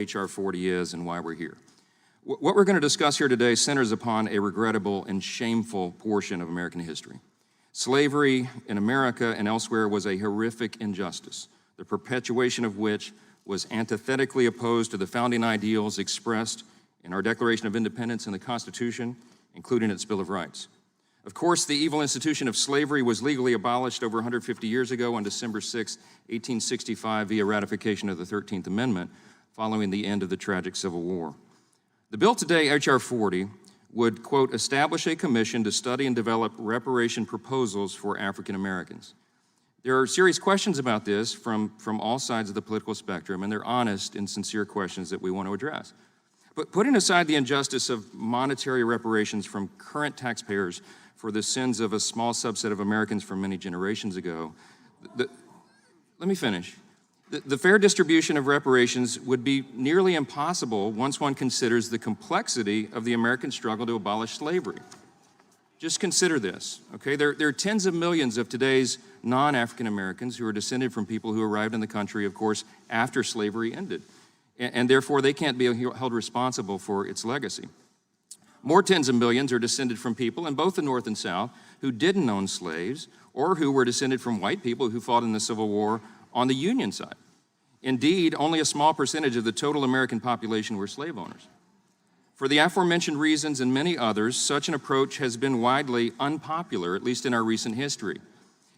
H.R. 40 is and why we're here. What we're going to discuss here today centers upon a regrettable and shameful portion of American history. Slavery in America and elsewhere was a horrific injustice, the perpetuation of which was antithetically opposed to the founding ideals expressed in our Declaration of Independence and the Constitution, including its Bill of Rights. Of course, the evil institution of slavery was legally abolished over 150 years ago on December 6, 1865, via ratification of the 13th Amendment, following the end of the tragic Civil War. The bill today, H.R. 40, would, quote, establish a commission to study and develop reparation proposals for African Americans. There are serious questions about this from all sides of the political spectrum, and they're honest and sincere questions that we want to address. But putting aside the injustice of monetary reparations from current taxpayers for the sins of a small subset of Americans from many generations ago, let me finish. The fair distribution of reparations would be nearly impossible once one considers the complexity of the American struggle to abolish slavery. Just consider this, okay? There are tens of millions of today's non-African Americans who are descended from people who arrived in the country, of course, after slavery ended, and therefore they can't be held responsible for its legacy. More tens of millions are descended from people in both the North and South who didn't own slaves or who were descended from white people who fought in the Civil War on the Union side. Indeed, only a small percentage of the total American population were slave owners. For the aforementioned reasons and many others, such an approach has been widely unpopular, at least in our recent history.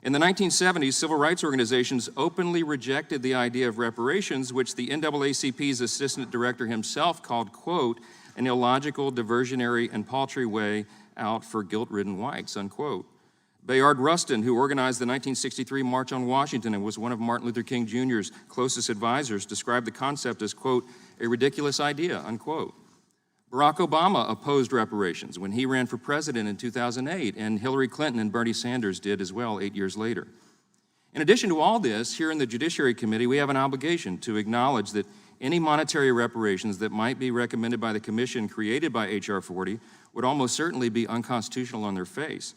In the 1970s, civil rights organizations openly rejected the idea of reparations, which the NAACP's assistant director himself called, quote, an illogical, diversionary, and paltry way out for guilt-ridden whites, unquote. Bayard Rustin, who organized the 1963 March on Washington and was one of Martin Luther King Jr.'s closest advisors, described the concept as, quote, a ridiculous idea, unquote. Barack Obama opposed reparations when he ran for president in 2008, and Hillary Clinton and Bernie Sanders did as well 8 years later. In addition to all this, here in the Judiciary Committee, we have an obligation to acknowledge that any monetary reparations that might be recommended by the commission created by H.R. 40 would almost certainly be unconstitutional on their face.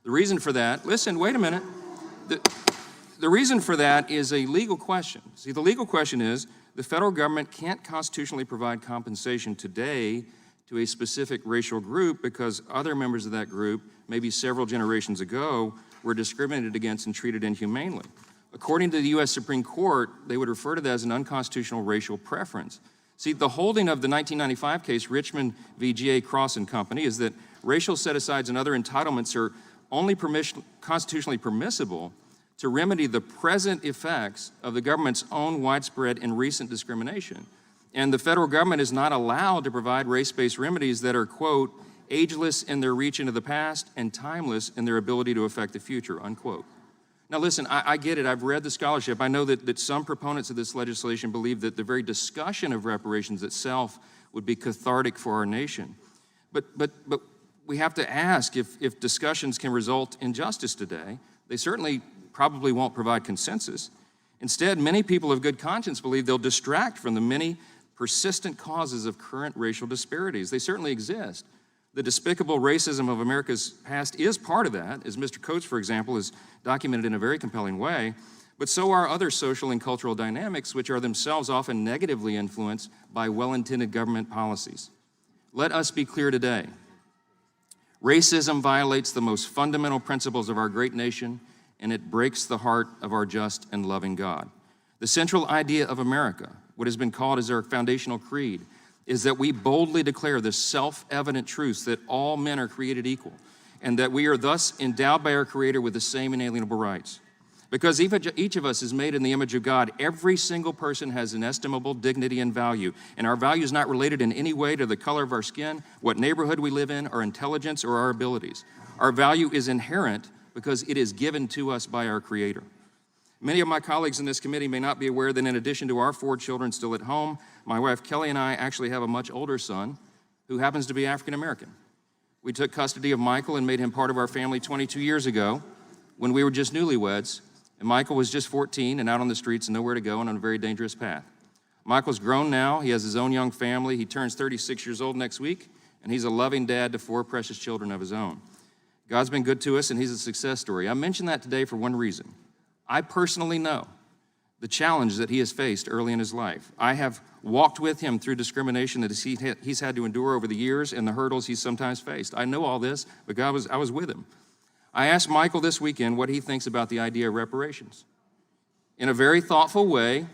The reason for that, listen, wait a minute. The reason for that is a legal question. See, the legal question is the federal government can't constitutionally provide compensation today to a specific racial group because other members of that group, maybe several generations ago, were discriminated against and treated inhumanely. According to the U.S. Supreme Court, they would refer to that as an unconstitutional racial preference. See, the holding of the 1995 case, Richmond v. G.A. Cross and Company, is that racial set-asides and other entitlements are only constitutionally permissible to remedy the present effects of the government's own widespread and recent discrimination. And the federal government is not allowed to provide race-based remedies that are, quote, ageless in their reach into the past and timeless in their ability to affect the future, unquote. Now listen, I get it, I've read the scholarship. I know that some proponents of this legislation believe that the very discussion of reparations itself would be cathartic for our nation. But we have to ask if discussions can result in justice today. They certainly probably won't provide consensus. Instead, many people of good conscience believe they'll distract from the many persistent causes of current racial disparities. They certainly exist. The despicable racism of America's past is part of that, as Mr. Coates, for example, has documented in a very compelling way, but so are other social and cultural dynamics, which are themselves often negatively influenced by well-intended government policies. Let us be clear today. Racism violates the most fundamental principles of our great nation, and it breaks the heart of our just and loving God. The central idea of America, what has been called as our foundational creed, is that we boldly declare the self-evident truths that all men are created equal, and that we are thus endowed by our Creator with the same inalienable rights. Because each of us is made in the image of God, every single person has inestimable dignity and value, and our value is not related in any way to the color of our skin, what neighborhood we live in, our intelligence, or our abilities. Our value is inherent because it is given to us by our Creator. Many of my colleagues in this committee may not be aware that in addition to our 4 children still at home, my wife Kelly and I actually have a much older son who happens to be African American. We took custody of Michael and made him part of our family 22 years ago when we were just newlyweds, and Michael was just 14 and out on the streets and nowhere to go and on a very dangerous path. Michael's grown now, he has his own young family, he turns 36 years old next week, and he's a loving dad to 4 precious children of his own. God's been good to us and he's a success story. I mention that today for one reason. I personally know the challenge that he has faced early in his life. I have walked with him through discrimination that he's had to endure over the years and the hurdles he's sometimes faced. I know all this because I was with him. I asked Michael this weekend what he thinks about the idea of reparations. In a very thoughtful way,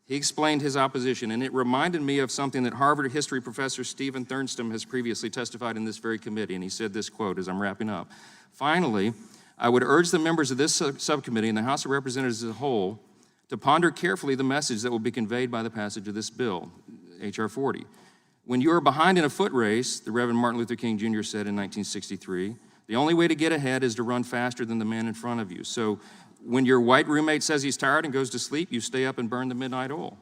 he explained his opposition, and it reminded me of something that Harvard history professor Stephen Thurnston has previously testified in this very committee, and he said this quote as I'm wrapping up. Finally, I would urge the members of this subcommittee and the House of Representatives as a whole to ponder carefully the message that will be conveyed by the passage of this bill, H.R. 40. When you are behind in a foot race, the Reverend Martin Luther King Jr. said in 1963, the only way to get ahead is to run faster than the man in front of you. So when your white roommate says he's tired and goes to sleep, you stay up and burn the midnight oil.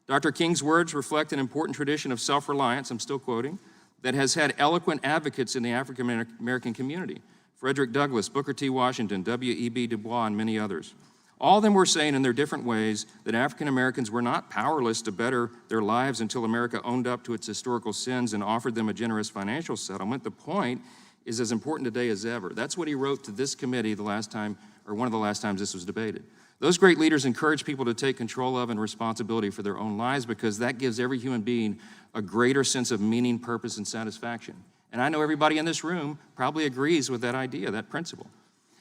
Dr. King's words reflect an important tradition of self-reliance, I'm still quoting, that has had eloquent advocates in the African American community. Frederick Douglass, Booker T. Washington, W.E.B. Du Bois, and many others. All of them were saying in their different ways that African Americans were not powerless to better their lives until America owned up to its historical sins and offered them a generous financial settlement. The point is as important today as ever. That's what he wrote to this committee the last time, or one of the last times this was debated. Those great leaders encourage people to take control of and responsibility for their own lives because that gives every human being a greater sense of meaning, purpose, and satisfaction. And I know everybody in this room probably agrees with that idea, that principle.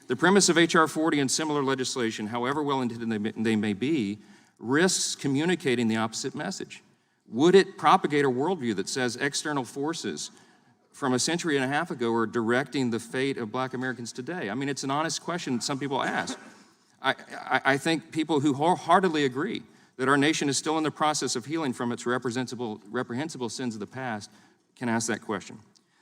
The premise of H.R. 40 and similar legislation, however well-intended they may be, risks communicating the opposite message. Would it propagate a worldview that says external forces from a century and a half ago are directing the fate of Black Americans today? I mean, it's an honest question some people ask. I think people who wholeheartedly agree that our nation is still in the process of healing from its reprehensible sins of the past can ask that question.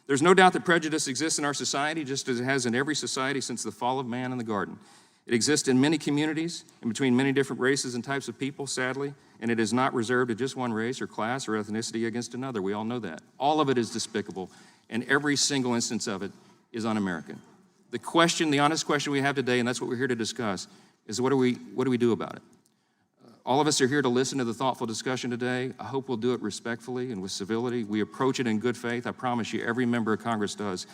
There's no doubt that prejudice exists in our society, just as it has in every society since the fall of man in the garden. It exists in many communities and between many different races and types of people, sadly, and it is not reserved to just one race or class or ethnicity against another. We all know that. All of it is despicable, and every single instance of it is un-American. The question, the honest question we have today, and that's what we're here to discuss, is what do we do about it? All of us are here to listen to the thoughtful discussion today. I hope we'll do it respectfully and with civility. We approach it in good faith. I promise you, every member of Congress does.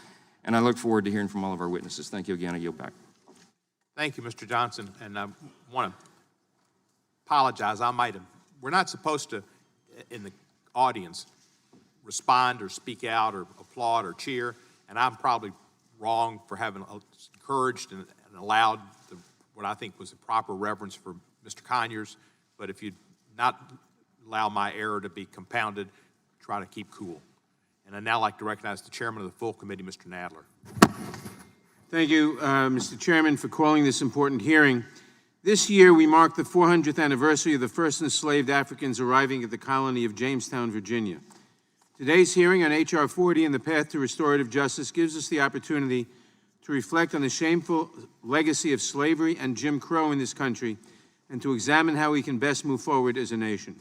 And I look forward to hearing from all of our witnesses. Thank you again. I yield back. Thank you, Mr. Johnson. And I want to apologize. We're not supposed to, in the audience, respond or speak out or applaud or cheer. And I'm probably wrong for having encouraged and allowed what I think was a proper reverence for Mr. Conyers. But if you'd not allow my error to be compounded, try to keep cool. And I'd now like to recognize the chairman of the full committee, Mr. Nadler. Thank you, Mr. Chairman, for calling this important hearing. This year, we mark the 400th anniversary of the first enslaved Africans arriving at the colony of Jamestown, Virginia. Today's hearing on H.R. 40 and the path to restorative justice gives us the opportunity to reflect on the shameful legacy of slavery and Jim Crow in this country and to examine how we can best move forward as a nation.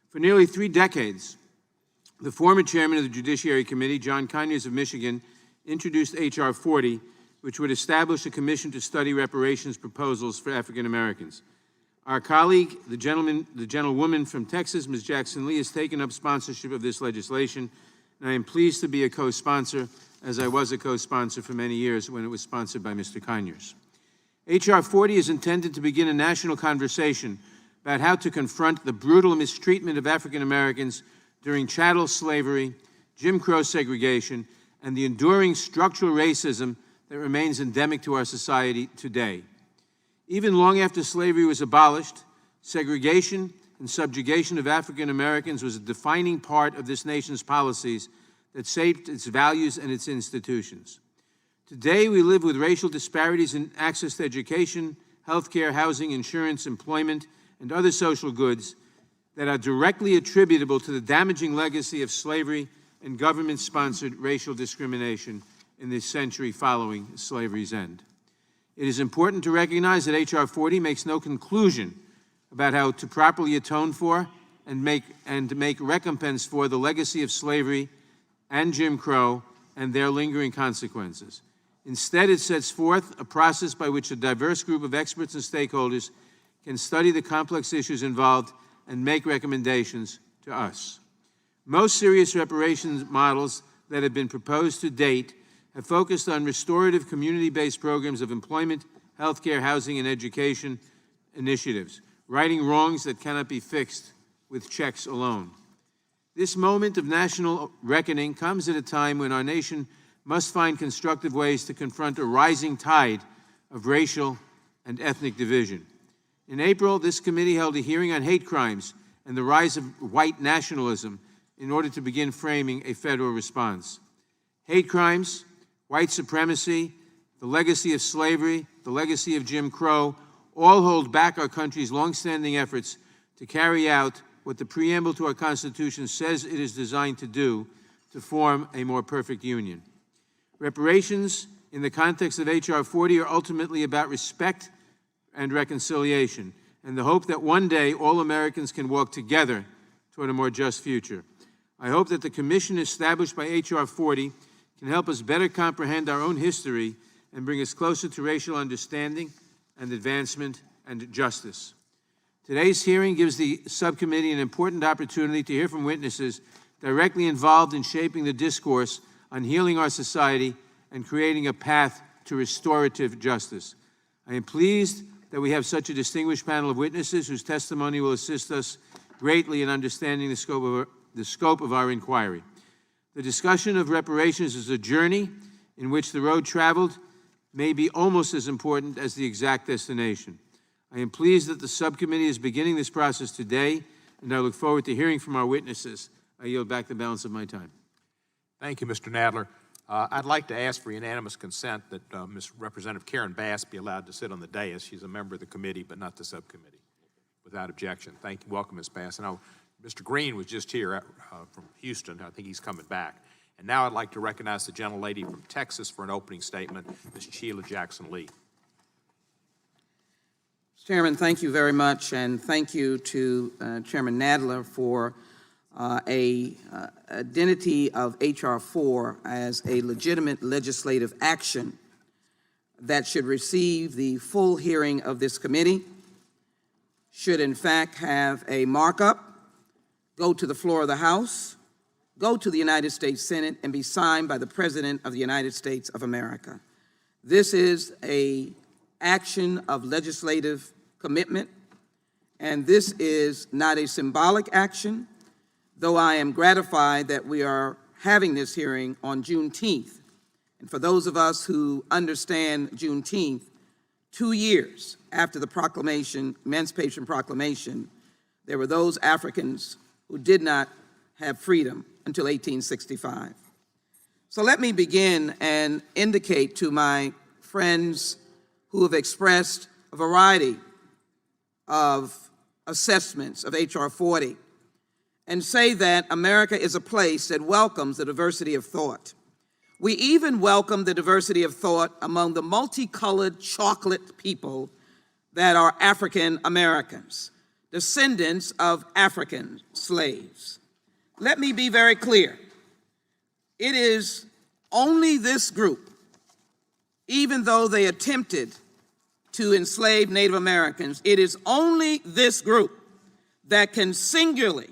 For nearly 3 decades, the former chairman of the Judiciary Committee, John Conyers of Michigan, introduced H.R. 40, which would establish a commission to study reparations proposals for African Americans. Our colleague, the gentlewoman from Texas, Ms. Jackson Lee, has taken up sponsorship of this legislation, and I am pleased to be a co-sponsor, as I was a co-sponsor for many years when it was sponsored by Mr. Conyers. H.R. 40 is intended to begin a national conversation about how to confront the brutal mistreatment of African Americans during chattel slavery, Jim Crow segregation, and the enduring structural racism that remains endemic to our society today. Even long after slavery was abolished, segregation and subjugation of African Americans was a defining part of this nation's policies that shaped its values and its institutions. Today, we live with racial disparities in access to education, healthcare, housing, insurance, employment, and other social goods that are directly attributable to the damaging legacy of slavery and government-sponsored racial discrimination in this century following slavery's end. It is important to recognize that H.R. 40 makes no conclusion about how to properly atone for and make recompense for the legacy of slavery and Jim Crow and their lingering consequences. Instead, it sets forth a process by which a diverse group of experts and stakeholders can study the complex issues involved and make recommendations to us. Most serious reparations models that have been proposed to date have focused on restorative community-based programs of employment, healthcare, housing, and education initiatives, righting wrongs that cannot be fixed with checks alone. This moment of national reckoning comes at a time when our nation must find constructive ways to confront a rising tide of racial and ethnic division. In April, this committee held a hearing on hate crimes and the rise of white nationalism in order to begin framing a federal response. Hate crimes, white supremacy, the legacy of slavery, the legacy of Jim Crow, all hold back our country's longstanding efforts to carry out what the preamble to our Constitution says it is designed to do, to form a more perfect union. Reparations, in the context of H.R. 40, are ultimately about respect and reconciliation, and the hope that one day all Americans can walk together toward a more just future. I hope that the commission established by H.R. 40 can help us better comprehend our own history and bring us closer to racial understanding and advancement and justice. Today's hearing gives the subcommittee an important opportunity to hear from witnesses directly involved in shaping the discourse on healing our society and creating a path to restorative justice. I am pleased that we have such a distinguished panel of witnesses whose testimony will assist us greatly in understanding the scope of our inquiry. The discussion of reparations is a journey in which the road traveled may be almost as important as the exact destination. I am pleased that the subcommittee is beginning this process today, and I look forward to hearing from our witnesses. I yield back the balance of my time. Thank you, Mr. Nadler. I'd like to ask for unanimous consent that Ms. Representative Karen Bass be allowed to sit on the dais. She's a member of the committee, but not the subcommittee. Without objection. Thank you. Welcome, Ms. Bass. And Mr. Green was just here from Houston. I think he's coming back. And now I'd like to recognize the gentlelady from Texas for an opening statement, Ms. Sheila Jackson-Lee. Chairman, thank you very much, and thank you to Chairman Nadler for identity of H.R. 4 as a legitimate legislative action that should receive the full hearing of this committee, should in fact have a markup, go to the floor of the House, go to the United States Senate, and be signed by the President of the United States of America. This is an action of legislative commitment, and this is not a symbolic action, though I am gratified that we are having this hearing on Juneteenth. And for those of us who understand Juneteenth, 2 years after the proclamation, Emancipation Proclamation, there were those Africans who did not have freedom until 1865. So let me begin and indicate to my friends who have expressed a variety of assessments of H.R. 40 and say that America is a place that welcomes the diversity of thought. We even welcome the diversity of thought among the multicolored chocolate people that are African Americans, descendants of African slaves. Let me be very clear. It is only this group, even though they attempted to enslave Native Americans, it is only this group that can singularly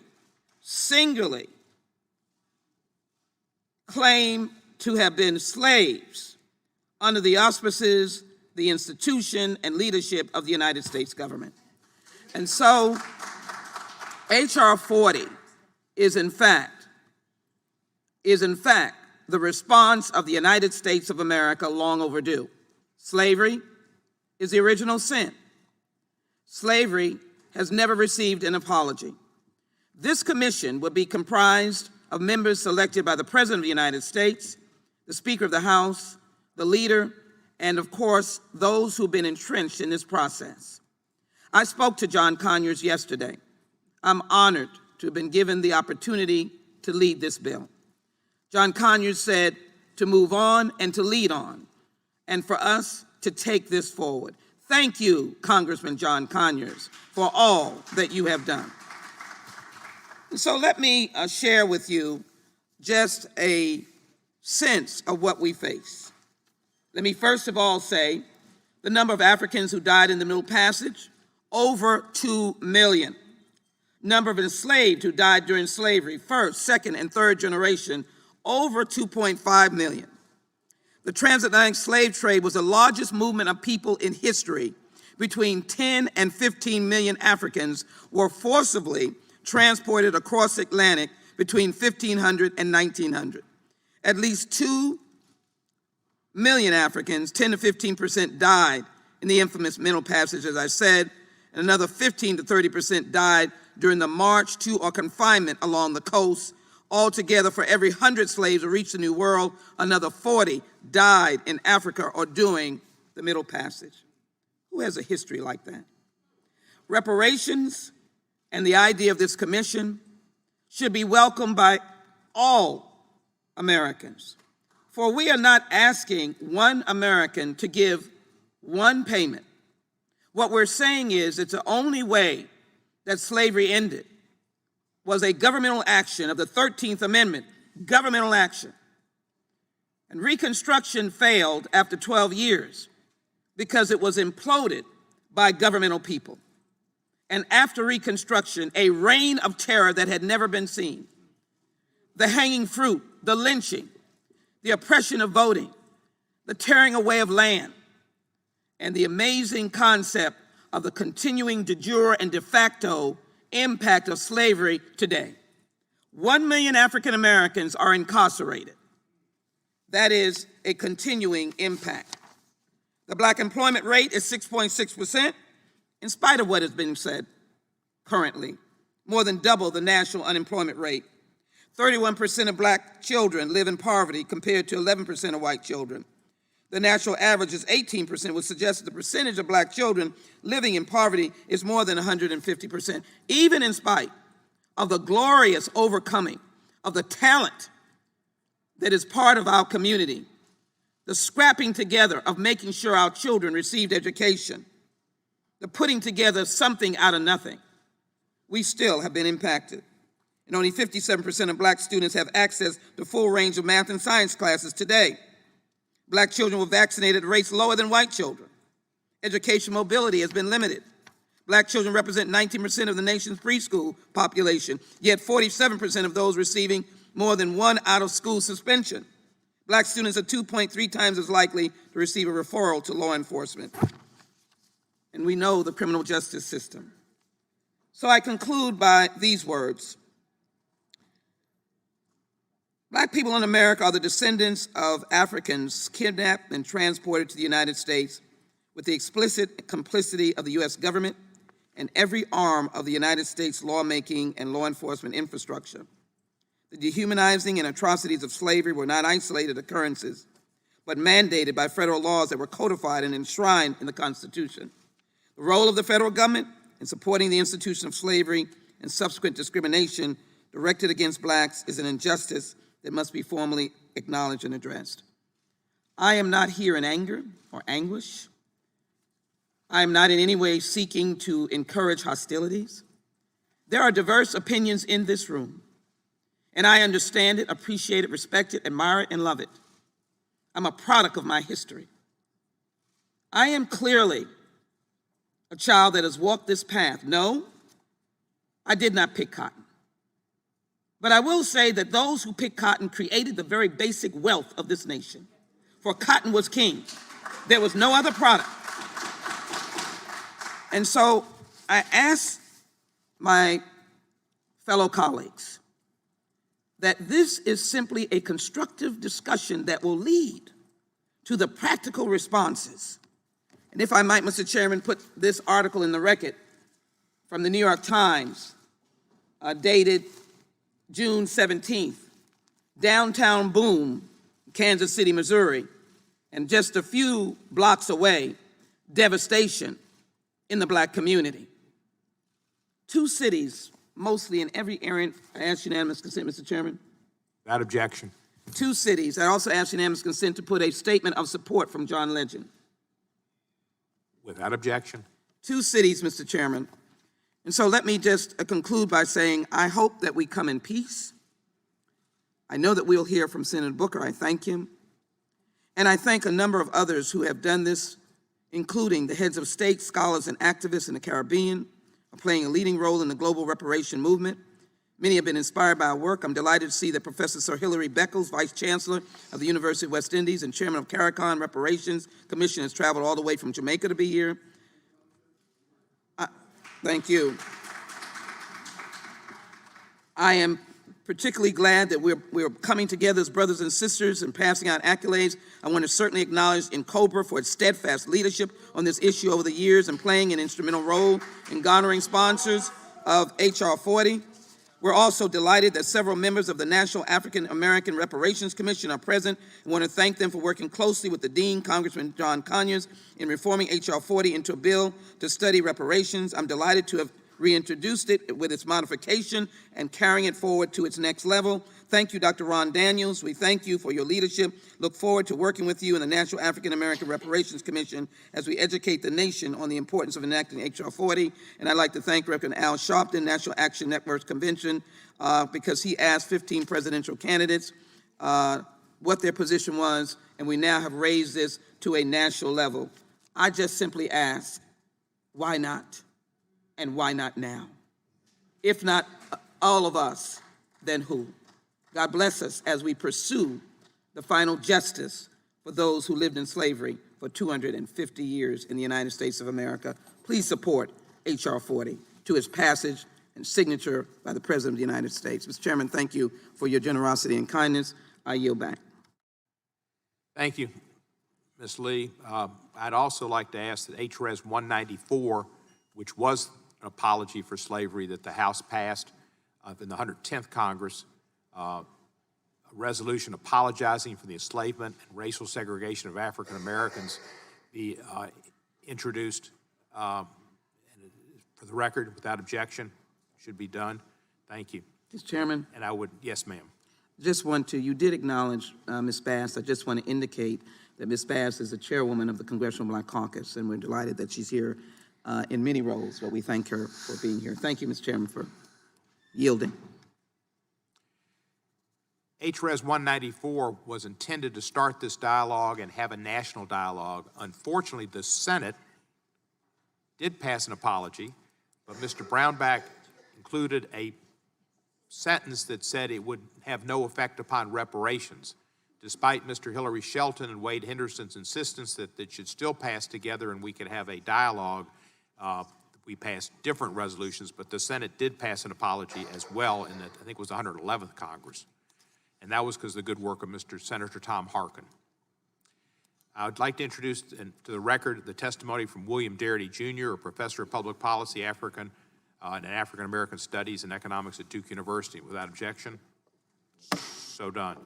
claim to have been slaves under the auspices, the institution, and leadership of the United States government. And so, H.R. 40 is in fact the response of the United States of America long overdue. Slavery is the original sin. Slavery has never received an apology. This commission would be comprised of members selected by the President of the United States, the Speaker of the House, the leader, and of course, those who've been entrenched in this process. I spoke to John Conyers yesterday. I'm honored to have been given the opportunity to lead this bill. John Conyers said to move on and to lead on, and for us to take this forward. Thank you, Congressman John Conyers, for all that you have done. So let me share with you just a sense of what we face. Let me first of all say the number of Africans who died in the Middle Passage, over 2 million. Number of enslaved who died during slavery, first, second, and third generation, over 2.5 million. The transatlantic slave trade was the largest movement of people in history between 10 and 15 million Africans were forcibly transported across the Atlantic between 1500 and 1900. At least 2 million Africans, 10 to 15%, died in the infamous Middle Passage, as I said, and another 15 to 30% died during the march to or confinement along the coast. Altogether, for every 100 slaves who reached the New World, another 40 died in Africa or during the Middle Passage. Who has a history like that? Reparations and the idea of this commission should be welcomed by all Americans. For we are not asking one American to give one payment. What we're saying is it's the only way that slavery ended was a governmental action of the 13th Amendment, governmental action. And Reconstruction failed after 12 years because it was imploded by governmental people. And after Reconstruction, a reign of terror that had never been seen. The hanging fruit, the lynching, the oppression of voting, the tearing away of land, and the amazing concept of the continuing de jure and de facto impact of slavery today. 1 million African Americans are incarcerated. That is a continuing impact. The black employment rate is 6.6%, in spite of what has been said currently, more than double the national unemployment rate. 31% of black children live in poverty compared to 11% of white children. The national average is 18%, which suggests that the percentage of black children living in poverty is more than 150%, even in spite of the glorious overcoming of the talent that is part of our community, the scrapping together of making sure our children received education, the putting together something out of nothing. We still have been impacted. And only 57% of black students have access to full range of math and science classes today. Black children were vaccinated at rates lower than white children. Education mobility has been limited. Black children represent 19% of the nation's preschool population, yet 47% of those receiving more than one out-of-school suspension. Black students are 2.3 times as likely to receive a referral to law enforcement. And we know the criminal justice system. So I conclude by these words. Black people in America are the descendants of Africans kidnapped and transported to the United States with the explicit complicity of the U.S. government and every arm of the United States lawmaking and law enforcement infrastructure. The dehumanizing and atrocities of slavery were not isolated occurrences, but mandated by federal laws that were codified and enshrined in the Constitution. The role of the federal government in supporting the institution of slavery and subsequent discrimination directed against blacks is an injustice that must be formally acknowledged and addressed. I am not here in anger or anguish. I am not in any way seeking to encourage hostilities. There are diverse opinions in this room, and I understand it, appreciate it, respect it, admire it, and love it. I'm a product of my history. I am clearly a child that has walked this path. No, I did not pick cotton. But I will say that those who picked cotton created the very basic wealth of this nation. For cotton was king. There was no other product. And so I ask my fellow colleagues that this is simply a constructive discussion that will lead to the practical responses. And if I might, Mr. Chairman, put this article in the record from the New York Times, dated June 17th, downtown boom, Kansas City, Missouri, and just a few blocks away, devastation in the black community. 2 cities, mostly in every area. I ask unanimous consent, Mr. Chairman. Without objection. 2 cities. I also ask unanimous consent to put a statement of support from John Legend. Without objection. 2 cities, Mr. Chairman. And so let me just conclude by saying I hope that we come in peace. I know that we'll hear from Senator Booker. I thank him. And I thank a number of others who have done this, including the heads of state, scholars, and activists in the Caribbean, are playing a leading role in the global reparation movement. Many have been inspired by our work. I'm delighted to see that Professor Sir Hilary Beckles, Vice Chancellor of the University of West Indies and Chairman of CARICON Reparations Commission, has traveled all the way from Jamaica to be here. Thank you. I am particularly glad that we're coming together as brothers and sisters and passing out accolades. I want to certainly acknowledge NCOBRA for its steadfast leadership on this issue over the years and playing an instrumental role in garnering sponsors of H.R. 40. We're also delighted that several members of the National African American Reparations Commission are present. I want to thank them for working closely with the Dean, Congressman John Conyers, in reforming H.R. 40 into a bill to study reparations. I'm delighted to have reintroduced it with its modification and carrying it forward to its next level. Thank you, Dr. Ron Daniels. We thank you for your leadership. Look forward to working with you in the National African American Reparations Commission as we educate the nation on the importance of enacting H.R. 40. And I'd like to thank Reverend Al Sharpton, National Action Network's convention, because he asked 15 presidential candidates what their position was, and we now have raised this to a national level. I just simply ask, why not? And why not now? If not all of us, then who? God bless us as we pursue the final justice for those who lived in slavery for 250 years in the United States of America. Please support H.R. 40 to its passage and signature by the President of the United States. Mr. Chairman, thank you for your generosity and kindness. I yield back. Thank you, Ms. Lee. I'd also like to ask that HRS 194, which was an apology for slavery that the House passed in the 110th Congress, a resolution apologizing for the enslavement and racial segregation of African Americans, be introduced for the record without objection. Should be done. Thank you. Mr. Chairman. And I would, yes, ma'am. Just want to, you did acknowledge Ms. Bass. I just want to indicate that Ms. Bass is the chairwoman of the Congressional Black Caucus, and we're delighted that she's here in many roles, but we thank her for being here. Thank you, Mr. Chairman, for yielding. HRS 194 was intended to start this dialogue and have a national dialogue. Unfortunately, the Senate did pass an apology, but Mr. Brownback included a sentence that said it would have no effect upon reparations, despite Mr. Hillary Shelton and Wade Henderson's insistence that it should still pass together and we could have a dialogue. We passed different resolutions, but the Senate did pass an apology as well in the, I think it was the 111th Congress. And that was because of the good work of Senator Tom Harkin. I would like to introduce to the record the testimony from William Darity Jr., a professor of public policy, and African American Studies and Economics at Duke University. Without objection, so done.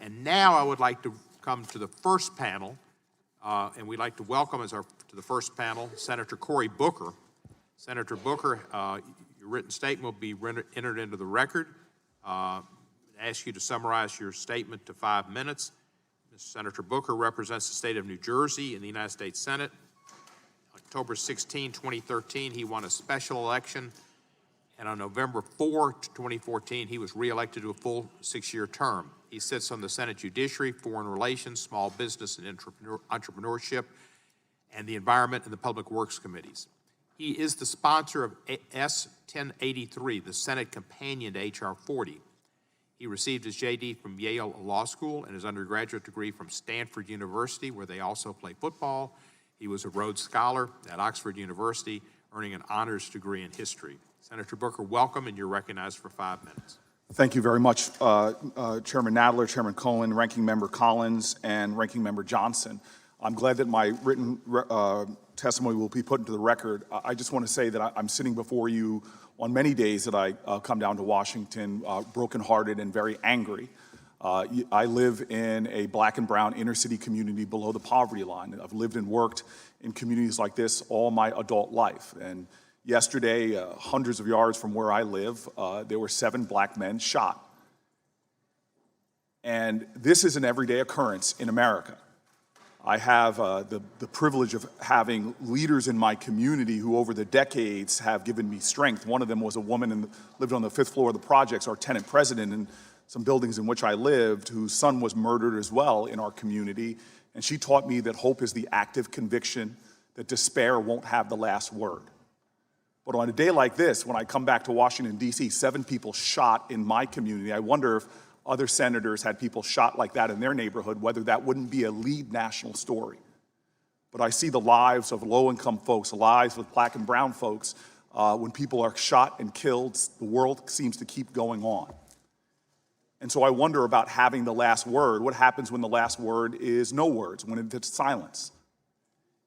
And now I would like to come to the first panel, and we'd like to welcome to the first panel Senator Cory Booker. Senator Booker, your written statement will be entered into the record. I ask you to summarize your statement to 5 minutes. Senator Booker represents the state of New Jersey in the United States Senate. October 16, 2013, he won a special election, and on November 4, 2014, he was reelected to a full 6-year term. He sits on the Senate Judiciary, Foreign Relations, Small Business and Entrepreneurship, and the Environment and the Public Works Committees. He is the sponsor of S. 1083, the Senate companion to H.R. 40. He received his J.D. from Yale Law School and his undergraduate degree from Stanford University, where they also play football. He was a Rhodes Scholar at Oxford University, earning an honors degree in history. Senator Booker, welcome, and you're recognized for 5 minutes. Thank you very much, Chairman Nadler, Chairman Cohen, Ranking Member Collins, and Ranking Member Johnson. I'm glad that my written testimony will be put into the record. I just want to say that I'm sitting before you on many days that I come down to Washington brokenhearted and very angry. I live in a black and brown inner city community below the poverty line. I've lived and worked in communities like this all my adult life. And yesterday, hundreds of yards from where I live, there were 7 black men shot. And this is an everyday occurrence in America. I have the privilege of having leaders in my community who over the decades have given me strength. One of them was a woman and lived on the 5th floor of the projects, our tenant president in some buildings in which I lived, whose son was murdered as well in our community. And she taught me that hope is the active conviction that despair won't have the last word. But on a day like this, when I come back to Washington, D.C., 7 people shot in my community, I wonder if other senators had people shot like that in their neighborhood, whether that wouldn't be a lead national story. But I see the lives of low-income folks, lives of black and brown folks, when people are shot and killed, the world seems to keep going on. And so I wonder about having the last word. What happens when the last word is no words, when it's silence?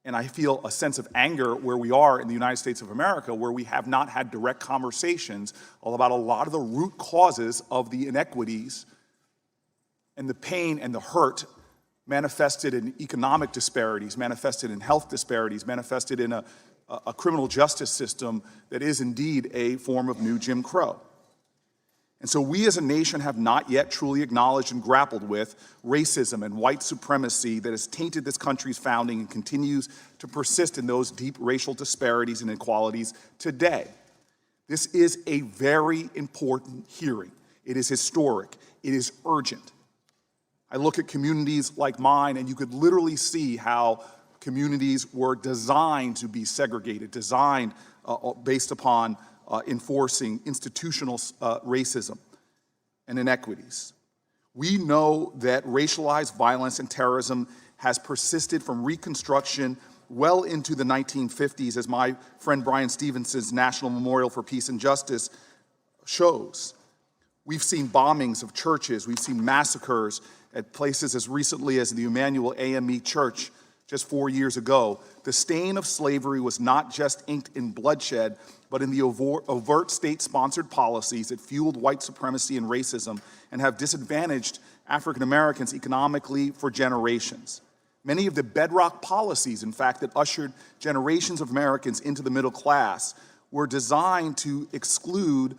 And I feel a sense of anger where we are in the United States of America, where we have not had direct conversations about a lot of the root causes of the inequities and the pain and the hurt manifested in economic disparities, manifested in health disparities, manifested in a criminal justice system that is indeed a form of new Jim Crow. And so we as a nation have not yet truly acknowledged and grappled with racism and white supremacy that has tainted this country's founding and continues to persist in those deep racial disparities and inequalities today. This is a very important hearing. It is historic. It is urgent. I look at communities like mine, and you could literally see how communities were designed to be segregated, designed based upon enforcing institutional racism and inequities. We know that racialized violence and terrorism has persisted from Reconstruction well into the 1950s, as my friend Brian Stevenson's National Memorial for Peace and Justice shows. We've seen bombings of churches. We've seen massacres at places as recently as the Emmanuel AME Church just 4 years ago. The stain of slavery was not just inked in bloodshed, but in the overt state-sponsored policies that fueled white supremacy and racism and have disadvantaged African Americans economically for generations. Many of the bedrock policies, in fact, that ushered generations of Americans into the middle class were designed to exclude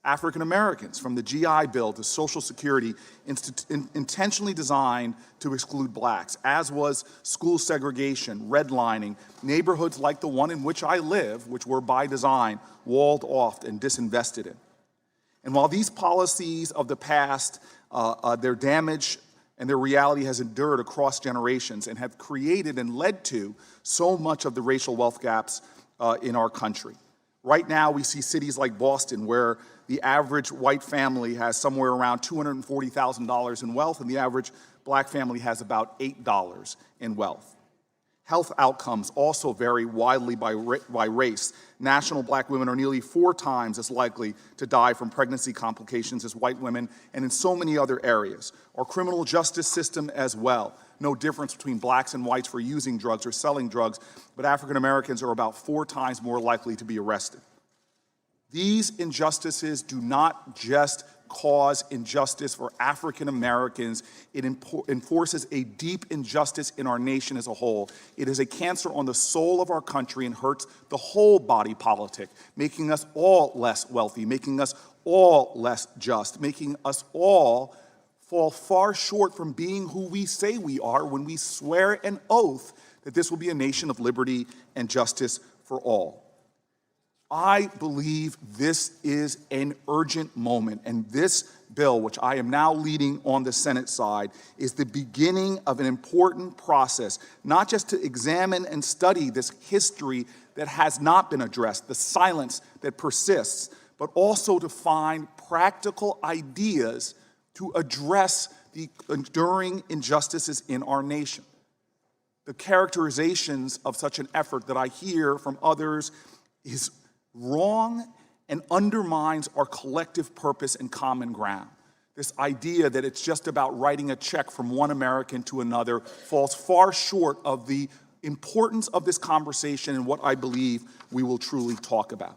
African Americans, from the GI Bill to Social Security, intentionally designed to exclude blacks, as was school segregation, redlining, neighborhoods like the one in which I live, which were by design walled off and disinvested in. And while these policies of the past, their damage and their reality has endured across generations and have created and led to so much of the racial wealth gaps in our country. Right now, we see cities like Boston, where the average white family has somewhere around $240,000 in wealth, and the average black family has about $8 in wealth. Health outcomes also vary widely by race. National black women are nearly 4 times as likely to die from pregnancy complications as white women, and in so many other areas. Our criminal justice system as well. No difference between blacks and whites for using drugs or selling drugs, but African Americans are about 4 times more likely to be arrested. These injustices do not just cause injustice for African Americans, it enforces a deep injustice in our nation as a whole. It is a cancer on the soul of our country and hurts the whole body politic, making us all less wealthy, making us all less just, making us all fall far short from being who we say we are when we swear an oath that this will be a nation of liberty and justice for all. I believe this is an urgent moment, and this bill, which I am now leading on the Senate side, is the beginning of an important process, not just to examine and study this history that has not been addressed, the silence that persists, but also to find practical ideas to address the enduring injustices in our nation. The characterizations of such an effort that I hear from others is wrong and undermines our collective purpose and common ground. This idea that it's just about writing a check from one American to another falls far short of the importance of this conversation and what I believe we will truly talk about.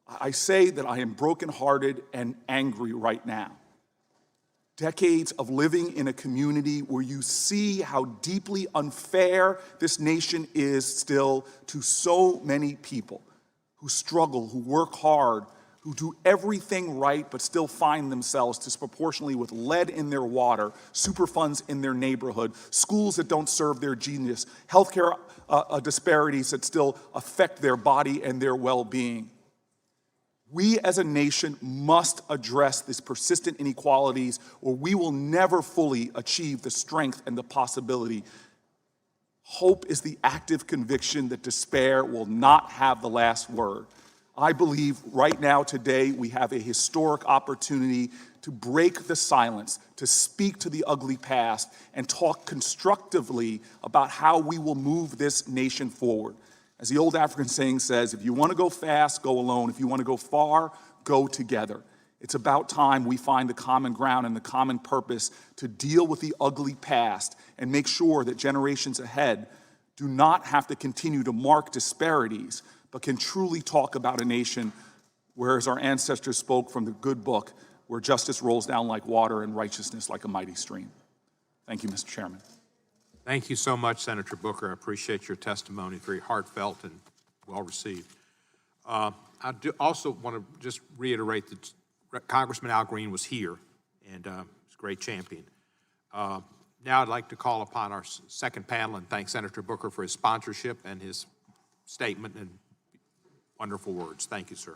I say that I am brokenhearted and angry right now. Decades of living in a community where you see how deeply unfair this nation is still to so many people who struggle, who work hard, who do everything right but still find themselves disproportionately with lead in their water, Superfunds in their neighborhood, schools that don't serve their genius, healthcare disparities that still affect their body and their well-being. We as a nation must address these persistent inequalities, or we will never fully achieve the strength and the possibility. Hope is the active conviction that despair will not have the last word. I believe right now, today, we have a historic opportunity to break the silence, to speak to the ugly past, and talk constructively about how we will move this nation forward. As the old African saying says, if you want to go fast, go alone. If you want to go far, go together. It's about time we find the common ground and the common purpose to deal with the ugly past and make sure that generations ahead do not have to continue to mark disparities, but can truly talk about a nation where, as our ancestors spoke from the good book, where justice rolls down like water and righteousness like a mighty stream. Thank you, Mr. Chairman. Thank you so much, Senator Booker. I appreciate your testimony, very heartfelt and well received. I do also want to just reiterate that Congressman Al Green was here, and he's a great champion. Now I'd like to call upon our second panel and thank Senator Booker for his sponsorship and his statement and wonderful words. Thank you, sir.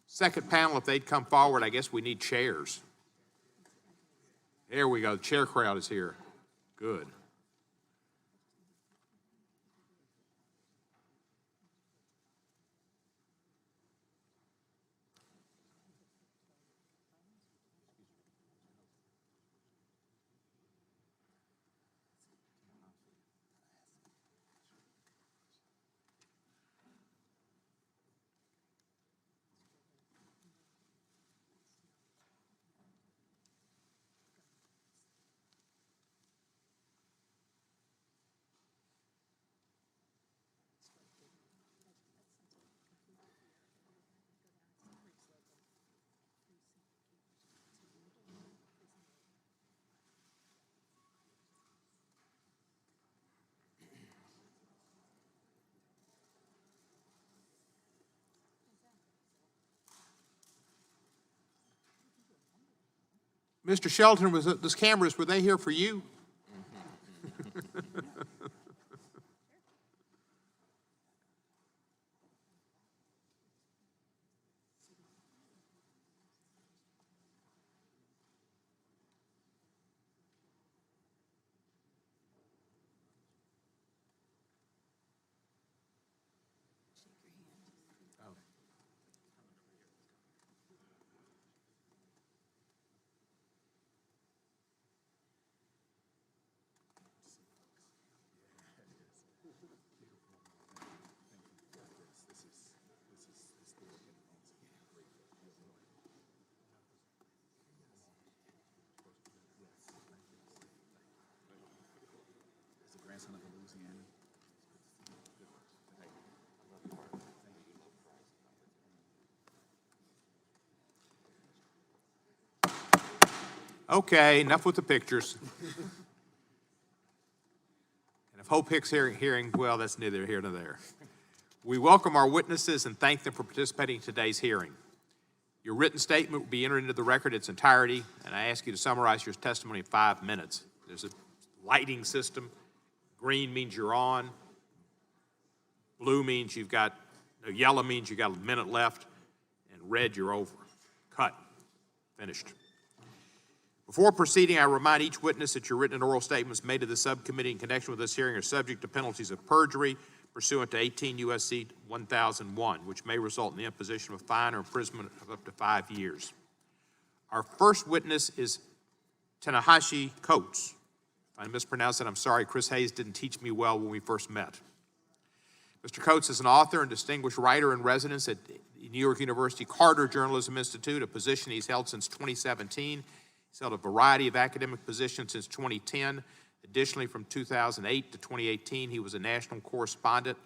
Second panel, if they'd come forward, I guess we need chairs. There we go, the chair crowd is here. Good. Mr. Shelton, those cameras, were they here for you? Okay, enough with the pictures. And if Hope Hicks hearing, well, that's neither here nor there. We welcome our witnesses and thank them for participating in today's hearing. Your written statement will be entered into the record in its entirety, and I ask you to summarize your testimony in 5 minutes. There's a lighting system. Green means you're on. Blue means you've got, no, yellow means you've got a minute left, and red, you're over. Cut. Finished. Before proceeding, I remind each witness that your written and oral statements made to the subcommittee in connection with this hearing are subject to penalties of perjury pursuant to 18 U.S.C. 1001, which may result in the imposition of a fine or imprisonment of up to 5 years. Our first witness is Ta-Nehisi Coates. If I mispronounced it, I'm sorry. Chris Hayes didn't teach me well when we first met. Mr. Coates is an author and distinguished writer in residence at the New York University Carter Journalism Institute, a position he's held since 2017. He's held a variety of academic positions since 2010. Additionally, from 2008 to 2018, he was a national correspondent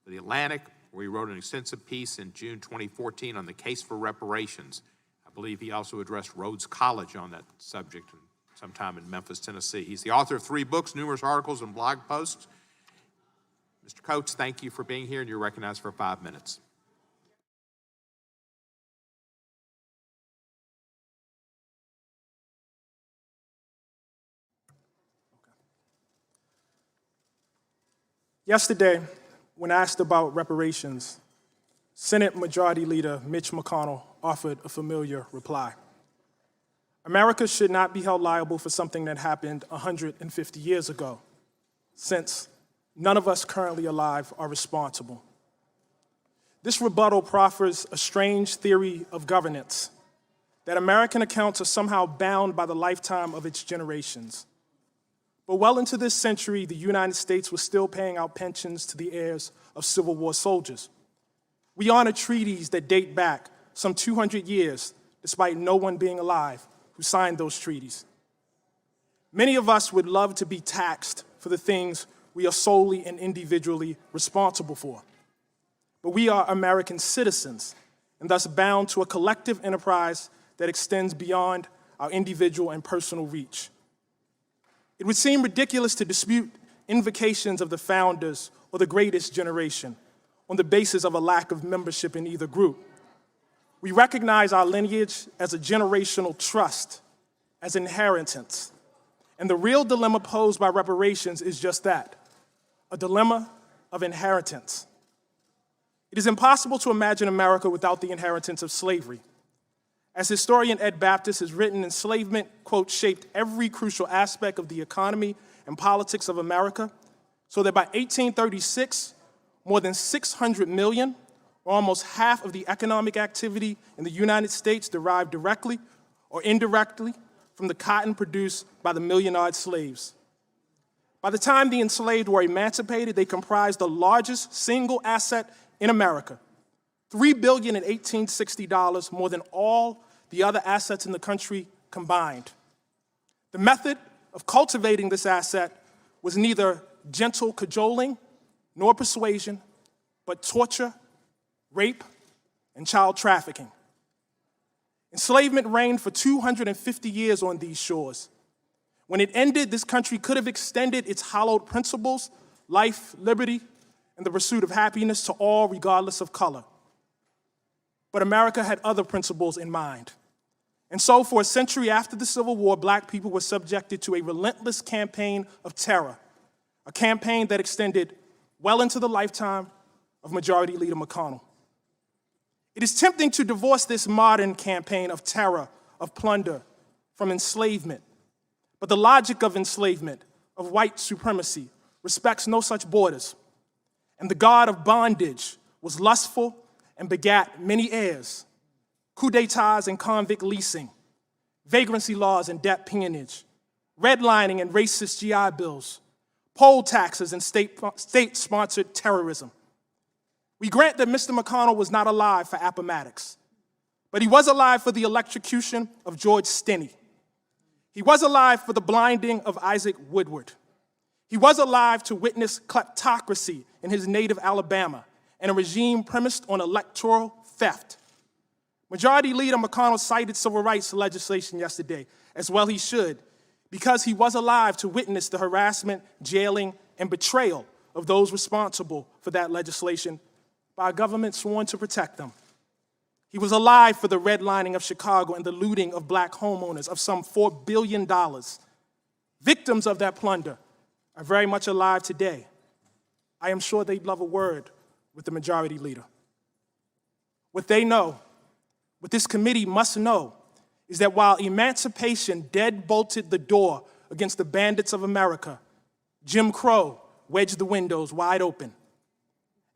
for The Atlantic, where he wrote an extensive piece in June 2014 on the case for reparations. I believe he also addressed Rhodes College on that subject sometime in Memphis, Tennessee. He's the author of 3 books, numerous articles, and blog posts. Mr. Coates, thank you for being here, and you're recognized for 5 minutes. Yesterday, when asked about reparations, Senate Majority Leader Mitch McConnell offered a familiar reply. America should not be held liable for something that happened 150 years ago, since none of us currently alive are responsible. This rebuttal proffers a strange theory of governance, that American accounts are somehow bound by the lifetime of its generations. But well into this century, the United States was still paying out pensions to the heirs of Civil War soldiers. We honor treaties that date back some 200 years, despite no one being alive who signed those treaties. Many of us would love to be taxed for the things we are solely and individually responsible for. But we are American citizens, and thus bound to a collective enterprise that extends beyond our individual and personal reach. It would seem ridiculous to dispute invocations of the founders or the greatest generation on the basis of a lack of membership in either group. We recognize our lineage as a generational trust, as inheritance. And the real dilemma posed by reparations is just that, a dilemma of inheritance. It is impossible to imagine America without the inheritance of slavery. As historian Ed Baptist has written, enslavement, quote, shaped every crucial aspect of the economy and politics of America, so that by 1836, more than 600 million, or almost half of the economic activity in the United States derived directly or indirectly from the cotton produced by the million-odd slaves. By the time the enslaved were emancipated, they comprised the largest single asset in America, $3 billion in $1860, more than all the other assets in the country combined. The method of cultivating this asset was neither gentle cajoling nor persuasion, but torture, rape, and child trafficking. Enslavement reigned for 250 years on these shores. When it ended, this country could have extended its hallowed principles, life, liberty, and the pursuit of happiness to all regardless of color. But America had other principles in mind. And so for a century after the Civil War, Black people were subjected to a relentless campaign of terror, a campaign that extended well into the lifetime of Majority Leader McConnell. It is tempting to divorce this modern campaign of terror, of plunder, from enslavement. But the logic of enslavement, of white supremacy, respects no such borders. And the god of bondage was lustful and begat many heirs, coups d'etats and convict leasing, vagrancy laws and debt peonage, redlining and racist GI bills, poll taxes and state-sponsored terrorism. We grant that Mr. McConnell was not alive for Appomattox, but he was alive for the electrocution of George Stinney. He was alive for the blinding of Isaac Woodward. He was alive to witness kleptocracy in his native Alabama and a regime premised on electoral theft. Majority Leader McConnell cited civil rights legislation yesterday, as well he should, because he was alive to witness the harassment, jailing, and betrayal of those responsible for that legislation by a government sworn to protect them. He was alive for the redlining of Chicago and the looting of Black homeowners of some $4 billion. Victims of that plunder are very much alive today. I am sure they'd love a word with the Majority Leader. What they know, what this committee must know, is that while emancipation dead-bolted the door against the bandits of America, Jim Crow wedged the windows wide open.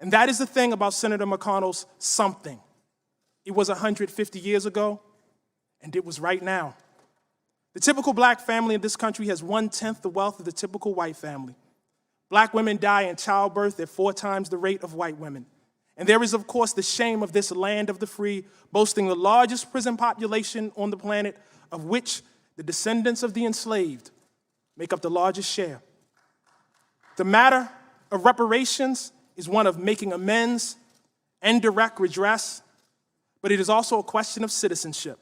And that is the thing about Senator McConnell's something. It was 150 years ago, and it was right now. The typical Black family in this country has 1/10 the wealth of the typical white family. Black women die in childbirth at 4 times the rate of white women. And there is, of course, the shame of this land of the free, boasting the largest prison population on the planet, of which the descendants of the enslaved make up the largest share. The matter of reparations is one of making amends and direct redress, but it is also a question of citizenship.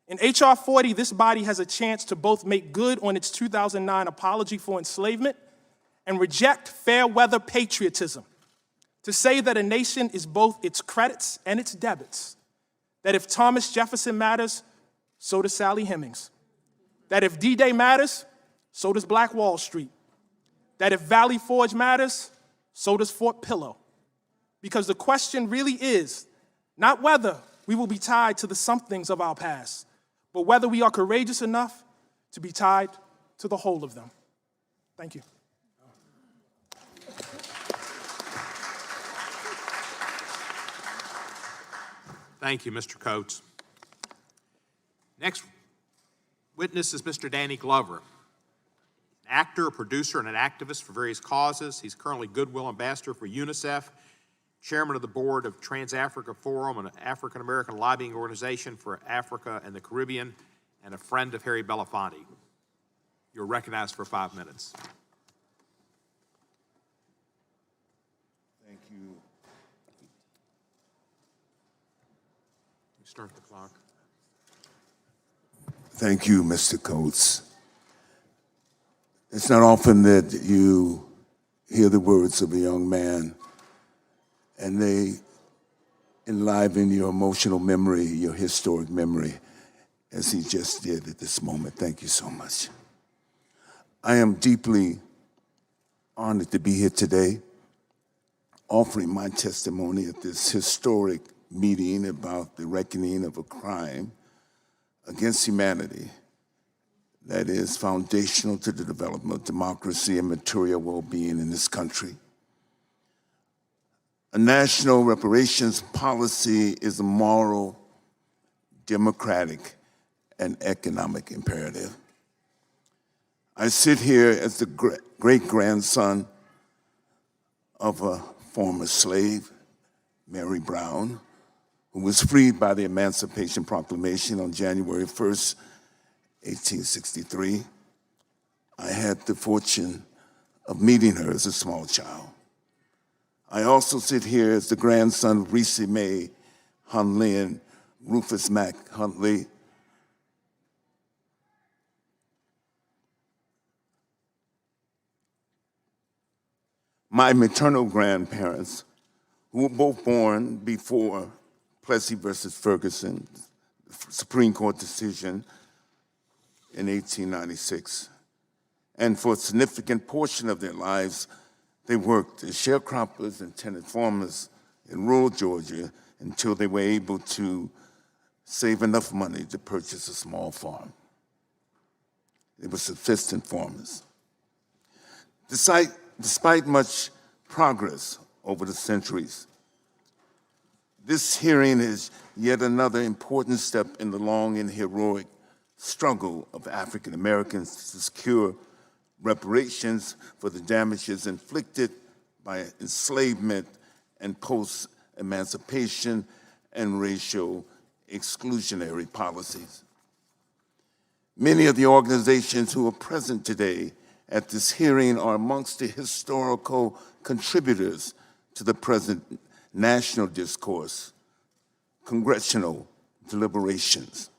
In H.R. 40, this body has a chance to both make good on its 2009 apology for enslavement and reject fair-weather patriotism, to say that a nation is both its credits and its debits, that if Thomas Jefferson matters, so does Sally Hemings, that if D-Day matters, so does Black Wall Street, that if Valley Forge matters, so does Fort Pillow. Because the question really is not whether we will be tied to the somethings of our past, but whether we are courageous enough to be tied to the whole of them. Thank you. Thank you, Mr. Coates. Next witness is Mr. Danny Glover. actor, a producer, and an activist for various causes. He's currently Goodwill Ambassador for UNICEF, Chairman of the Board of Trans-Africa Forum, an African-American lobbying organization for Africa and the Caribbean, and a friend of Harry Belafonte. You're recognized for 5 minutes. Thank you. Start the clock. Thank you, Mr. Coates. It's not often that you hear the words of a young man and they enliven your emotional memory, your historic memory, as he just did at this moment. Thank you so much. I am deeply honored to be here today, offering my testimony at this historic meeting about the reckoning of a crime against humanity that is foundational to the development of democracy and material well-being in this country. A national reparations policy is a moral, democratic, and economic imperative. I sit here as the great-grandson of a former slave, Mary Brown, who was freed by the Emancipation Proclamation on January 1st, 1863. I had the fortune of meeting her as a small child. I also sit here as the grandson of Reese May Huntley and Rufus Mack Huntley. My maternal grandparents, who were both born before Plessy versus Ferguson, the Supreme Court decision in 1896. And for a significant portion of their lives, they worked as sharecroppers and tenant farmers in rural Georgia until they were able to save enough money to purchase a small farm. They were subsistence farmers. Despite much progress over the centuries, this hearing is yet another important step in the long and heroic struggle of African Americans to secure reparations for the damages inflicted by enslavement and post-emancipation and racial exclusionary policies. Many of the organizations who are present today at this hearing are amongst the historical contributors to the present national discourse, congressional deliberations,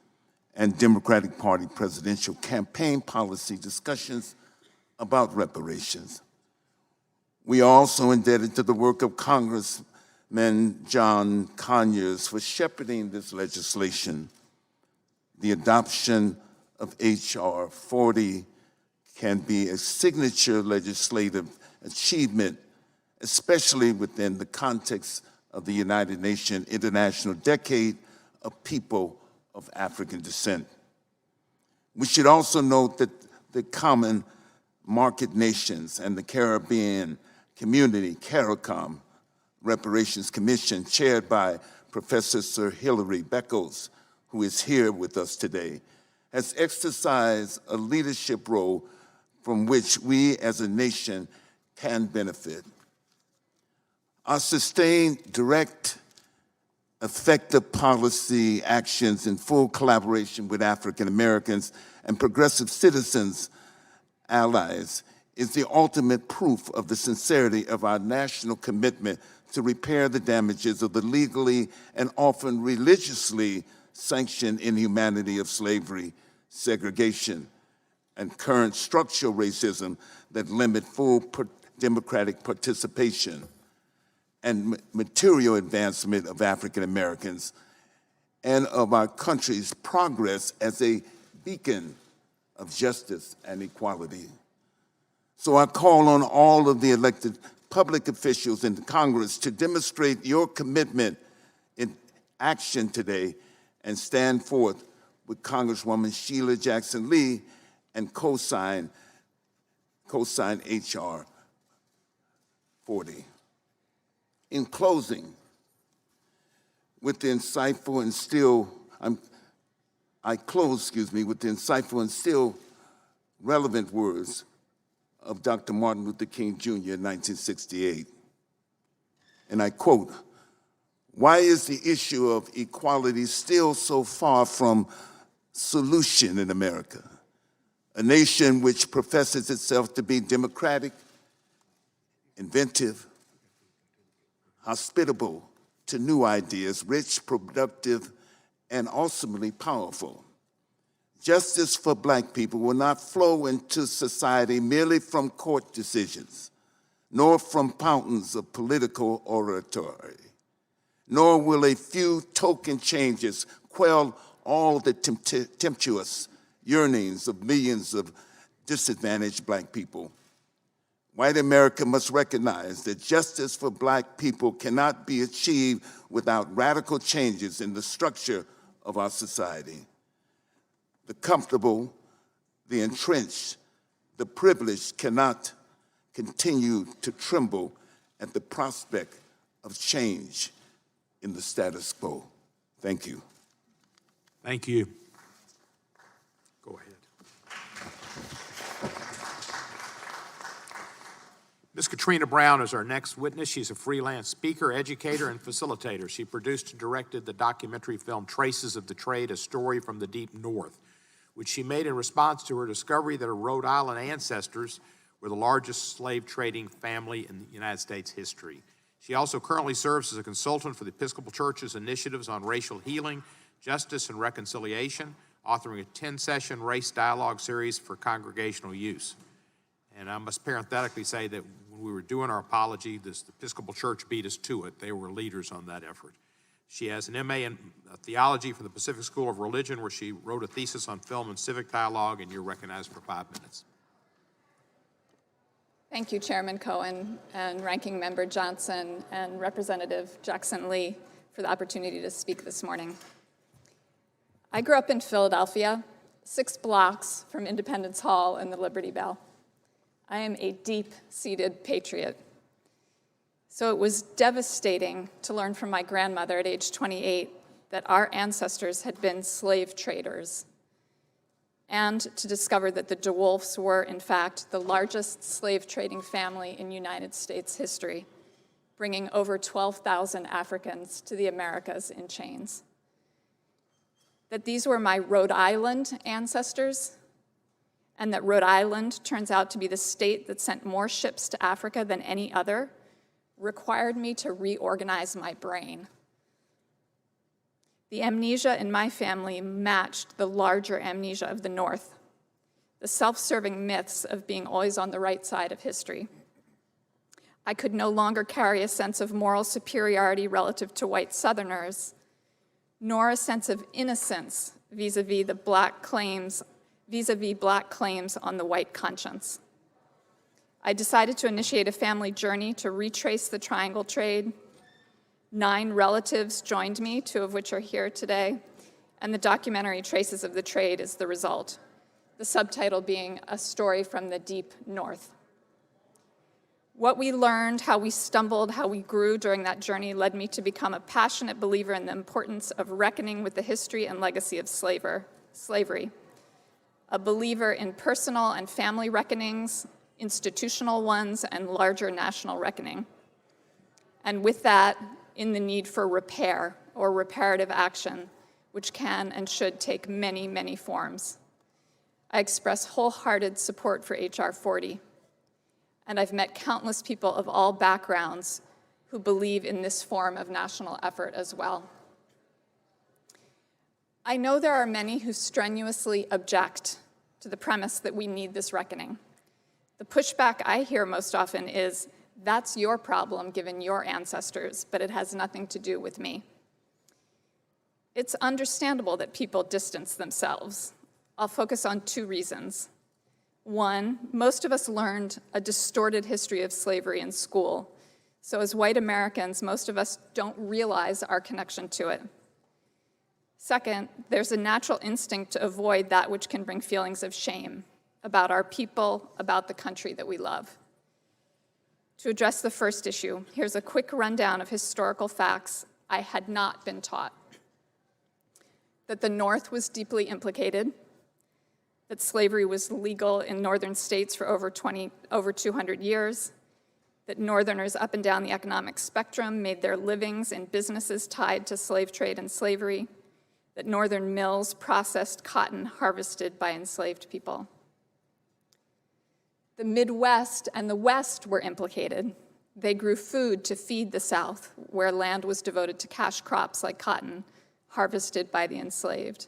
and Democratic Party presidential campaign policy discussions about reparations. We are also indebted to the work of Congressman John Conyers for shepherding this legislation. The adoption of H.R. 40 can be a signature legislative achievement, especially within the context of the United Nations International Decade of People of African Descent. We should also note that the Common Market Nations and the Caribbean Community, CARICOM, Reparations Commission, chaired by Professor Sir Hilary Beckles, who is here with us today, has exercised a leadership role from which we as a nation can benefit. Our sustained, direct, effective policy actions in full collaboration with African Americans and progressive citizens, allies, is the ultimate proof of the sincerity of our national commitment to repair the damages of the legally and often religiously sanctioned inhumanity of slavery, segregation, and current structural racism that limit full democratic participation and material advancement of African Americans and of our country's progress as a beacon of justice and equality. So I call on all of the elected public officials in Congress to demonstrate your commitment in action today and stand forth with Congresswoman Sheila Jackson Lee and co-sign H.R. 40. In closing, with the insightful and still, I close, with the insightful and still relevant words of Dr. Martin Luther King Jr. in 1968. And I quote, "Why is the issue of equality still so far from solution in America? A nation which professes itself to be democratic, inventive, hospitable to new ideas, rich, productive, and ultimately powerful. Justice for Black people will not flow into society merely from court decisions, nor from fountains of political oratory, nor will a few token changes quell all the tempestuous yearnings of millions of disadvantaged Black people. White America must recognize that justice for Black people cannot be achieved without radical changes in the structure of our society. The comfortable, the entrenched, the privileged cannot continue to tremble at the prospect of change in the status quo." Thank you. Thank you. Go ahead. Ms. Katrina Brown is our next witness. She's a freelance speaker, educator, and facilitator. She produced and directed the documentary film Traces of the Trade, A Story from the Deep North, which she made in response to her discovery that her Rhode Island ancestors were the largest slave trading family in the United States history. She also currently serves as a consultant for the Episcopal Church's initiatives on racial healing, justice, and reconciliation, authoring a 10-session race dialogue series for congregational use. And I must parenthetically say that when we were doing our apology, the Episcopal Church beat us to it. They were leaders on that effort. She has an MA in theology from the Pacific School of Religion, where she wrote a thesis on film and civic dialogue, and you're recognized for 5 minutes. Thank you, Chairman Cohen and Ranking Member Johnson and Representative Jackson Lee for the opportunity to speak this morning. I grew up in Philadelphia, 6 blocks from Independence Hall and the Liberty Bell. I am a deep-seated patriot. So it was devastating to learn from my grandmother at age 28 that our ancestors had been slave traders, and to discover that the DeWolfs were, in fact, the largest slave trading family in United States history, bringing over 12,000 Africans to the Americas in chains. That these were my Rhode Island ancestors, and that Rhode Island turns out to be the state that sent more ships to Africa than any other, required me to reorganize my brain. The amnesia in my family matched the larger amnesia of the North, the self-serving myths of being always on the right side of history. I could no longer carry a sense of moral superiority relative to white Southerners, nor a sense of innocence vis-a-vis black claims on the white conscience. I decided to initiate a family journey to retrace the triangle trade. 9 relatives joined me, 2 of which are here today, and the documentary Traces of the Trade is the result, the subtitle being A Story from the Deep North. What we learned, how we stumbled, how we grew during that journey led me to become a passionate believer in the importance of reckoning with the history and legacy of slavery, a believer in personal and family reckonings, institutional ones, and larger national reckoning. And with that, in the need for repair or reparative action, which can and should take many, many forms. I express wholehearted support for H.R. 40, and I've met countless people of all backgrounds who believe in this form of national effort as well. I know there are many who strenuously object to the premise that we need this reckoning. The pushback I hear most often is, that's your problem given your ancestors, but it has nothing to do with me. It's understandable that people distance themselves. I'll focus on 2 reasons. 1, most of us learned a distorted history of slavery in school. So as white Americans, most of us don't realize our connection to it. 2nd, there's a natural instinct to avoid that which can bring feelings of shame about our people, about the country that we love. To address the first issue, here's a quick rundown of historical facts I had not been taught. That the North was deeply implicated, that slavery was legal in northern states for over 200 years, that Northerners up and down the economic spectrum made their livings in businesses tied to slave trade and slavery, that Northern mills processed cotton harvested by enslaved people. The Midwest and the West were implicated. They grew food to feed the South, where land was devoted to cash crops like cotton, harvested by the enslaved.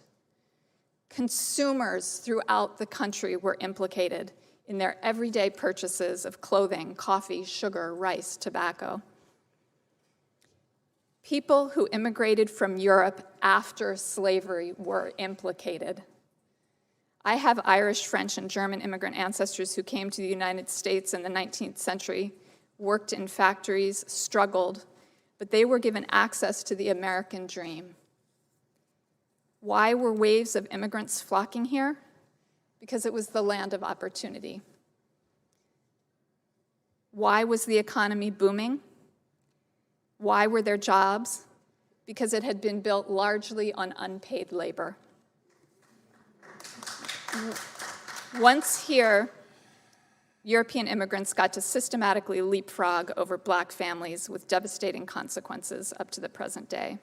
Consumers throughout the country were implicated in their everyday purchases of clothing, coffee, sugar, rice, tobacco. People who immigrated from Europe after slavery were implicated. I have Irish, French, and German immigrant ancestors who came to the United States in the 19th century, worked in factories, struggled, but they were given access to the American dream. Why were waves of immigrants flocking here? Because it was the land of opportunity. Why was the economy booming? Why were there jobs? Because it had been built largely on unpaid labor. Once here, European immigrants got to systematically leapfrog over Black families with devastating consequences up to the present day.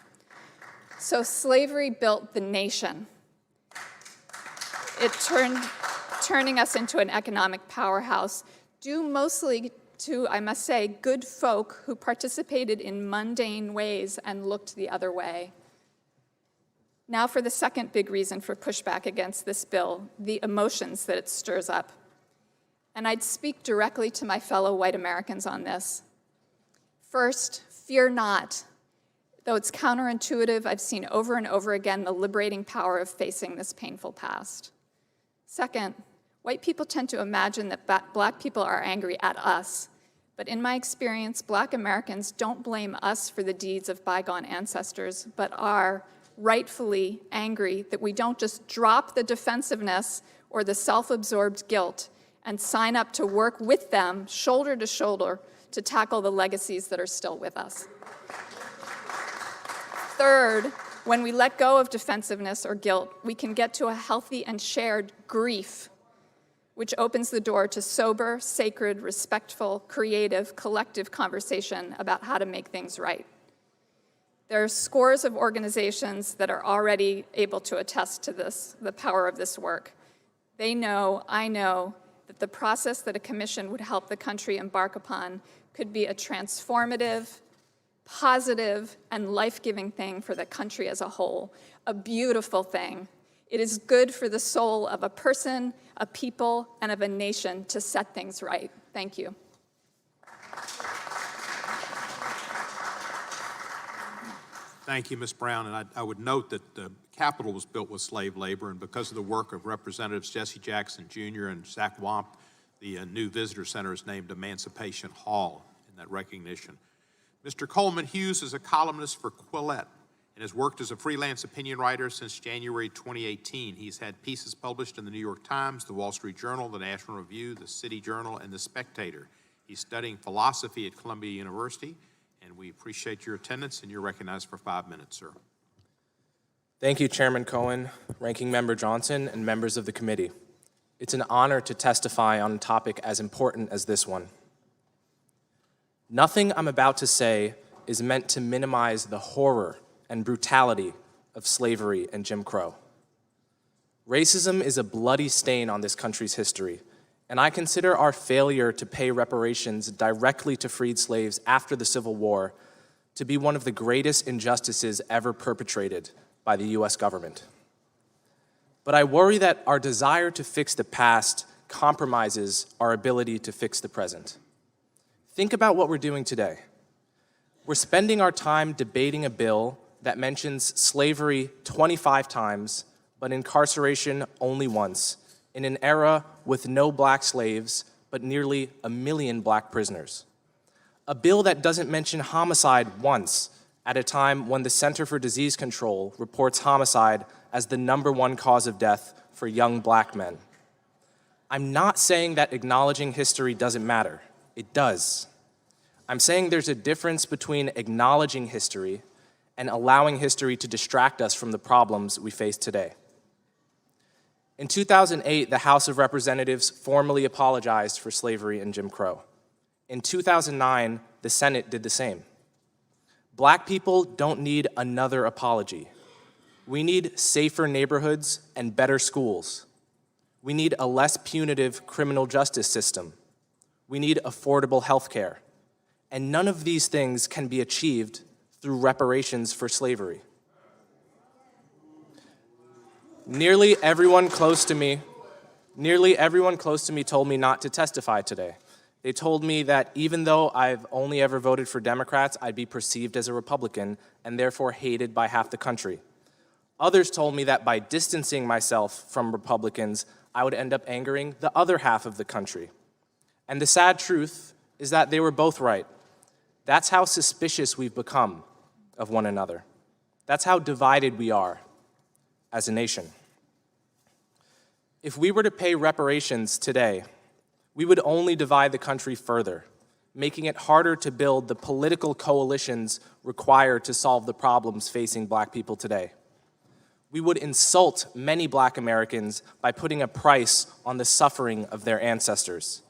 So slavery built the nation. It turning us into an economic powerhouse, due mostly to, I must say, good folk who participated in mundane ways and looked the other way. Now for the second big reason for pushback against this bill, the emotions that it stirs up. And I'd speak directly to my fellow white Americans on this. First, fear not. Though it's counterintuitive, I've seen over and over again the liberating power of facing this painful past. Second, white people tend to imagine that Black people are angry at us. But in my experience, Black Americans don't blame us for the deeds of bygone ancestors, but are rightfully angry that we don't just drop the defensiveness or the self-absorbed guilt and sign up to work with them, shoulder to shoulder, to tackle the legacies that are still with us. Third, when we let go of defensiveness or guilt, we can get to a healthy and shared grief, which opens the door to sober, sacred, respectful, creative, collective conversation about how to make things right. There are scores of organizations that are already able to attest to this, the power of this work. They know, I know, that the process that a commission would help the country embark upon could be a transformative, positive, and life-giving thing for the country as a whole, a beautiful thing. It is good for the soul of a person, a people, and of a nation to set things right. Thank you. Thank you, Ms. Brown. And I would note that the Capitol was built with slave labor, and because of the work of Representatives Jesse Jackson Jr. and Zach Wamp, the new visitor center is named Emancipation Hall in that recognition. Mr. Coleman Hughes is a columnist for Quillette and has worked as a freelance opinion writer since January 2018. He's had pieces published in the New York Times, the Wall Street Journal, the National Review, the City Journal, and the Spectator. He's studying philosophy at Columbia University, and we appreciate your attendance, and you're recognized for 5 minutes, sir. Thank you, Chairman Cohen, Ranking Member Johnson, and members of the committee. It's an honor to testify on a topic as important as this one. Nothing I'm about to say is meant to minimize the horror and brutality of slavery and Jim Crow. Racism is a bloody stain on this country's history, and I consider our failure to pay reparations directly to freed slaves after the Civil War to be one of the greatest injustices ever perpetrated by the U.S. government. But I worry that our desire to fix the past compromises our ability to fix the present. Think about what we're doing today. We're spending our time debating a bill that mentions slavery 25 times, but incarceration only once, in an era with no Black slaves, but nearly 1 million Black prisoners. A bill that doesn't mention homicide once, at a time when the Center for Disease Control reports homicide as the #1 cause of death for young Black men. I'm not saying that acknowledging history doesn't matter. It does. I'm saying there's a difference between acknowledging history and allowing history to distract us from the problems we face today. In 2008, the House of Representatives formally apologized for slavery and Jim Crow. In 2009, the Senate did the same. Black people don't need another apology. We need safer neighborhoods and better schools. We need a less punitive criminal justice system. We need affordable health care. And none of these things can be achieved through reparations for slavery. Nearly everyone close to me told me not to testify today. They told me that even though I've only ever voted for Democrats, I'd be perceived as a Republican and therefore hated by half the country. Others told me that by distancing myself from Republicans, I would end up angering the other half of the country. And the sad truth is that they were both right. That's how suspicious we've become of one another. That's how divided we are as a nation. If we were to pay reparations today, we would only divide the country further, making it harder to build the political coalitions required to solve the problems facing Black people today. We would insult many Black Americans by putting a price on the suffering of their ancestors.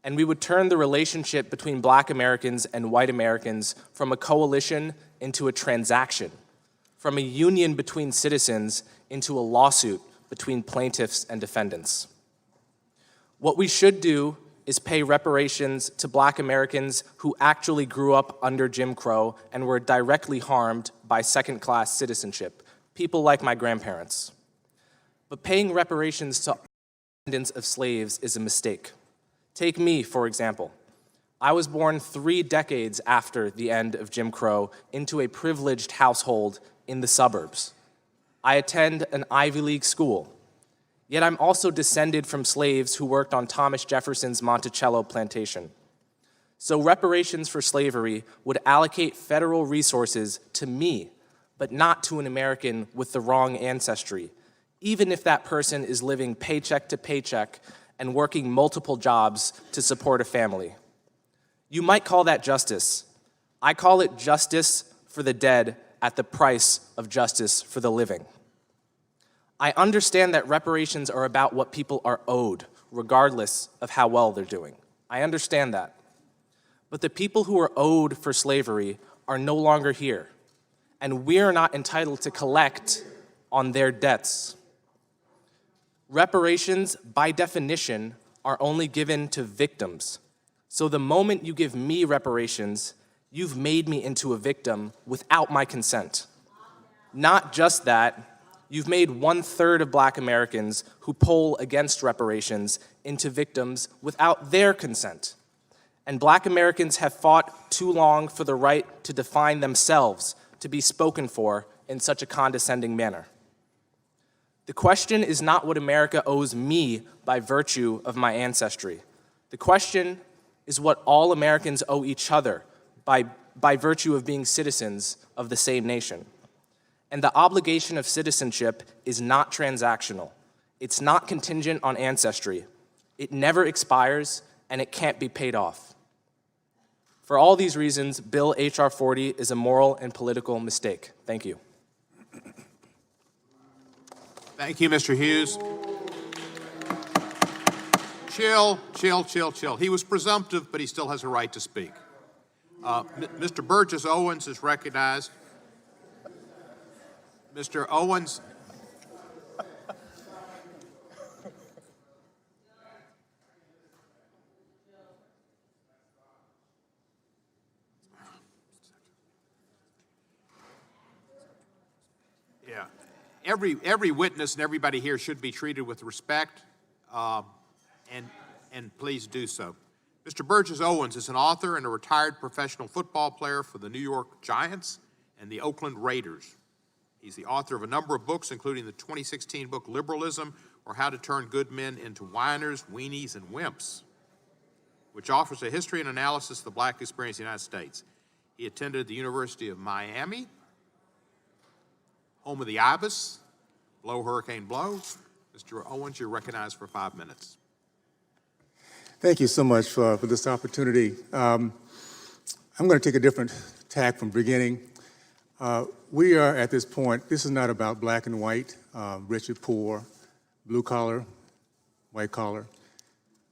And we would turn the relationship between Black Americans and white Americans from a coalition into a transaction, from a union between citizens into a lawsuit between plaintiffs and defendants. What we should do is pay reparations to Black Americans who actually grew up under Jim Crow and were directly harmed by second-class citizenship, people like my grandparents. But paying reparations to descendants of slaves is a mistake. Take me, for example. I was born 3 decades after the end of Jim Crow into a privileged household in the suburbs. I attend an Ivy League school. Yet I'm also descended from slaves who worked on Thomas Jefferson's Monticello plantation. So reparations for slavery would allocate federal resources to me, but not to an American with the wrong ancestry, even if that person is living paycheck to paycheck and working multiple jobs to support a family. You might call that justice. I call it justice for the dead at the price of justice for the living. I understand that reparations are about what people are owed, regardless of how well they're doing. I understand that. But the people who are owed for slavery are no longer here, and we're not entitled to collect on their debts. Reparations, by definition, are only given to victims. So the moment you give me reparations, you've made me into a victim without my consent. Not just that, you've made 1/3 of Black Americans who poll against reparations into victims without their consent. And Black Americans have fought too long for the right to define themselves, to be spoken for in such a condescending manner. The question is not what America owes me by virtue of my ancestry. The question is what all Americans owe each other by virtue of being citizens of the same nation. And the obligation of citizenship is not transactional. It's not contingent on ancestry. It never expires, and it can't be paid off. For all these reasons, Bill H.R. 40 is a moral and political mistake. Thank you. Thank you, Mr. Hughes. Chill. He was presumptive, but he still has a right to speak. Mr. Burgess Owens is recognized. Mr. Owens. Yeah. Every witness and everybody here should be treated with respect, and please do so. Mr. Burgess Owens is an author and a retired professional football player for the New York Giants and the Oakland Raiders. He's the author of a number of books, including the 2016 book Liberalism, or How to Turn Good Men into Whiners, Weenies, and Wimps, which offers a history and analysis of the Black experience in the United States. He attended the University of Miami, home of the Ibis, blow hurricane blow. Mr. Owens, you're recognized for 5 minutes. Thank you so much for this opportunity. I'm going to take a different tack from beginning. We are at this point, this is not about black and white, rich or poor, blue collar, white collar.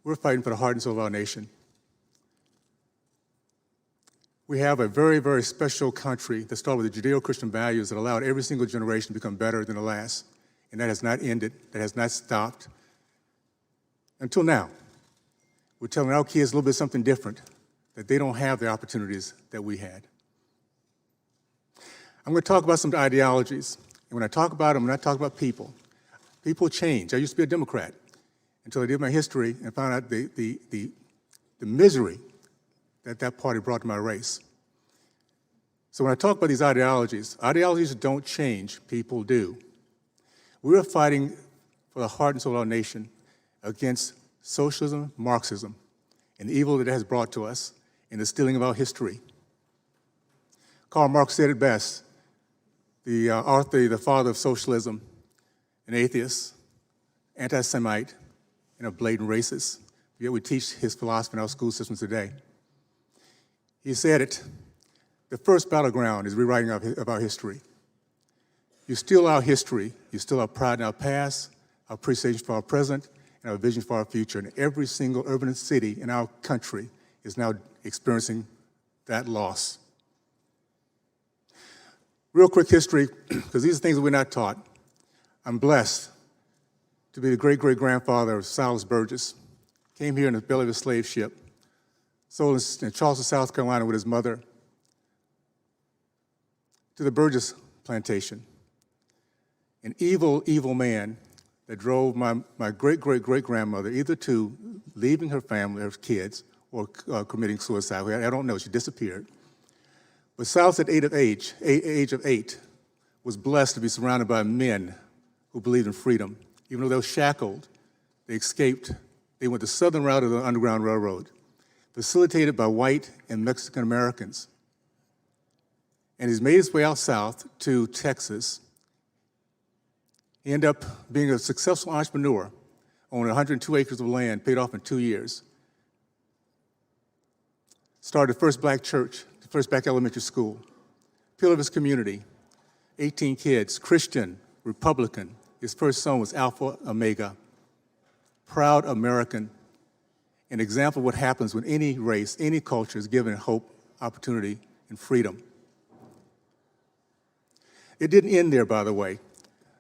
We're fighting for the heart and soul of our nation. We have a very, very special country that started with the Judeo-Christian values that allowed every single generation to become better than the last. And that has not ended, that has not stopped until now. We're telling our kids a little bit something different, that they don't have the opportunities that we had. I'm going to talk about some ideologies. And when I talk about them, I'm not talking about people. People change. I used to be a Democrat until I did my history and found out the misery that party brought to my race. So when I talk about these ideologies don't change, people do. We're fighting for the heart and soul of our nation against socialism, Marxism, and the evil that it has brought to us in the stealing of our history. Karl Marx said it best, the father of socialism, an atheist, anti-Semite, and a blatant racist. Yet we teach his philosophy in our school systems today. He said it, the first battleground is rewriting of our history. You steal our history, you steal our pride in our past, our appreciation for our present, and our vision for our future. And every single urban city in our country is now experiencing that loss. Real quick history, because these are things that we're not taught. I'm blessed to be the great-great-grandfather of Silas Burgess. Came here in the belly of a slave ship, sold in Charleston, South Carolina with his mother to the Burgess plantation. An evil, evil man that drove my great-great-great-grandmother either to leaving her family, her kids, or committing suicide. I don't know, she disappeared. But Silas at age of 8, was blessed to be surrounded by men who believed in freedom. Even though they were shackled, they escaped. They went the southern route of the Underground Railroad, facilitated by white and Mexican Americans. And he's made his way out south to Texas. He ended up being a successful entrepreneur, owning 102 acres of land, paid off in 2 years. Started the first black church, the first black elementary school. Pillar of his community, 18 kids, Christian, Republican. His first son was Alpha Omega. Proud American, an example of what happens when any race, any culture is given hope, opportunity, and freedom. It didn't end there, by the way.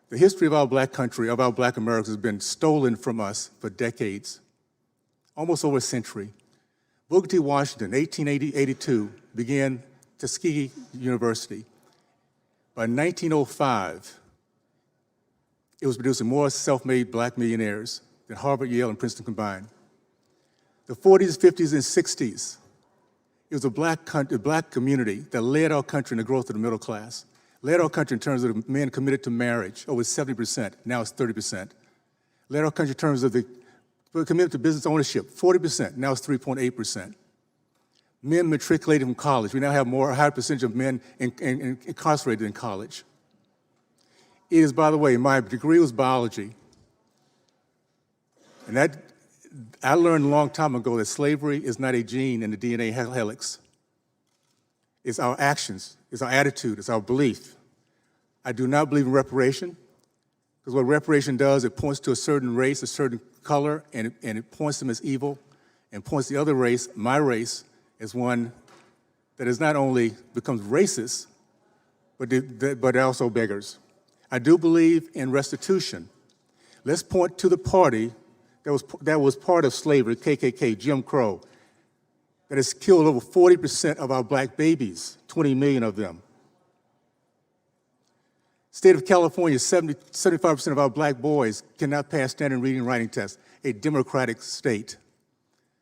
The history of our black country, of our black Americans, has been stolen from us for decades, almost over a century. Booker T. Washington, 1882, began Tuskegee University. By 1905, it was producing more self-made black millionaires than Harvard, Yale, and Princeton combined. The 40s, 50s, and 60s, it was a black community that led our country in the growth of the middle class, led our country in terms of the men committed to marriage, over 70%, now it's 30%. Led our country in terms of the committed to business ownership, 40%, now it's 3.8%. Men matriculated from college. We now have a higher percentage of men incarcerated in college. It is, by the way, my degree was biology. And that, I learned a long time ago that slavery is not a gene in the DNA helix. It's our actions, it's our attitude, it's our belief. I do not believe in reparation, because what reparation does, it points to a certain race, a certain color, and it points them as evil, and points the other race, my race, as one that is not only becomes racist, but also beggars. I do believe in restitution. Let's point to the party that was part of slavery, KKK, Jim Crow, that has killed over 40% of our black babies, 20 million of them. State of California, 75% of our black boys cannot pass standard reading and writing tests, a democratic state.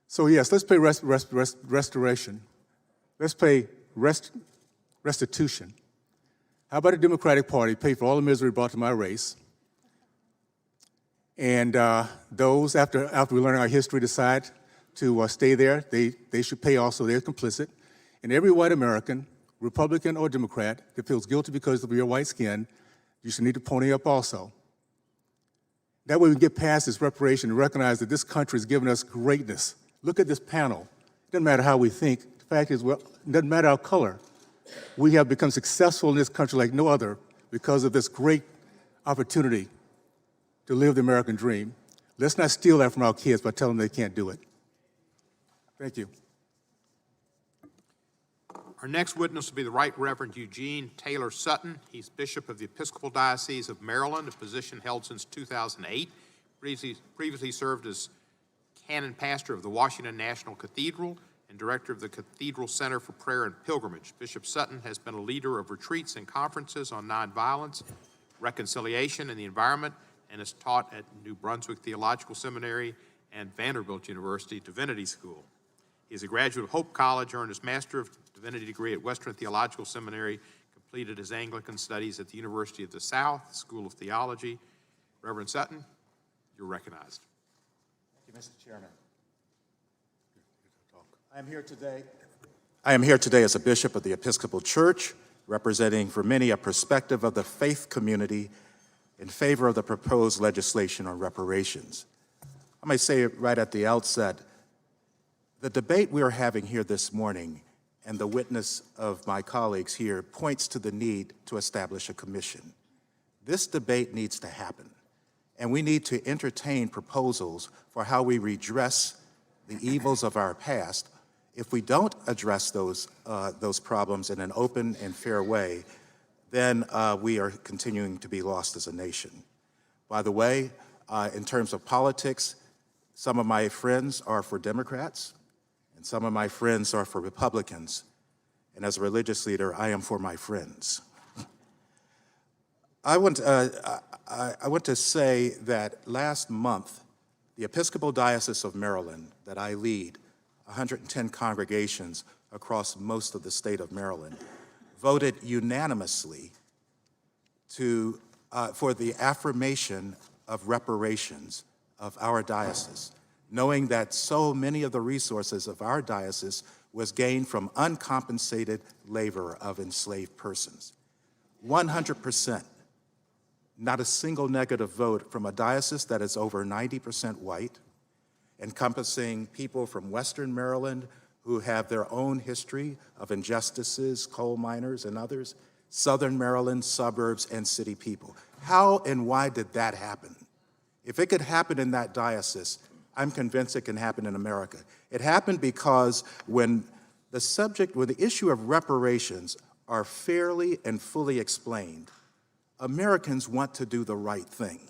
So yes, let's pay restoration. Let's pay restitution. How about a Democratic Party pay for all the misery brought to my race? And those, after we learn our history, decide to stay there, they should pay also, they're complicit. And every white American, Republican or Democrat, that feels guilty because of your white skin, you should need to pony up also. That way we get past this reparation and recognize that this country has given us greatness. Look at this panel. It doesn't matter how we think. The fact is, well, it doesn't matter our color. We have become successful in this country like no other because of this great opportunity to live the American dream. Let's not steal that from our kids by telling them they can't do it. Thank you. Our next witness will be the Right Reverend Eugene Taylor Sutton. He's Bishop of the Episcopal Diocese of Maryland, a position held since 2008. Previously served as canon pastor of the Washington National Cathedral and director of the Cathedral Center for Prayer and Pilgrimage. Bishop Sutton has been a leader of retreats and conferences on nonviolence, reconciliation, and the environment, and has taught at New Brunswick Theological Seminary and Vanderbilt University Divinity School. He is a graduate of Hope College, earned his Master of Divinity degree at Western Theological Seminary, completed his Anglican studies at the University of the South School of Theology. Reverend Sutton, you're recognized. Thank you, Mr. Chairman. I am here today as a bishop of the Episcopal Church, representing for many a perspective of the faith community in favor of the proposed legislation on reparations. I may say right at the outset, the debate we are having here this morning and the witness of my colleagues here points to the need to establish a commission. This debate needs to happen, and we need to entertain proposals for how we redress the evils of our past. If we don't address those problems in an open and fair way, then we are continuing to be lost as a nation. By the way, in terms of politics, some of my friends are for Democrats, and some of my friends are for Republicans. And as a religious leader, I am for my friends. I want to say that last month, the Episcopal Diocese of Maryland that I lead, 110 congregations across most of the state of Maryland, voted unanimously for the affirmation of reparations of our diocese, knowing that so many of the resources of our diocese was gained from uncompensated labor of enslaved persons. 100%, not a single negative vote from a diocese that is over 90% white, encompassing people from Western Maryland who have their own history of injustices, coal miners and others, Southern Maryland, suburbs, and city people. How and why did that happen? If it could happen in that diocese, I'm convinced it can happen in America. It happened because when the issue of reparations are fairly and fully explained, Americans want to do the right thing.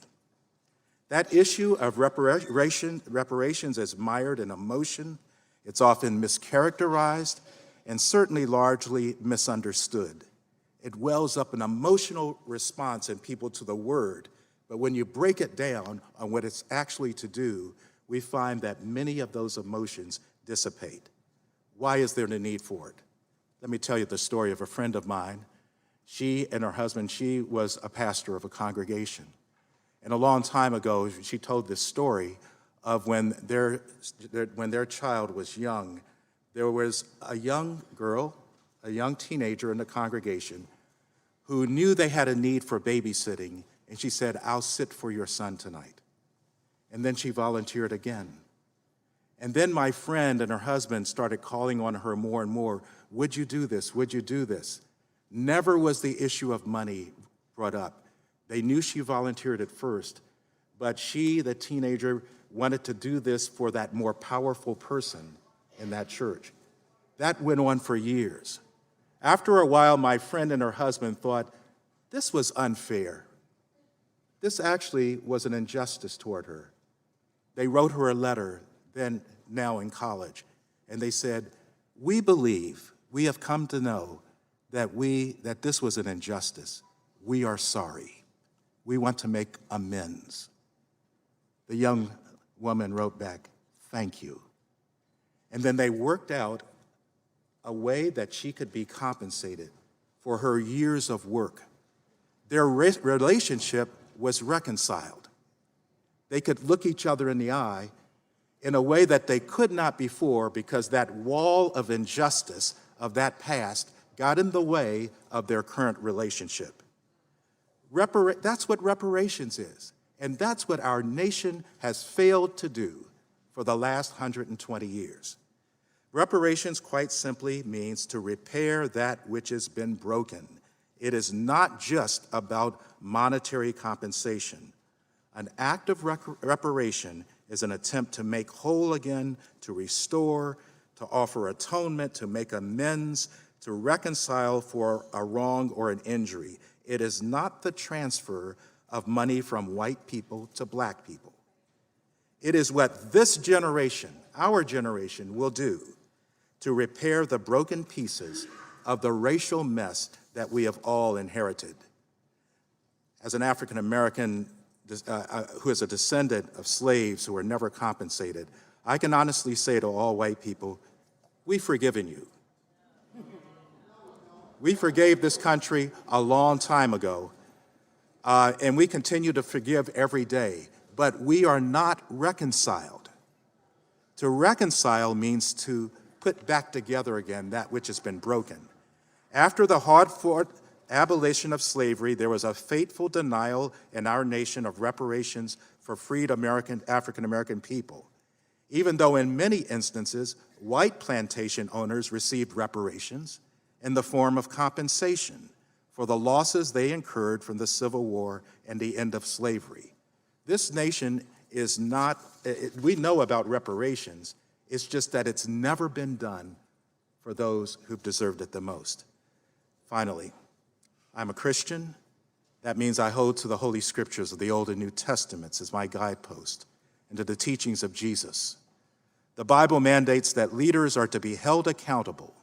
That issue of reparations is mired in emotion. It's often mischaracterized and certainly largely misunderstood. It wells up an emotional response in people to the word, but when you break it down on what it's actually to do, we find that many of those emotions dissipate. Why is there the need for it? Let me tell you the story of a friend of mine. She and her husband, she was a pastor of a congregation. And a long time ago, she told this story of when their child was young. There was a young girl, a young teenager in the congregation who knew they had a need for babysitting, and she said, "I'll sit for your son tonight." And then she volunteered again. And then my friend and her husband started calling on her more and more, "Would you do this? Would you do this?" Never was the issue of money brought up. They knew she volunteered at first, but she, the teenager, wanted to do this for that more powerful person in that church. That went on for years. After a while, my friend and her husband thought, this was unfair. This actually was an injustice toward her. They wrote her a letter, now in college, and they said, we have come to know that this was an injustice. We are sorry. We want to make amends. The young woman wrote back, thank you. And then they worked out a way that she could be compensated for her years of work. Their relationship was reconciled. They could look each other in the eye in a way that they could not before because that wall of injustice of that past got in the way of their current relationship. That's what reparations is. And that's what our nation has failed to do for the last 120 years. Reparations, quite simply, means to repair that which has been broken. It is not just about monetary compensation. An act of reparation is an attempt to make whole again, to restore, to offer atonement, to make amends, to reconcile for a wrong or an injury. It is not the transfer of money from white people to black people. It is what this generation, our generation, will do to repair the broken pieces of the racial mess that we have all inherited. As an African American who is a descendant of slaves who were never compensated, I can honestly say to all white people, we've forgiven you. We forgave this country a long time ago, and we continue to forgive every day, but we are not reconciled. To reconcile means to put back together again that which has been broken. After the hard-fought abolition of slavery, there was a fateful denial in our nation of reparations for freed African-American people, even though in many instances, white plantation owners received reparations in the form of compensation for the losses they incurred from the Civil War and the end of slavery. This nation is not, we know about reparations, it's just that it's never been done for those who've deserved it the most. Finally, I'm a Christian. That means I hold to the Holy Scriptures of the Old and New Testaments as my guidepost and to the teachings of Jesus. The Bible mandates that leaders are to be held accountable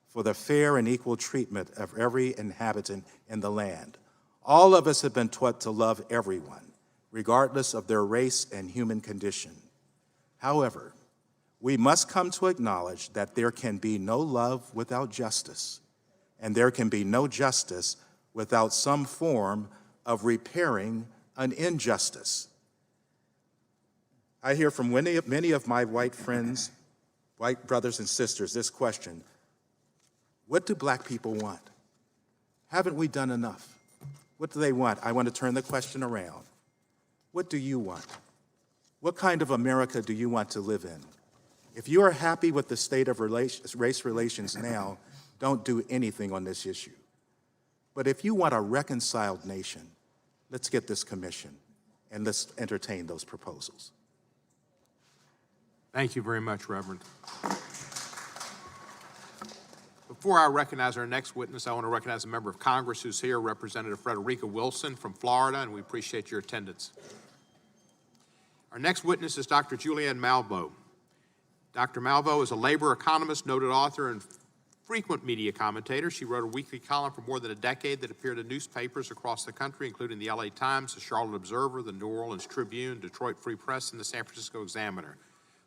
for the fair and equal treatment of every inhabitant in the land. All of us have been taught to love everyone, regardless of their race and human condition. However, we must come to acknowledge that there can be no love without justice, and there can be no justice without some form of repairing an injustice. I hear from many of my white friends, white brothers and sisters, this question: what do black people want? Haven't we done enough? What do they want? I want to turn the question around. What do you want? What kind of America do you want to live in? If you are happy with the state of race relations now, don't do anything on this issue. But if you want a reconciled nation, let's get this commission and let's entertain those proposals. Thank you very much, Reverend. Before I recognize our next witness, I want to recognize a member of Congress who's here, Representative Frederica Wilson from Florida, and we appreciate your attendance. Our next witness is Dr. Julianne Malveaux. Dr. Malveaux is a labor economist, noted author, and frequent media commentator. She wrote a weekly column for more than a decade that appeared in newspapers across the country, including the LA Times, the Charlotte Observer, the New Orleans Tribune, Detroit Free Press, and the San Francisco Examiner.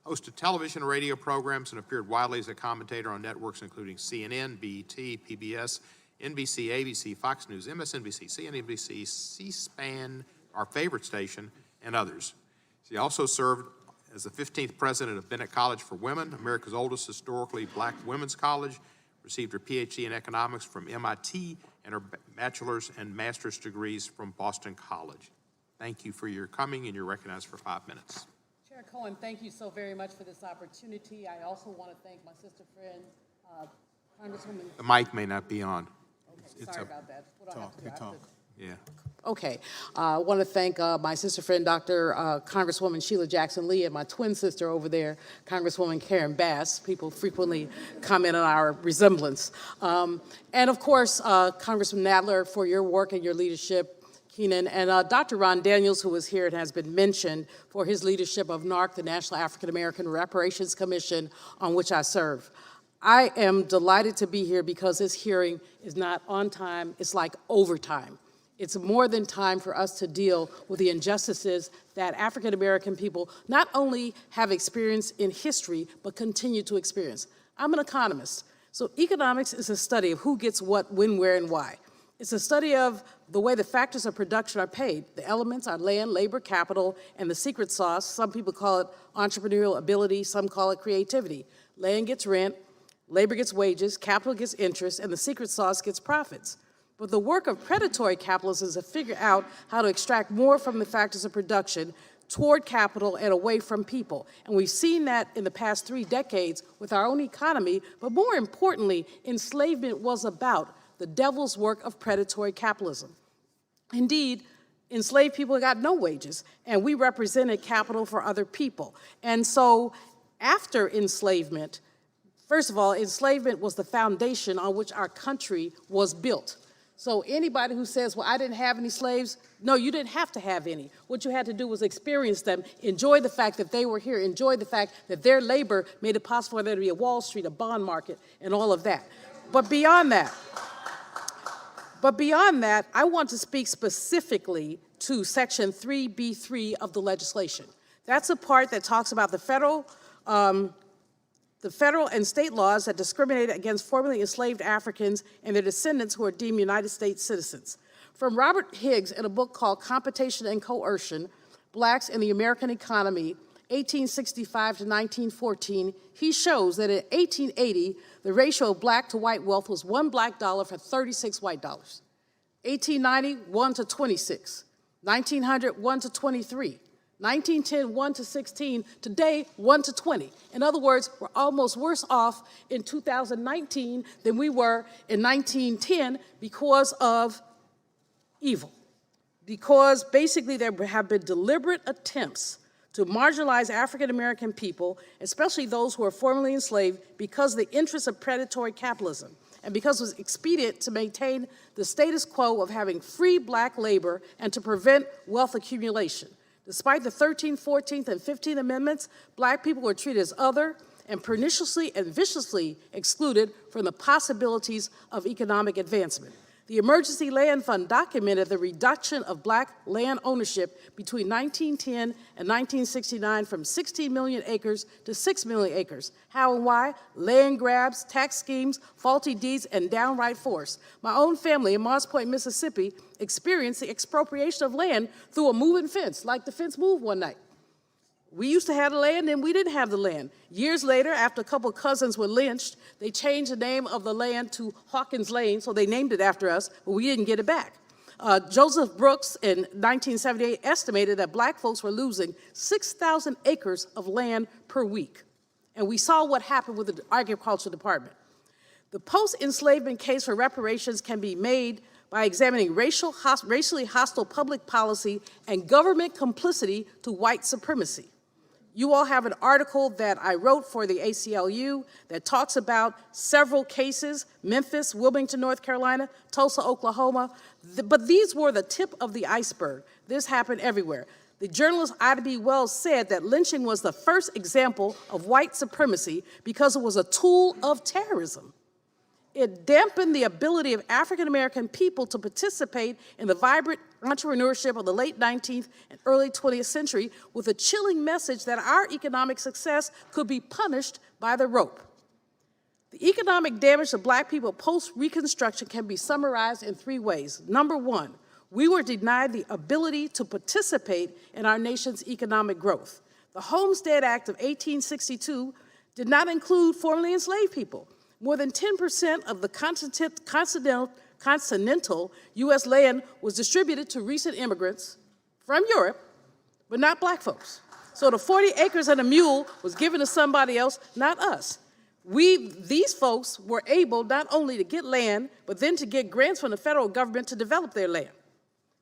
Hosted television and radio programs and appeared widely as a commentator on networks including CNN, BET, PBS, NBC, ABC, Fox News, MSNBC, CNBC, C-SPAN, our favorite station, and others. She also served as the 15th president of Bennett College for Women, America's oldest historically black women's college, received her PhD in economics from MIT and her bachelor's and master's degrees from Boston College. Thank you for your coming, and you're recognized for 5 minutes. Chair Cohen, thank you so very much for this opportunity. I also want to thank my sister friend, Congresswoman. The mic may not be on. Okay, sorry about that. What do I have to do? I have to- Yeah. Okay, I want to thank my sister friend, Dr. Congresswoman Sheila Jackson Lee, and my twin sister over there, Congresswoman Karen Bass. People frequently comment on our resemblance. And of course, Congressman Nadler, for your work and your leadership, Keenan, and Dr. Ron Daniels, who was here and has been mentioned for his leadership of NARC, the National African American Reparations Commission, on which I serve. I am delighted to be here because this hearing is not on time, it's like overtime. It's more than time for us to deal with the injustices that African American people not only have experienced in history, but continue to experience. I'm an economist, so economics is a study of who gets what, when, where, and why. It's a study of the way the factors of production are paid. The elements are land, labor, capital, and the secret sauce. Some people call it entrepreneurial ability, some call it creativity. Land gets rent, labor gets wages, capital gets interest, and the secret sauce gets profits. But the work of predatory capitalism is to figure out how to extract more from the factors of production toward capital and away from people. And we've seen that in the past 3 decades with our own economy, but more importantly, enslavement was about the devil's work of predatory capitalism. Indeed, enslaved people got no wages, and we represented capital for other people. And so after enslavement, first of all, enslavement was the foundation on which our country was built. So anybody who says, well, I didn't have any slaves, no, you didn't have to have any. What you had to do was experience them, enjoy the fact that they were here, enjoy the fact that their labor made it possible for there to be a Wall Street, a bond market, and all of that. But beyond that, I want to speak specifically to Section 3B3 of the legislation. That's a part that talks about the federal and state laws that discriminate against formerly enslaved Africans and their descendants who are deemed United States citizens. From Robert Higgs in a book called Competition and Coercion, Blacks in the American Economy, 1865 to 1914, he shows that in 1880, the ratio of black to white wealth was $1 black dollar for 36 white dollars. 1890, 1 to 26. 1900, 1 to 23. 1910, 1 to 16. Today, 1 to 20. In other words, we're almost worse off in 2019 than we were in 1910 because of evil. Because basically there have been deliberate attempts to marginalize African American people, especially those who are formerly enslaved, because of the interests of predatory capitalism, and because it was expedient to maintain the status quo of having free black labor and to prevent wealth accumulation. Despite the 13th, 14th, and 15th Amendments, black people were treated as other and perniciously and viciously excluded from the possibilities of economic advancement. The Emergency Land Fund documented the reduction of black land ownership between 1910 and 1969 from 16 million acres to 6 million acres. How and why? Land grabs, tax schemes, faulty deeds, and downright force. My own family in Moss Point, Mississippi, experienced the expropriation of land through a moving fence, like the fence moved one night. We used to have the land, and we didn't have the land. Years later, after a couple of cousins were lynched, they changed the name of the land to Hawkins Lane, so they named it after us, but we didn't get it back. Joseph Brooks in 1978 estimated that black folks were losing 6,000 acres of land per week. And we saw what happened with the Agriculture Department. The post-enslavement case for reparations can be made by examining racially hostile public policy and government complicity to white supremacy. You all have an article that I wrote for the ACLU that talks about several cases, Memphis, Wilmington, North Carolina, Tulsa, Oklahoma, but these were the tip of the iceberg. This happened everywhere. The journalist Ida B. Wells said that lynching was the first example of white supremacy because it was a tool of terrorism. It dampened the ability of African American people to participate in the vibrant entrepreneurship of the late 19th and early 20th century with a chilling message that our economic success could be punished by the rope. The economic damage to black people post-Reconstruction can be summarized in 3 ways. Number 1, we were denied the ability to participate in our nation's economic growth. The Homestead Act of 1862 did not include formerly enslaved people. More than 10% of the continental U.S. land was distributed to recent immigrants from Europe, but not black folks. So the 40 acres and a mule was given to somebody else, not us. These folks were able not only to get land, but then to get grants from the federal government to develop their land.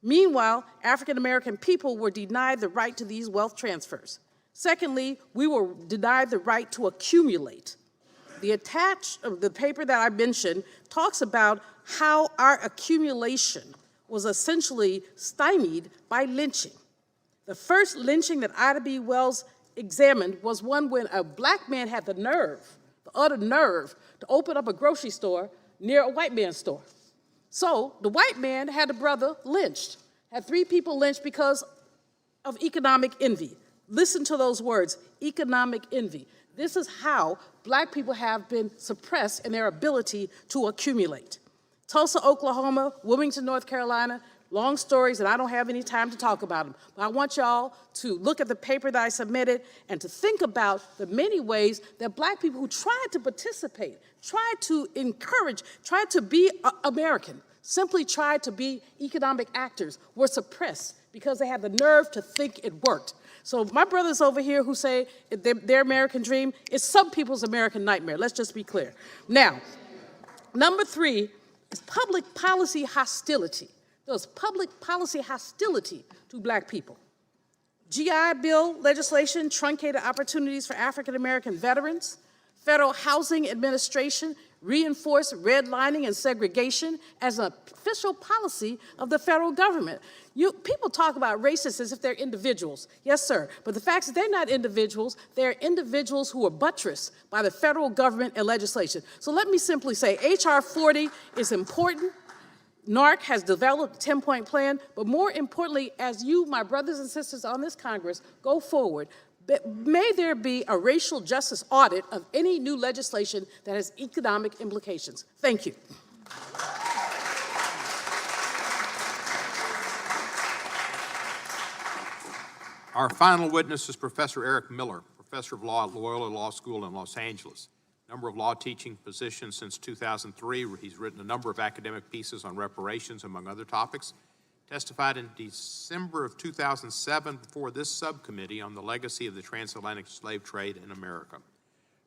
Meanwhile, African American people were denied the right to these wealth transfers. Secondly, we were denied the right to accumulate. The paper that I mentioned talks about how our accumulation was essentially stymied by lynching. The first lynching that Ida B. Wells examined was one when a black man had the utter nerve, to open up a grocery store near a white man's store. So the white man had a brother lynched, had 3 people lynched because of economic envy. Listen to those words, economic envy. This is how black people have been suppressed in their ability to accumulate. Tulsa, Oklahoma, Wilmington, North Carolina, long stories, and I don't have any time to talk about them. But I want y'all to look at the paper that I submitted and to think about the many ways that black people who tried to participate, tried to encourage, tried to be American, simply tried to be economic actors, were suppressed because they had the nerve to think it worked. So my brothers over here who say their American dream is some people's American nightmare. Let's just be clear. Now, number 3 is public policy hostility. There was public policy hostility to Black people. GI Bill legislation truncated opportunities for African American veterans. Federal Housing Administration reinforced redlining and segregation as an official policy of the federal government. People talk about racists as if they're individuals. Yes, sir. But the fact is they're not individuals. They're individuals who are buttressed by the federal government and legislation. So let me simply say, H.R. 40 is important. NARC has developed a 10-point plan, but more importantly, as you, my brothers and sisters on this Congress, go forward, may there be a racial justice audit of any new legislation that has economic implications. Thank you. Our final witness is Professor Eric Miller, professor of law at Loyola Law School in Los Angeles. Number of law teaching positions since 2003. He's written a number of academic pieces on reparations, among other topics. Testified in December of 2007 before this subcommittee on the legacy of the transatlantic slave trade in America.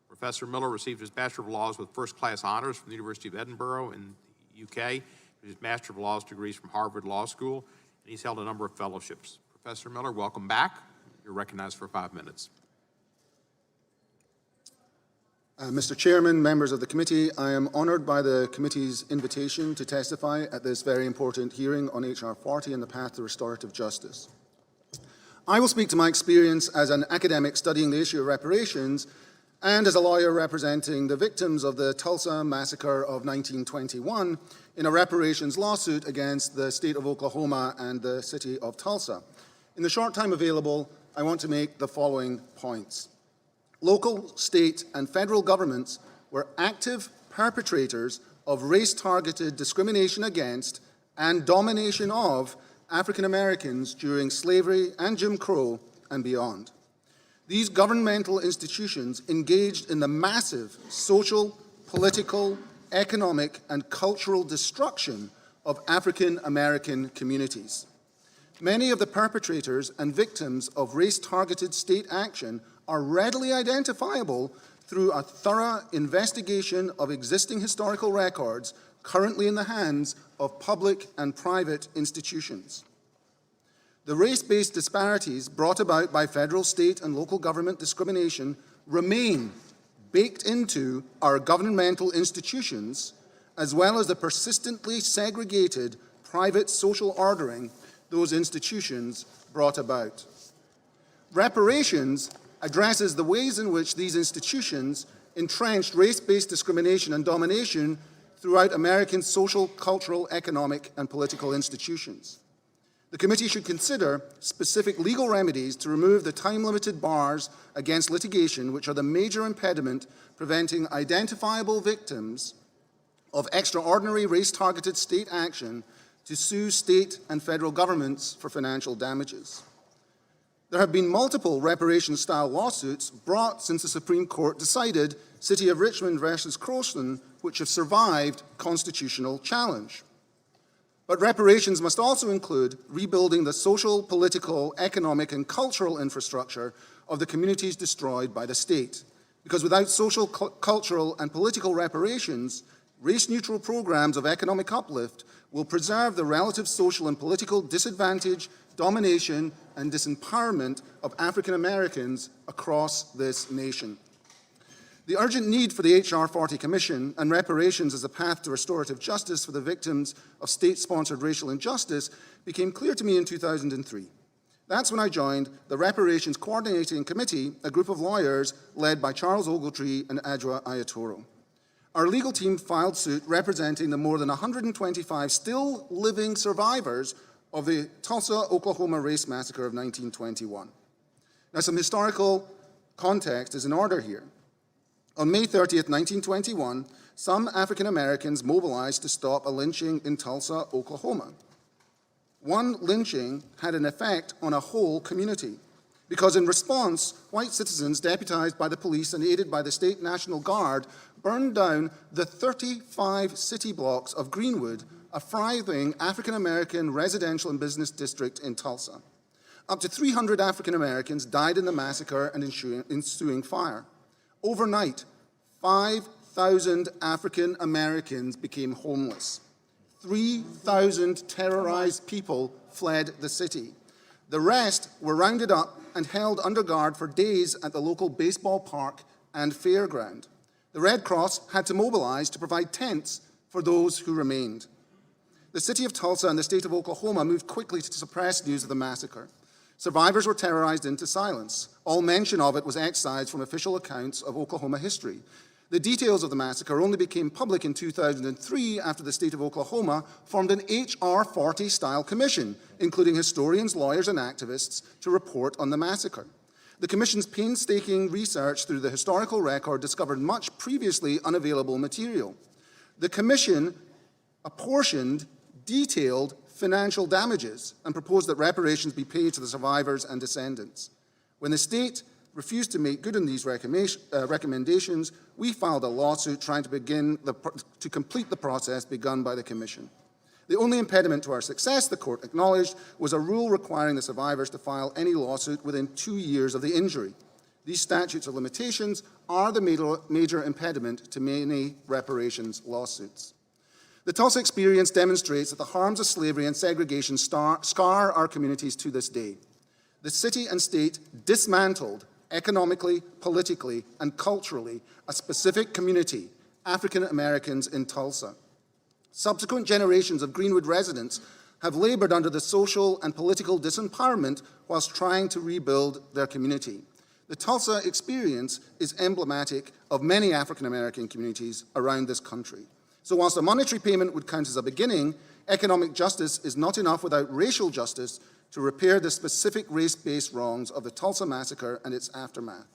Professor Miller received his Bachelor of Laws with first-class honors from the University of Edinburgh in the UK, his Master of Laws degrees from Harvard Law School, and he's held a number of fellowships. Professor Miller, welcome back. You're recognized for 5 minutes. Mr. Chairman, members of the committee, I am honored by the committee's invitation to testify at this very important hearing on H.R. 40 and the path to restorative justice. I will speak to my experience as an academic studying the issue of reparations and as a lawyer representing the victims of the Tulsa Massacre of 1921 in a reparations lawsuit against the state of Oklahoma and the city of Tulsa. In the short time available, I want to make the following points. Local, state, and federal governments were active perpetrators of race-targeted discrimination against and domination of African Americans during slavery and Jim Crow and beyond. These governmental institutions engaged in the massive social, political, economic, and cultural destruction of African American communities. Many of the perpetrators and victims of race-targeted state action are readily identifiable through a thorough investigation of existing historical records currently in the hands of public and private institutions. The race-based disparities brought about by federal, state, and local government discrimination remain baked into our governmental institutions, as well as the persistently segregated private social ordering those institutions brought about. Reparations addresses the ways in which these institutions entrenched race-based discrimination and domination throughout American social, cultural, economic, and political institutions. The committee should consider specific legal remedies to remove the time-limited bars against litigation, which are the major impediment preventing identifiable victims of extraordinary race-targeted state action to sue state and federal governments for financial damages. There have been multiple reparation-style lawsuits brought since the Supreme Court decided City of Richmond versus Croston, which have survived constitutional challenge. But reparations must also include rebuilding the social, political, economic, and cultural infrastructure of the communities destroyed by the state. Because without social, cultural, and political reparations, race-neutral programs of economic uplift will preserve the relative social and political disadvantage, domination, and disempowerment of African Americans across this nation. The urgent need for the H.R. 40 Commission and reparations as a path to restorative justice for the victims of state-sponsored racial injustice became clear to me in 2003. That's when I joined the Reparations Coordinating Committee, a group of lawyers led by Charles Ogletree and Adjoa Ayatoro. Our legal team filed suit representing the more than 125 still living survivors of the Tulsa, Oklahoma race massacre of 1921. Now, some historical context is in order here. On May 30th, 1921, some African Americans mobilized to stop a lynching in Tulsa, Oklahoma. One lynching had an effect on a whole community, because in response, white citizens deputized by the police and aided by the State National Guard burned down the 35 city blocks of Greenwood, a thriving African American residential and business district in Tulsa. Up to 300 African Americans died in the massacre and ensuing fire. Overnight, 5,000 African Americans became homeless. 3,000 terrorized people fled the city. The rest were rounded up and held under guard for days at the local baseball park and fairground. The Red Cross had to mobilize to provide tents for those who remained. The city of Tulsa and the state of Oklahoma moved quickly to suppress news of the massacre. Survivors were terrorized into silence. All mention of it was excised from official accounts of Oklahoma history. The details of the massacre only became public in 2003 after the state of Oklahoma formed an H.R. 40-style commission, including historians, lawyers, and activists, to report on the massacre. The commission's painstaking research through the historical record discovered much previously unavailable material. The commission apportioned detailed financial damages and proposed that reparations be paid to the survivors and descendants. When the state refused to make good on these recommendations, we filed a lawsuit trying to complete the process begun by the Commission. The only impediment to our success, the court acknowledged, was a rule requiring the survivors to file any lawsuit within 2 years of the injury. These statutes of limitations are the major impediment to many reparations lawsuits. The Tulsa experience demonstrates that the harms of slavery and segregation scar our communities to this day. The city and state dismantled economically, politically, and culturally a specific community, African Americans in Tulsa. Subsequent generations of Greenwood residents have labored under the social and political disempowerment whilst trying to rebuild their community. The Tulsa experience is emblematic of many African American communities around this country. So whilst a monetary payment would count as a beginning, economic justice is not enough without racial justice to repair the specific race-based wrongs of the Tulsa massacre and its aftermath.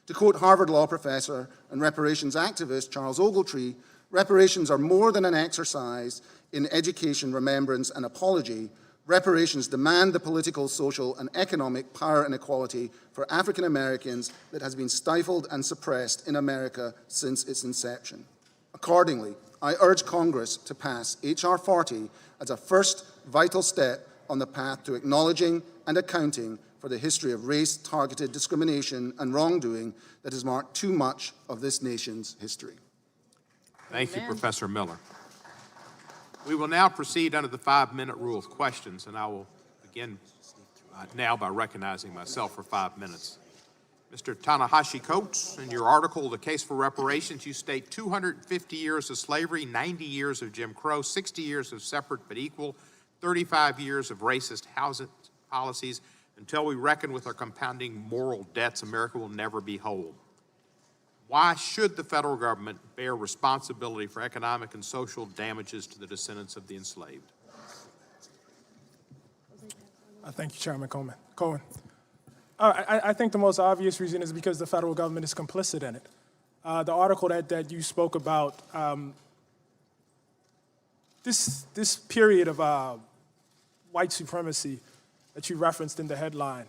To quote Harvard law professor and reparations activist Charles Ogletree, reparations are more than an exercise in education, remembrance, and apology. Reparations demand the political, social, and economic power and equality for African Americans that has been stifled and suppressed in America since its inception. Accordingly, I urge Congress to pass H.R. 40 as a first vital step on the path to acknowledging and accounting for the history of race-targeted discrimination and wrongdoing that has marked too much of this nation's history. Thank you, Professor Miller. We will now proceed under the 5-minute rule of questions, and I will begin now by recognizing myself for 5 minutes. Mr. Tanahashi Coates, in your article, The Case for Reparations, you state 250 years of slavery, 90 years of Jim Crow, 60 years of separate but equal, 35 years of racist housing policies. Until we reckon with our compounding moral debts, America will never be whole. Why should the federal government bear responsibility for economic and social damages to the descendants of the enslaved? Thank you, Chairman Cohen. I think the most obvious reason is because the federal government is complicit in it. The article that you spoke about, this period of white supremacy that you referenced in the headline,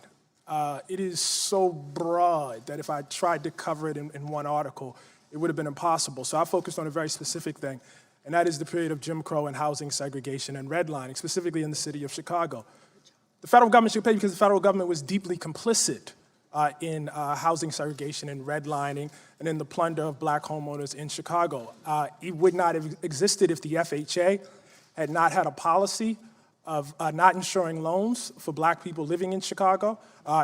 it is so broad that if I tried to cover it in one article, it would have been impossible. So I focused on a very specific thing, and that is the period of Jim Crow and housing segregation and redlining, specifically in the city of Chicago. The federal government should pay because the federal government was deeply complicit in housing segregation and redlining and in the plunder of black homeowners in Chicago. It would not have existed if the FHA had not had a policy of not insuring loans for black people living in Chicago.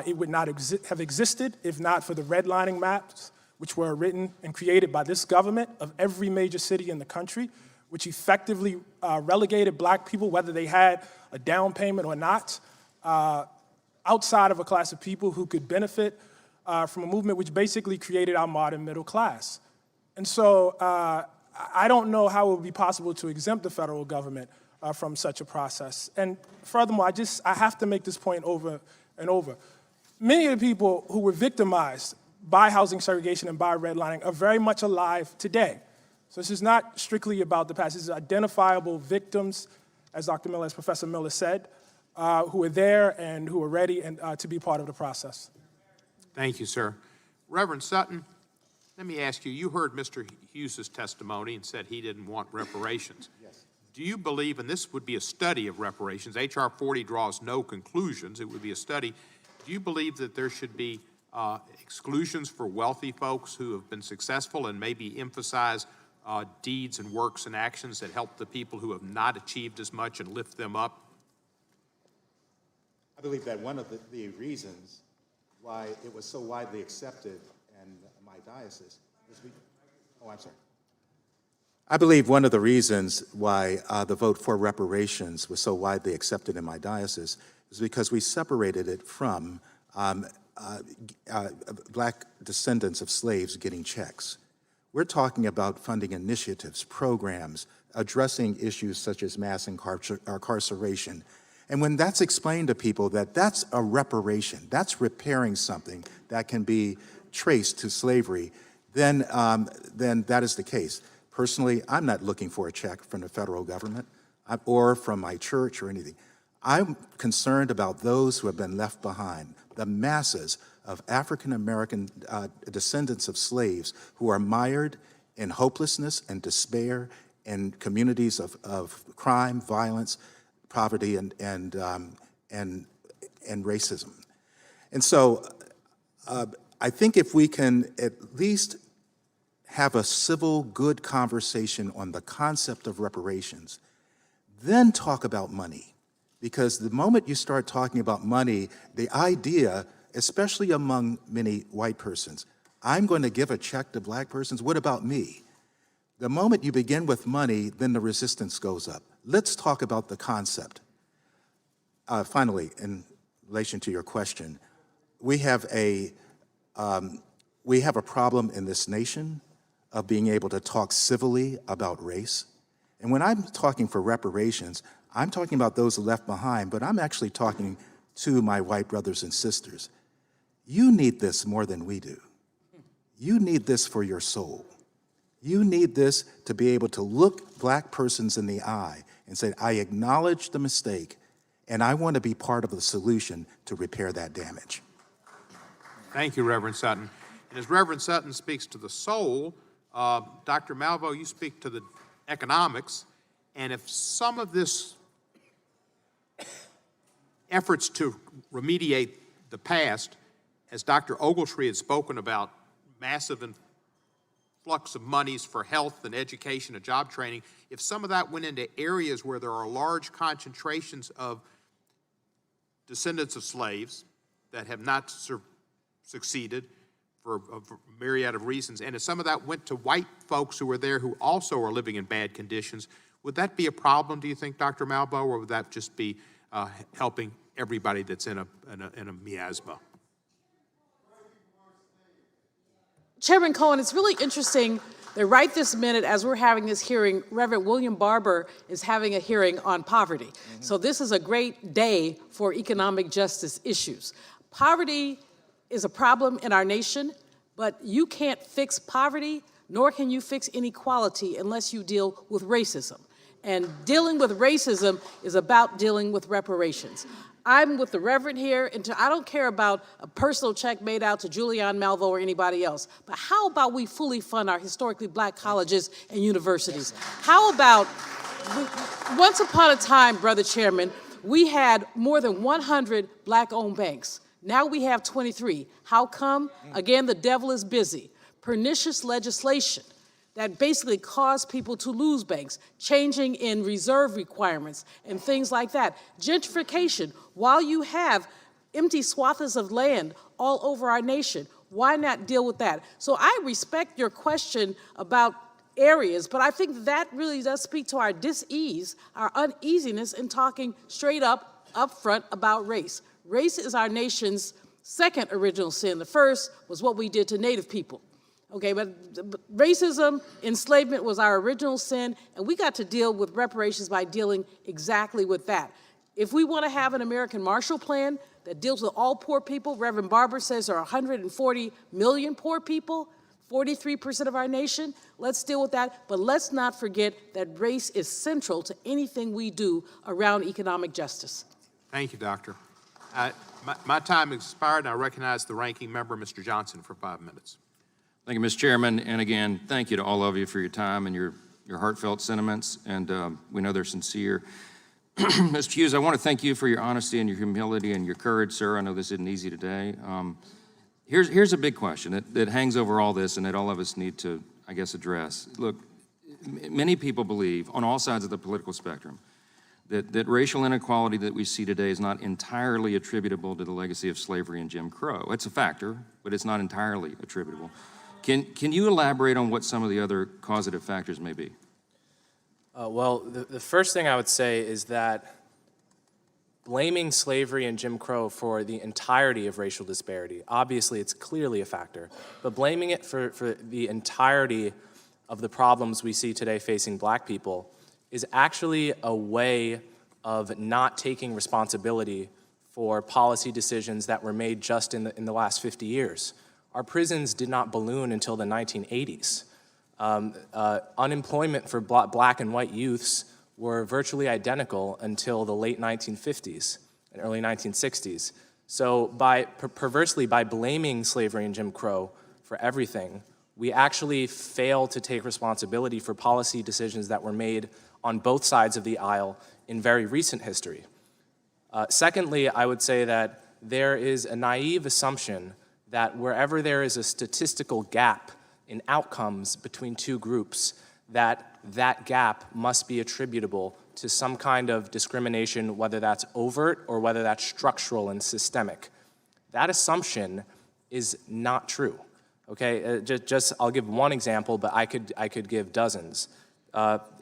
It would not have existed if not for the redlining maps, which were written and created by this government of every major city in the country, which effectively relegated black people, whether they had a down payment or not, outside of a class of people who could benefit from a movement which basically created our modern middle class. And so I don't know how it would be possible to exempt the federal government from such a process. And furthermore, I have to make this point over and over. Many of the people who were victimized by housing segregation and by redlining are very much alive today. So this is not strictly about the past. This is identifiable victims, as Professor Miller said, who are there and who are ready to be part of the process. Thank you, sir. Reverend Sutton, let me ask you, you heard Mr. Hughes' testimony and said he didn't want reparations. Yes. Do you believe, and this would be a study of reparations, H.R. 40 draws no conclusions, it would be a study, do you believe that there should be exclusions for wealthy folks who have been successful and maybe emphasize deeds and works and actions that help the people who have not achieved as much and lift them up? I believe that one of the reasons why it was so widely accepted in my diocese is I believe one of the reasons why the vote for reparations was so widely accepted in my diocese is because we separated it from black descendants of slaves getting checks. We're talking about funding initiatives, programs, addressing issues such as mass incarceration. And when that's explained to people that that's a reparation, that's repairing something that can be traced to slavery, then that is the case. Personally, I'm not looking for a check from the federal government or from my church or anything. I'm concerned about those who have been left behind, the masses of African American descendants of slaves who are mired in hopelessness and despair in communities of crime, violence, poverty, and racism. And so I think if we can at least have a civil, good conversation on the concept of reparations, then talk about money. Because the moment you start talking about money, the idea, especially among many white persons, I'm going to give a check to black persons, what about me? The moment you begin with money, then the resistance goes up. Let's talk about the concept. Finally, in relation to your question, we have a problem in this nation of being able to talk civilly about race. And when I'm talking for reparations, I'm talking about those left behind, but I'm actually talking to my white brothers and sisters. You need this more than we do. You need this for your soul. You need this to be able to look black persons in the eye and say, I acknowledge the mistake, and I want to be part of the solution to repair that damage. Thank you, Reverend Sutton. And as Reverend Sutton speaks to the soul, Dr. Malveaux, you speak to the economics, and if some of this efforts to remediate the past, as Dr. Ogletree had spoken about, massive influx of monies for health and education and job training, if some of that went into areas where there are large concentrations of descendants of slaves that have not succeeded for a myriad of reasons, and if some of that went to white folks who were there who also are living in bad conditions, would that be a problem, do you think, Dr. Malveaux, or would that just be helping everybody that's in a miasma? Chairman Cohen, it's really interesting that right this minute, as we're having this hearing, Reverend William Barber is having a hearing on poverty. So this is a great day for economic justice issues. Poverty is a problem in our nation, but you can't fix poverty, nor can you fix inequality unless you deal with racism. And dealing with racism is about dealing with reparations. I'm with the Reverend here, and I don't care about a personal check made out to Julianne Malveaux or anybody else, but how about we fully fund our historically black colleges and universities? How about, once upon a time, Brother Chairman, we had more than 100 black-owned banks. Now we have 23. How come? Again, the devil is busy. Pernicious legislation that basically caused people to lose banks, changing in reserve requirements and things like that. Gentrification, while you have empty swaths of land all over our nation, why not deal with that? So I respect your question about areas, but I think that really does speak to our dis-ease, our uneasiness in talking straight up front about race. Race is our nation's second original sin. The first was what we did to Native people. Okay, but racism, enslavement was our original sin, and we got to deal with reparations by dealing exactly with that. If we want to have an American Marshall Plan that deals with all poor people, Reverend Barber says there are 140 million poor people, 43% of our nation, let's deal with that, but let's not forget that race is central to anything we do around economic justice. Thank you, Doctor. My time has expired, and I recognize the ranking member, Mr. Johnson, for 5 minutes. Thank you, Mr. Chairman, and again, thank you to all of you for your time and your heartfelt sentiments, and we know they're sincere. Mr. Hughes, I want to thank you for your honesty and your humility and your courage, sir. I know this isn't easy today. Here's a big question that hangs over all this and that all of us need to, I guess, address. Look, many people believe, on all sides of the political spectrum, that racial inequality that we see today is not entirely attributable to the legacy of slavery and Jim Crow. It's a factor, but it's not entirely attributable. Can you elaborate on what some of the other causative factors may be? Well, the first thing I would say is that blaming slavery and Jim Crow for the entirety of racial disparity, obviously it's clearly a factor, but blaming it for the entirety of the problems we see today facing black people is actually a way of not taking responsibility for policy decisions that were made just in the last 50 years. Our prisons did not balloon until the 1980s. Unemployment for black and white youths were virtually identical until the late 1950s and early 1960s. So perversely, by blaming slavery and Jim Crow for everything, we actually fail to take responsibility for policy decisions that were made on both sides of the aisle in very recent history. Secondly, I would say that there is a naive assumption that wherever there is a statistical gap in outcomes between two groups, that gap must be attributable to some kind of discrimination, whether that's overt or whether that's structural and systemic. That assumption is not true. Okay, I'll give one example, but I could give dozens.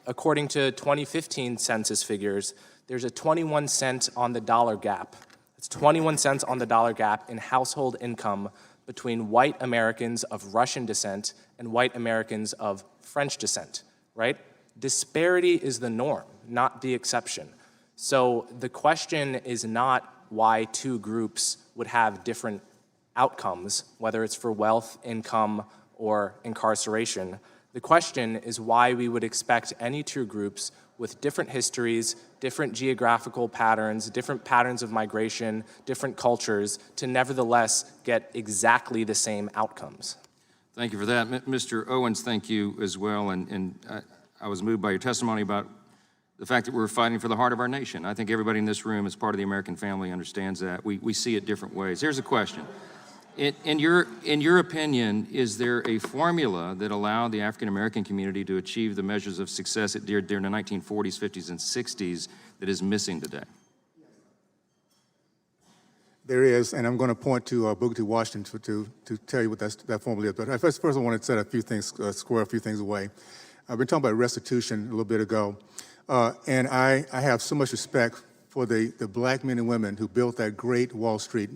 According to 2015 census figures, there's a 21 cent on the dollar gap. It's 21 cents on the dollar gap in household income between white Americans of Russian descent and white Americans of French descent, right? Disparity is the norm, not the exception. So the question is not why two groups would have different outcomes, whether it's for wealth, income, or incarceration. The question is why we would expect any two groups with different histories, different geographical patterns, different patterns of migration, different cultures, to nevertheless get exactly the same outcomes. Thank you for that. Mr. Owens, thank you as well. And I was moved by your testimony about the fact that we're fighting for the heart of our nation. I think everybody in this room, as part of the American family, understands that. We see it different ways. Here's a question. In your opinion, is there a formula that allowed the African-American community to achieve the measures of success it did during the 1940s, 50s, and 60s that is missing today? There is, and I'm going to point to Booker T. Washington to tell you what that formula is. But first I want to set a few things, square a few things away. I've been talking about restitution a little bit ago, and I have so much respect for the black men and women who built that great Wall Street,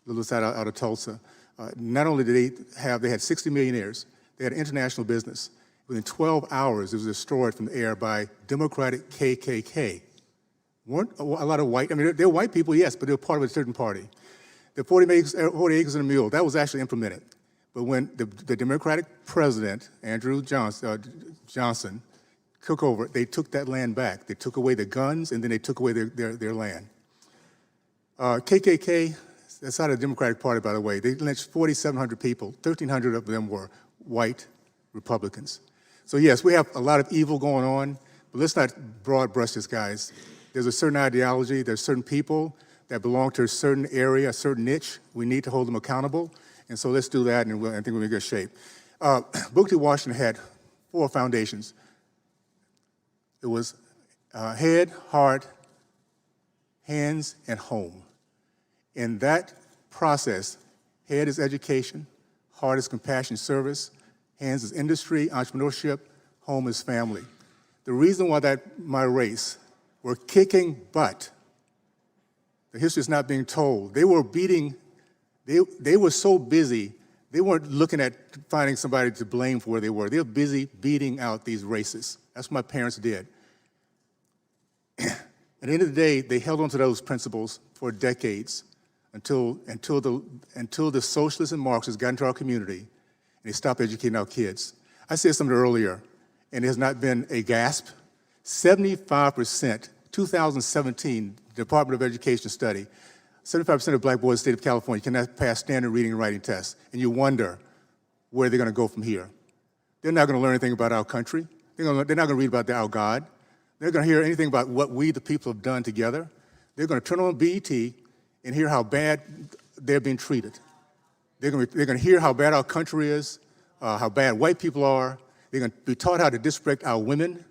little side out of Tulsa. Not only did they had 60 millionaires, they had international business. Within 12 hours, it was destroyed from the air by Democratic KKK. Weren't a lot of white, I mean, they're white people, yes, but they were part of a certain party. The 40 acres and a mule, that was actually implemented. But when the Democratic president, Andrew Johnson, took over, they took that land back. They took away the guns, and then they took away their land. KKK, that's not a Democratic Party, by the way. They lynched 4,700 people. 1,300 of them were white Republicans. So yes, we have a lot of evil going on, but let's not broad brush this, guys. There's a certain ideology, there's certain people that belong to a certain area, a certain niche. We need to hold them accountable, and so let's do that, and I think we're in good shape. Booker T. Washington had 4 foundations. It was head, heart, hands, and home. In that process, head is education, heart is compassion service, hands is industry, entrepreneurship, home is family. The reason why my race were kicking butt, the history is not being told. They were beating, they were so busy, they weren't looking at finding somebody to blame for where they were. They were busy beating out these racists. That's what my parents did. At the end of the day, they held on to those principles for decades until the socialists and Marxists got into our community and they stopped educating our kids. I said something earlier, and it has not been a gasp. 75%, 2017, Department of Education study, 75% of black boys in the state of California cannot pass standard reading and writing tests, and you wonder where they're going to go from here. They're not going to learn anything about our country. They're not going to read about our God. They're going to hear anything about what we, the people, have done together. They're going to turn on BET and hear how bad they're being treated. They're going to hear how bad our country is, how bad white people are, They're going to be taught how to disrespect our women,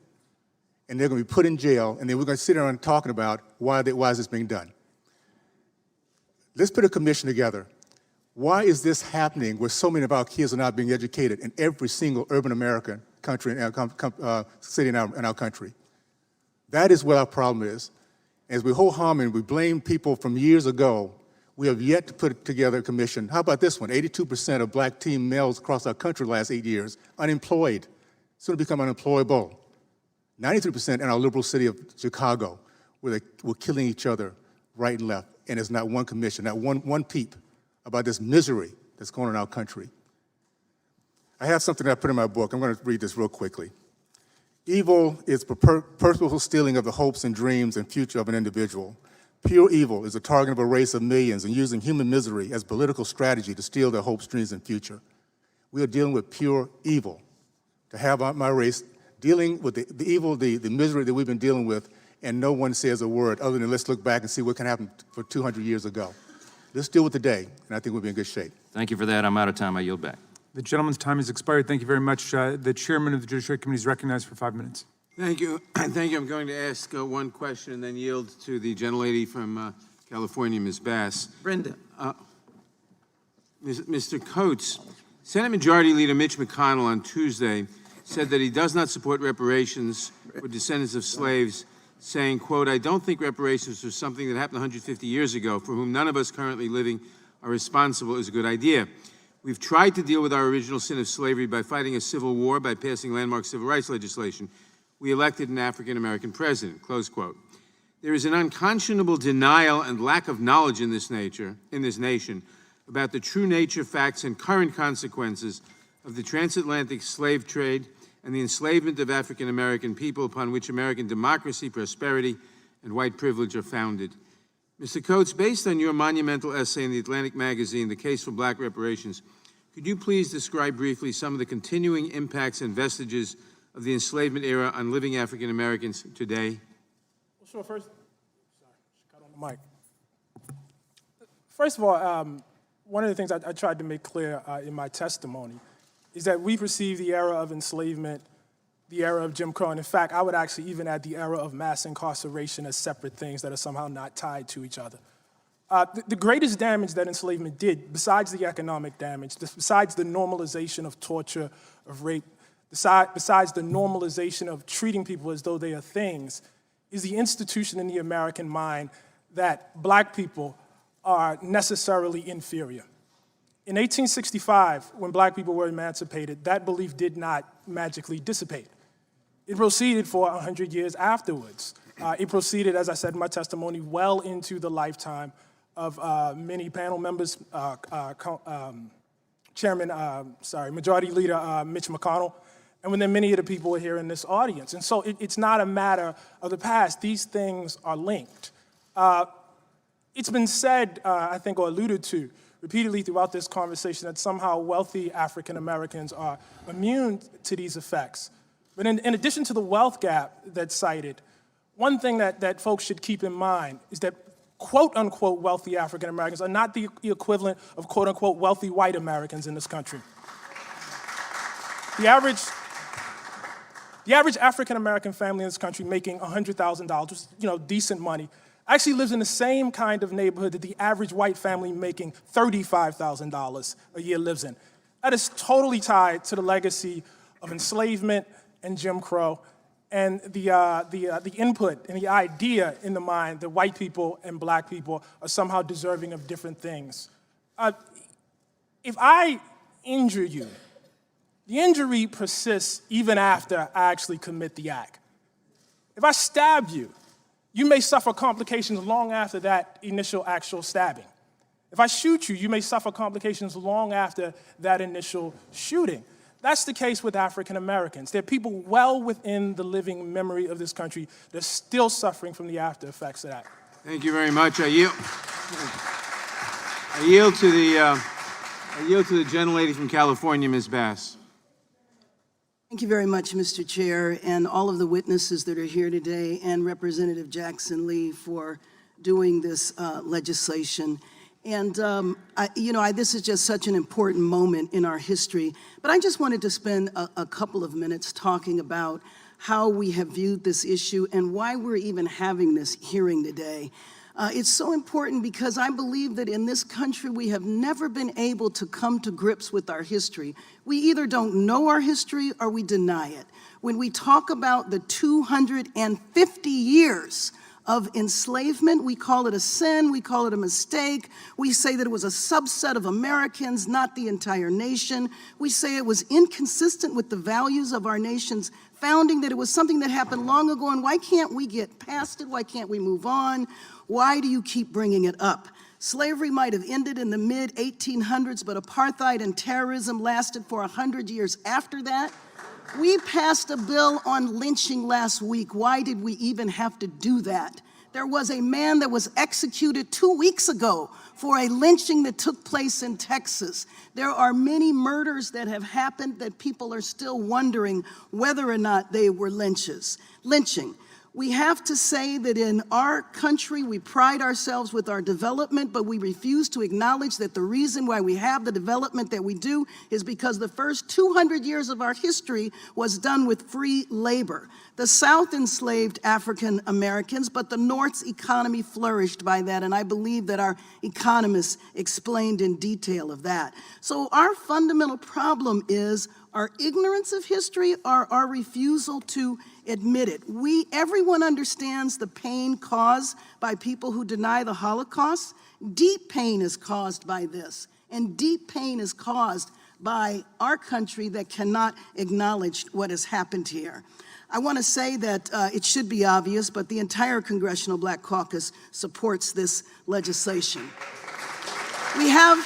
and they're going to be put in jail, and then we're going to sit around talking about why is this being done. Let's put a commission together. Why is this happening where so many of our kids are not being educated in every single urban American country and city in our country? That is what our problem is. As we hold harm and we blame people from years ago, we have yet to put together a commission. How about this one? 82% of black teen males across our country the last 8 years, unemployed, soon to become unemployable. 93% in our liberal city of Chicago, where they were killing each other right and left, and there's not one commission, not one peep about this misery that's going on in our country. I have something that I put in my book. I'm going to read this real quickly. Evil is purposeful stealing of the hopes and dreams and future of an individual. Pure evil is the target of a race of millions and using human misery as political strategy to steal their hopes, dreams, and future. We are dealing with pure evil. To have my race dealing with the evil, the misery that we've been dealing with, and no one says a word other than let's look back and see what can happen for 200 years ago. Let's deal with today, and I think we'll be in good shape. Thank you for that. I'm out of time. I yield back. The gentleman's time has expired. Thank you very much. The chairman of the Judiciary Committee is recognized for 5 minutes. Thank you. Thank you. I'm going to ask one question and then yield to the gentlelady from California, Ms. Bass. Brenda. Mr. Coates, Senate Majority Leader Mitch McConnell on Tuesday said that he does not support reparations for descendants of slaves, saying, quote, "I don't think reparations for something that happened 150 years ago, for whom none of us currently living are responsible, is a good idea. We've tried to deal with our original sin of slavery by fighting a civil war, by passing landmark civil rights legislation. We elected an African-American president," close quote. There is an unconscionable denial and lack of knowledge in this nation about the true nature, facts, and current consequences of the transatlantic slave trade and the enslavement of African-American people upon which American democracy, prosperity, and white privilege are founded. Mr. Coates, based on your monumental essay in the Atlantic magazine, The Case for Black Reparations, could you please describe briefly some of the continuing impacts and vestiges of the enslavement era on living African Americans today? Well, sure. First, sorry, cut on the mic. First of all, one of the things I tried to make clear in my testimony is that we perceive the era of enslavement, the era of Jim Crow, and in fact, I would actually even add the era of mass incarceration as separate things that are somehow not tied to each other. The greatest damage that enslavement did, besides the economic damage, besides the normalization of torture, of rape, besides the normalization of treating people as though they are things, is the institution in the American mind that black people are necessarily inferior. In 1865, when black people were emancipated, that belief did not magically dissipate. It proceeded for 100 years afterwards. It proceeded, as I said in my testimony, well into the lifetime of many panel members, Majority Leader Mitch McConnell, and then many of the people here in this audience. And so it's not a matter of the past. These things are linked. It's been said, I think, or alluded to repeatedly throughout this conversation that somehow wealthy African Americans are immune to these effects. But in addition to the wealth gap that's cited, one thing that folks should keep in mind is that quote-unquote wealthy African Americans are not the equivalent of quote-unquote wealthy white Americans in this country. The average African American family in this country making $100,000, which is, decent money, actually lives in the same kind of neighborhood that the average white family making $35,000 a year lives in. That is totally tied to the legacy of enslavement and Jim Crow, and the input and the idea in the mind that white people and black people are somehow deserving of different things. If I injure you, the injury persists even after I actually commit the act. If I stab you, you may suffer complications long after that initial actual stabbing. If I shoot you, you may suffer complications long after that initial shooting. That's the case with African Americans. There are people well within the living memory of this country that are still suffering from the after effects of that. Thank you very much. I yield to the gentlelady from California, Ms. Bass. Thank you very much, Mr. Chair, and all of the witnesses that are here today, and Representative Jackson Lee for doing this legislation. And, this is just such an important moment in our history. But I just wanted to spend a couple of minutes talking about how we have viewed this issue and why we're even having this hearing today. It's so important because I believe that in this country we have never been able to come to grips with our history. We either don't know our history or we deny it. When we talk about the 250 years of enslavement, we call it a sin, we call it a mistake. We say that it was a subset of Americans, not the entire nation. We say it was inconsistent with the values of our nation's founding, that it was something that happened long ago, and why can't we get past it? Why can't we move on? Why do you keep bringing it up? Slavery might have ended in the mid-1800s, but apartheid and terrorism lasted for 100 years after that. We passed a bill on lynching last week. Why did we even have to do that? There was a man that was executed 2 weeks ago for a lynching that took place in Texas. There are many murders that have happened that people are still wondering whether or not they were lynching. We have to say that in our country, we pride ourselves with our development, but we refuse to acknowledge that the reason why we have the development that we do is because the first 200 years of our history was done with free labor. The South enslaved African Americans, but the North's economy flourished by that, and I believe that our economists explained in detail of that. So our fundamental problem is our ignorance of history or our refusal to admit it. Everyone understands the pain caused by people who deny the Holocaust. Deep pain is caused by this, and deep pain is caused by our country that cannot acknowledge what has happened here. I want to say that it should be obvious, but the entire Congressional Black Caucus supports this legislation. We have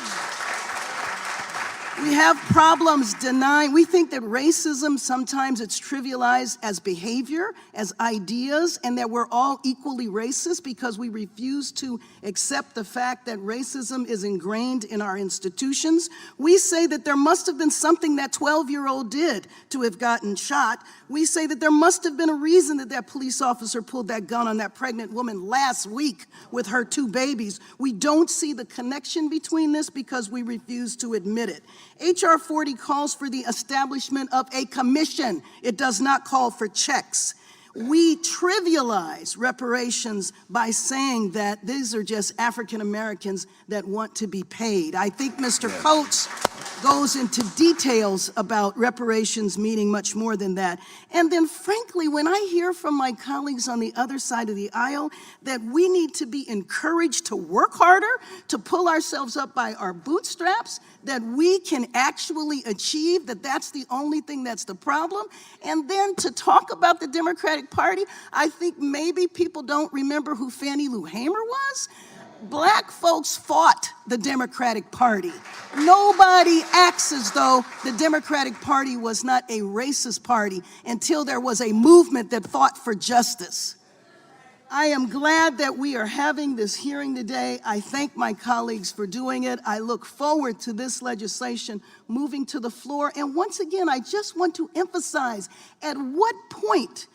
problems denying. We think that racism, sometimes it's trivialized as behavior, as ideas, and that we're all equally racist because we refuse to accept the fact that racism is ingrained in our institutions. We say that there must have been something that 12-year-old did to have gotten shot. We say that there must have been a reason that that police officer pulled that gun on that pregnant woman last week with her 2 babies. We don't see the connection between this because we refuse to admit it. H.R. 40 calls for the establishment of a commission. It does not call for checks. We trivialize reparations by saying that these are just African Americans that want to be paid. I think Mr. Coates goes into details about reparations meaning much more than that. And then frankly, when I hear from my colleagues on the other side of the aisle that we need to be encouraged to work harder, to pull ourselves up by our bootstraps, that we can actually achieve, that that's the only thing that's the problem, and then to talk about the Democratic Party, I think maybe people don't remember who Fannie Lou Hamer was. Black folks fought the Democratic Party. Nobody acts as though the Democratic Party was not a racist party until there was a movement that fought for justice. I am glad that we are having this hearing today. I thank my colleagues for doing it. I look forward to this legislation moving to the floor. And once again, I just want to emphasize, at what point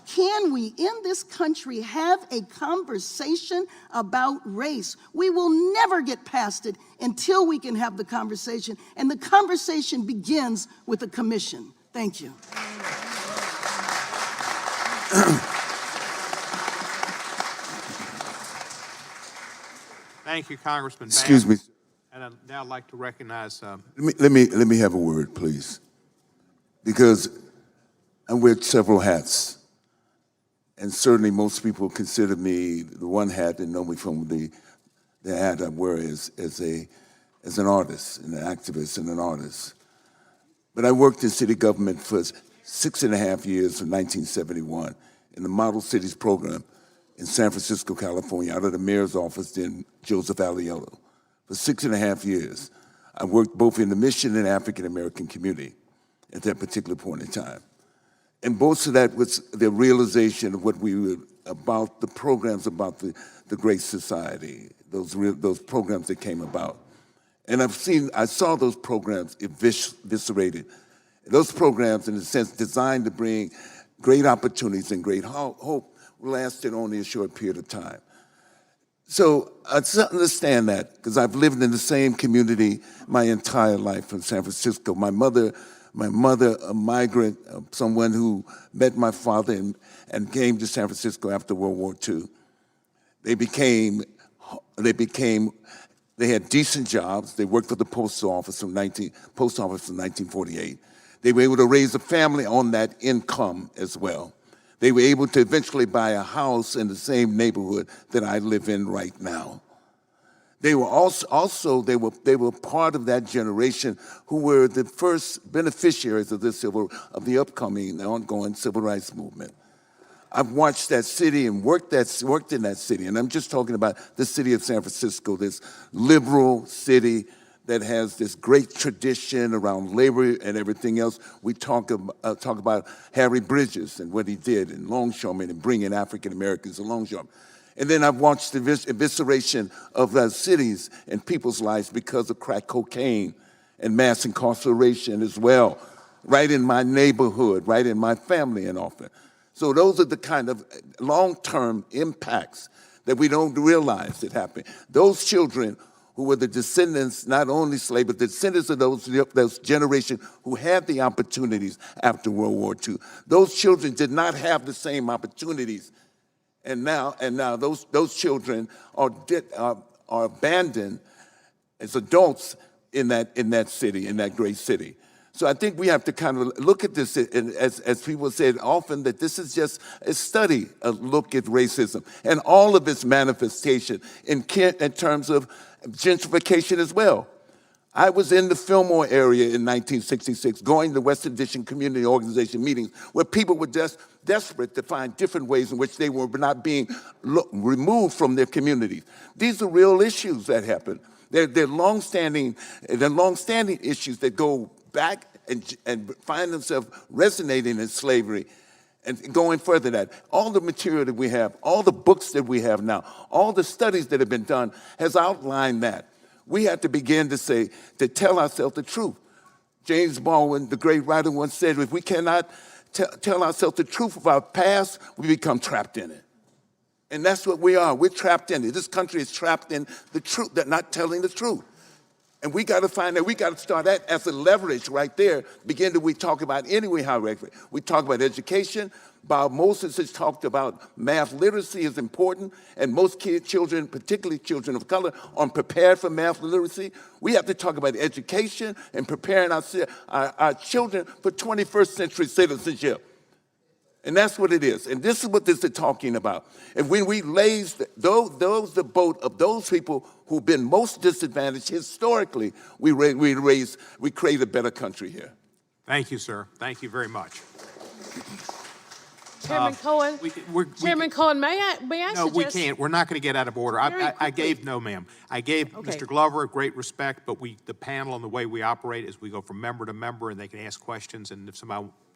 can we in this country have a conversation about race? We will never get past it until we can have the conversation, and the conversation begins with a commission. Thank you. Thank you, Congressman Bass. Excuse me. And I'd now like to recognize Let me have a word, please, because I wear several hats. And certainly most people consider me the one hat and know me from the hat I wear as an artist, an activist and an artist. But I worked in city government for 6.5 years from 1971 in the Model Cities program in San Francisco, California, out of the mayor's office in Joseph Aliello. For 6.5 years, I worked both in the Mission and African American community at that particular point in time. And most of that was the realization of what we were about, the programs about the Great Society, those programs that came about. And I saw those programs eviscerated. Those programs, in a sense, designed to bring great opportunities and great hope, lasted only a short period of time. So I understand that because I've lived in the same community my entire life from San Francisco. My mother, a migrant, someone who met my father and came to San Francisco after World War II. They had decent jobs. They worked for the post office from 1948. They were able to raise a family on that income as well. They were able to eventually buy a house in the same neighborhood that I live in right now. They were also they were part of that generation who were the first beneficiaries of the upcoming, ongoing civil rights movement. I've watched that city and worked in that city, and I'm just talking about the city of San Francisco, this liberal city that has this great tradition around labor and everything else. We talk about Harry Bridges and what he did in Longshoremen and bringing African Americans to Longshoremen. And then I've watched the evisceration of the cities and people's lives because of crack cocaine and mass incarceration as well, right in my neighborhood, right in my family and often. So those are the kind of long-term impacts that we don't realize that happen. Those children who were the descendants, not only slaves, but the descendants of those generation who had the opportunities after World War II. Those children did not have the same opportunities. And now those children are abandoned as adults in that city, in that great city. So I think we have to kind of look at this, as people said often, that this is just a study, a look at racism and all of its manifestation in terms of gentrification as well. I was in the Fillmore area in 1966, going to Western Addition Community Organization meetings where people were just desperate to find different ways in which they were not being removed from their communities. These are real issues that happen. They're long-standing issues that go back and find themselves resonating in slavery and going further than that. All the material that we have, all the books that we have now, all the studies that have been done has outlined that. We have to begin to tell ourselves the truth. James Baldwin, the great writer, once said, if we cannot tell ourselves the truth of our past, we become trapped in it. And that's what we are. We're trapped in it. This country is trapped in the truth, not telling the truth. And we got to find that. We got to start that as a leverage right there. We talk about anyway how we talk about education. Bob Moses has talked about math literacy is important, and most children, particularly children of color, aren't prepared for math literacy. We have to talk about education and preparing our children for 21st century citizenship. And that's what it is. And this is what this is talking about. And when we raise the boat of those people who've been most disadvantaged historically, we create a better country here. Thank you, sir. Thank you very much. Chairman Cohen, Chairman Cohen, may I No, suggest? we can't. We're not going to get out of order. I gave Mr. Glover great respect, but the panel and the way we operate is we go from member to member, and they can ask questions, and if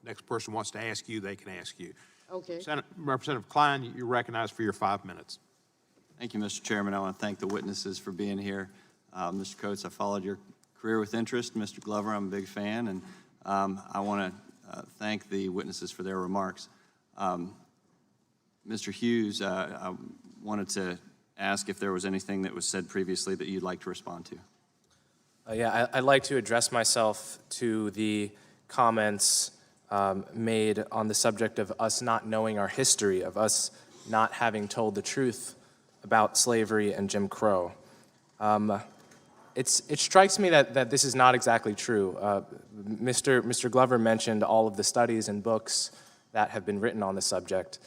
next person wants to ask you, they can ask you. Okay. Representative Klein, you're recognized for your 5 minutes. Thank you, Mr. Chairman. I want to thank the witnesses for being here. Mr. Coates, I followed your career with interest. Mr. Glover, I'm a big fan, and I want to thank the witnesses for their remarks. Mr. Hughes, I wanted to ask if there was anything that was said previously that you'd like to respond to. Yeah, I'd like to address myself to the comments made on the subject of us not knowing our history, of us not having told the truth about slavery and Jim Crow. It strikes me that this is not exactly true. Mr. Glover mentioned all of the studies and books that have been written on the subject.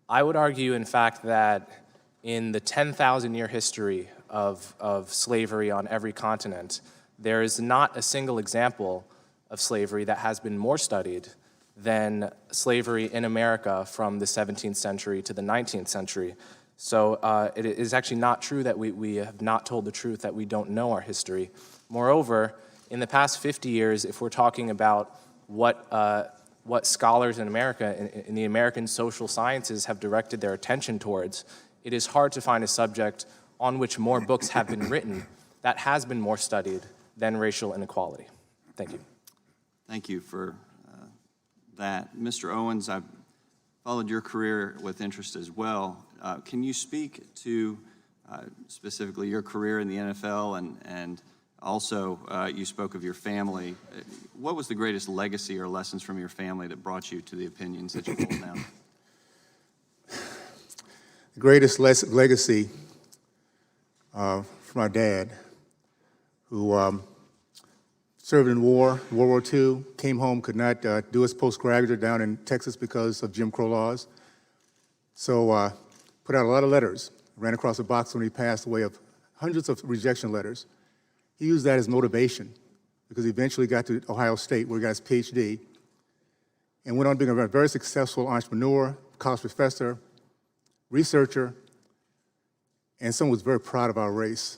I would argue, in fact, that in the 10,000-year history of slavery on every continent, there is not a single example of slavery that has been more studied than slavery in America from the 17th century to the 19th century. So it is actually not true that we have not told the truth, that we don't know our history. Moreover, in the past 50 years, if we're talking about what scholars in America, in the American social sciences, have directed their attention towards, it is hard to find a subject on which more books have been written that has been more studied than racial inequality. Thank you. Thank you for that. Mr. Owens, I've followed your career with interest as well. Can you speak to specifically your career in the NFL, and also you spoke of your family. What was the greatest legacy or lessons from your family that brought you to the opinions that you hold now? The greatest legacy from my dad, who served in World War II, came home, could not do his postgraduate down in Texas because of Jim Crow laws. So put out a lot of letters, ran across a box when he passed away of hundreds of rejection letters. He used that as motivation because he eventually got to Ohio State where he got his PhD and went on being a very successful entrepreneur, college professor, researcher, and someone was very proud of our race.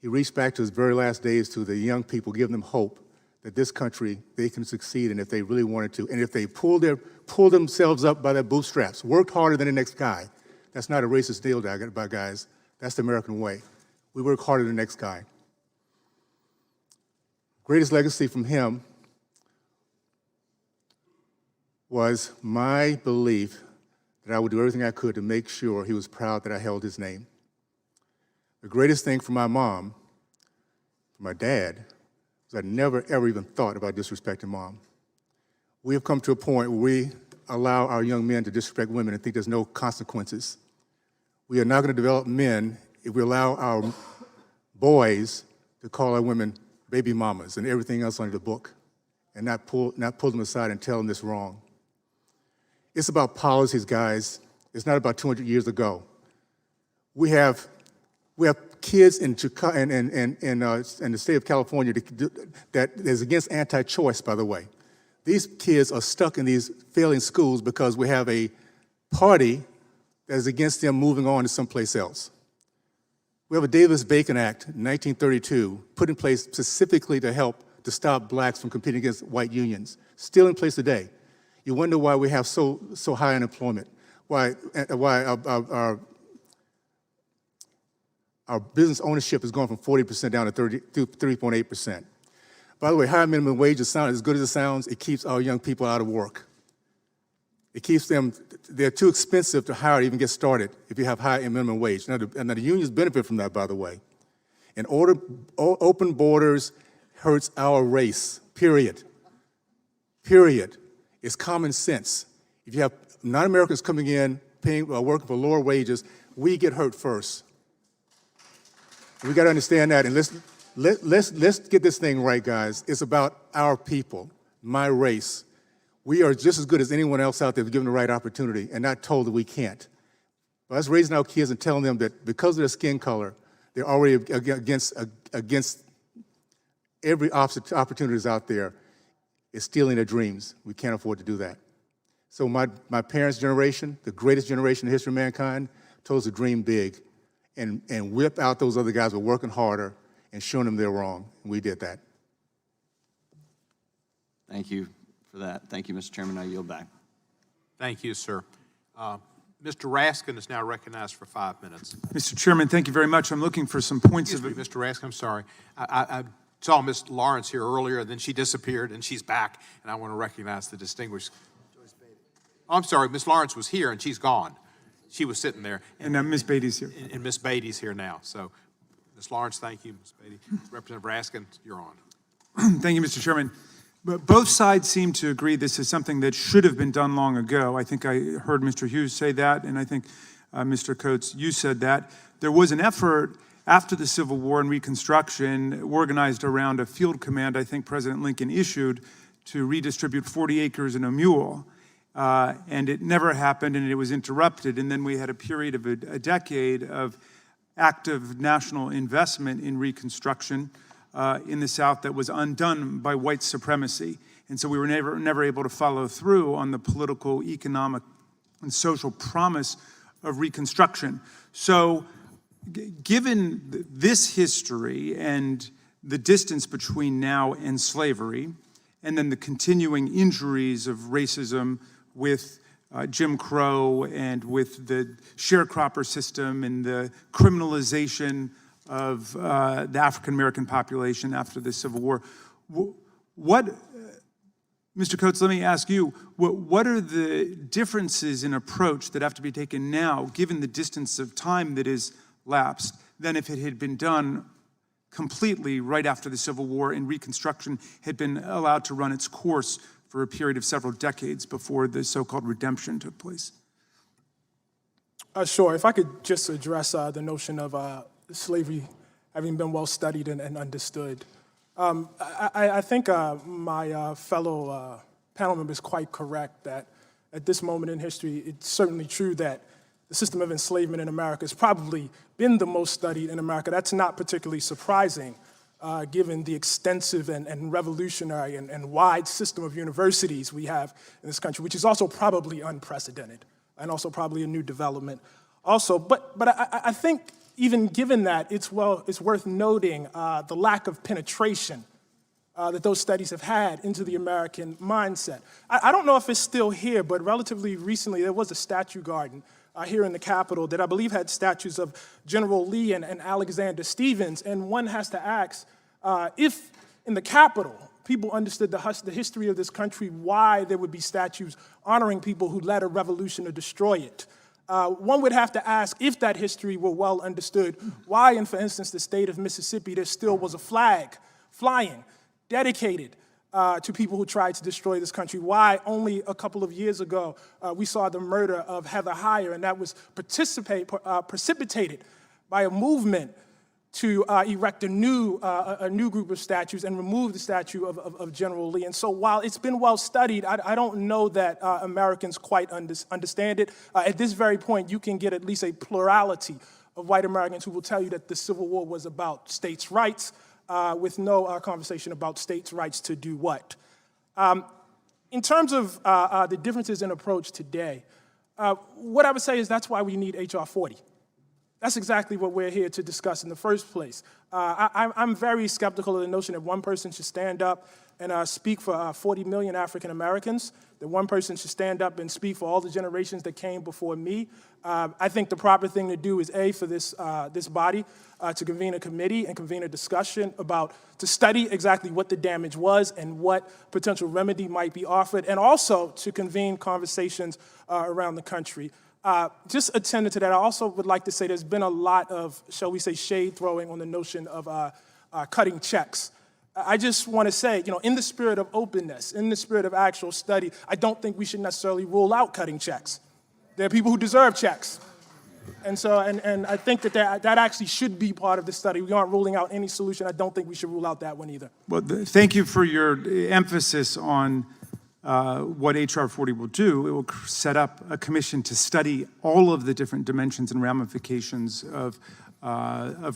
He reached back to his very last days to the young people, giving them hope that this country, they can succeed, and if they really wanted to, and if they pull themselves up by their bootstraps, worked harder than the next guy. That's not a racist deal, guys. That's the American way. We work harder than the next guy. Greatest legacy from him was my belief that I would do everything I could to make sure he was proud that I held his name. The greatest thing for my mom, for my dad, was I never, ever even thought about disrespecting mom. We have come to a point where we allow our young men to disrespect women and think there's no consequences. We are not going to develop men if we allow our boys to call our women baby mamas and everything else under the book and not pull them aside and tell them this wrong. It's about policies, guys. It's not about 200 years ago. We have kids in the state of California that is against anti-choice, by the way. These kids are stuck in these failing schools because we have a party that is against them moving on to someplace else. We have a Davis-Bacon Act in 1932 put in place specifically to stop blacks from competing against white unions, still in place today. You wonder why we have so high unemployment, why our business ownership has gone from 40% down to 3.8%. By the way, high minimum wage is as good as it sounds, it keeps our young people out of work. It keeps them, they're too expensive to hire to even get started if you have high minimum wage. Now the unions benefit from that, by the way. Open borders hurts our race, period. Period. It's common sense. If you have non-Americans coming in, working for lower wages, we get hurt first. We got to understand that, and let's get this thing right, guys. It's about our people, my race. We are just as good as anyone else out there if given the right opportunity and not told that we can't. But us raising our kids and telling them that because of their skin color, they're already against every opportunities out there is stealing their dreams. We can't afford to do that. So my parents' generation, the greatest generation in the history of mankind, told us to dream big and whip out those other guys who are working harder and showing them they're wrong. And we did that. Thank you for that. Thank you, Mr. Chairman. I yield back. Thank you, sir. Mr. Raskin is now recognized for 5 minutes. Mr. Chairman, thank you very much. I'm looking for some points of... Mr. Raskin, I'm sorry. I saw Ms. Lawrence here earlier, then she disappeared, and she's back, and I want to recognize the distinguished... Oh, I'm sorry, Ms. Lawrence was here, and she's gone. She was sitting there. And Ms. Beatty's here. And Ms. Beatty's here now. So, Ms. Lawrence, thank you. Ms. Beatty. Representative Raskin, you're on. Thank you, Mr. Chairman. But both sides seem to agree this is something that should have been done long ago. I think I heard Mr. Hughes say that, and I think Mr. Coates, you said that. There was an effort after the Civil War and Reconstruction organized around a field command I think President Lincoln issued to redistribute 40 acres and a mule. And it never happened, and it was interrupted. And then we had a period of a decade of active national investment in Reconstruction in the South that was undone by white supremacy. And so we were never able to follow through on the political, economic, and social promise of Reconstruction. So given this history and the distance between now and slavery, and then the continuing injuries of racism with Jim Crow and with the sharecropper system and the criminalization of the African-American population after the Civil War. Mr. Coates, let me ask you, what are the differences in approach that have to be taken now, given the distance of time that is lapsed than if it had been done completely right after the Civil War and Reconstruction had been allowed to run its course for a period of several decades before the so-called redemption took place. Sure. If I could just address the notion of slavery having been well studied and understood. I think my fellow panel member is quite correct that at this moment in history, it's certainly true that the system of enslavement in America has probably been the most studied in America. That's not particularly surprising, given the extensive and revolutionary and wide system of universities we have in this country, which is also probably unprecedented and also probably a new development. Also, but I think even given that, it's worth noting the lack of penetration that those studies have had into the American mindset. I don't know if it's still here, but relatively recently there was a statue garden here in the Capitol that I believe had statues of General Lee and Alexander Stephens, and one has to ask if in the Capitol people understood the history of this country, why there would be statues honoring people who led a revolution to destroy it. One would have to ask, if that history were well understood, why in, for instance, the state of Mississippi, there still was a flag flying dedicated to people who tried to destroy this country. Why only a couple of years ago we saw the murder of Heather Heyer, and that was precipitated by a movement to erect a new group of statues and remove the statue of General Lee. And so while it's been well studied, I don't know that Americans quite understand it. At this very point, you can get at least a plurality of white Americans who will tell you that the Civil War was about states' rights, with no conversation about states' rights to do what. In terms of the differences in approach today, what I would say is that's why we need H.R. 40. That's exactly what we're here to discuss in the first place. I'm very skeptical of the notion that one person should stand up and speak for 40 million African Americans, that one person should stand up and speak for all the generations that came before me. I think the proper thing to do is, A, for this body to convene a committee and convene a discussion to study exactly what the damage was and what potential remedy might be offered, and also to convene conversations around the country. Just attendant to that, I also would like to say there's been a lot of, shall we say, shade throwing on the notion of cutting checks. I just want to say, in the spirit of openness, in the spirit of actual study, I don't think we should necessarily rule out cutting checks. There are people who deserve checks. And so, and I think that actually should be part of the study. We aren't ruling out any solution. I don't think we should rule out that one either. Well, thank you for your emphasis on what H.R. 40 will do. It will set up a commission to study all of the different dimensions and ramifications of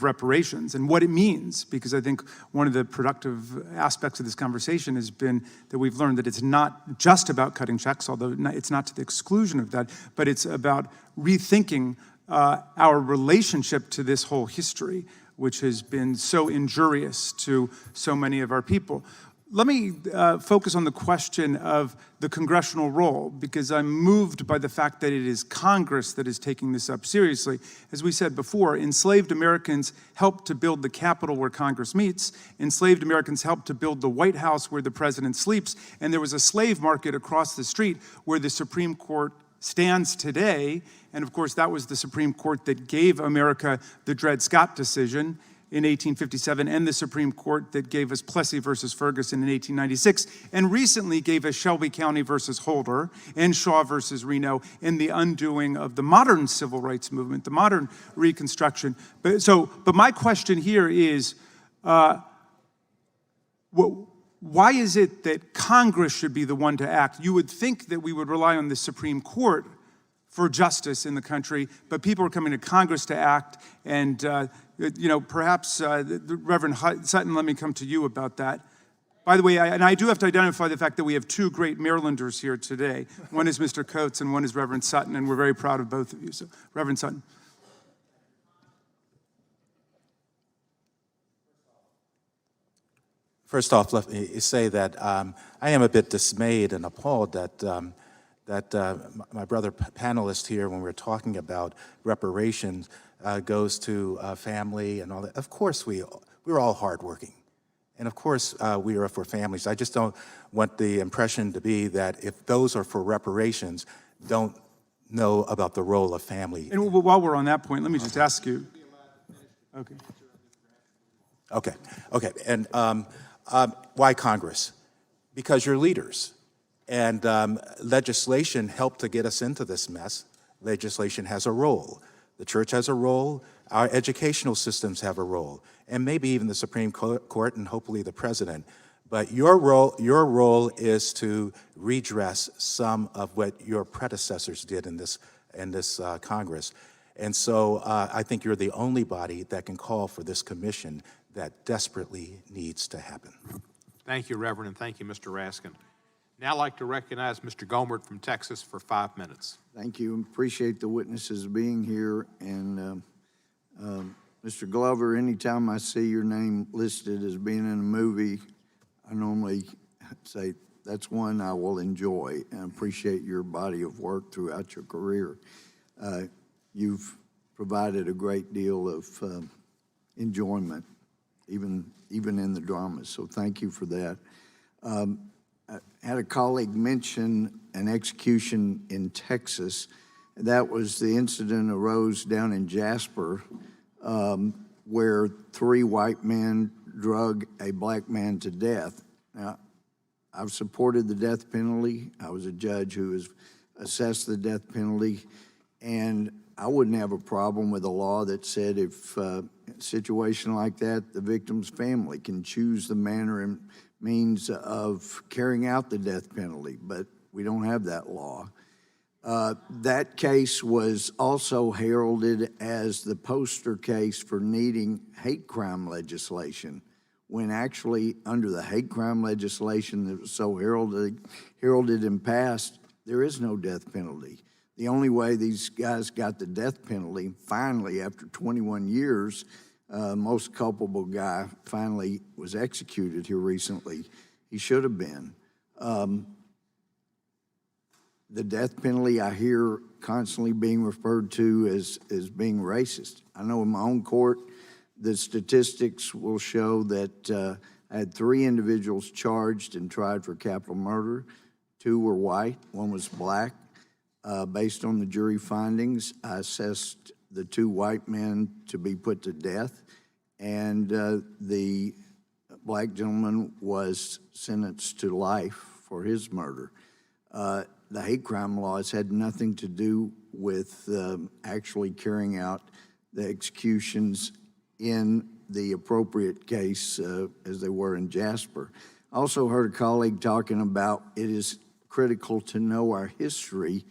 reparations and what it means, because I think one of the productive aspects of this conversation has been that we've learned that it's not just about cutting checks, although it's not to the exclusion of that, but it's about rethinking our relationship to this whole history, which has been so injurious to so many of our people. Let me focus on the question of the congressional role, because I'm moved by the fact that it is Congress that is taking this up seriously. As we said before, enslaved Americans helped to build the Capitol where Congress meets. Enslaved Americans helped to build the White House where the president sleeps. And there was a slave market across the street where the Supreme Court stands today. And of course, that was the Supreme Court that gave America the Dred Scott decision in 1857, and the Supreme Court that gave us Plessy versus Ferguson in 1896, and recently gave us Shelby County versus Holder, and Shaw versus Reno, and the undoing of the modern civil rights movement, the modern Reconstruction. But my question here is, why is it that Congress should be the one to act? You would think that we would rely on the Supreme Court for justice in the country, but people are coming to Congress to act, and perhaps Reverend Sutton, let me come to you about that. By the way, I do have to identify the fact that we have two great Marylanders here today. One is Mr. Coates and one is Reverend Sutton, and we're very proud of both of you. So, Reverend Sutton. First off, let me say that I am a bit dismayed and appalled that my brother panelist here, when we're talking about reparations, goes to family and all that. Of course, we're all hardworking, and of course we are for families. I just don't want the impression to be that if those are for reparations, don't know about the role of family. And while we're on that point, let me just ask you. Okay. Okay. And why Congress? Because you're leaders. And legislation helped to get us into this mess. Legislation has a role. The church has a role. Our educational systems have a role. And maybe even the Supreme Court and hopefully the president. But your role is to redress some of what your predecessors did in this Congress. And so I think you're the only body that can call for this commission that desperately needs to happen. Thank you, Reverend, and thank you, Mr. Raskin. Now I'd like to recognize Mr. Gohmert from Texas for 5 minutes. Thank you. Appreciate the witnesses being here. And Mr. Glover, anytime I see your name listed as being in a movie, I normally say that's one I will enjoy and appreciate your body of work throughout your career. You've provided a great deal of enjoyment, even in the dramas, so thank you for that. I had a colleague mention an execution in Texas. That was the incident arose down in Jasper, where 3 white men drug a black man to death. Now, I've supported the death penalty. I was a judge who has assessed the death penalty, and I wouldn't have a problem with a law that said if a situation like that, the victim's family can choose the manner and means of carrying out the death penalty, but we don't have that law. That case was also heralded as the poster case for needing hate crime legislation, when actually under the hate crime legislation that was so heralded and passed, there is no death penalty. The only way these guys got the death penalty, finally, after 21 years, most culpable guy finally was executed here recently. He should have been. The death penalty I hear constantly being referred to as being racist. I know in my own court, the statistics will show that I had 3 individuals charged and tried for capital murder. 2 were white, 1 was black. Based on the jury findings, I assessed the 2 white men to be put to death, and the black gentleman was sentenced to life for his murder. The hate crime laws had nothing to do with actually carrying out the executions in the appropriate case as they were in Jasper. I also heard a colleague talking about it is critical to know our history.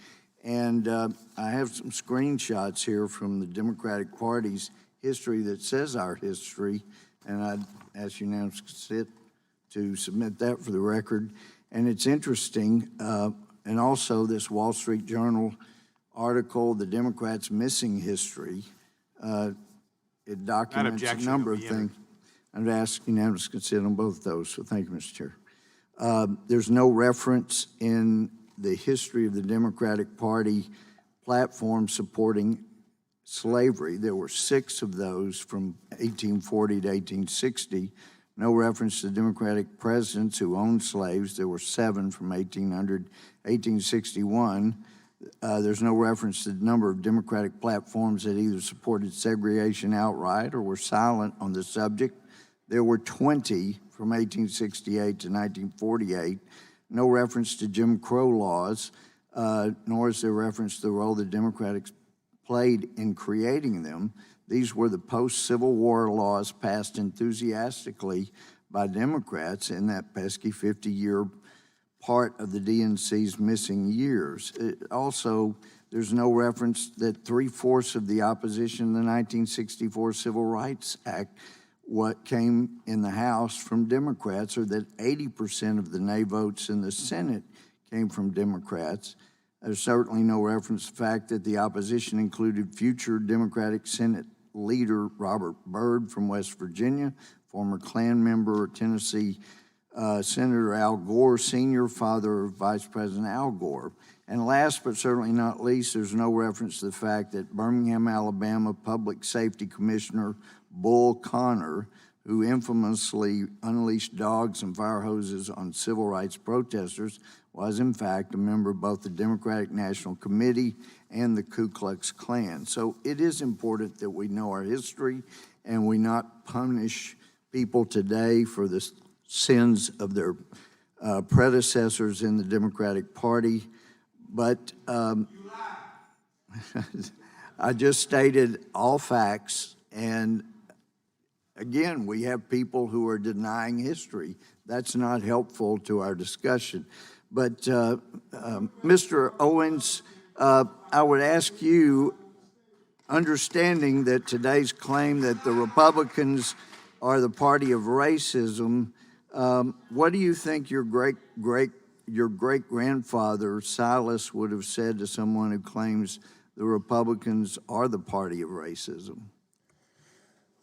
And I have some screenshots here from the Democratic Party's history that says our history, and I'd ask unanimous consent to submit that for the record. And it's interesting, and also this Wall Street Journal article, The Democrats' Missing History, it documents a number of things. I'd ask unanimous consent on both of those, so thank you, Mr. Chair. There's no reference in the history of the Democratic Party platform supporting slavery. There were 6 of those from 1840 to 1860. No reference to Democratic presidents who owned slaves. There were 7 from 1800 to 1861. There's no reference to the number of Democratic platforms that either supported segregation outright or were silent on the subject. There were 20 from 1868 to 1948. No reference to Jim Crow laws, nor is there reference to the role the Democrats played in creating them. These were the post-Civil War laws passed enthusiastically by Democrats in that pesky 50-year part of the DNC's missing years. Also, there's no reference that 3/4 of the opposition to the 1964 Civil Rights Act what came in the House from Democrats, or that 80% of the nay votes in the Senate came from Democrats. There's certainly no reference to the fact that the opposition included future Democratic Senate leader Robert Byrd from West Virginia, former Klan member, Tennessee Senator Al Gore Sr., father of Vice President Al Gore. And last but certainly not least, there's no reference to the fact that Birmingham, Alabama Public Safety Commissioner Bull Connor, who infamously unleashed dogs and fire hoses on civil rights protesters, was in fact a member of both the Democratic National Committee and the Ku Klux Klan. So it is important that we know our history, and we not punish people today for the sins of their predecessors in the Democratic Party. But I just stated all facts, and again, we have people who are denying history. That's not helpful to our discussion. But Mr. Owens, I would ask you, understanding that today's claim that the Republicans are the party of racism, what do you think your great-grandfather Silas would have said to someone who claims the Republicans are the party of racism?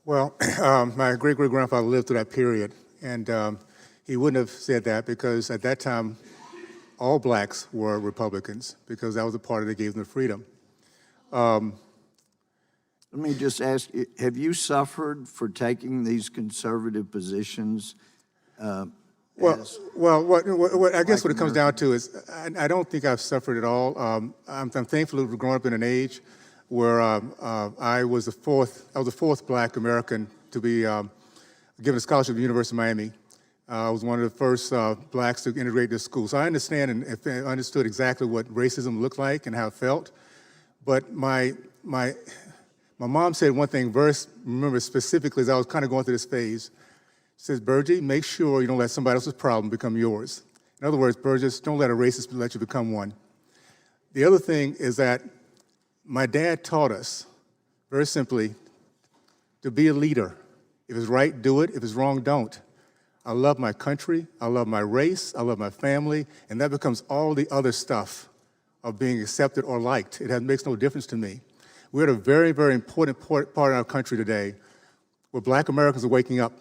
Well, my great-great-grandfather lived through that period, and he wouldn't have said that because at that time, all blacks were Republicans because that was the party that gave them the freedom. Let me just ask, have you suffered for taking these conservative positions? What I guess what it comes down to is I don't think I've suffered at all. I'm thankful to have grown up in an age where I was the fourth black American to be given a scholarship at the University of Miami. I was one of the first blacks to integrate this school. So I understand and understood exactly what racism looked like and how it felt. But my mom said one thing, remember specifically as I was kind of going through this phase. She says, Burgess, make sure you don't let somebody else's problem become yours. In other words, Burgess, don't let a racist let you become one. The other thing is that my dad taught us, very simply, to be a leader. If it's right, do it. If it's wrong, don't. I love my country. I love my race. I love my family. And that becomes all the other stuff of being accepted or liked. It makes no difference to me. We're at a very, very important part of our country today where black Americans are waking up.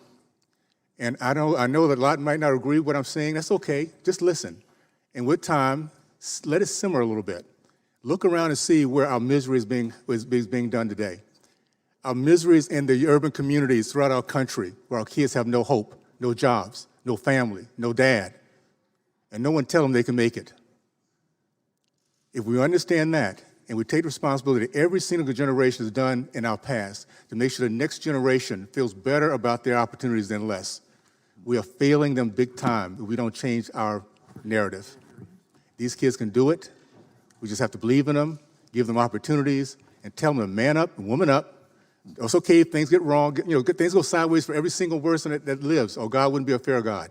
And I know that a lot might not agree with what I'm saying. That's okay. Just listen. And with time, let it simmer a little bit. Look around and see where our misery is being done today. Our misery is in the urban communities throughout our country where our kids have no hope, no jobs, no family, no dad, and no one tell them they can make it. If we understand that and we take responsibility every single generation has done in our past to make sure the next generation feels better about their opportunities than less, we are failing them big time if we don't change our narrative. These kids can do it. We just have to believe in them, give them opportunities, and tell them to man up and woman up. It's okay if things get wrong. Things go sideways for every single person that lives, or God wouldn't be a fair God.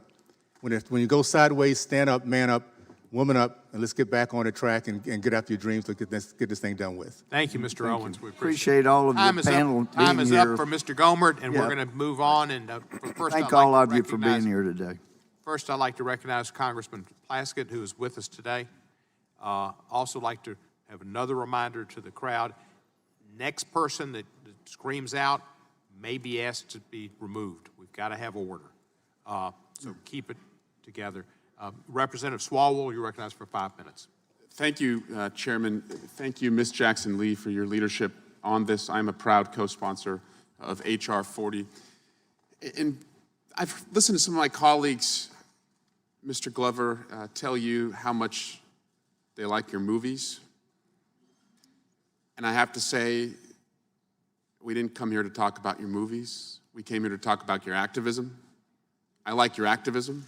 When you go sideways, stand up, man up, woman up, and let's get back on the track and get after your dreams to get this thing done with. Thank you, Mr. Owens. We Appreciate all of your panel Time is being up here. for Mr. Gomert, and we're Yeah. going to move on. And first, Thank I'd like all to of you for being recognize- here today. First, I'd like to recognize Congressman Plaskett, who is with us today. Also like to have another reminder to the crowd. Next person that screams out may be asked to be removed. We've got to have order. So keep it together. Representative Swalwell, you're recognized for 5 minutes. Thank you, Chairman. Thank you, Ms. Jackson-Lee, for your leadership on this. I'm a proud co-sponsor of H.R. 40. And I've listened to some of my colleagues, Mr. Glover, tell you how much they like your movies. And I have to say, we didn't come here to talk about your movies. We came here to talk about your activism. I like your activism.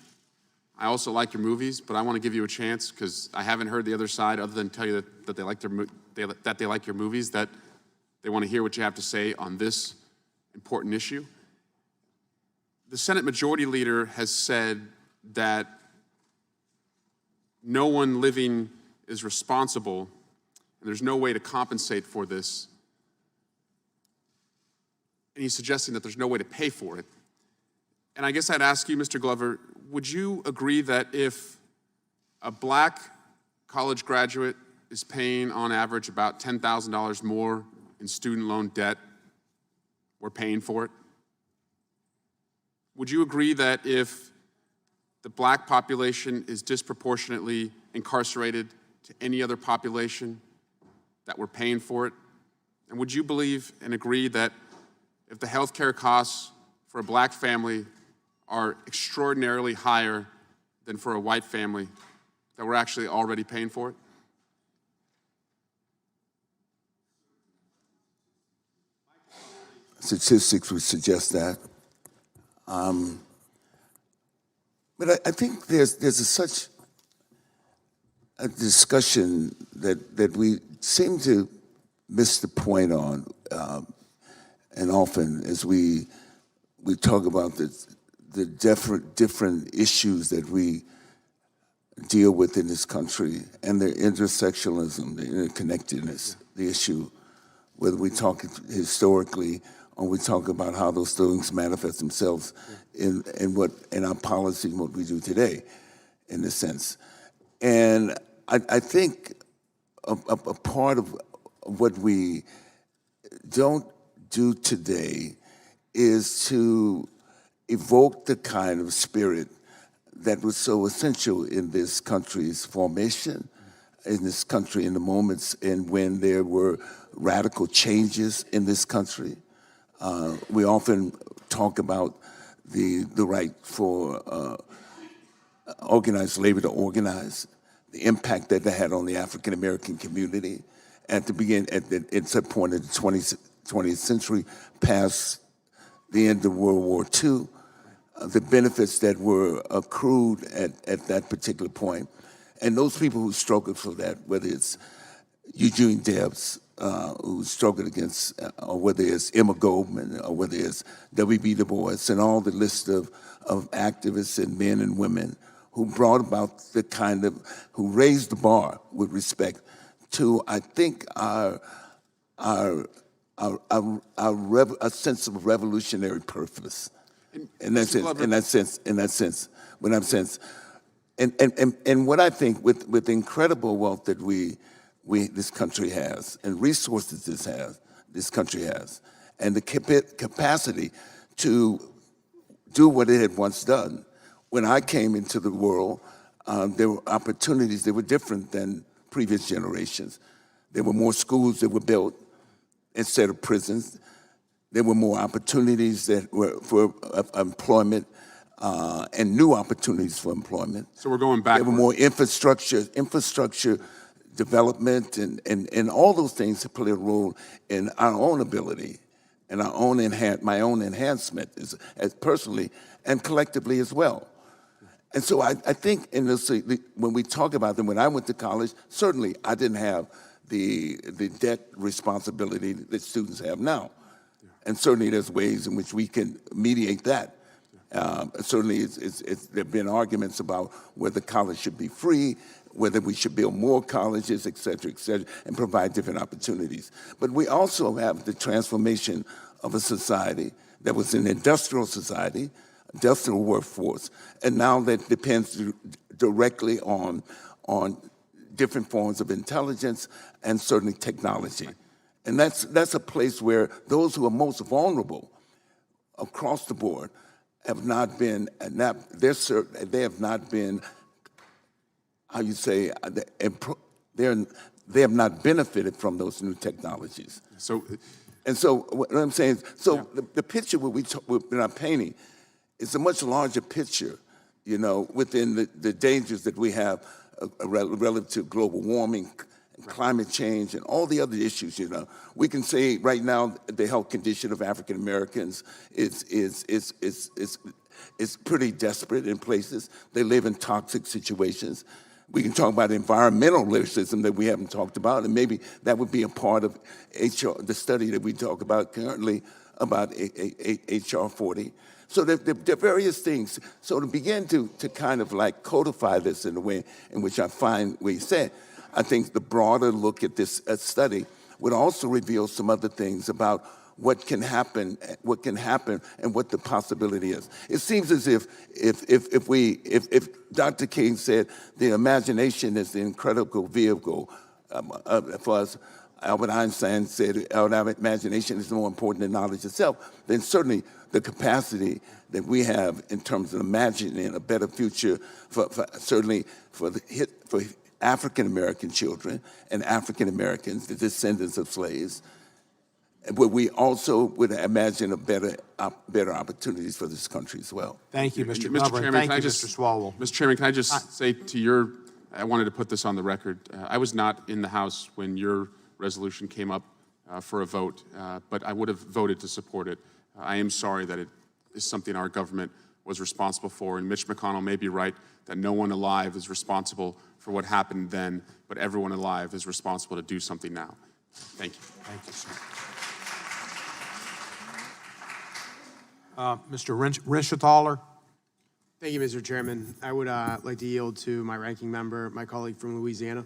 I also like your movies, but I want to give you a chance because I haven't heard the other side other than tell you that they like that they like your movies, that they want to hear what you have to say on this important issue. The Senate Majority Leader has said that no one living is responsible and there's no way to compensate for this. And he's suggesting that there's no way to pay for it. And I guess I'd ask you, Mr. Glover, would you agree that if a black college graduate is paying on average about $10,000 more in student loan debt, we're paying for it? Would you agree that if the black population is disproportionately incarcerated to any other population, that we're paying for it? And would you believe and agree that if the health care costs for a black family are extraordinarily higher than for a white family, that we're actually already paying for it? statistics would suggest that. But I think there's such a discussion that we seem to miss the point on, and often as we talk about the different issues that we deal with in this country and the intersectionalism, the interconnectedness, the issue, whether we talk historically or we talk about how those things manifest themselves in our policy and what we do today, in a sense. And I think a part of what we don't do today is to evoke the kind of spirit that was so essential in this country's formation, in this country, in the moments in when there were radical changes in this country. We often talk about the right for organized labor to organize, the impact that had on the African American community at some point in the 20th century, past the end of World War II, the benefits that were accrued at that particular point. And those people who struggled for that, whether it's Eugene Debs, who struggled against, or whether it's Emma Goldman, or whether it's W.B. Du Bois, and all the list of activists and men and women who brought about the kind of, who raised the bar with respect to, I think, a sense of revolutionary purpose. In that sense, and what I think with the incredible wealth that this country has, and resources this country has, and the capacity to do what it had once done. When I came into the world, there were opportunities that were different than previous generations. There were more schools that were built instead of prisons. There were more opportunities that were for employment and new opportunities for employment. So we're going back. There were more infrastructure development, and all those things that play a role in our own ability and our own my own enhancement as personally and collectively as well. And so I think when we talk about them, when I went to college, certainly I didn't have the debt responsibility that students have now. And certainly there's ways in which we can mediate that. Certainly there have been arguments about whether college should be free, whether we should build more colleges, et cetera, and provide different opportunities. But we also have the transformation of a society that was an industrial society, industrial workforce, and now that depends directly on different forms of intelligence and certainly technology. And that's a place where those who are most vulnerable across the board have not been, they have not been, how you say, they have not benefited from those new technologies. So what I'm saying, the picture we're not painting is a much larger picture, within the dangers that we have relative to global warming, climate change, and all the other issues. We can say right now the health condition of African Americans is pretty desperate in places. They live in toxic situations. We can talk about environmental lyricism that we haven't talked about, and maybe that would be a part of the study that we talk about currently about HR 40. So there are various things. So to begin to kind of like codify this in a way in which I find what you said, I think the broader look at this study would also reveal some other things about what can happen, and what the possibility is. It seems as if Dr. King said the imagination is the incredible vehicle for us, Albert Einstein said our imagination is more important than knowledge itself, then certainly the capacity that we have in terms of imagining a better future for African American children and African Americans, the descendants of slaves, but we also would imagine better opportunities for this country as well. Thank you, Mr. Mr. Glover. Chairman, Thank you, Mr. Swalwell. Mr. Chairman, can I just say I wanted to put this on the record. I was not in the House when your resolution came up for a vote, but I would have voted to support it. I am sorry that it is something our government was responsible for, and Mitch McConnell may be right that no one alive is responsible for what happened then, but everyone alive is responsible to do something now. Thank you. Thank you, sir. Mr. Rentschler? Thank you, Mr. Chairman. I would like to yield to my ranking member, my colleague from Louisiana.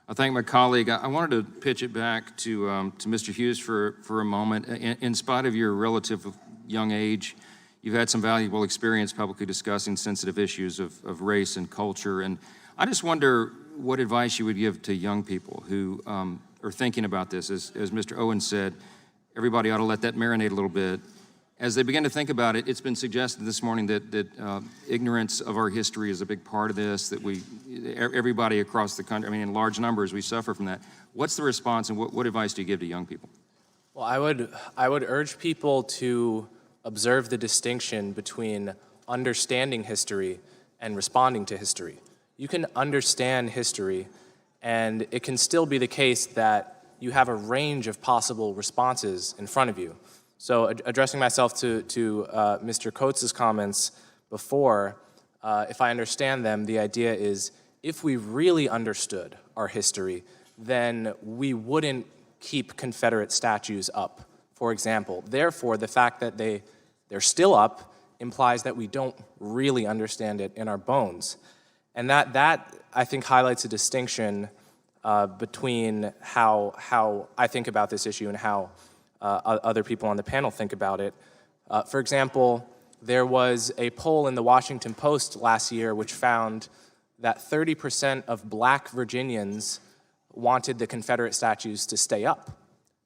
I thank my colleague. I wanted to pitch it back to Mr. Hughes for a moment. In spite of your relative young age, you've had some valuable experience publicly discussing sensitive issues of race and culture. And I just wonder what advice you would give to young people who are thinking about this. As Mr. Owens said, everybody ought to let that marinate a little bit. As they begin to think about it, it's been suggested this morning that ignorance of our history is a big part of this, that everybody across the country, I mean, in large numbers, we suffer from that. What's the response, and what advice do you give to young people? Well, I would urge people to observe the distinction between understanding history and responding to history. You can understand history, and it can still be the case that you have a range of possible responses in front of you. So addressing myself to Mr. Coates' comments before, if I understand them, the idea is if we really understood our history, then we wouldn't keep Confederate statues up, for example. Therefore, the fact that they're still up implies that we don't really understand it in our bones. And that I think, highlights a distinction between how I think about this issue and how other people on the panel think about it. For example, there was a poll in the Washington Post last year which found that 30% of black Virginians wanted the Confederate statues to stay up.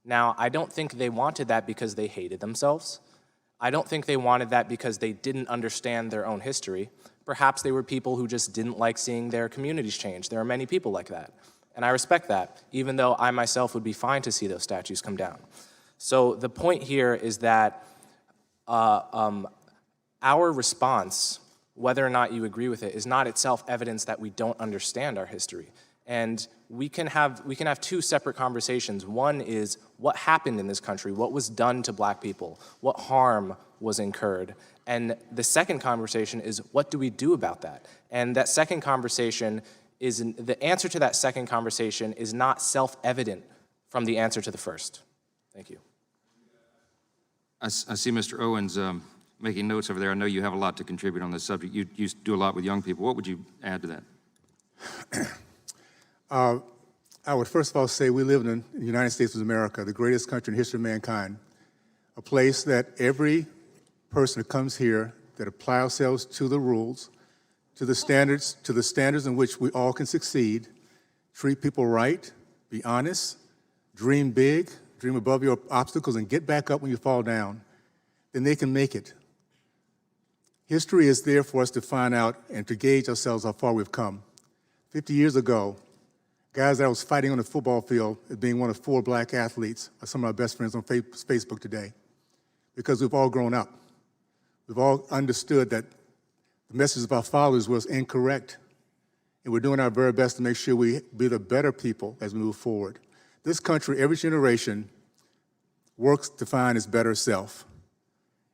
Now, I don't think they wanted that because they hated themselves. I don't think they wanted that because they didn't understand their own history. Perhaps they were people who just didn't like seeing their communities change. There are many people like that. And I respect that, even though I myself would be fine to see those statues come down. So the point here is that our response, whether or not you agree with it, is not itself evidence that we don't understand our history. And we can have two separate conversations. One is what happened in this country, what was done to black people, what harm was incurred. And the second conversation is what do we do about that? And that second conversation the answer to that second conversation is not self-evident from the answer to the first. Thank you. I see Mr. Owens making notes over there. I know you have a lot to contribute on this subject. You do a lot with young people. What would you add to that? I would first of all say we live in the United States of America, the greatest country in the history of mankind, a place that every person who comes here, that apply ourselves to the rules, to the standards in which we all can succeed, treat people right, be honest, dream big, dream above your obstacles, and get back up when you fall down, then they can make it. History is there for us to find out and to gauge ourselves how far we've come. 50 years ago, guys that I was fighting on the football field as being one of 4 black athletes are some of our best friends on Facebook today, because we've all grown up. We've all understood that the message of our fathers was incorrect, and we're doing our very best to make sure we be the better people as we move forward. This country, every generation, works to find its better self.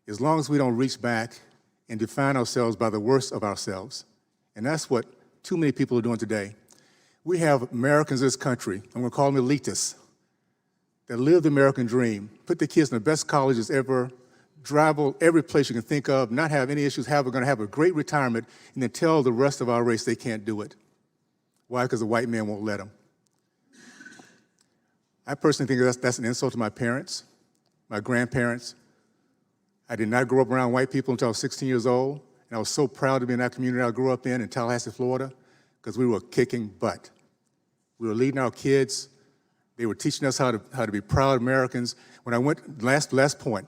As long as we don't reach back and define ourselves by the worst of ourselves, and that's what too many people are doing today. We have Americans in this country, I'm gonna call them elitists, that live the American dream, put their kids in the best colleges ever, travel every place you can think of, not have any issues, we're gonna have a great retirement, and then tell the rest of our race they can't do it. Why? Because the white man won't let them. I personally think that's an insult to my parents, my grandparents. I did not grow up around white people until I was 16 years old, and I was so proud to be in that community I grew up in Tallahassee, Florida, because we were kicking butt. We were leading our kids. They were teaching us how to be proud Americans. When I went, last point,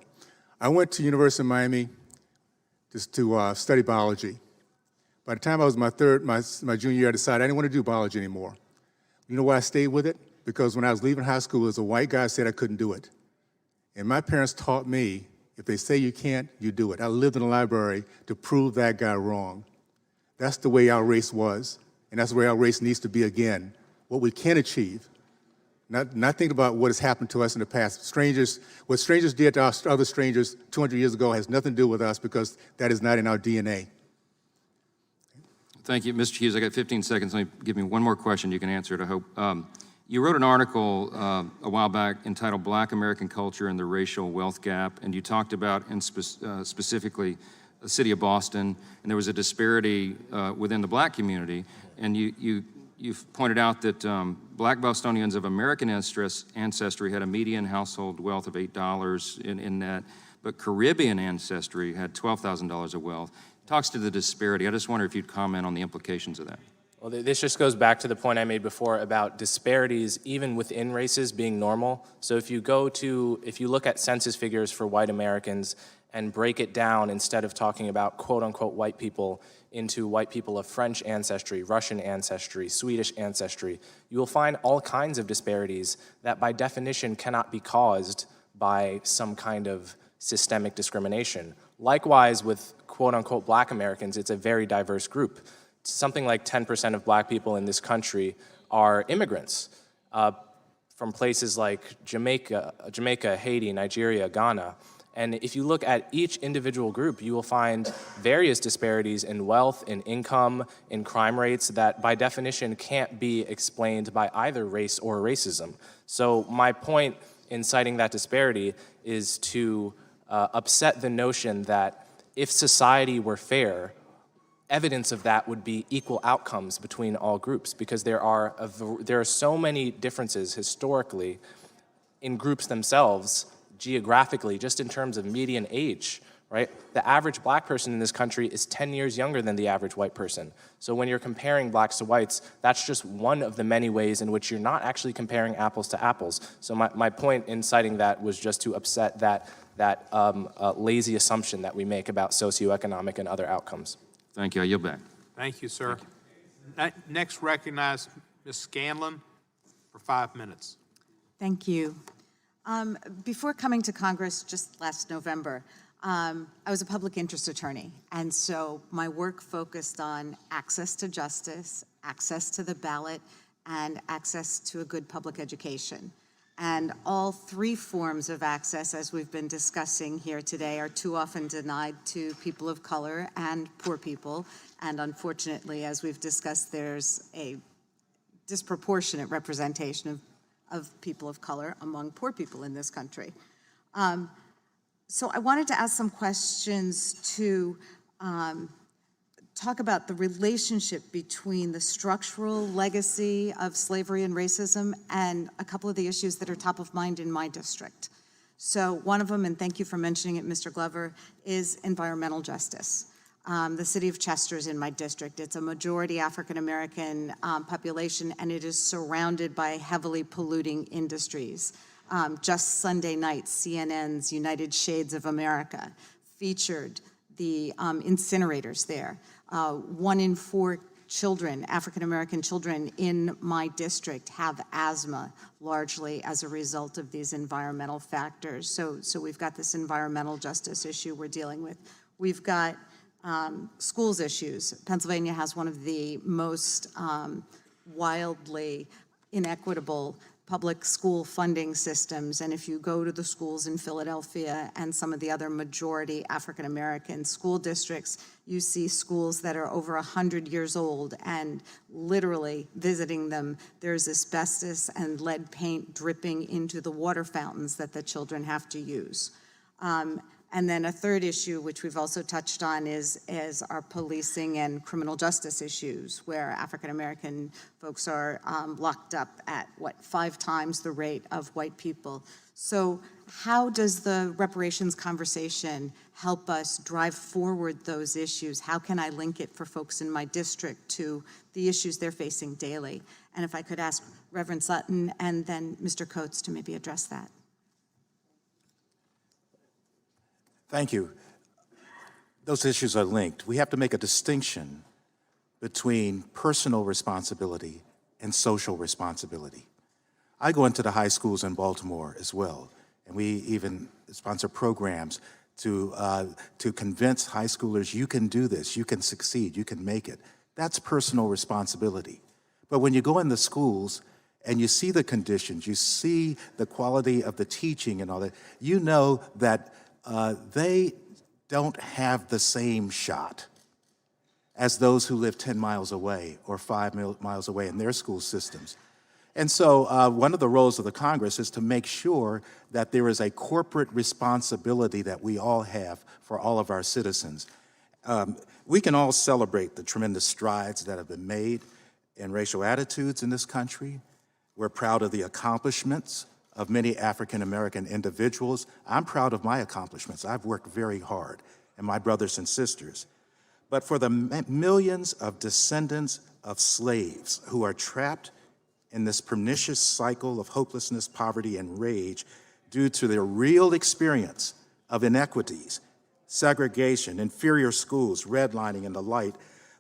I went to University of Miami just to study biology. By the time I was my junior year, I decided I didn't want to do biology anymore. You know why I stayed with it? Because when I was leaving high school, there was a white guy who said I couldn't do it. And my parents taught me, if they say you can't, you do it. I lived in a library to prove that guy wrong. That's the way our race was, and that's the way our race needs to be again. What we can achieve, not thinking about what has happened to us in the past. What strangers did to us, other strangers 200 years ago has nothing to do with us because that is not in our DNA. Thank you, Mr. Hughes. I got 15 seconds. Let me give me one more question. You can answer it, I hope. You wrote an article a while back entitled Black American Culture and the Racial Wealth Gap, and you talked about, specifically, the city of Boston, and there was a disparity within the black community, and you've pointed out that black Bostonians of American ancestry had a median household wealth of $8 in net, but Caribbean ancestry had $12,000 of wealth. Talks to the disparity. I just wonder if you'd comment on the implications of that. Well, this just goes back to the point I made before about disparities even within races being normal. So if you look at census figures for white Americans and break it down instead of talking about quote unquote white people into white people of French ancestry, Russian ancestry, Swedish ancestry, you will find all kinds of disparities that by definition cannot be caused by some kind of systemic discrimination. Likewise with quote unquote black Americans, it's a very diverse group. Something like 10% of black people in this country are immigrants from places like Jamaica, Haiti, Nigeria, Ghana. And if you look at each individual group, you will find various disparities in wealth, in income, in crime rates that by definition can't be explained by either race or racism. So my point in citing that disparity is to upset the notion that if society were fair, evidence of that would be equal outcomes between all groups, because there are so many differences historically in groups themselves, geographically, just in terms of median age, right? The average black person in this country is 10 years younger than the average white person. So when you're comparing blacks to whites, that's just one of the many ways in which you're not actually comparing apples to apples. So my point in citing that was just to upset that lazy assumption that we make about socioeconomic and other outcomes. Thank you. I yield back. Thank you, sir. Next, recognize Ms. Scanlon for 5 minutes. Thank you. Before coming to Congress just last November, I was a public interest attorney, and so my work focused on access to justice, access to the ballot, and access to a good public education. And all three forms of access, as we've been discussing here today, are too often denied to people of color and poor people. And unfortunately, as we've discussed, there's a disproportionate representation of people of color among poor people in this country. So I wanted to ask some questions to talk about the relationship between the structural legacy of slavery and racism and a couple of the issues that are top of mind in my district. So one of them, and thank you for mentioning it, Mr. Glover, is environmental justice. The city of Chester is in my district. It's a majority African-American population, and it is surrounded by heavily polluting industries. Just Sunday night, CNN's United Shades of America featured the incinerators there. 1 in 4 children, African-American children in my district have asthma, largely as a result of these environmental factors. So we've got this environmental justice issue we're dealing with. We've got schools issues. Pennsylvania has one of the most wildly inequitable public school funding systems, and if you go to the schools in Philadelphia and some of the other majority African-American school districts, you see schools that are over 100 years old, and literally visiting them, there's asbestos and lead paint dripping into the water fountains that the children have to use. And then a third issue, which we've also touched on, is our policing and criminal justice issues, where African-American folks are locked up at, 5 times the rate of white people. So how does the reparations conversation help us drive forward those issues? How can I link it for folks in my district to the issues they're facing daily? And if I could ask Reverend Sutton and then Mr. Coates to maybe address that. Thank you. Those issues are linked. We have to make a distinction between personal responsibility and social responsibility. I go into the high schools in Baltimore as well, and we even sponsor programs to convince high schoolers, you can do this, you can succeed, you can make it. That's personal responsibility. But when you go in the schools and you see the conditions, you see the quality of the teaching and all that, you know that they don't have the same shot as those who live 10 miles away or 5 miles away in their school systems. And so one of the roles of the Congress is to make sure that there is a corporate responsibility that we all have for all of our citizens. We can all celebrate the tremendous strides that have been made in racial attitudes in this country. We're proud of the accomplishments of many African American individuals. I'm proud of my accomplishments. I've worked very hard, and my brothers and sisters. But for the millions of descendants of slaves who are trapped in this pernicious cycle of hopelessness, poverty, and rage due to their real experience of inequities, segregation, inferior schools, redlining, and the like,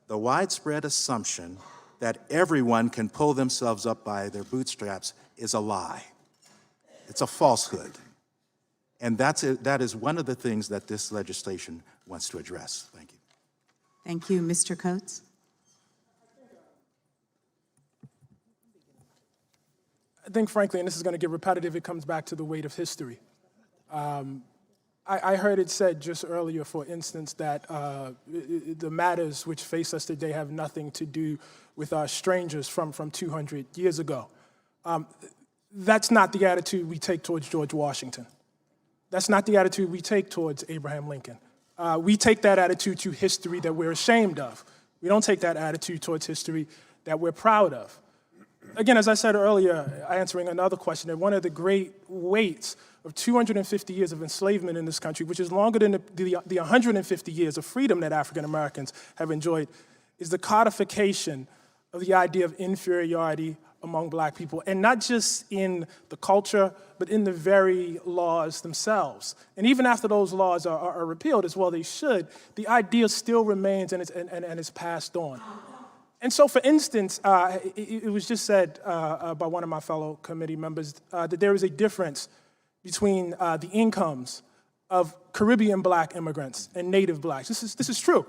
the widespread assumption that everyone can pull themselves up by their bootstraps is a lie. It's a falsehood. And that is one of the things that this legislation wants to address. Thank you. Thank you. Mr. Coates? I think, frankly, and this is going to get repetitive, it comes back to the weight of history. I heard it said just earlier, for instance, that the matters which face us today have nothing to do with our strangers from 200 years ago. That's not the attitude we take towards George Washington. That's not the attitude we take towards Abraham Lincoln. We take that attitude to history that we're ashamed of. We don't take that attitude towards history that we're proud of. Again, as I said earlier, answering another question, that one of the great weights of 250 years of enslavement in this country, which is longer than the 150 years of freedom that African Americans have enjoyed, is the codification of the idea of inferiority among Black people, and not just in the culture, but in the very laws themselves. And even after those laws are repealed, as well they should, the idea still remains and is passed on. And so, for instance, it was just said by one of my fellow committee members that there is a difference between the incomes of Caribbean Black immigrants and Native Blacks. This is true.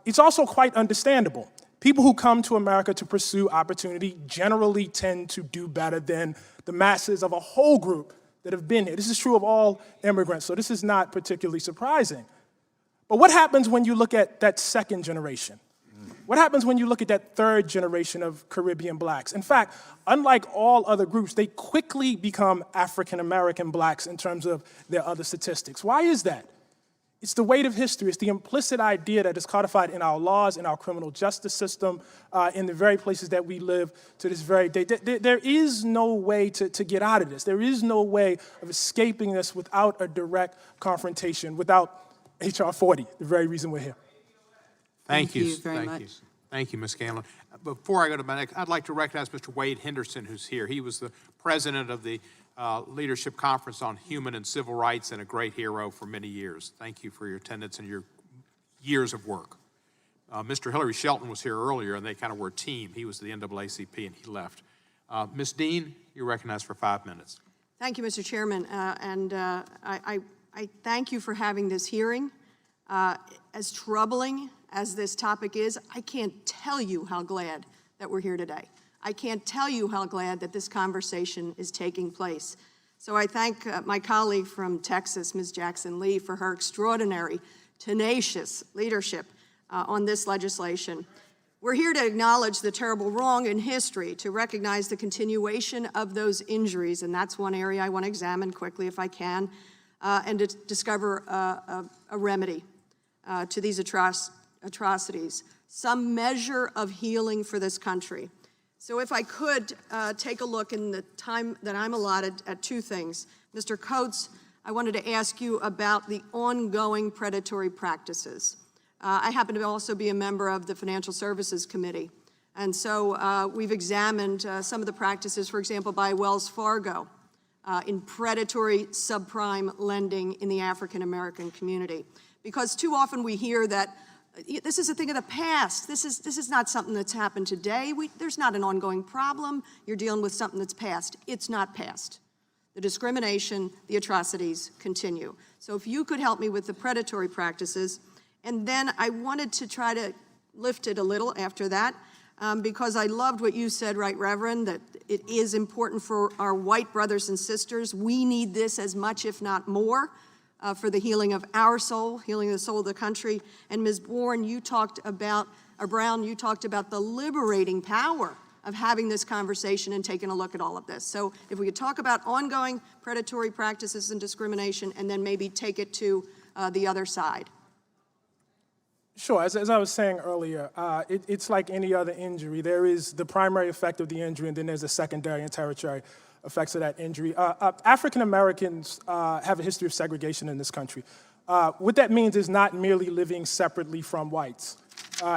It's also quite understandable. People who come to America to pursue opportunity generally tend to do better than the masses of a whole group that have been here. This is true of all immigrants, so this is not particularly surprising. But what happens when you look at that second generation? What happens when you look at that third generation of Caribbean Blacks? In fact, unlike all other groups, they quickly become African American Blacks in terms of their other statistics. Why is that? It's the weight of history. It's the implicit idea that is codified in our laws, in our criminal justice system, in the very places that we live to this very day. There is no way to get out of this. There is no way of escaping this without a direct confrontation, without H.R. 40, the very reason we're here. Thank you very much. Thank you, Ms. Scanlon. Before I go to my next, I'd like to recognize Mr. Wade Henderson, who's here. He was the president of the Leadership Conference on Human and Civil Rights and a great hero for many years. Thank you for your attendance and your years of work. Mr. Hillary Shelton was here earlier, and they kind of were a team. He was the NAACP, and he left. Ms. Dean, you're recognized for 5 minutes. Thank you, Mr. Chairman, I thank you for having this hearing. As troubling as this topic is, I can't tell you how glad that we're here today. I can't tell you how glad that this conversation is taking place. So I thank my colleague from Texas, Ms. Jackson Lee, for her extraordinary, tenacious leadership on this legislation. We're here to acknowledge the terrible wrong in history, to recognize the continuation of those injuries, and that's one area I want to examine quickly if I can, and to discover a remedy to these atrocities, some measure of healing for this country. So if I could take a look in the time that I'm allotted at two things. Mr. Coates, I wanted to ask you about the ongoing predatory practices. I happen to also be a member of the Financial Services Committee. And so we've examined some of the practices, for example, by Wells Fargo in predatory subprime lending in the African American community. Because too often we hear that this is a thing of the past. This is not something that's happened today. There's not an ongoing problem. You're dealing with something that's past. It's not past. The discrimination, the atrocities continue. So if you could help me with the predatory practices, and then I wanted to try to lift it a little after that, because I loved what you said, Right Reverend, that it is important for our white brothers and sisters. We need this as much, if not more, for the healing of our soul, healing of the soul of the country. And Ms. Brown, you talked about the liberating power of having this conversation and taking a look at all of this. So if we could talk about ongoing predatory practices and discrimination, and then maybe take it to the other side. Sure. As I was saying earlier, it's like any other injury. There is the primary effect of the injury, and then there's the secondary and tertiary effects of that injury. African Americans have a history of segregation in this country. What that means is not merely living separately from whites.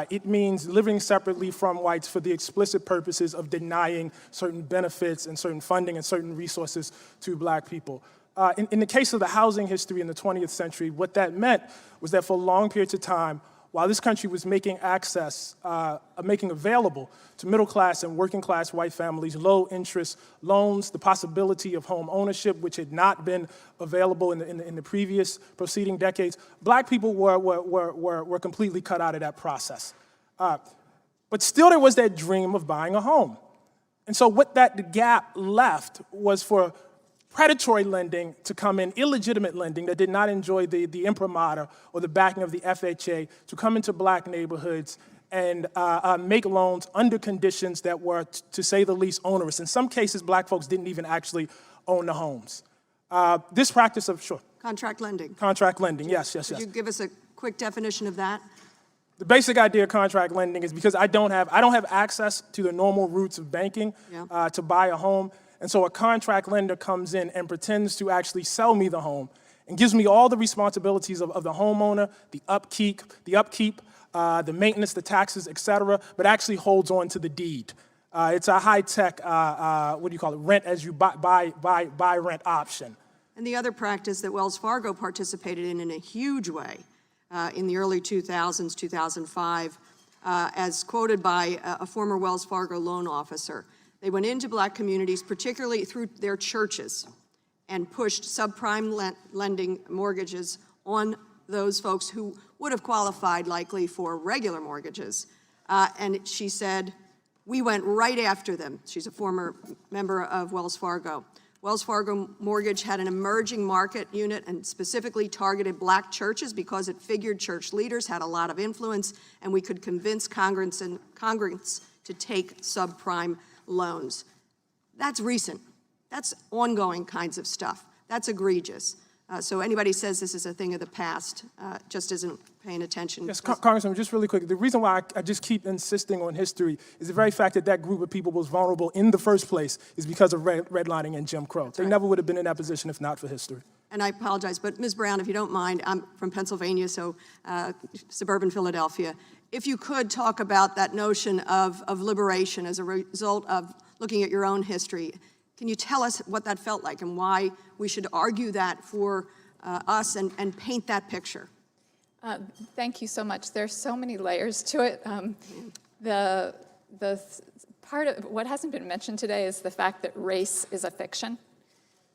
It means living separately from whites for the explicit purposes of denying certain benefits and certain funding and certain resources to black people. In the case of the housing history in the 20th century, what that meant was that for long periods of time, while this country was making making available to middle-class and working-class white families low-interest loans, the possibility of home ownership, which had not been available in the previous preceding decades, black people were completely cut out of that process. But still there was that dream of buying a home. And so what that gap left was for predatory lending to come in, illegitimate lending that did not enjoy the imprimatur or the backing of the FHA, to come into black neighborhoods and make loans under conditions that were, to say the least, onerous. In some cases, black folks didn't even actually own the homes. This practice of, sure. Contract lending. Contract lending, yes. Could you give us a quick definition of that? The basic idea of contract lending is because I don't have access to the normal routes of banking to buy a home. And so a contract lender comes in and pretends to actually sell me the home and gives me all the responsibilities of the homeowner, the upkeep, the maintenance, the taxes, et cetera, but actually holds on to the deed. It's a high-tech, rent as you buy rent option. And the other practice that Wells Fargo participated in a huge way in the early 2000s, 2005, as quoted by a former Wells Fargo loan officer. They went into black communities, particularly through their churches, and pushed subprime lending mortgages on those folks who would have qualified likely for regular mortgages. And she said, we went right after them. She's a former member of Wells Fargo. Wells Fargo Mortgage had an emerging market unit and specifically targeted black churches because it figured church leaders had a lot of influence and we could convince Congress to take subprime loans. That's recent. That's ongoing kinds of stuff. That's egregious. So anybody says this is a thing of the past just isn't paying attention. Yes, Congressman, just really quick. The reason why I just keep insisting on history is the very fact that that group of people was vulnerable in the first place is because of redlining and Jim Crow. They never would have been in that position if not for history. And I apologize, but Ms. Brown, if you don't mind, I'm from Pennsylvania, so suburban Philadelphia. If you could talk about that notion of liberation as a result of looking at your own history, can you tell us what that felt like and why we should argue that for us and paint that picture? Thank you so much. There's so many layers to it. The part of what hasn't been mentioned today is the fact that race is a fiction.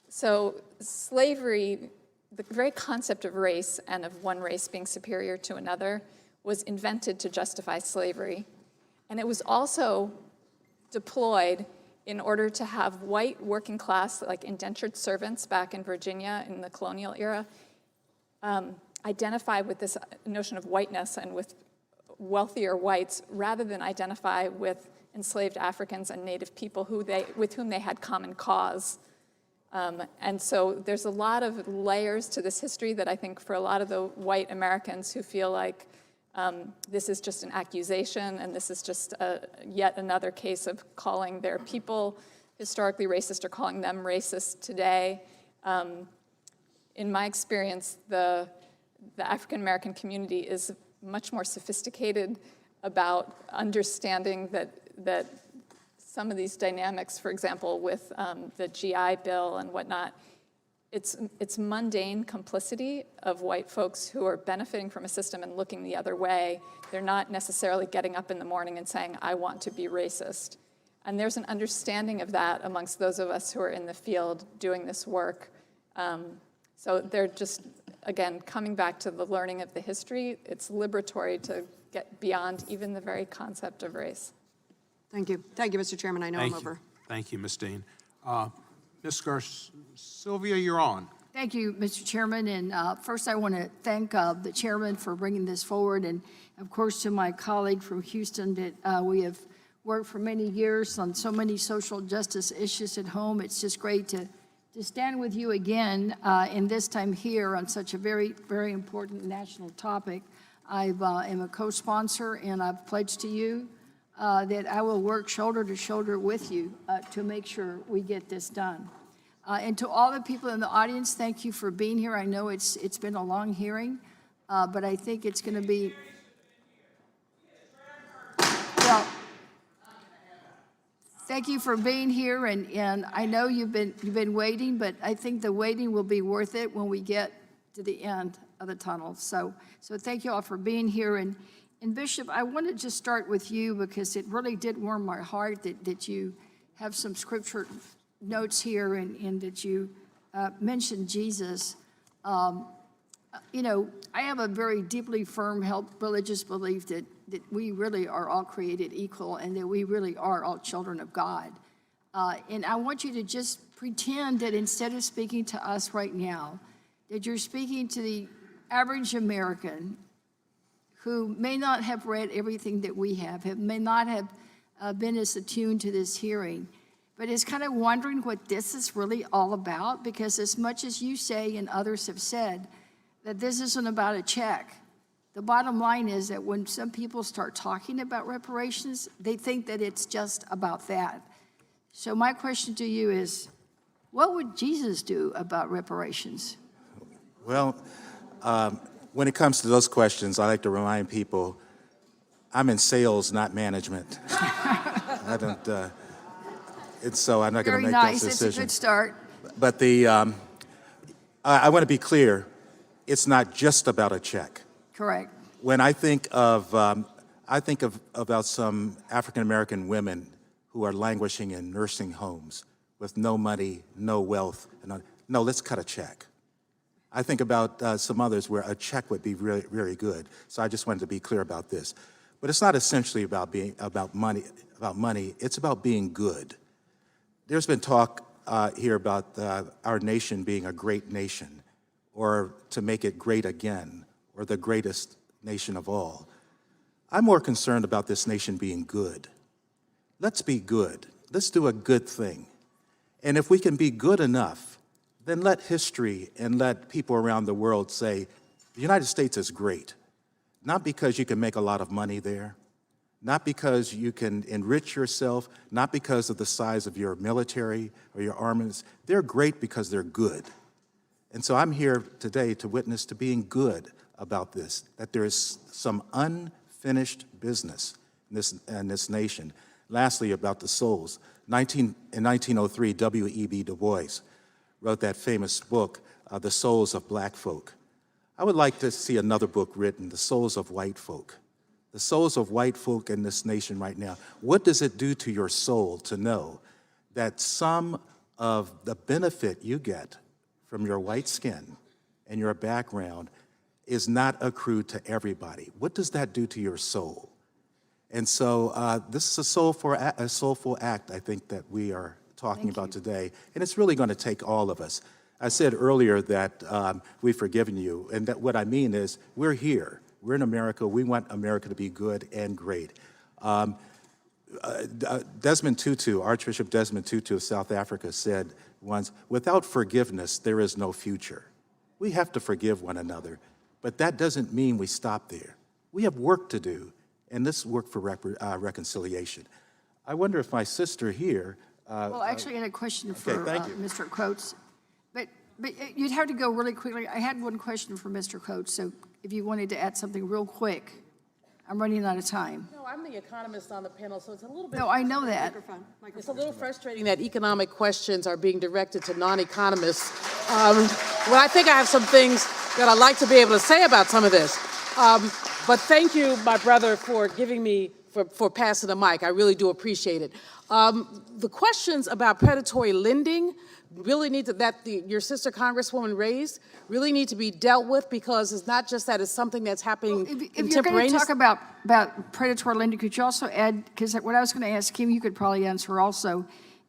So slavery, the very concept of race and of one race being superior to another was invented to justify slavery. And it was also deployed in order to have white working class, like indentured servants back in Virginia in the colonial era, identify with this notion of whiteness and with wealthier whites rather than identify with enslaved Africans and Native people with whom they had common cause. And so there's a lot of layers to this history that I think for a lot of the white Americans who feel like this is just an accusation and this is just yet another case of calling their people historically racist or calling them racist today. In my experience, the African American community is much more sophisticated about understanding that some of these dynamics, for example, with the GI Bill and whatnot, it's mundane complicity of white folks who are benefiting from a system and looking the other way. They're not necessarily getting up in the morning and saying, I want to be racist. And there's an understanding of that amongst those of us who are in the field doing this work. So they're just, again, coming back to the learning of the history. It's liberatory to get beyond even the very concept of race. Thank you. Thank you, Mr. Chairman. I know I'm over. Thank you, Ms. Dean. Ms. Sylvia, you're on. Thank you, Mr. Chairman. And first, I want to thank the chairman for bringing this forward, and of course to my colleague from Houston that we have worked for many years on so many social justice issues at home. It's just great to stand with you again, and this time here on such a very, very important national topic. I am a co-sponsor, and I've pledged to you that I will work shoulder to shoulder with you to make sure we get this done. And to all the people in the audience, thank you for being here. I know it's been a long hearing, but I think it's going to be, well, thank you for being here, and I know you've been waiting, but I think the waiting will be worth it when we get to the end of the tunnel. So thank you all for being here. And Bishop, I want to just start with you because it really did warm my heart that you have some scripture notes here and that you mentioned Jesus. You know, I have a very deeply firm religious belief that we really are all created equal and that we really are all children of God. And I want you to just pretend that instead of speaking to us right now, that you're speaking to the average American who may not have read everything that we have, may not have been as attuned to this hearing, but is kind of wondering what this is really all about, because as much as you say and others have said that this isn't about a check, the bottom line is that when some people start talking about reparations, they think that it's just about that. So my question to you is, what would Jesus do about reparations? Well, when it comes to those questions, I like to remind people, I'm in sales, not management. I don't, and so I'm not going to make those decisions. Very nice, it's a good start. But I want to be clear, it's not just about a check. Correct. When I think of, about some African-American women who are languishing in nursing homes with no money, no wealth, no, let's cut a check. I think about some others where a check would be really, very good. So I just wanted to be clear about this. But it's not essentially about money. It's about being good. There's been talk here about our nation being a great nation, or to make it great again, or the greatest nation of all. I'm more concerned about this nation being good. Let's be good. Let's do a good thing. And if we can be good enough, then let history and let people around the world say, the United States is great. Not because you can make a lot of money there, not because you can enrich yourself, not because of the size of your military or your armaments. They're great because they're good. And so I'm here today to witness to being good about this, that there is some unfinished business in this nation. Lastly, about the souls. In 1903, W.E.B. Du Bois wrote that famous book, The Souls of Black Folk. I would like to see another book written, The Souls of White Folk. The souls of white folk in this nation right now. What does it do to your soul to know that some of the benefit you get from your white skin and your background is not accrued to everybody? What does that do to your soul? And so this is a soulful act, I think, that we are talking about today, and it's really going to take all of us. I said earlier that we've forgiven you, and that what I mean is we're here. We're in America. We want America to be good and great. Desmond Tutu, Archbishop Desmond Tutu of South Africa, said once, without forgiveness, there is no future. We have to forgive one another, but that doesn't mean we stop there. We have work to do, and this work for reconciliation. I wonder if my sister here... well, actually, I had a question for Mr. Coates, but you'd have to go really quickly. I had one question for Mr. Coates, so if you wanted to add something real quick. I'm running out of time. No, I'm the economist on the panel, so it's a little bit... No, I know that. It's a little frustrating that economic questions are being directed to non-economists. Well, I think I have some things that I'd like to be able to say about some of this. But thank you, my brother, for giving me, for passing the mic. I really do appreciate it. The questions about predatory lending really need to, your sister Congresswoman raised, really need to be dealt with, because it's not just that, it's something that's happening If you're going to talk about predatory lending, could you also add, because what I was going to ask him, you could probably answer also,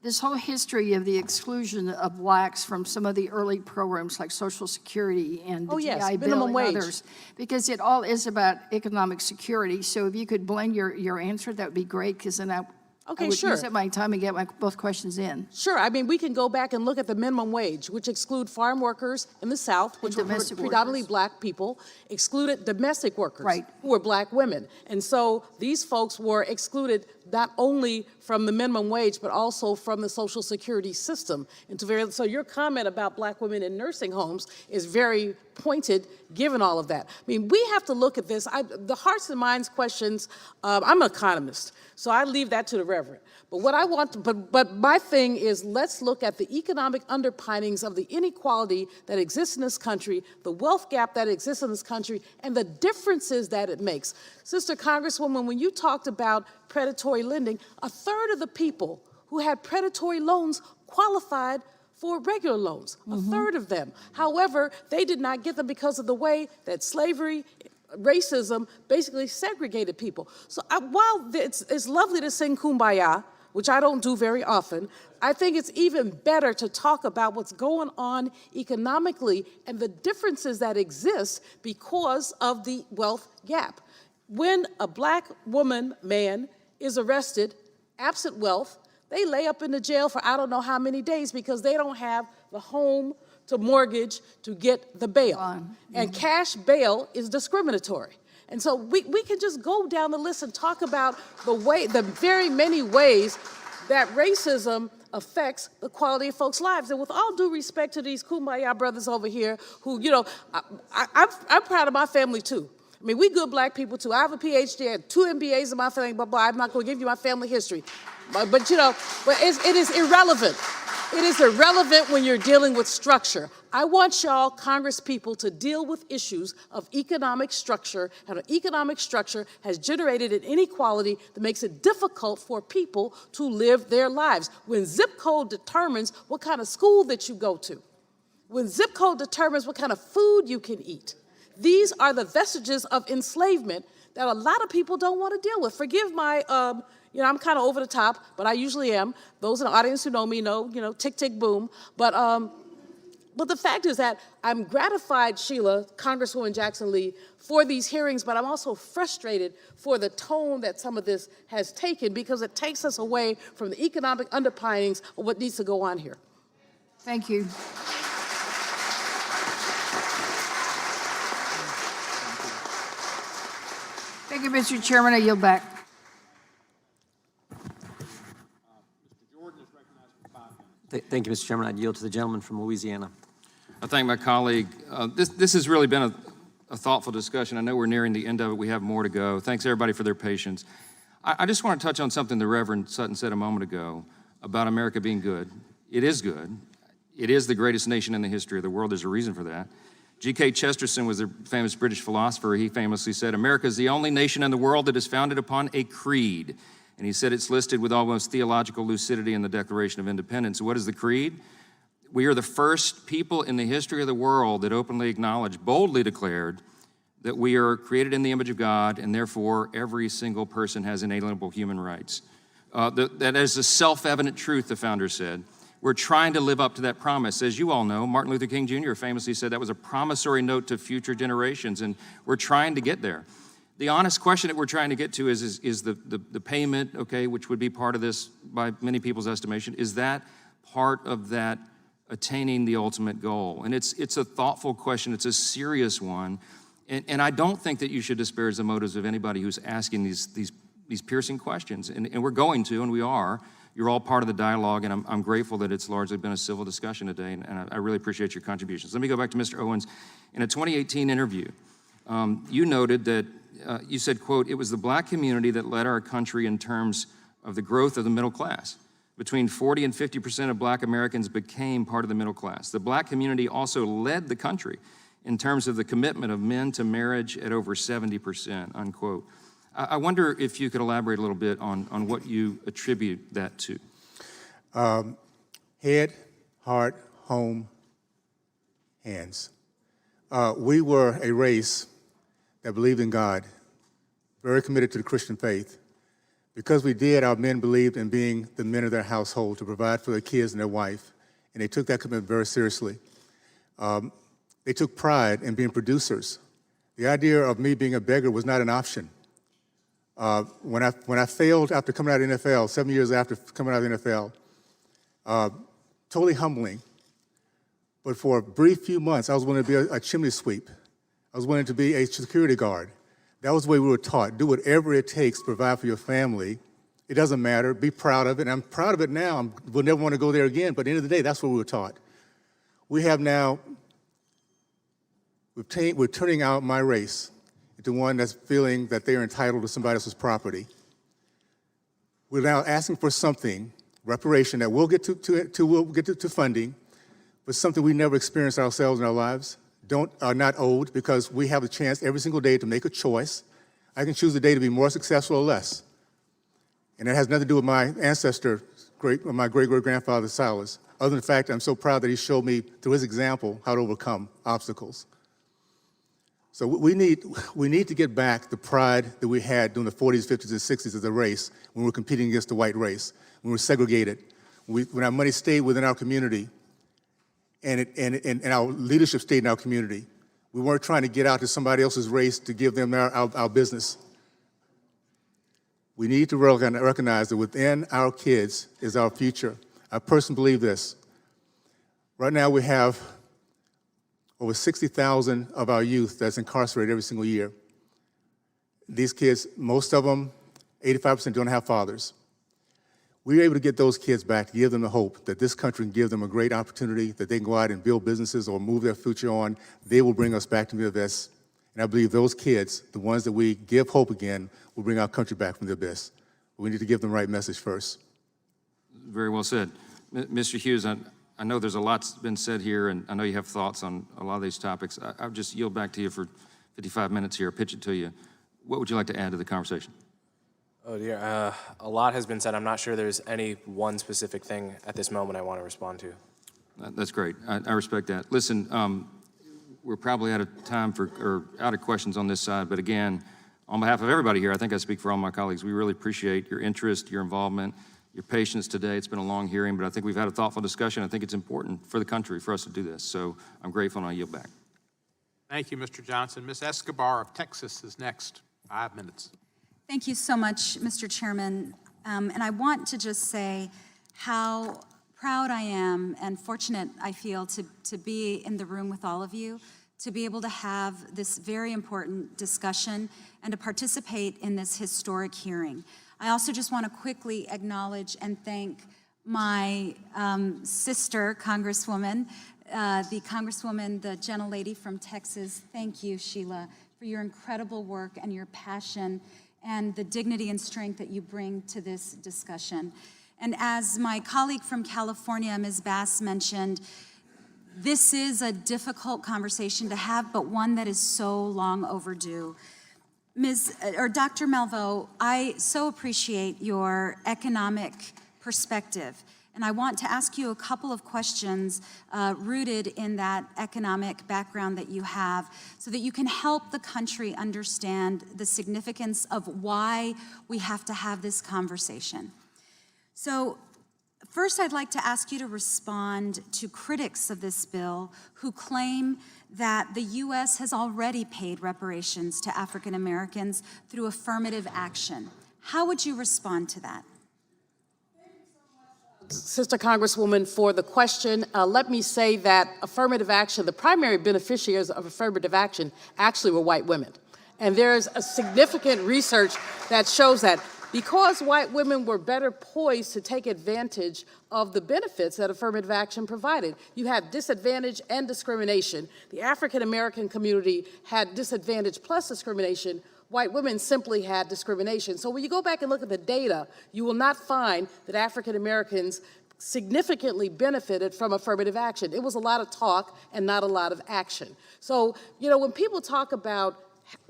this whole history of the exclusion of blacks from some of the early programs like Social Security and the Oh, yes, GI Bill minimum and wage. others, because it all is about economic security. So if you could blend your answer, that would be great, because then I Okay, would sure. use up my time and get both questions in. Sure, I mean, we can go back and look at the minimum wage, which exclude farm workers in the South, which were domestic predominantly workers. black people, excluded domestic workers, Right. who were black women. And so these folks were excluded not only from the minimum wage, but also from the Social Security system. And so your comment about black women in nursing homes is very pointed, given all of that. I mean, we have to look at this. The hearts and minds questions, I'm an economist, so I leave that to the Reverend. But what I want, but my thing is, let's look at the economic underpinnings of the inequality that exists in this country, the wealth gap that exists in this country, and the differences that it makes. Sister Congresswoman, when you talked about predatory lending, a third of the people who had predatory loans qualified for regular loans, a third of them. However, they did not get them because of the way that slavery, racism basically segregated people. So while it's lovely to sing Kumbaya, which I don't do very often, I think it's even better to talk about what's going on economically and the differences that exist because of the wealth gap. When a black woman, man, is arrested, absent wealth, they lay up in the jail for I don't know how many days because they don't have the home to mortgage to get the bail. And cash bail is discriminatory. And so we can just go down the list and talk about the very many ways that racism affects the quality of folks' lives. And with all due respect to these Kumbaya brothers over here who, you know, I'm proud of my family too. I mean, we good black people too. I have a PhD, I had 2 MBAs in my family, blah, blah. I'm not gonna give you my family history. But you know, it is irrelevant. It is irrelevant when you're dealing with structure. I want y'all, Congress people, to deal with issues of economic structure, and an economic structure has generated an inequality that makes it difficult for people to live their lives. When zip code determines what kind of school that you go to, when zip code determines what kind of food you can eat, these are the vestiges of enslavement that a lot of people don't want to deal with. Forgive my, you know, I'm kind of over the top, but I usually am. Those in the audience who know me know, you know, tick, tick, boom. But the fact is that I'm gratified, Sheila, Congresswoman Jackson Lee, for these hearings, but I'm also frustrated for the tone that some of this has taken because it takes us away from the economic underpinnings of what needs to go on here. Thank you. Thank you, Mr. Chairman. I yield back. Thank you, Mr. Chairman. I'd yield to the gentleman from Louisiana. I thank my colleague. This has really been a thoughtful discussion. I know we're nearing the end of it. We have more to go. Thanks, everybody, for their patience. I just want to touch on something the Reverend Sutton said a moment ago about America being good. It is good. It is the greatest nation in the history of the world. There's a reason for that. G.K. Chesterton was a famous British philosopher. He famously said, America is the only nation in the world that is founded upon a creed. And he said it's listed with almost theological lucidity in the Declaration of Independence. What is the creed? We are the first people in the history of the world that openly acknowledged, boldly declared, that we are created in the image of God, and therefore every single person has inalienable human rights. That is a self-evident truth, the founder said. We're trying to live up to that promise. As you all know, Martin Luther King Jr. famously said that was a promissory note to future generations, and we're trying to get there. The honest question that we're trying to get to is the payment, okay, which would be part of this by many people's estimation, is that part of that attaining the ultimate goal? And it's a thoughtful question. It's a serious one. And I don't think that you should disparage the motives of anybody who's asking these piercing questions. And we're going to, and we are. You're all part of the dialogue, and I'm grateful that it's largely been a civil discussion today, and I really appreciate your contributions. Let me go back to Mr. Owens. In a 2018 interview, you noted that, you said, quote, it was the black community that led our country in terms of the growth of the middle class. Between 40 and 50% of black Americans became part of the middle class. The black community also led the country in terms of the commitment of men to marriage at over 70%, unquote. I wonder if you could elaborate a little bit on what you attribute that to. Head, heart, home, hands. We were a race that believed in God, very committed to the Christian faith, Because we did, our men believed in being the men of their household to provide for their kids and their wife, and they took that commitment very seriously. They took pride in being producers. The idea of me being a beggar was not an option. When I failed after coming out of the NFL, 7 years after coming out of the NFL, totally humbling. But for a brief few months, I was willing to be a chimney sweep. I was willing to be a security guard. That was the way we were taught. Do whatever it takes to provide for your family. It doesn't matter. Be proud of it. And I'm proud of it now. I will never want to go there again. But at the end of the day, that's what we were taught. We have now, we're turning out my race into one that's feeling that they're entitled to somebody else's property. We're now asking for something, reparation, that we'll get to funding, but something we never experienced ourselves in our lives. Are not owed, because we have the chance every single day to make a choice. I can choose the day to be more successful or less. And that has nothing to do with my ancestor, my great-great-grandfather Silas, other than the fact that I'm so proud that he showed me through his example how to overcome obstacles. So we need to get back the pride that we had during the 40s, 50s, and 60s as a race when we were competing against the white race, when we were segregated, when our money stayed within our community, and our leadership stayed in our community. We weren't trying to get out to somebody else's race to give them our business. We need to recognize that within our kids is our future. I personally believe this. Right now we have over 60,000 of our youth that's incarcerated every single year. These kids, most of them, 85% don't have fathers. We were able to get those kids back, to give them the hope that this country can give them a great opportunity, that they can go out and build businesses or move their future on. They will bring us back to the abyss. And I believe those kids, the ones that we give hope again, will bring our country back from the abyss. But we need to give them the right message first. Very well said. Mr. Hughes, I know there's a lot's been said here, and I know you have thoughts on a lot of these topics. I'll just yield back to you for 55 minutes here, pitch it to you. What would you like to add to the conversation? Oh dear, a lot has been said. I'm not sure there's any one specific thing at this moment I want to respond to. That's great. I respect that. Listen, we're probably out of time or out of questions on this side, but again, on behalf of everybody here, I think I speak for all my colleagues, we really appreciate your interest, your involvement, your patience today. It's been a long hearing, but I think we've had a thoughtful discussion. I think it's important for the country for us to do this. So I'm grateful, and I yield back. Thank you, Mr. Johnson. Ms. Escobar of Texas is next. 5 minutes. Thank you so much, Mr. Chairman. And I want to just say how proud I am and fortunate I feel to be in the room with all of you, to be able to have this very important discussion and to participate in this historic hearing. I also just want to quickly acknowledge and thank my sister, Congresswoman, the gentlelady from Texas. Thank you, Sheila, for your incredible work and your passion and the dignity and strength that you bring to this discussion. And as my colleague from California, Ms. Bass, mentioned, this is a difficult conversation to have, but one that is so long overdue. Dr. Malveaux, I so appreciate your economic perspective. And I want to ask you a couple of questions rooted in that economic background that you have so that you can help the country understand the significance of why we have to have this conversation. So first, I'd like to ask you to respond to critics of this bill who claim that the U.S. has already paid reparations to African Americans through affirmative action. How would you respond to that? Sister Congresswoman, for the question. Let me say that affirmative action, the primary beneficiaries of affirmative action actually were white women. And there's a significant research that shows that because white women were better poised to take advantage of the benefits that affirmative action provided. You had disadvantage and discrimination. The African American community had disadvantage plus discrimination. White women simply had discrimination. So when you go back and look at the data, you will not find that African Americans significantly benefited from affirmative action. It was a lot of talk and not a lot of action. So, when people talk about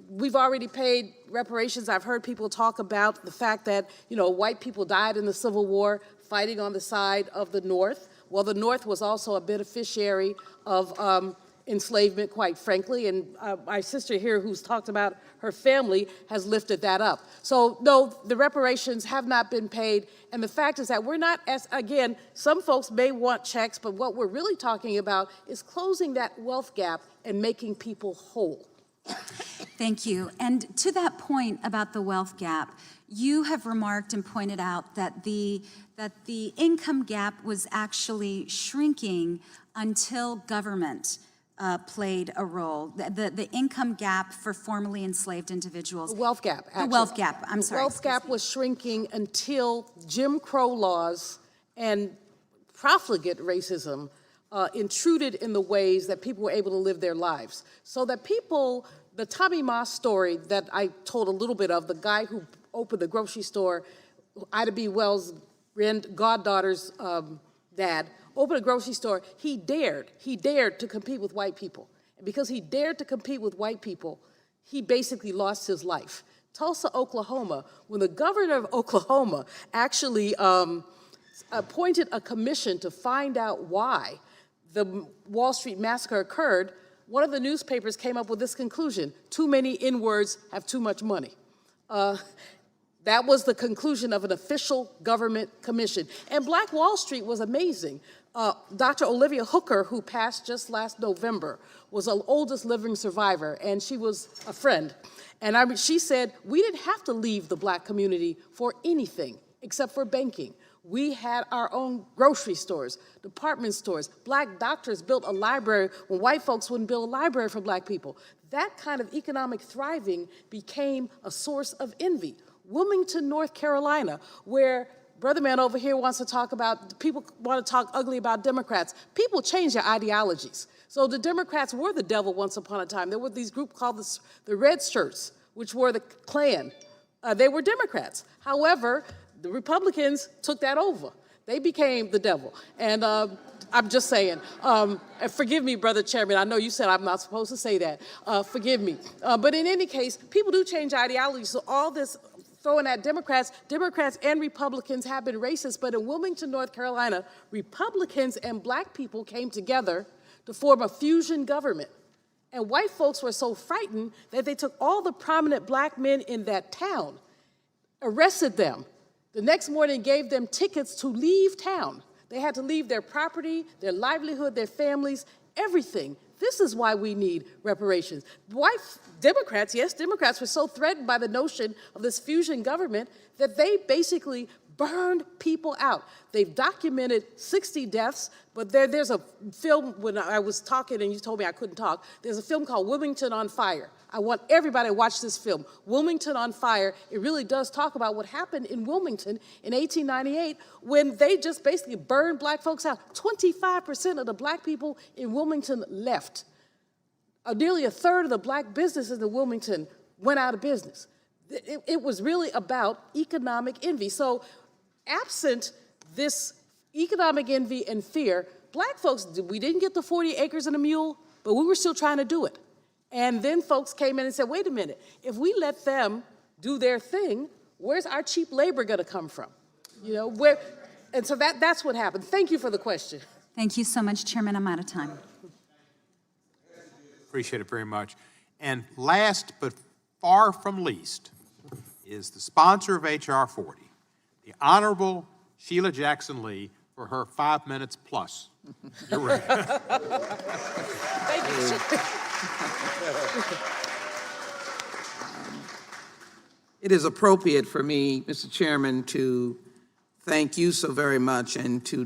we've already paid reparations, I've heard people talk about the fact that, white people died in the Civil War fighting on the side of the North. Well, the North was also a beneficiary of enslavement, quite frankly, and my sister here who's talked about her family has lifted that up. So no, the reparations have not been paid, and the fact is that we're not, as again, some folks may want checks, but what we're really talking about is closing that wealth gap and making people whole. Thank you. And to that point about the wealth gap, you have remarked and pointed out that the income gap was actually shrinking until government played a role. The income gap for formerly enslaved individuals. The wealth gap, actually. The wealth gap, I'm sorry. The wealth gap was shrinking until Jim Crow laws and profligate racism intruded in the ways that people were able to live their lives. So that people, the Tommy Moss story that I told a little bit of, the guy who opened the grocery store, Ida B. Wells' goddaughter's dad, opened a grocery store. He dared to compete with white people. And because he dared to compete with white people, he basically lost his life. Tulsa, Oklahoma, when the governor of Oklahoma actually appointed a commission to find out why the Wall Street massacre occurred, one of the newspapers came up with this conclusion: too many N-words have too much money. That was the conclusion of an official government commission. And Black Wall Street was amazing. Dr. Olivia Hooker, who passed just last November, was the oldest living survivor, and she was a friend. And she said, we didn't have to leave the Black community for anything except for banking. We had our own grocery stores, department stores. Black doctors built a library when white folks wouldn't build a library for Black people. That kind of economic thriving became a source of envy. Wilmington, North Carolina, where Brother Man over here wants to talk about, people want to talk ugly about Democrats. People change their ideologies. So the Democrats were the devil once upon a time. There were these groups called the Red Shirts, which were the Klan. They were Democrats. However, the Republicans took that over. They became the devil. And I'm just saying, and forgive me, Brother Chairman, I know you said I'm not supposed to say that. Forgive me. But in any case, people do change ideology. So all this throwing at Democrats and Republicans have been racist, but in Wilmington, North Carolina, Republicans and Black people came together to form a fusion government. And white folks were so frightened that they took all the prominent Black men in that town, arrested them, the next morning gave them tickets to leave town. They had to leave their property, their livelihood, their families, everything. This is why we need reparations. White Democrats, yes, Democrats were so threatened by the notion of this fusion government that they basically burned people out. They've documented 60 deaths, but there's a film, when I was talking and you told me I couldn't talk, there's a film called Wilmington on Fire. I want everybody to watch this film, Wilmington on Fire. It really does talk about what happened in Wilmington in 1898 when they just basically burned Black folks out. 25% of the Black people in Wilmington left. Nearly a third of the Black businesses in Wilmington went out of business. It was really about economic envy. So absent this economic envy and fear, Black folks, we didn't get the 40 acres and a mule, but we were still trying to do it. And then folks came in and said, wait a minute, if we let them do their thing, where's our cheap labor gonna come from? You know, and so that's what happened. Thank you for the question. Thank you so much, Chairman. I'm out of time. Appreciate it very much. And last but far from least is the sponsor of H.R. 40, the Honorable Sheila Jackson Lee, for her 5 minutes plus. You're ready. Thank you. It is appropriate for me, Mr. Chairman, to thank you so very much and to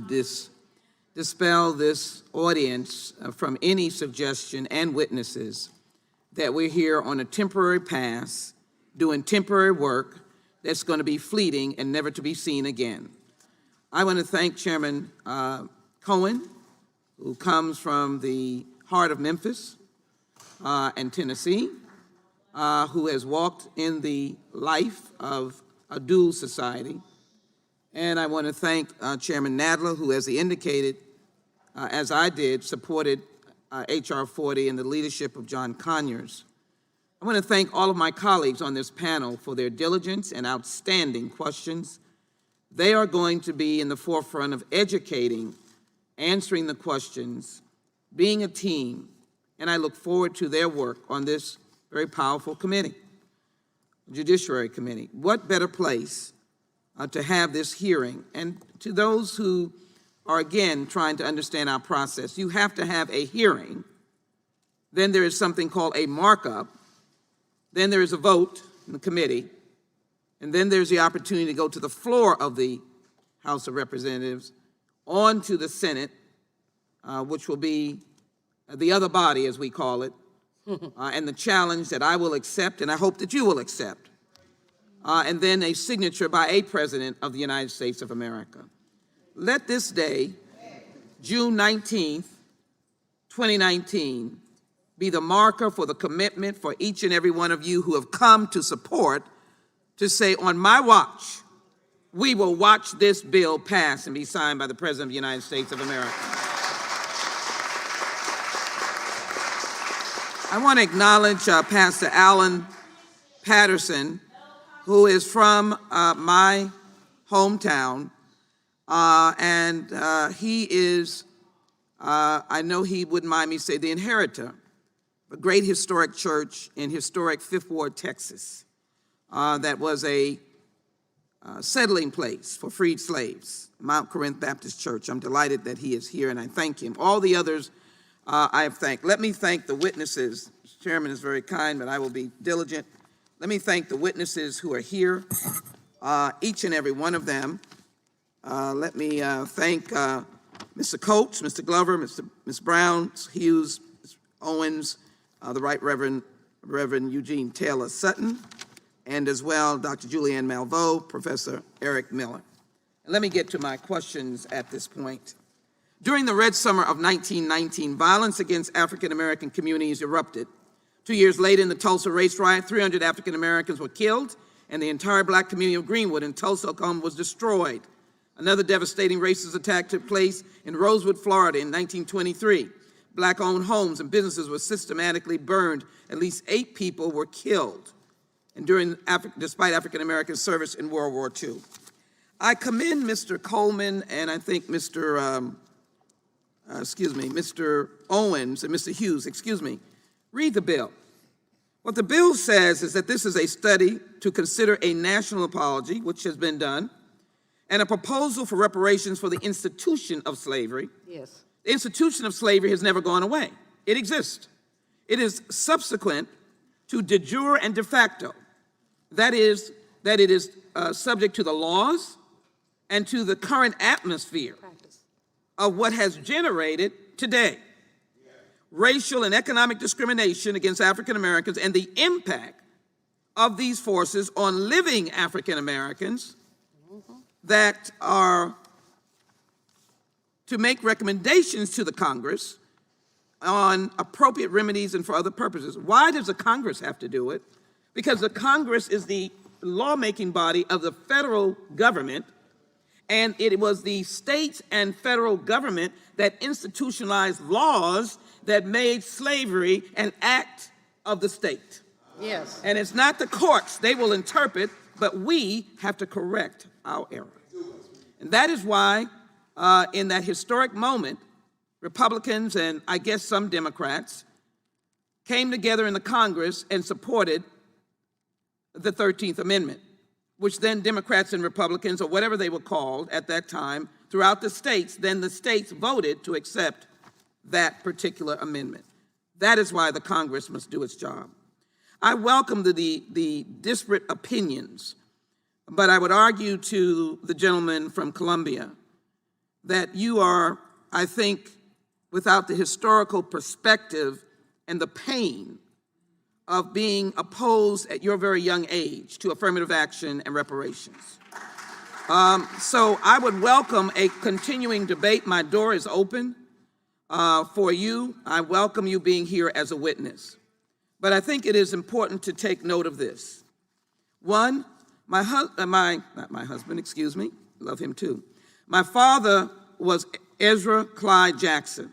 dispel this audience from any suggestion and witnesses that we're here on a temporary pass, doing temporary work that's going to be fleeting and never to be seen again. I want to thank Chairman Cohen, who comes from the heart of Memphis and Tennessee, who has walked in the life of a dual society. And I want to thank Chairman Nadler, who, as he indicated, as I did, supported H.R. 40 and the leadership of John Conyers. I want to thank all of my colleagues on this panel for their diligence and outstanding questions. They are going to be in the forefront of educating, answering the questions, being a team, and I look forward to their work on this very powerful committee, Judiciary Committee. What better place to have this hearing? And to those who are, again, trying to understand our process, you have to have a hearing. Then there is something called a markup. Then there is a vote in the committee. And then there's the opportunity to go to the floor of the House of Representatives, on to the Senate, which will be the other body, as we call it, and the challenge that I will accept, and I hope that you will accept, and then a signature by a President of the United States of America. Let this day, June 19th, 2019, be the marker for the commitment for each and every one of you who have come to support, to say, on my watch, we will watch this bill pass and be signed by the President of the United States of America. I want to acknowledge Pastor Alan Patterson, who is from my hometown, and he is, I know he wouldn't mind me say, the inheritor of a great historic church in historic Fifth Ward, Texas, that was a settling place for freed slaves, Mount Corinth Baptist Church. I'm delighted that he is here, and I thank him. All the others I have thanked. Let me thank the witnesses. Mr. Chairman is very kind, but I will be diligent. Let me thank the witnesses who are here, each and every one of them. Let me thank Mr. Coates, Mr. Glover, Ms. Brown, Ms. Hughes, Ms. Owens, the Right Reverend Eugene Taylor Sutton, and as well Dr. Julianne Malveaux, Professor Eric Miller. And let me get to my questions at this point. During the Red Summer of 1919, violence against African American communities erupted. 2 years later, in the Tulsa race riot, 300 African Americans were killed, and the entire black community of Greenwood in Tulsa, Oklahoma was destroyed. Another devastating racist attack took place in Rosewood, Florida in 1923. Black-owned homes and businesses were systematically burned. At least 8 people were killed, and despite African American service in World War II. I commend Mr. Coleman and I think Mr. Owens and Mr. Hughes, read the bill. What the bill says is that this is a study to consider a national apology, which has been done, and a proposal for reparations for the institution of slavery. Yes. The institution of slavery has never gone away. It exists. It is subsequent to de jure and de facto. That is, that it is subject to the laws and to the current atmosphere of what has generated today racial and economic discrimination against African Americans and the impact of these forces on living African Americans that are to make recommendations to the Congress on appropriate remedies and for other purposes. Why does the Congress have to do it? Because the Congress is the lawmaking body of the federal government, and it was the states and federal government that institutionalized laws that made slavery an act of the state. Yes. And it's not the courts. They will interpret, but we have to correct our error. And that is why in that historic moment, Republicans and I guess some Democrats came together in the Congress and supported the 13th Amendment, which then Democrats and Republicans, or whatever they were called at that time, throughout the states, then the states voted to accept that particular amendment. That is why the Congress must do its job. I welcome the disparate opinions, but I would argue to the gentleman from Columbia that you are, I think, without the historical perspective and the pain of being opposed at your very young age to affirmative action and reparations. So I would welcome a continuing debate. My door is open for you. I welcome you being here as a witness. But I think it is important to take note of this. One, not my husband, excuse me, love him too. My father was Ezra Clyde Jackson.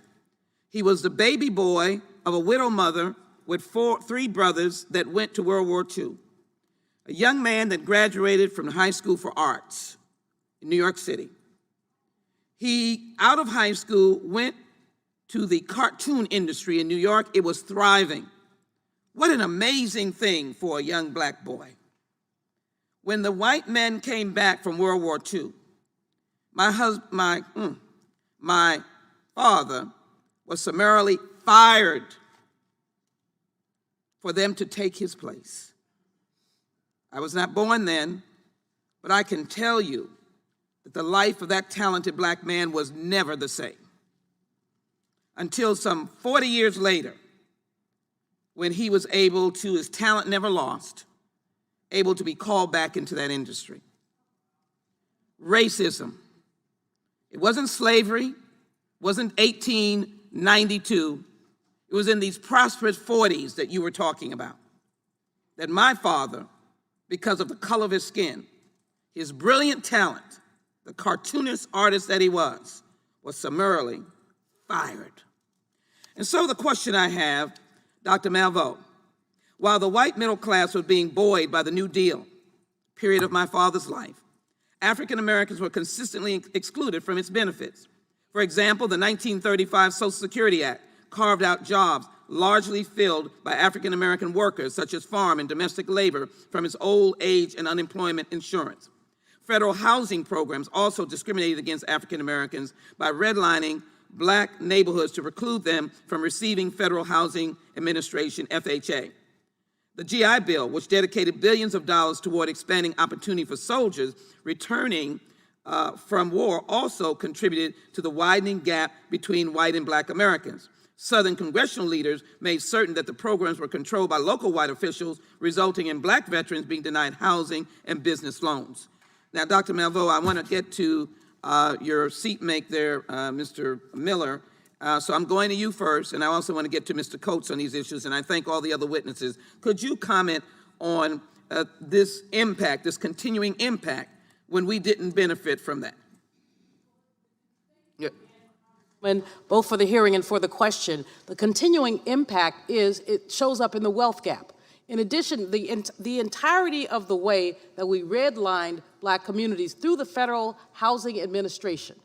He was the baby boy of a widow mother with three brothers that went to World War II. A young man that graduated from the High School for Arts in New York City. He, out of high school, went to the cartoon industry in New York, it was thriving. What an amazing thing for a young black boy. When the white men came back from World War II, my father was summarily fired for them to take his place. I was not born then, but I can tell you that the life of that talented black man was never the same. Until some 40 years later, when he was able to, his talent never lost, able to be called back into that industry. Racism. It wasn't slavery, wasn't 1892. It was in these prosperous 40s that you were talking about, that my father, because of the color of his skin, his brilliant talent, the cartoonist artist that he was summarily fired. And so the question I have, Dr. Malveaux, while the white middle class was being buoyed by the New Deal, period of my father's life, African Americans were consistently excluded from its benefits. For example, the 1935 Social Security Act carved out jobs largely filled by African American workers, such as farm and domestic labor, from its old age and unemployment insurance. Federal housing programs also discriminated against African Americans by redlining black neighborhoods to preclude them from receiving Federal Housing Administration, FHA. The GI Bill, which dedicated billions of dollars toward expanding opportunity for soldiers returning from war, also contributed to the widening gap between white and black Americans. Southern congressional leaders made certain that the programs were controlled by local white officials, resulting in black veterans being denied housing and business loans. Now, Dr. Malveaux, I want to get to your seatmate there, Mr. Miller. So I'm going to you first, and I also want to get to Mr. Coates on these issues, and I thank all the other witnesses. Could you comment on this impact, this continuing impact, when we didn't benefit from that? Yeah. Both for the hearing and for the question, the continuing impact is it shows up in the wealth gap. In addition, the entirety of the way that we redlined black communities through the Federal Housing Administration,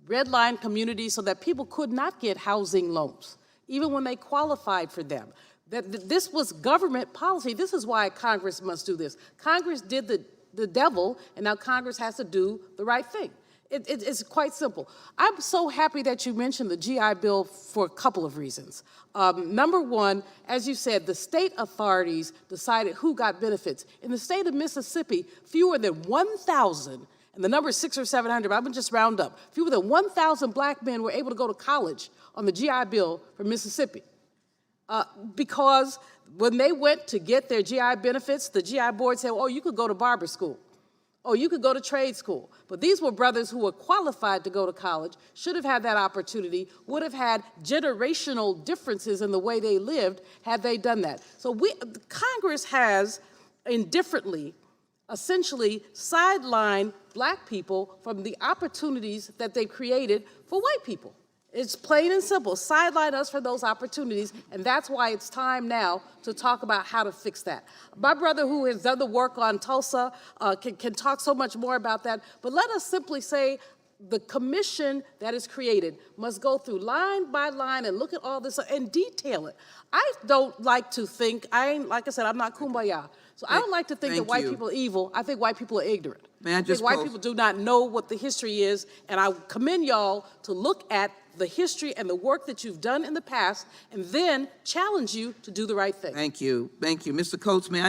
redlined communities so that people could not get housing loans, even when they qualified for them. This was government policy. This is why Congress must do this. Congress did the devil, and now Congress has to do the right thing. It's quite simple. I'm so happy that you mentioned the GI Bill for a couple of reasons. Number one, as you said, the state authorities decided who got benefits. In the state of Mississippi, fewer than 1,000, and the number is 600 or 700, but I'm gonna just round up, fewer than 1,000 black men were able to go to college on the GI Bill for Mississippi. Because when they went to get their GI benefits, the GI board said, oh, you could go to barber school. Oh, you could go to trade school. But these were brothers who were qualified to go to college, should have had that opportunity, would have had generational differences in the way they lived had they done that. So Congress has indifferently, essentially sidelined black people from the opportunities that they created for white people. It's plain and simple, sideline us for those opportunities, and that's why it's time now to talk about how to fix that. My brother, who has done the work on Tulsa, can talk so much more about that, but let us simply say the commission that is created must go through line by line and look at all this and detail it. I don't like to think, like I said, I'm not kumbaya, so I don't like to think that white people are evil. I think white people are ignorant. I think white people do not know what the history is, and I commend y'all to look at the history and the work that you've done in the past, and then challenge you to do the right thing. Thank you. Thank you. Mr. Coates, may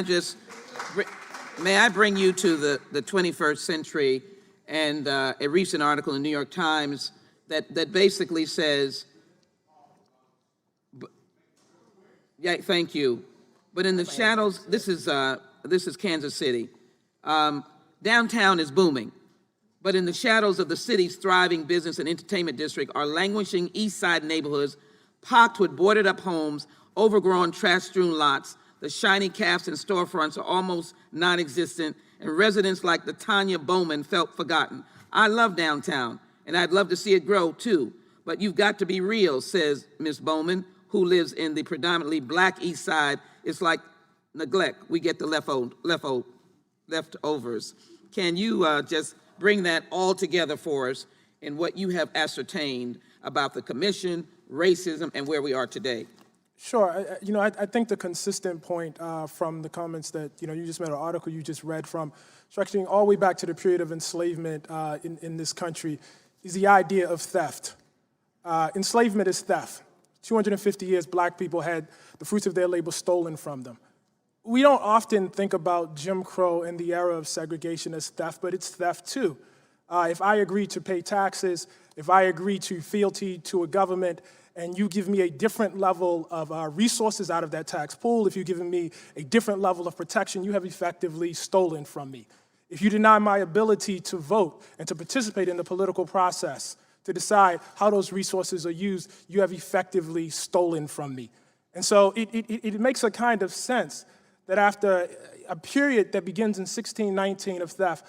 I bring you to the 21st century and a recent article in the New York Times that basically says, yeah, thank you. But in the shadows, this is Kansas City. Downtown is booming. But in the shadows of the city's thriving business and entertainment district are languishing east side neighborhoods, pocked with boarded up homes, overgrown trash-strewn lots. The shiny caps and storefronts are almost non-existent, and residents like the Tanya Bowman felt forgotten. I love downtown, and I'd love to see it grow too, but you've got to be real, says Ms. Bowman, who lives in the predominantly black east side. It's like neglect. We get the leftovers. Can you just bring that all together for us in what you have ascertained about the commission, racism, and where we are today? Sure. I think the consistent point from the comments that, you just made, an article you just read from, stretching all the way back to the period of enslavement in this country, is the idea of theft. Enslavement is theft. 250 years, black people had the fruits of their labor stolen from them. We don't often think about Jim Crow and the era of segregation as theft, but it's theft too. If I agree to pay taxes, if I agree to fealty to a government, and you give me a different level of resources out of that tax pool, if you've given me a different level of protection, you have effectively stolen from me. If you deny my ability to vote and to participate in the political process, to decide how those resources are used, you have effectively stolen from me. And so it makes a kind of sense that after a period that begins in 1619 of theft,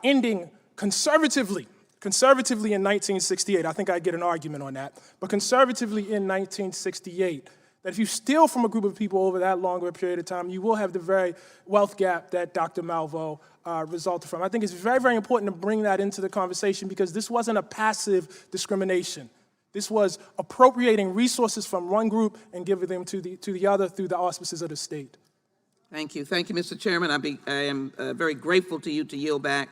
ending conservatively in 1968, I think I get an argument on that, but conservatively in 1968, that if you steal from a group of people over that longer a period of time, you will have the very wealth gap that Dr. Malveaux resulted from. I think it's very, very important to bring that into the conversation because this wasn't a passive discrimination. This was appropriating resources from one group and giving them to the other through the auspices of the state. Thank you. Thank you, Mr. Chairman. I am very grateful to you to yield back,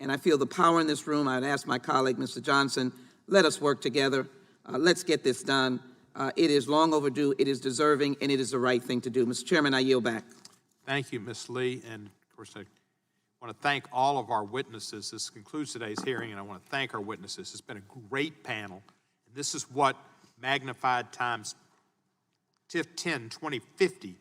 and I feel the power in this room. I'd ask my colleague, Mr. Johnson, let us work together. Let's get this done. It is long overdue, it is deserving, and it is the right thing to do. Mr. Chairman, I yield back. Thank you, Ms. Lee. And of course, I want to thank all of our witnesses. This concludes today's hearing, and I want to thank our witnesses. It's been a great panel. And this is what magnified times 10, 20, 50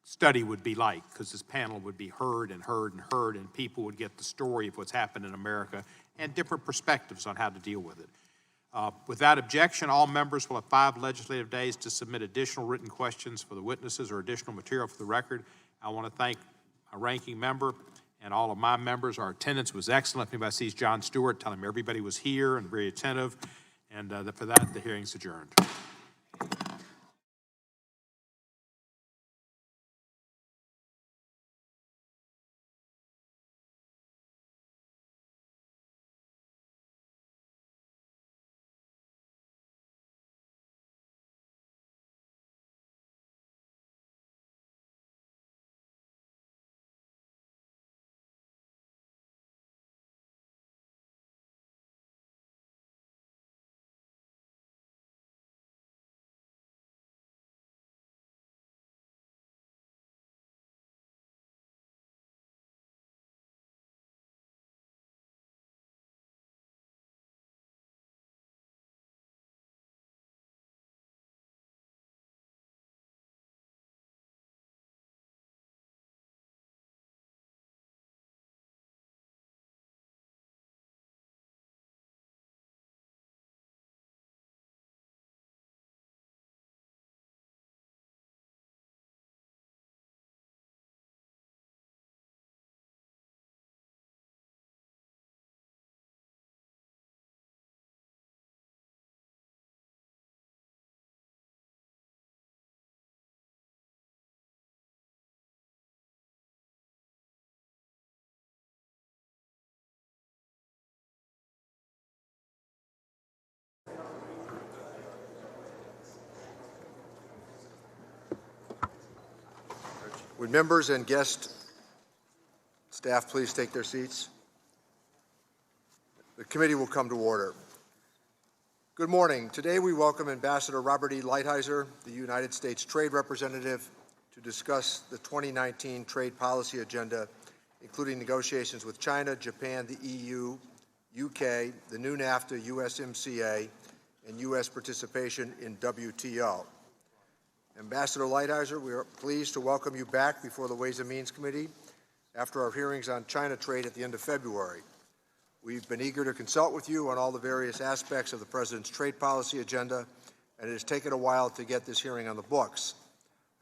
study would be like, because this panel would be heard and heard and heard, and people would get the story of what's happened in America and different perspectives on how to deal with it. Without objection, all members will have 5 legislative days to submit additional written questions for the witnesses or additional material for the record. I want to thank our ranking member and all of my members. Our attendance was excellent. If anybody sees John Stewart, tell him everybody was here and very attentive. And for that, the hearing's adjourned. Would members and guest staff please take their seats? The committee will come to order. Good morning. Today we welcome Ambassador Robert E. Lighthizer, the United States Trade Representative, to discuss the 2019 trade policy agenda, including negotiations with China, Japan, the EU, UK, the new NAFTA, USMCA, and U.S. participation in WTO. Ambassador Lighthizer, we are pleased to welcome you back before the Ways and Means Committee after our hearings on China trade at the end of February. We've been eager to consult with you on all the various aspects of the President's trade policy agenda, and it has taken a while to get this hearing on the books.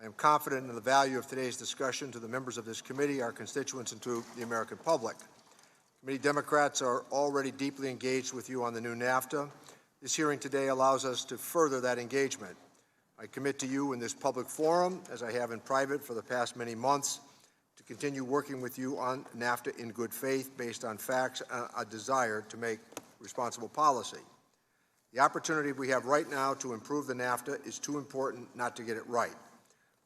I am confident in the value of today's discussion to the members of this committee, our constituents, and to the American public. Committee Democrats are already deeply engaged with you on the new NAFTA. This hearing today allows us to further that engagement. I commit to you in this public forum, as I have in private for the past many months, to continue working with you on NAFTA in good faith based on facts and a desire to make responsible policy. The opportunity we have right now to improve the NAFTA is too important not to get it right.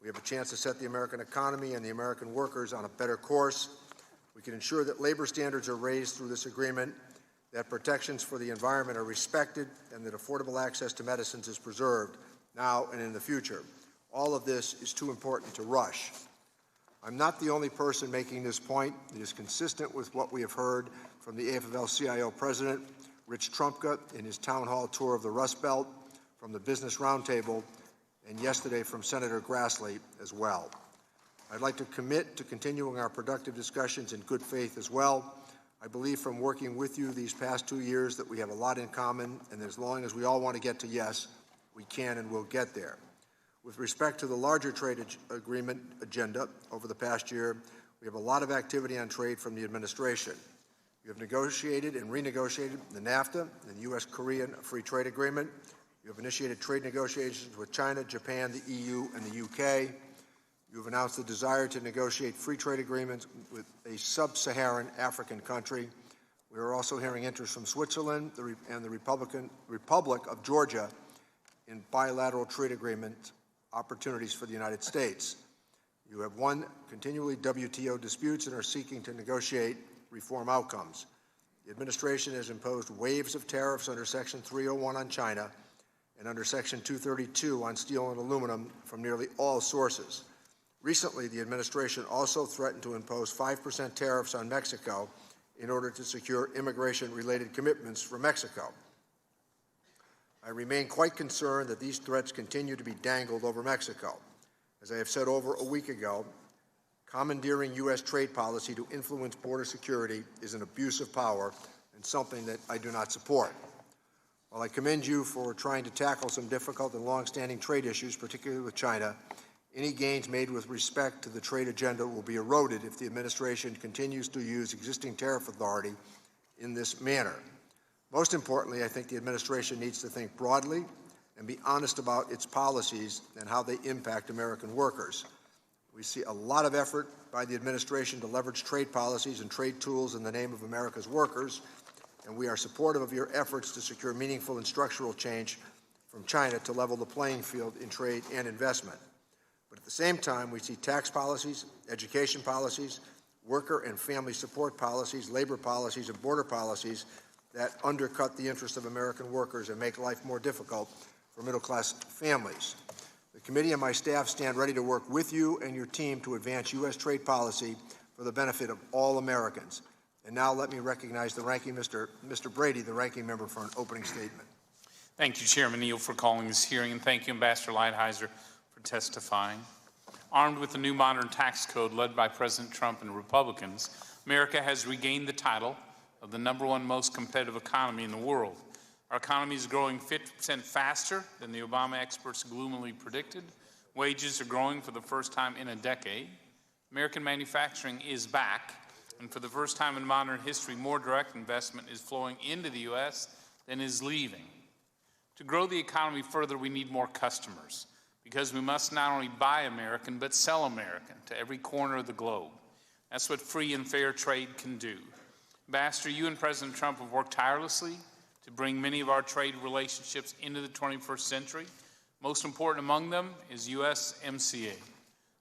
We have a chance to set the American economy and the American workers on a better course. We can ensure that labor standards are raised through this agreement, that protections for the environment are respected, and that affordable access to medicines is preserved now and in the future. All of this is too important to rush. I'm not the only person making this point. It is consistent with what we have heard from the AFL-CIO president, Rich Trumka, in his town hall tour of the Rust Belt, from the Business Roundtable, and yesterday from Senator Grassley as well. I'd like to commit to continuing our productive discussions in good faith as well. I believe from working with you these past 2 years that we have a lot in common, and as long as we all want to get to yes, we can and will get there. With respect to the larger trade agreement agenda over the past year, we have a lot of activity on trade from the administration. You have negotiated and renegotiated the NAFTA and the U.S.-Korean Free Trade Agreement. You have initiated trade negotiations with China, Japan, the EU, and the UK. You have announced the desire to negotiate free trade agreements with a sub-Saharan African country. We are also hearing interest from Switzerland and the Republic of Georgia in bilateral trade agreement opportunities for the United States. You have won continually WTO disputes and are seeking to negotiate reform outcomes. The administration has imposed waves of tariffs under Section 301 on China and under Section 232 on steel and aluminum from nearly all sources. Recently, the administration also threatened to impose 5% tariffs on Mexico in order to secure immigration-related commitments from Mexico. I remain quite concerned that these threats continue to be dangled over Mexico. As I have said over a week ago, commandeering U.S. trade policy to influence border security is an abuse of power and something that I do not support. While I commend you for trying to tackle some difficult and long-standing trade issues, particularly with China, any gains made with respect to the trade agenda will be eroded if the administration continues to use existing tariff authority in this manner. Most importantly, I think the administration needs to think broadly and be honest about its policies and how they impact American workers. We see a lot of effort by the administration to leverage trade policies and trade tools in the name of America's workers, and we are supportive of your efforts to secure meaningful and structural change from China to level the playing field in trade and investment. But at the same time, we see tax policies, education policies, worker and family support policies, labor policies, and border policies that undercut the interests of American workers and make life more difficult for middle-class families. The committee and my staff stand ready to work with you and your team to advance U.S. trade policy for the benefit of all Americans. And now let me recognize the ranking Mr. Brady, the ranking member, for an opening statement. Thank you, Chairman Neal, for calling this hearing, and thank you, Ambassador Lighthizer, for testifying. Armed with the new modern tax code led by President Trump and Republicans, America has regained the title of the #1 most competitive economy in the world. Our economy is growing 50% faster than the Obama experts gloomily predicted. Wages are growing for the first time in a decade. American manufacturing is back, and for the first time in modern history, more direct investment is flowing into the U.S. than is leaving. To grow the economy further, we need more customers, because we must not only buy American, but sell American to every corner of the globe. That's what free and fair trade can do. Ambassador, you and President Trump have worked tirelessly to bring many of our trade relationships into the 21st century. Most important among them is USMCA.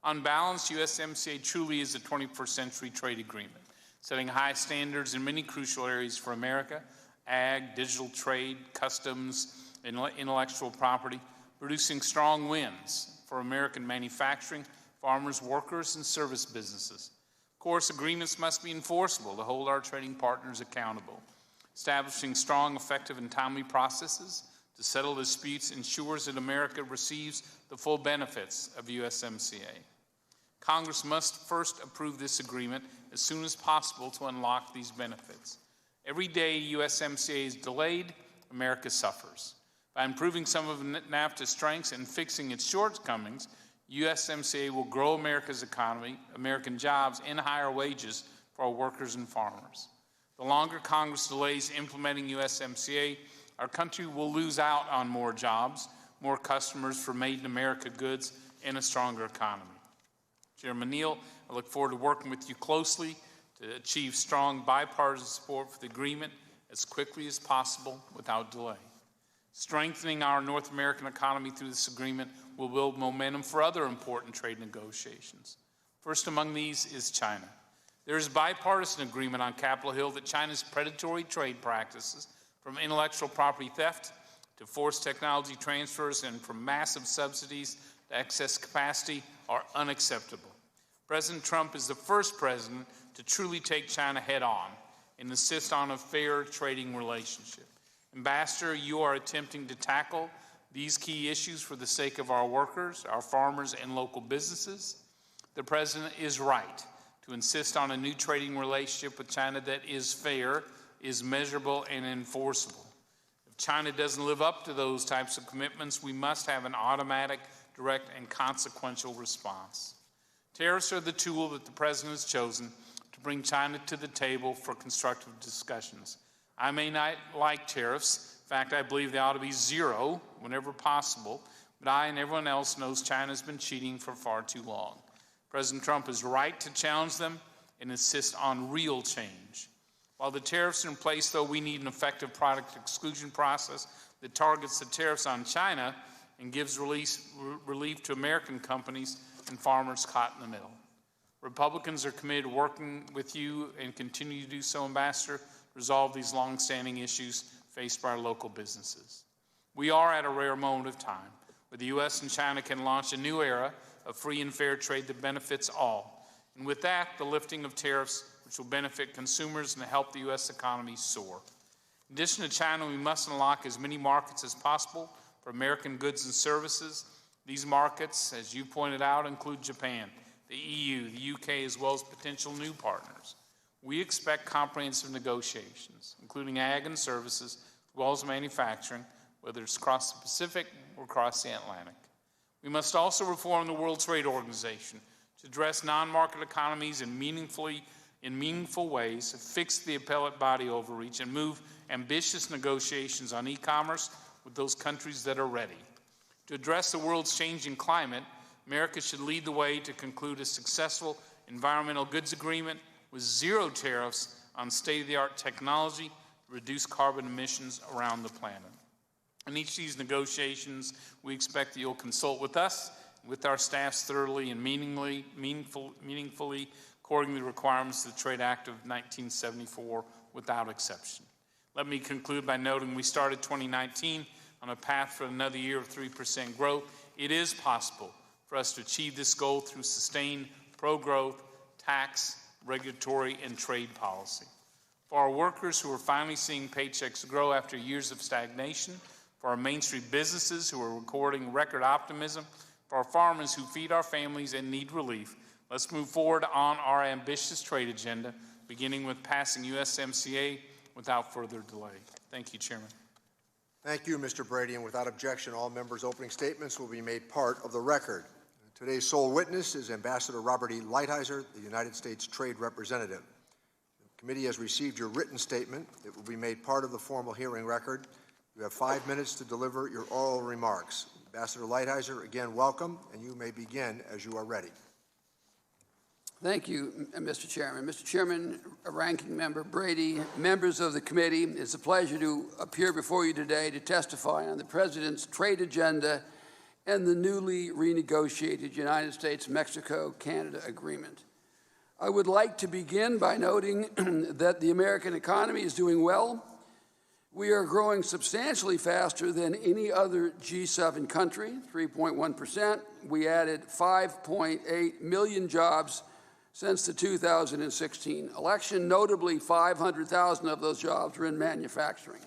On balance, USMCA truly is a 21st century trade agreement, setting high standards in many crucial areas for America: ag, digital trade, customs, intellectual property, producing strong wins for American manufacturing, farmers, workers, and service businesses. Of course, agreements must be enforceable to hold our trading partners accountable. Establishing strong, effective, and timely processes to settle disputes ensures that America receives the full benefits of USMCA. Congress must first approve this agreement as soon as possible to unlock these benefits. Every day USMCA is delayed, America suffers. By improving some of NAFTA's strengths and fixing its shortcomings, USMCA will grow America's economy, American jobs, and higher wages for our workers and farmers. The longer Congress delays implementing USMCA, our country will lose out on more jobs, more customers for made in America goods, and a stronger economy. Chairman Neal, I look forward to working with you closely to achieve strong bipartisan support for the agreement as quickly as possible without delay. Strengthening our North American economy through this agreement will build momentum for other important trade negotiations. First among these is China. There is bipartisan agreement on Capitol Hill that China's predatory trade practices, from intellectual property theft to forced technology transfers and from massive subsidies to excess capacity, are unacceptable. President Trump is the first president to truly take China head on and insist on a fair trading relationship. Ambassador, you are attempting to tackle these key issues for the sake of our workers, our farmers, and local businesses. The president is right to insist on a new trading relationship with China that is fair, is measurable, and enforceable. If China doesn't live up to those types of commitments, we must have an automatic, direct, and consequential response. Tariffs are the tool that the president has chosen to bring China to the table for constructive discussions. I may not like tariffs. In fact, I believe they ought to be zero whenever possible, but I and everyone else knows China's been cheating for far too long. President Trump is right to challenge them and insist on real change. While the tariffs are in place, though, we need an effective product exclusion process that targets the tariffs on China and gives relief to American companies and farmers caught in the middle. Republicans are committed to working with you and continue to do so, Ambassador, to resolve these long-standing issues faced by our local businesses. We are at a rare moment of time where the U.S. and China can launch a new era of free and fair trade that benefits all. And with that, the lifting of tariffs, which will benefit consumers and help the U.S. economy soar. In addition to China, we must unlock as many markets as possible for American goods and services. These markets, as you pointed out, include Japan, the EU, the UK, as well as potential new partners. We expect comprehensive negotiations, including ag and services, as well as manufacturing, whether it's across the Pacific or across the Atlantic. We must also reform the World Trade Organization to address non-market economies in meaningful ways, fix the appellate body overreach, and move ambitious negotiations on e-commerce with those countries that are ready. To address the world's changing climate, America should lead the way to conclude a successful environmental goods agreement with zero tariffs on state-of-the-art technology to reduce carbon emissions around the planet. In each of these negotiations, we expect that you'll consult with us, with our staffs thoroughly and meaningfully, according to the requirements of the Trade Act of 1974 without exception. Let me conclude by noting we started 2019 on a path for another year of 3% growth. It is possible for us to achieve this goal through sustained pro-growth, tax, regulatory, and trade policy. For our workers who are finally seeing paychecks grow after years of stagnation, for our Main Street businesses who are recording record optimism, for our farmers who feed our families and need relief, let's move forward on our ambitious trade agenda, beginning with passing USMCA without further delay. Thank you, Chairman. Thank you, Mr. Brady, and without objection, all members' opening statements will be made part of the record. Today's sole witness is Ambassador Robert E. Lighthizer, the United States Trade Representative. The committee has received your written statement. It will be made part of the formal hearing record. You have 5 minutes to deliver your oral remarks. Ambassador Lighthizer, again, welcome, and you may begin as you are ready. Thank you, Mr. Chairman. Mr. Chairman, Ranking Member Brady, members of the committee, it's a pleasure to appear before you today to testify on the President's trade agenda and the newly renegotiated United States-Mexico-Canada agreement. I would like to begin by noting that the American economy is doing well. We are growing substantially faster than any other G7 country, 3.1%. We added 5.8 million jobs since the 2016 election. Notably, 500,000 of those jobs were in manufacturing.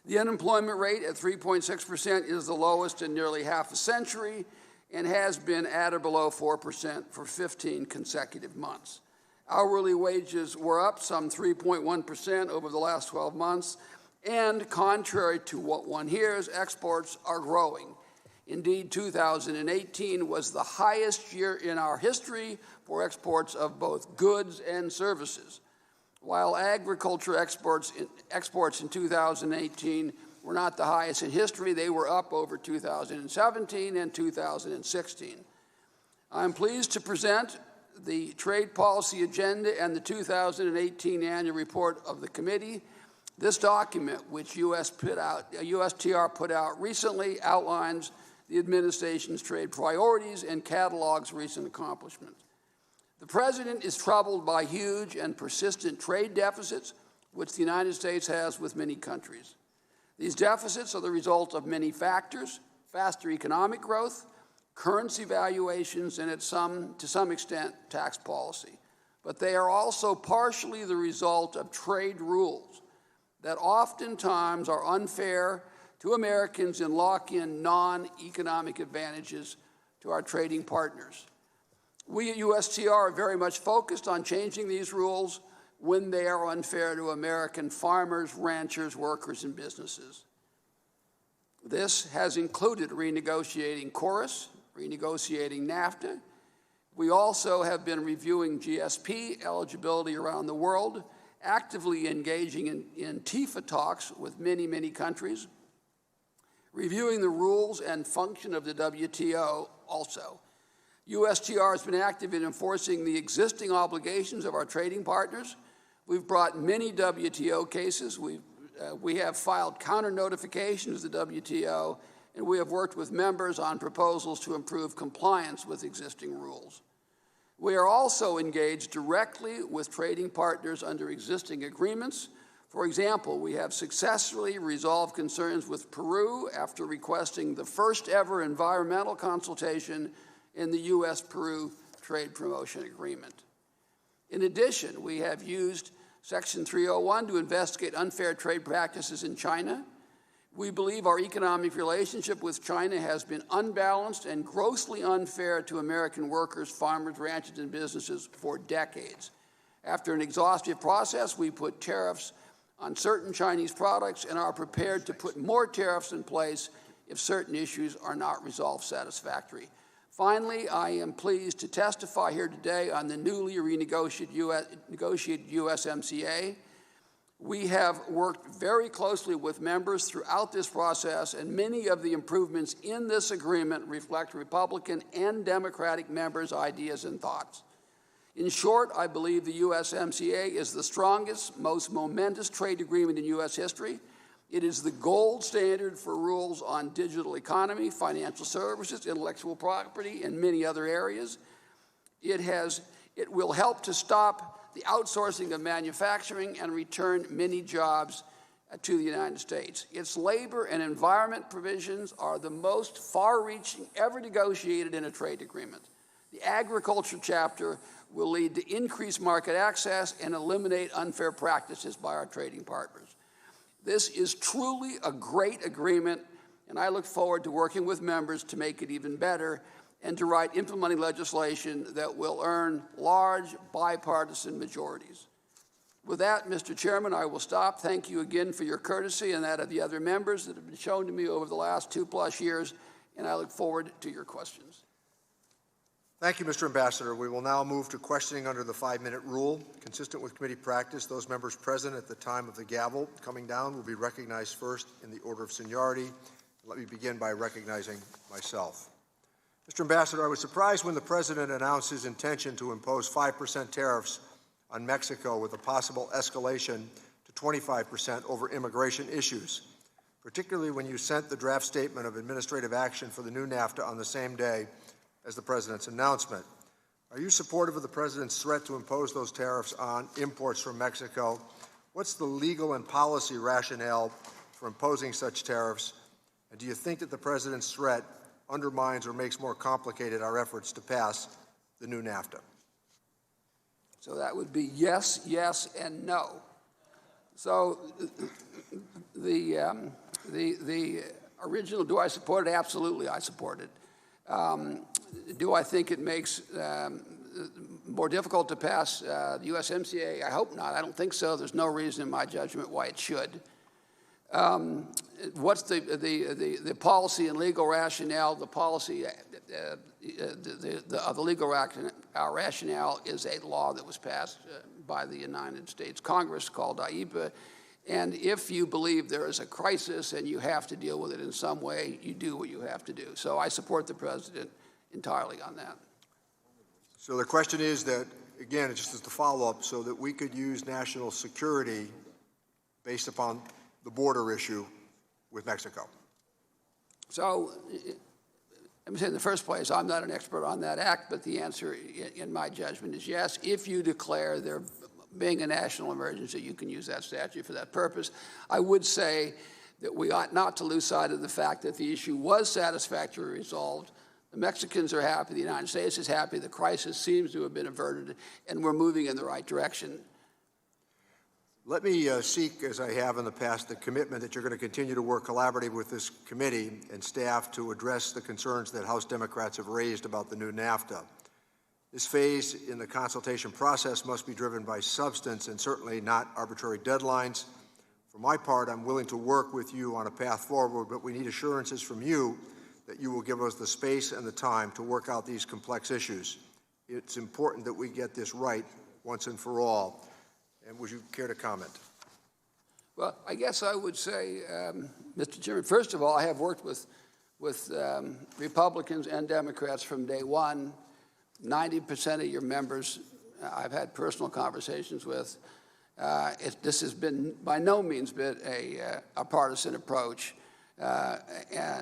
The unemployment rate at 3.6% is the lowest in nearly half a century and has been at or below 4% for 15 consecutive months. Hourly wages were up some 3.1% over the last 12 months, and contrary to what one hears, exports are growing. Indeed, 2018 was the highest year in our history for exports of both goods and services. While agriculture exports in 2018 were not the highest in history, they were up over 2017 and 2016. I'm pleased to present the trade policy agenda and the 2018 annual report of the committee. This document, which USTR put out recently, outlines the administration's trade priorities and catalogs recent accomplishments. The President is troubled by huge and persistent trade deficits, which the United States has with many countries. These deficits are the result of many factors: faster economic growth, currency valuations, and to some extent, tax policy. But they are also partially the result of trade rules that oftentimes are unfair to Americans and lock in non-economic advantages to our trading partners. We at USTR are very much focused on changing these rules when they are unfair to American farmers, ranchers, workers, and businesses. This has included renegotiating KORUS, renegotiating NAFTA. We also have been reviewing GSP eligibility around the world, actively engaging in TIFA talks with many, many countries, reviewing the rules and function of the WTO also. USTR has been active in enforcing the existing obligations of our trading partners. We've brought many WTO cases. We have filed counter notifications to the WTO, and we have worked with members on proposals to improve compliance with existing rules. We are also engaged directly with trading partners under existing agreements. For example, we have successfully resolved concerns with Peru after requesting the first ever environmental consultation in the U.S.-Peru Trade Promotion Agreement. In addition, we have used Section 301 to investigate unfair trade practices in China. We believe our economic relationship with China has been unbalanced and grossly unfair to American workers, farmers, ranchers, and businesses for decades. After an exhaustive process, we put tariffs on certain Chinese products and are prepared to put more tariffs in place if certain issues are not resolved satisfactorily. Finally, I am pleased to testify here today on the newly renegotiated USMCA. We have worked very closely with members throughout this process, and many of the improvements in this agreement reflect Republican and Democratic members' ideas and thoughts. In short, I believe the USMCA is the strongest, most momentous trade agreement in U.S. history. It is the gold standard for rules on digital economy, financial services, intellectual property, and many other areas. It will help to stop the outsourcing of manufacturing and return many jobs to the United States. Its labor and environment provisions are the most far-reaching ever negotiated in a trade agreement. The agriculture chapter will lead to increased market access and eliminate unfair practices by our trading partners. This is truly a great agreement, and I look forward to working with members to make it even better and to write implementing legislation that will earn large bipartisan majorities. With that, Mr. Chairman, I will stop. Thank you again for your courtesy and that of the other members that have been shown to me over the last 2+ years, and I look forward to your questions. Thank you, Mr. Ambassador. We will now move to questioning under the 5-minute rule. Consistent with committee practice, those members present at the time of the gavel coming down will be recognized first in the order of seniority. Let me begin by recognizing myself. Mr. Ambassador, I was surprised when the President announced his intention to impose 5% tariffs on Mexico with a possible escalation to 25% over immigration issues, particularly when you sent the draft statement of administrative action for the new NAFTA on the same day as the President's announcement. Are you supportive of the President's threat to impose those tariffs on imports from Mexico? What's the legal and policy rationale for imposing such tariffs? And do you think that the President's threat undermines or makes more complicated our efforts to pass the new NAFTA? So that would be yes, yes, and no. So the original, do I support it? Absolutely, I support it. Do I think it makes more difficult to pass the USMCA? I hope not. I don't think so. There's no reason in my judgment why it should. What's the policy and legal rationale? The policy, the legal rationale is a law that was passed by the United States Congress called IEPA. And if you believe there is a crisis and you have to deal with it in some way, you do what you have to do. So I support the President entirely on that. So the question is that, again, it's just as the follow-up, so that we could use national security based upon the border issue with Mexico? So, let me say in the first place, I'm not an expert on that act, but the answer, in my judgment, is yes. If you declare there being a national emergency, you can use that statute for that purpose. I would say that we ought not to lose sight of the fact that the issue was satisfactorily resolved. The Mexicans are happy, the United States is happy, the crisis seems to have been averted, and we're moving in the right direction. Let me seek, as I have in the past, the commitment that you're going to continue to work collaboratively with this committee and staff to address the concerns that House Democrats have raised about the new NAFTA. This phase in the consultation process must be driven by substance and certainly not arbitrary deadlines. For my part, I'm willing to work with you on a path forward, but we need assurances from you that you will give us the space and the time to work out these complex issues. It's important that we get this right once and for all. And would you care to comment? Well, I guess I would say, Mr. Chairman, first of all, I have worked with Republicans and Democrats from day one. 90% of your members I've had personal conversations with. This has been by no means been a partisan approach.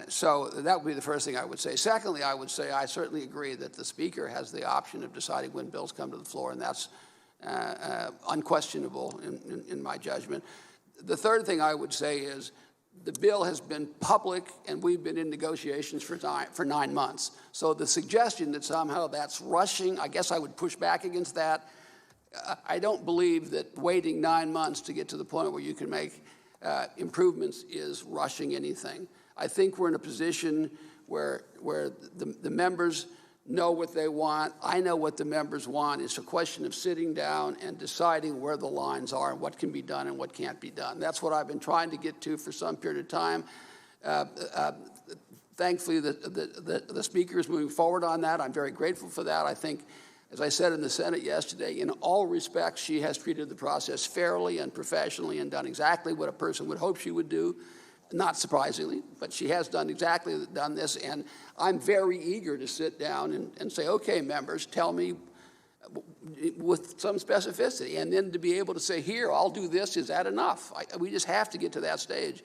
So that would be the first thing I would say. Secondly, I would say I certainly agree that the Speaker has the option of deciding when bills come to the floor, and that's unquestionable in my judgment. The third thing I would say is the bill has been public, and we've been in negotiations for 9 months. So the suggestion that somehow that's rushing, I guess I would push back against that. I don't believe that waiting 9 months to get to the point where you can make improvements is rushing anything. I think we're in a position where the members know what they want. I know what the members want. It's a question of sitting down and deciding where the lines are and what can be done and what can't be done. That's what I've been trying to get to for some period of time. Thankfully, the Speaker is moving forward on that. I'm very grateful for that. I think, as I said in the Senate yesterday, in all respects, she has treated the process fairly and professionally and done exactly what a person would hope she would do. Not surprisingly, but she has done this, and I'm very eager to sit down and say, okay, members, tell me with some specificity, and then to be able to say, here, I'll do this, is that enough? We just have to get to that stage.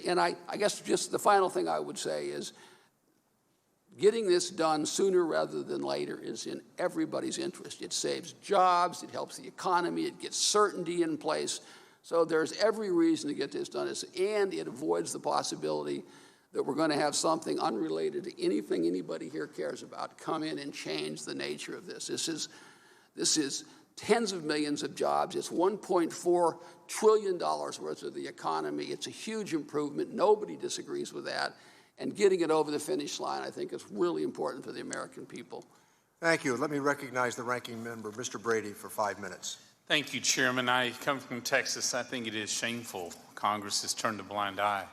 And I guess just the final thing I would say is getting this done sooner rather than later is in everybody's interest. It saves jobs, it helps the economy, it gets certainty in place. So there's every reason to get this done, and it avoids the possibility that we're going to have something unrelated to anything anybody here cares about come in and change the nature of this. This is tens of millions of jobs. It's $1.4 trillion worth of the economy. It's a huge improvement. Nobody disagrees with that. And getting it over the finish line, I think, is really important for the American people. Thank you. Let me recognize the ranking member, Mr. Brady, for 5 minutes. Thank you, Chairman. I come from Texas. I think it is shameful Congress has turned a blind eye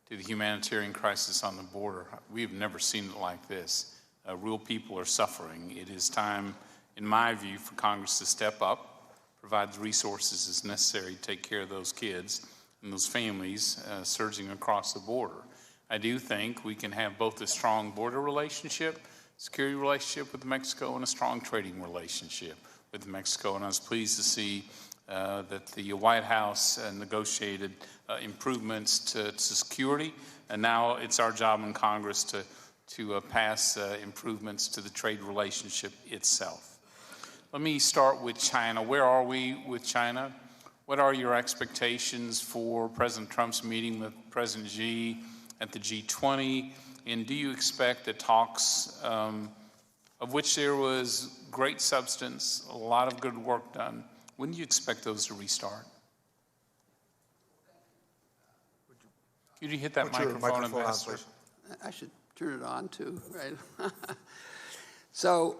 to the humanitarian crisis on the border. We've never seen it like this. Real people are suffering. It is time, in my view, for Congress to step up, provide the resources as necessary to take care of those kids and those families surging across the border. I do think we can have both a strong border relationship, security relationship with Mexico, and a strong trading relationship with Mexico. And I was pleased to see that the White House negotiated improvements to security, and now it's our job in Congress to pass improvements to the trade relationship itself. Let me start with China. Where are we with China? What are your expectations for President Trump's meeting with President Xi at the G20? And do you expect the talks, of which there was great substance, a lot of good work done, when do you expect those to restart? Could you hit that microphone, Ambassador? I should turn it on too, right? So,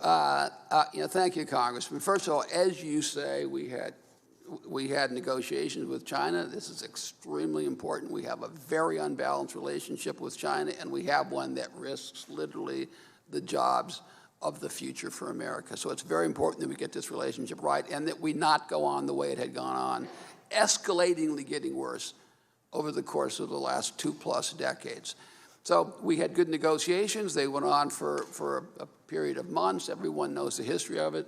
thank you, Congressman. First of all, as you say, we had negotiations with China. This is extremely important. We have a very unbalanced relationship with China, and we have one that risks literally the jobs of the future for America. So it's very important that we get this relationship right and that we not go on the way it had gone on, escalatingly getting worse over the course of the last 2+ decades. So we had good negotiations. They went on for a period of months. Everyone knows the history of it.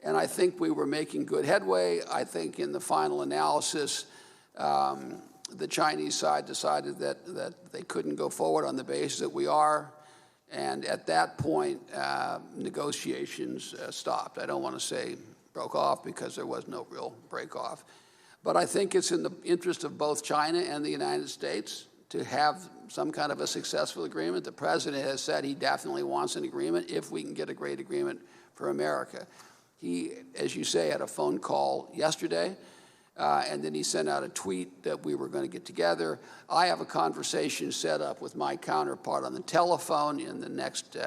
And I think we were making good headway. I think in the final analysis, The Chinese side decided that they couldn't go forward on the basis that we are. And at that point, negotiations stopped. I don't want to say broke off because there was no real break off. But I think it's in the interest of both China and the United States to have some kind of a successful agreement. The president has said he definitely wants an agreement if we can get a great agreement for America. He, as you say, had a phone call yesterday, and then he sent out a tweet that we were going to get together. I have a conversation set up with my counterpart on the telephone in the next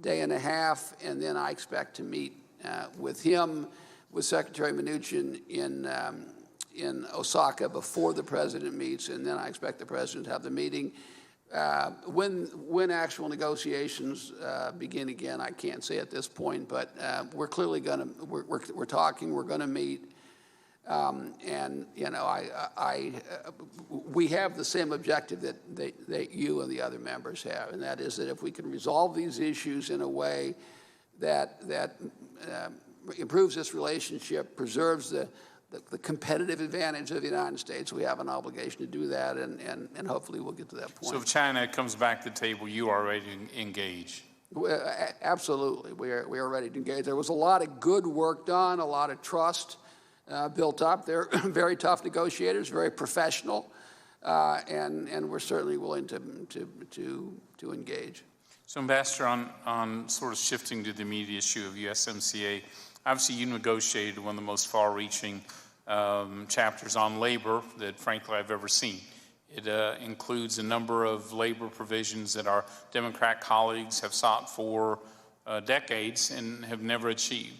day and a half, and then I expect to meet with him, with Secretary Mnuchin in Osaka before the president meets, and then I expect the president to have the meeting. When actual negotiations begin again, I can't say at this point, but we're clearly going to, we're talking, we're going to meet. And, you know, we have the same objective that you and the other members have, and that is that if we can resolve these issues in a way that improves this relationship, preserves the competitive advantage of the United States, we have an obligation to do that, and hopefully we'll get to that point. So if China comes back to the table, you are ready to engage? Absolutely, we are ready to engage. There was a lot of good work done, a lot of trust built up. They're very tough negotiators, very professional, and we're certainly willing to engage. So, Ambassador, on sort of shifting to the immediate issue of USMCA, obviously you negotiated one of the most far-reaching chapters on labor that, frankly, I've ever seen. It includes a number of labor provisions that our Democrat colleagues have sought for decades and have never achieved.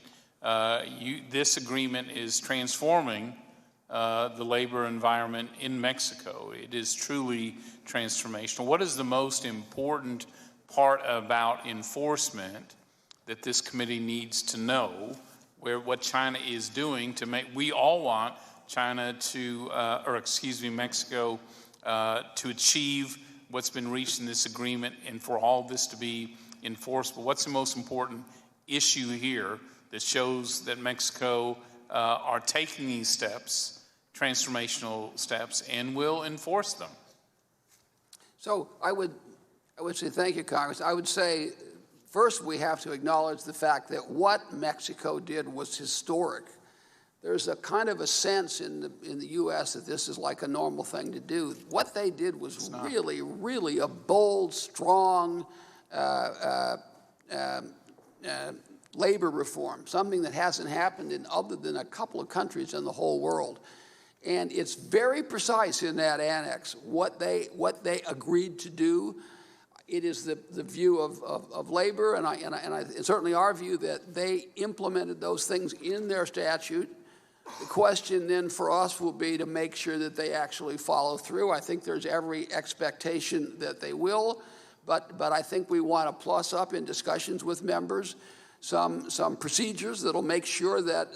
This agreement is transforming the labor environment in Mexico. It is truly transformational. What is the most important part about enforcement that this committee needs to know, what China is doing to make, we all want China to, Mexico to achieve what's been reached in this agreement and for all this to be enforceable? What's the most important issue here that shows that Mexico are taking these steps, transformational steps, and will enforce them? So I would say thank you, Congress. I would say, first, we have to acknowledge the fact that what Mexico did was historic. There's a kind of a sense in the U.S. that this is like a normal thing to do. What they did was really, really a bold, strong labor reform, something that hasn't happened in other than a couple of countries in the whole world. And it's very precise in that annex what they agreed to do. It is the view of labor, and certainly our view that they implemented those things in their statute. The question then for us will be to make sure that they actually follow through. I think there's every expectation that they will, but I think we want to plus up in discussions with members some procedures that'll make sure that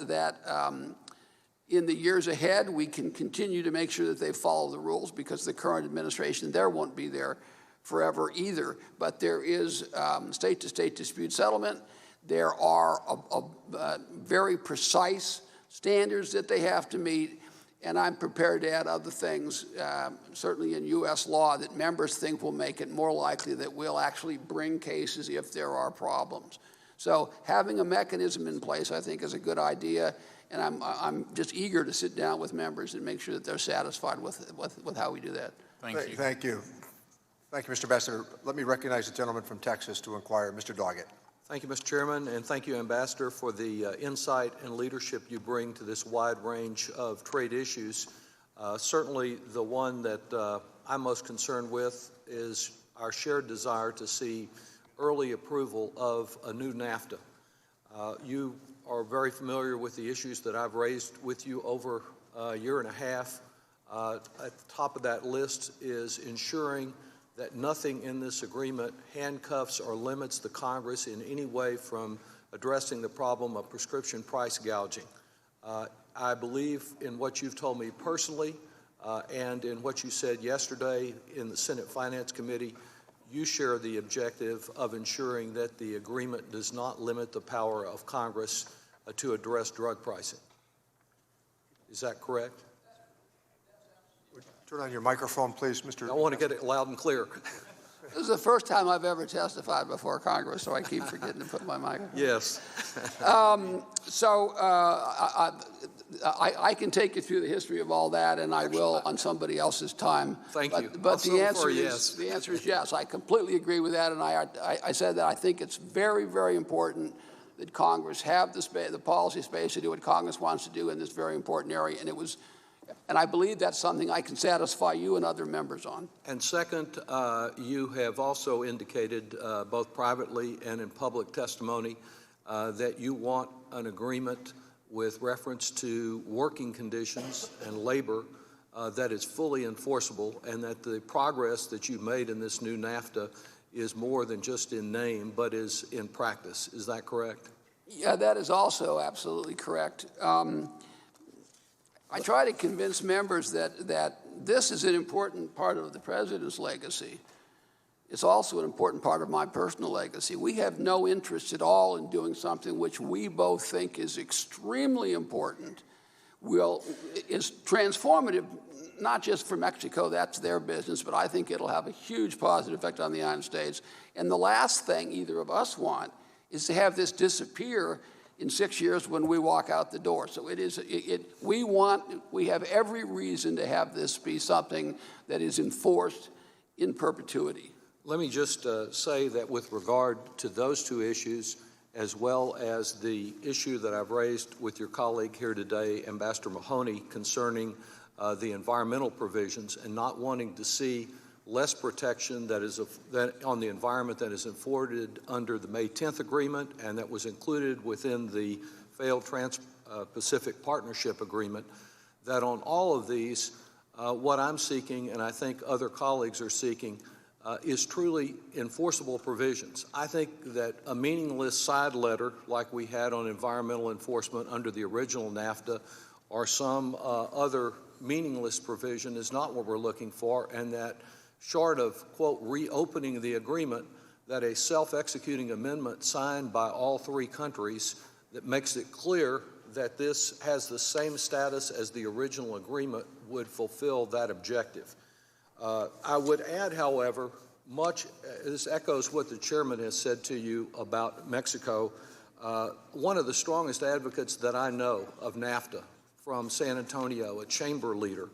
in the years ahead we can continue to make sure that they follow the rules, because the current administration there won't be there forever either. But there is state-to-state dispute settlement. There are very precise standards that they have to meet, and I'm prepared to add other things, certainly in U.S. law, that members think will make it more likely that we'll actually bring cases if there are problems. So having a mechanism in place, I think, is a good idea, and I'm just eager to sit down with members and make sure that they're satisfied with how we do that. Thank you. Thank you. Thank you, Mr. Ambassador. Let me recognize the gentleman from Texas to inquire, Mr. Doggett. Thank you, Mr. Chairman, and thank you, Ambassador, for the insight and leadership you bring to this wide range of trade issues. Certainly, the one that I'm most concerned with is our shared desire to see early approval of a new NAFTA. You are very familiar with the issues that I've raised with you over a year and a half. At the top of that list is ensuring that nothing in this agreement handcuffs or limits the Congress in any way from addressing the problem of prescription price gouging. I believe in what you've told me personally and in what you said yesterday in the Senate Finance Committee. You share the objective of ensuring that the agreement does not limit the power of Congress to address drug pricing. Is that correct? Turn on your microphone, please, Mr. I want to get it loud and clear. This is the first time I've ever testified before Congress, so I keep forgetting to put my microphone. Yes. I can take you through the history of all that, and I will on somebody else's time. Thank you. But Also the for answer a is yes. the answer is yes. I completely agree with that, and I said that I think it's very, very important that Congress have the policy space to do what Congress wants to do in this very important area, and I believe that's something I can satisfy you and other members on. And second, you have also indicated, both privately and in public testimony, that you want an agreement with reference to working conditions and labor that is fully enforceable, and that the progress that you've made in this new NAFTA is more than just in name, but is in practice. Is that correct? Yeah, that is also absolutely correct. I try to convince members that this is an important part of the president's legacy. It's also an important part of my personal legacy. We have no interest at all in doing something which we both think is extremely important, is transformative, not just for Mexico, that's their business, but I think it'll have a huge positive effect on the United States. And the last thing either of us want is to have this disappear in 6 years when we walk out the door. So we have every reason to have this be something that is enforced in perpetuity. Let me just say that with regard to those two issues, as well as the issue that I've raised with your colleague here today, Ambassador Mahoney, concerning the environmental provisions and not wanting to see less protection on the environment that is afforded under the May 10th agreement and that was included within the failed Trans-Pacific Partnership Agreement, that on all of these, what I'm seeking, and I think other colleagues are seeking, is truly enforceable provisions. I think that a meaningless side letter like we had on environmental enforcement under the original NAFTA or some other meaningless provision is not what we're looking for, and that short of, quote, reopening the agreement, that a self-executing amendment signed by all three countries that makes it clear that this has the same status as the original agreement would fulfill that objective. I would add, however, this echoes what the chairman has said to you about Mexico. One of the strongest advocates that I know of NAFTA from San Antonio, a chamber leader,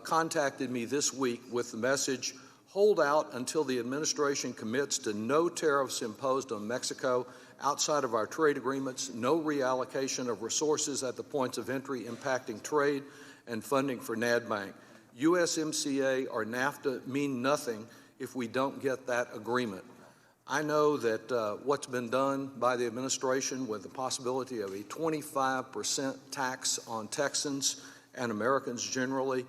contacted me this week with the message, hold out until the administration commits to no tariffs imposed on Mexico outside of our trade agreements, no reallocation of resources at the points of entry impacting trade and funding for NADBank. USMCA or NAFTA mean nothing if we don't get that agreement. I know that what's been done by the administration with the possibility of a 25% tax on Texans and Americans generally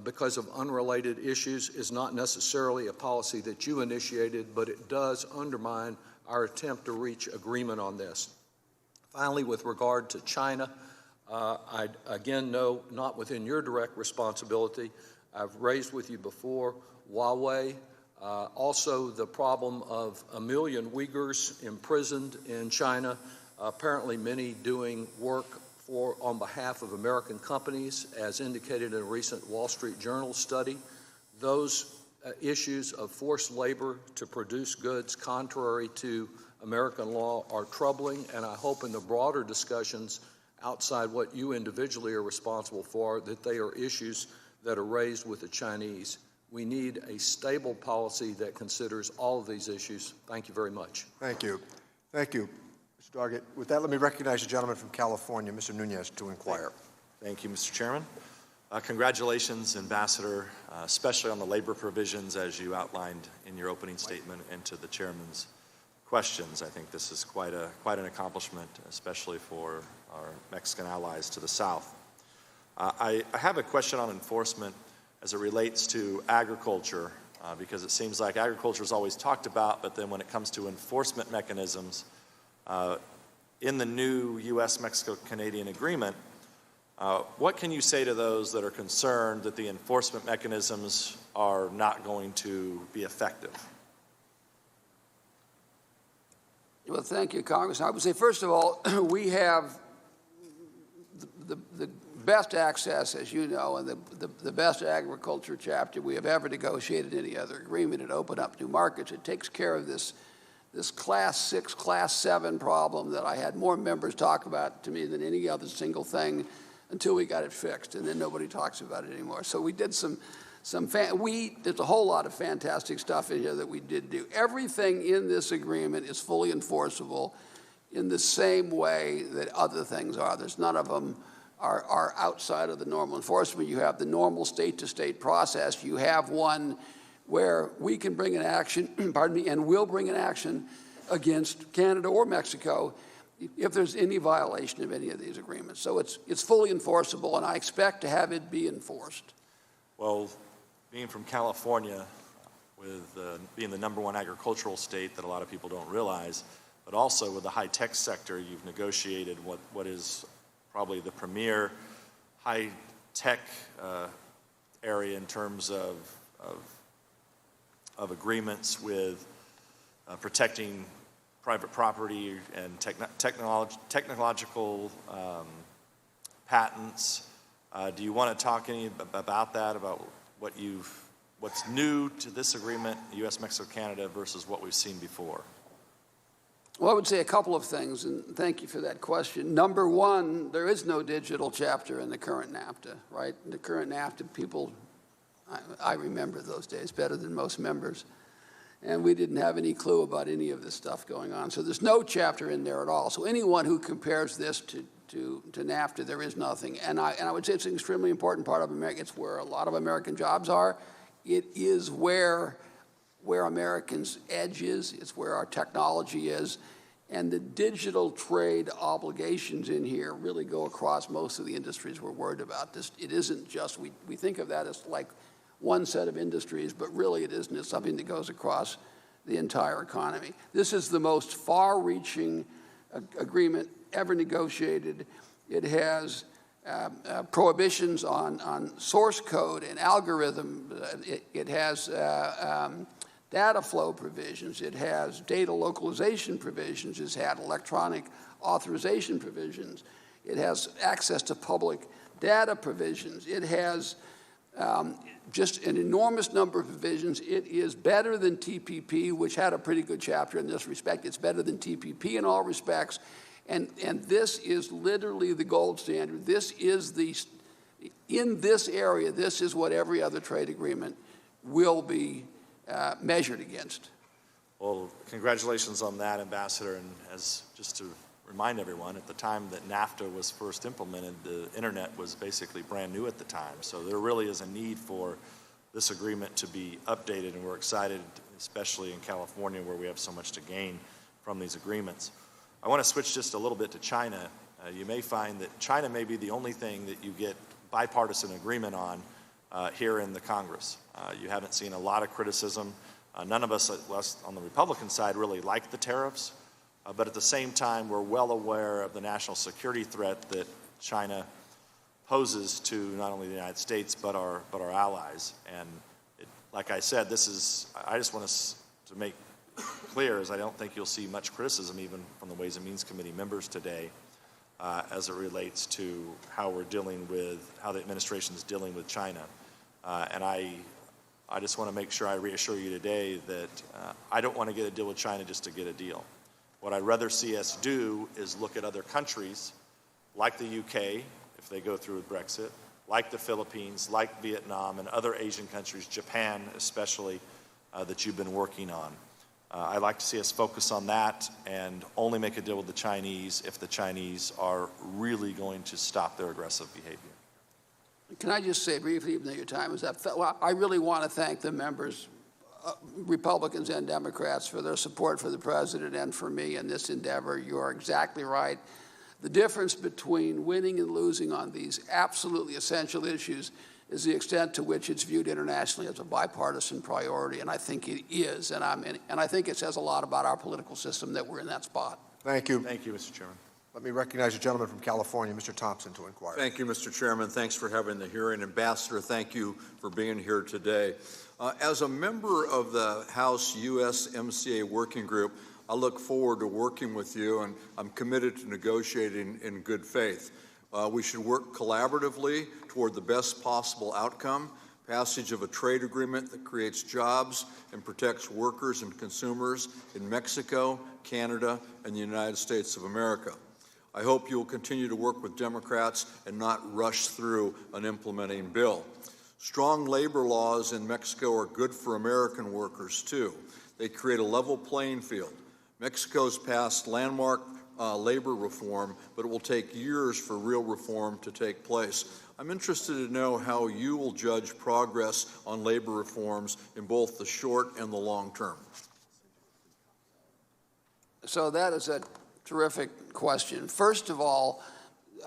because of unrelated issues is not necessarily a policy that you initiated, but it does undermine our attempt to reach agreement on this. Finally, with regard to China, I again know not within your direct responsibility. I've raised with you before Huawei, also the problem of 1 million Uyghurs imprisoned in China, apparently many doing work on behalf of American companies, as indicated in a recent Wall Street Journal study. Those issues of forced labor to produce goods contrary to American law are troubling, and I hope in the broader discussions outside what you individually are responsible for, that they are issues that are raised with the Chinese. We need a stable policy that considers all of these issues. Thank you very much. Thank you. Thank you, Mr. Doggett. With that, let me recognize the gentleman from California, Mr. Nunez, to inquire. Thank you, Mr. Chairman. Congratulations, Ambassador, especially on the labor provisions as you outlined in your opening statement and to the Chairman's questions. I think this is quite an accomplishment, especially for our Mexican allies to the south. I have a question on enforcement as it relates to agriculture, because it seems like agriculture is always talked about, but then when it comes to enforcement mechanisms, in the new U.S.-Mexico-Canadian agreement, what can you say to those that are concerned that the enforcement mechanisms are not going to be effective? Well, thank you, Congressman. I would say, first of all, we have the best access, as you know, and the best agriculture chapter we have ever negotiated any other agreement. It opened up new markets. It takes care of this Class 6, Class 7 problem that I had more members talk about to me than any other single thing until we got it fixed, and then nobody talks about it anymore. So we did there's a whole lot of fantastic stuff in here that we did do. Everything in this agreement is fully enforceable in the same way that other things are. There's none of them are outside of the normal enforcement. You have the normal state-to-state process. You have one where we can bring an action, pardon me, and will bring an action against Canada or Mexico if there's any violation of any of these agreements. So it's fully enforceable, and I expect to have it be enforced. Well, being from California, with being the #1 agricultural state that a lot of people don't realize, but also with the high-tech sector, you've negotiated what is probably the premier high-tech area in terms of agreements with protecting private property and technological patents. Do you want to talk any about that, about what's new to this agreement, U.S., Mexico, Canada, versus what we've seen before? Well, I would say a couple of things, and thank you for that question. Number one, there is no digital chapter in the current NAFTA, right? In the current NAFTA, people, I remember those days better than most members, and we didn't have any clue about any of this stuff going on. So there's no chapter in there at all. So anyone who compares this to NAFTA, there is nothing. And I would say it's an extremely important part of America. It's where a lot of American jobs are. It is where Americans' edge is. It's where our technology is. And the digital trade obligations in here really go across most of the industries we're worried about. It isn't just, we think of that as like one set of industries, but really it isn't. It's something that goes across the entire economy. This is the most far-reaching agreement ever negotiated. It has prohibitions on source code and algorithm. It has data flow provisions. It has data localization provisions. It's had electronic authorization provisions. It has access to public data provisions. It has just an enormous number of provisions. It is better than TPP, which had a pretty good chapter in this respect. It's better than TPP in all respects. And this is literally the gold standard. This is in this area, this is what every other trade agreement will be measured against. Well, congratulations on that, Ambassador. And just to remind everyone, at the time that NAFTA was first implemented, the internet was basically brand new at the time. So there really is a need for this agreement to be updated, and we're excited, especially in California, where we have so much to gain from these agreements. I want to switch just a little bit to China. You may find that China may be the only thing that you get bipartisan agreement on here in the Congress. You haven't seen a lot of criticism. None of us on the Republican side really like the tariffs, but at the same time, we're well aware of the national security threat that China poses to not only the United States but our allies. And like I said, I just want us to make clear is I don't think you'll see much criticism even from the Ways and Means Committee members today as it relates to how the administration is dealing with China. And I just want to make sure I reassure you today that I don't want to get a deal with China just to get a deal. What I'd rather see us do is look at other countries like the UK, if they go through with Brexit, like the Philippines, like Vietnam, and other Asian countries, Japan especially, that you've been working on. I'd like to see us focus on that and only make a deal with the Chinese if the Chinese are really going to stop their aggressive behavior. Can I just say briefly, even though your time is up, I really want to thank the members, Republicans and Democrats, for their support for the president and for me in this endeavor. You are exactly right. The difference between winning and losing on these absolutely essential issues is the extent to which it's viewed internationally as a bipartisan priority, and I think it is, and I think it says a lot about our political system that we're in that spot. Thank you. Thank you, Mr. Chairman. Let me recognize the gentleman from California, Mr. Thompson, to inquire. Thank you, Mr. Chairman. Thanks for having the hearing. Ambassador, thank you for being here today. As a member of the House USMCA Working Group, I look forward to working with you, and I'm committed to negotiating in good faith. We should work collaboratively toward the best possible outcome, passage of a trade agreement that creates jobs and protects workers and consumers in Mexico, Canada, and the United States of America. I hope you will continue to work with Democrats and not rush through an implementing bill. Strong labor laws in Mexico are good for American workers, too. They create a level playing field. Mexico's passed landmark labor reform, but it will take years for real reform to take place. I'm interested to know how you will judge progress on labor reforms in both the short and the long term. So that is a terrific question. First of all,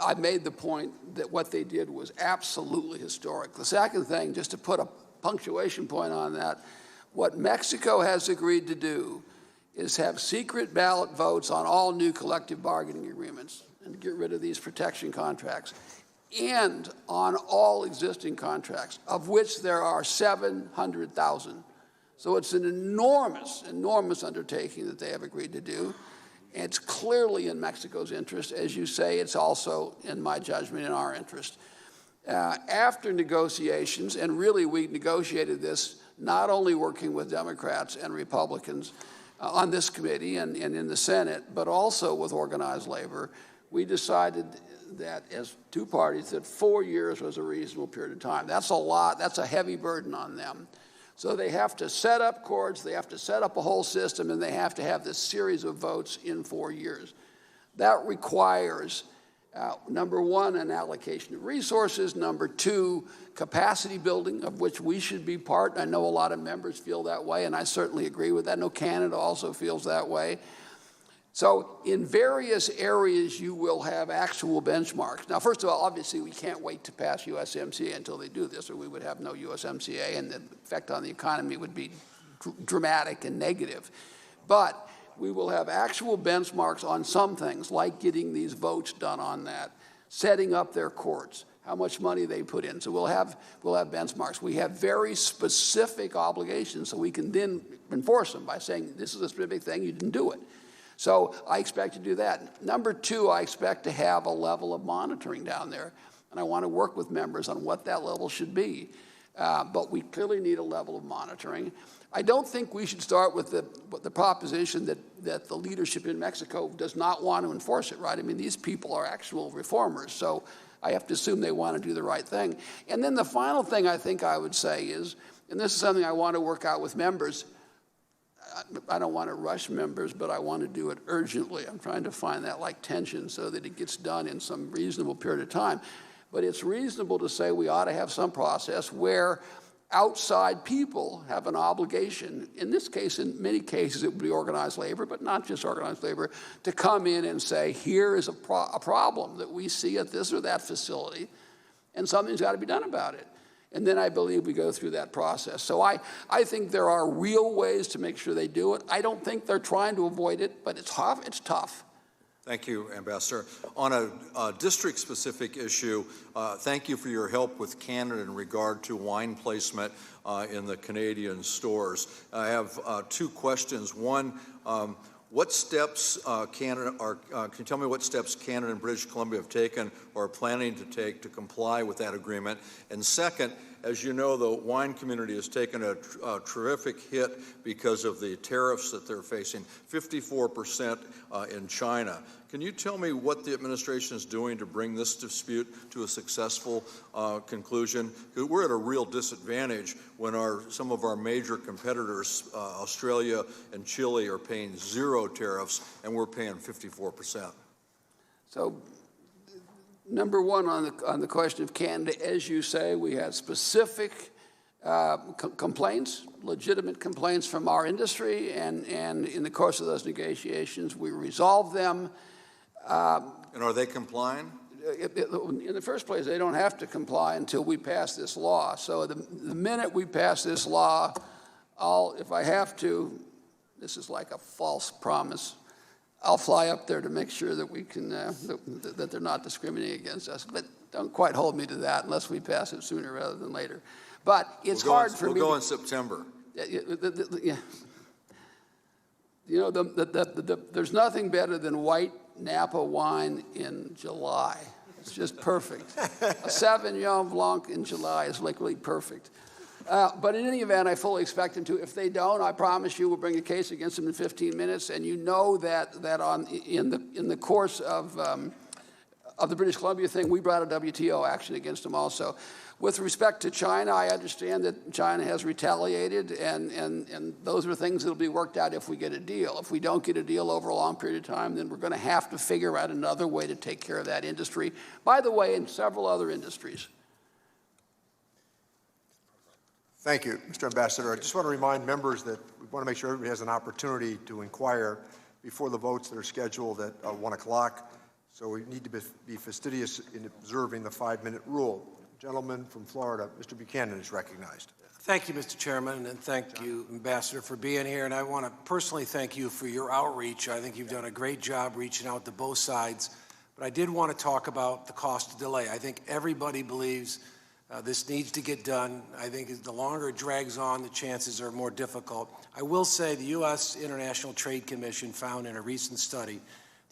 I made the point that what they did was absolutely historic. The second thing, just to put a punctuation point on that, what Mexico has agreed to do is have secret ballot votes on all new collective bargaining agreements and get rid of these protection contracts, and on all existing contracts, of which there are 700,000. So it's an enormous, enormous undertaking that they have agreed to do. And it's clearly in Mexico's interest. As you say, it's also, in my judgment, in our interest. After negotiations, and really we negotiated this not only working with Democrats and Republicans on this committee and in the Senate, but also with organized labor, we decided that as two parties that 4 years was a reasonable period of time. That's a lot. That's a heavy burden on them. So they have to set up courts, they have to set up a whole system, and they have to have this series of votes in 4 years. That requires, number one, an allocation of resources, number two, capacity building, of which we should be part. I know a lot of members feel that way, and I certainly agree with that. I know Canada also feels that way. So in various areas, you will have actual benchmarks. Now, first of all, obviously, we can't wait to pass USMCA until they do this, or we would have no USMCA, and the effect on the economy would be dramatic and negative. But we will have actual benchmarks on some things, like getting these votes done on that, setting up their courts, how much money they put in. So we'll have benchmarks. We have very specific obligations, so we can then enforce them by saying, this is a specific thing, you didn't do it. So I expect to do that. Number two, I expect to have a level of monitoring down there, and I want to work with members on what that level should be. But we clearly need a level of monitoring. I don't think we should start with the proposition that the leadership in Mexico does not want to enforce it, right? I mean, these people are actual reformers, so I have to assume they want to do the right thing. And then the final thing I think I would say is, and this is something I want to work out with members, I don't want to rush members, but I want to do it urgently. I'm trying to find that like tension so that it gets done in some reasonable period of time. But it's reasonable to say we ought to have some process where outside people have an obligation, in this case, in many cases, it would be organized labor, but not just organized labor, to come in and say, here is a problem that we see at this or that facility, and something's got to be done about it. And then I believe we go through that process. So I think there are real ways to make sure they do it. I don't think they're trying to avoid it, but it's tough. It's tough. Thank you, Ambassador. On a district-specific issue, thank you for your help with Canada in regard to wine placement in the Canadian stores. I have two questions. One, what steps can you tell me what steps Canada and British Columbia have taken or are planning to take to comply with that agreement? And second, as you know, the wine community has taken a terrific hit because of the tariffs that they're facing, 54% in China. Can you tell me what the administration is doing to bring this dispute to a successful conclusion? We're at a real disadvantage when some of our major competitors, Australia and Chile, are paying 0 tariffs, and we're paying 54%. So, number one, on the question of Canada, as you say, we had specific complaints, legitimate complaints from our industry, and in the course of those negotiations, we resolved them. And are they complying? In the first place, they don't have to comply until we pass this law. So the minute we pass this law, if I have to, this is like a false promise, I'll fly up there to make sure that we can, that they're not discriminating against us. But don't quite hold me to that unless we pass it sooner rather than later. But it's hard for me. We'll go in September. Yeah. You know, there's nothing better than white Napa wine in July. It's just perfect. A Sauvignon Blanc in July is literally perfect. But in any event, I fully expect them to. If they don't, I promise you we'll bring a case against them in 15 minutes. And you know that in the course of the British Columbia thing, we brought a WTO action against them also. With respect to China, I understand that China has retaliated, and those are things that will be worked out if we get a deal. If we don't get a deal over a long period of time, then we're going to have to figure out another way to take care of that industry. By the way, in several other industries. Thank you, Mr. Ambassador. I just want to remind members that we want to make sure everybody has an opportunity to inquire before the votes that are scheduled at 1 o'clock. So we need to be fastidious in observing the 5-minute rule. Gentleman from Florida, Mr. Buchanan, is recognized. Thank you, Mr. Chairman, and thank you, Ambassador, for being here. And I want to personally thank you for your outreach. I think you've done a great job reaching out to both sides. But I did want to talk about the cost of delay. I think everybody believes this needs to get done. I think the longer it drags on, the chances are more difficult. I will say the U.S. International Trade Commission found in a recent study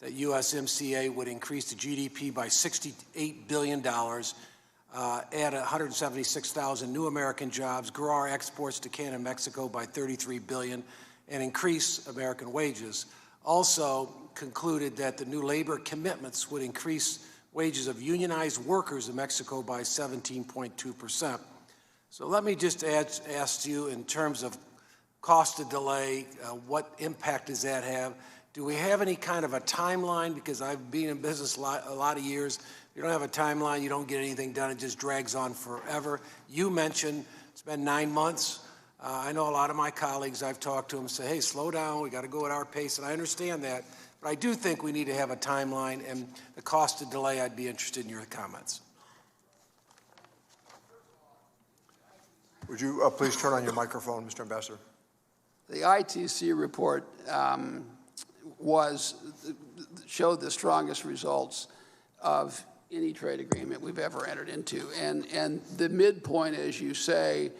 that USMCA would increase the GDP by $68 billion, add 176,000 new American jobs, grow our exports to Canada and Mexico by $33 billion, and increase American wages. Also concluded that the new labor commitments would increase wages of unionized workers in Mexico by 17.2%. So let me just ask you, in terms of cost of delay, what impact does that have? Do we have any kind of a timeline? Because I've been in business a lot of years. If you don't have a timeline, you don't get anything done. It just drags on forever. You mentioned it's been 9 months. I know a lot of my colleagues, I've talked to them, say, hey, slow down. We got to go at our pace. And I understand that. But I do think we need to have a timeline. And the cost of delay, I'd be interested in your comments. Would you please turn on your microphone, Mr. Ambassador? The ITC report showed the strongest results of any trade agreement we've ever entered into. And the midpoint, as you say,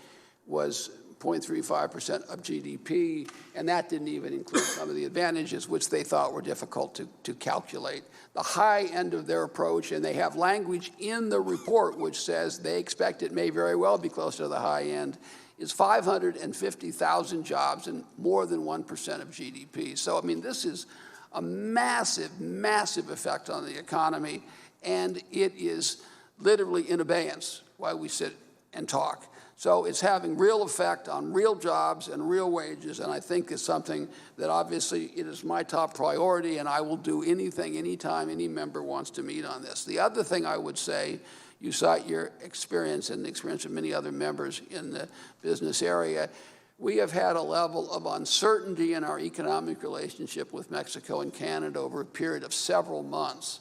was 0.35% of GDP, and that didn't even include some of the advantages which they thought were difficult to calculate. The high end of their approach, and they have language in the report which says they expect it may very well be closer to the high end, is 550,000 jobs and more than 1% of GDP. So, I mean, this is a massive, massive effect on the economy, and it is literally in abeyance while we sit and talk. So it's having real effect on real jobs and real wages, and I think it's something that obviously it is my top priority, and I will do anything, anytime any member wants to meet on this. The other thing I would say, you cite your experience and the experience of many other members in the business area. We have had a level of uncertainty in our economic relationship with Mexico and Canada over a period of several months.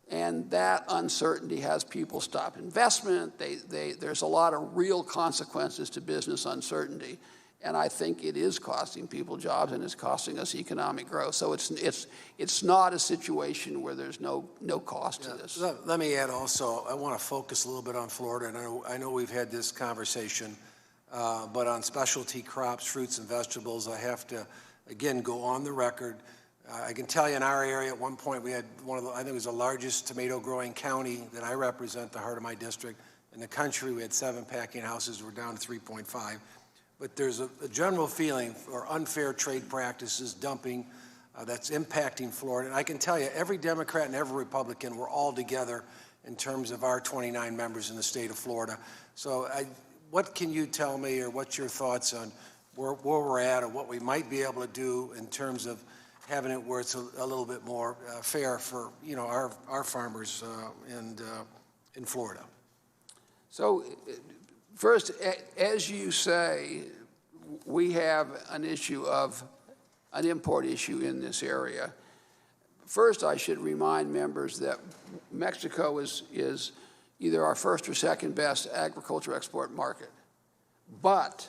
And that uncertainty has people stop investment. There's a lot of real consequences to business uncertainty. And I think it is costing people jobs and it's costing us economic growth. So it's not a situation where there's no cost to this. Let me add also, I want to focus a little bit on Florida. And I know we've had this conversation, but on specialty crops, fruits and vegetables, I have to, again, go on the record. I can tell you in our area at one point we had I think it was the largest tomato growing county that I represent, the heart of my district. In the country, we had 7 packing houses. We're down to 3.5. But there's a general feeling for unfair trade practices, dumping, that's impacting Florida. And I can tell you, every Democrat and every Republican, we're all together in terms of our 29 members in the state of Florida. So what can you tell me, or what's your thoughts on where we're at, or what we might be able to do in terms of having it where it's a little bit more fair for our farmers in Florida? So first, as you say, we have an import issue in this area. First, I should remind members that Mexico is either our first or second best agriculture export market. But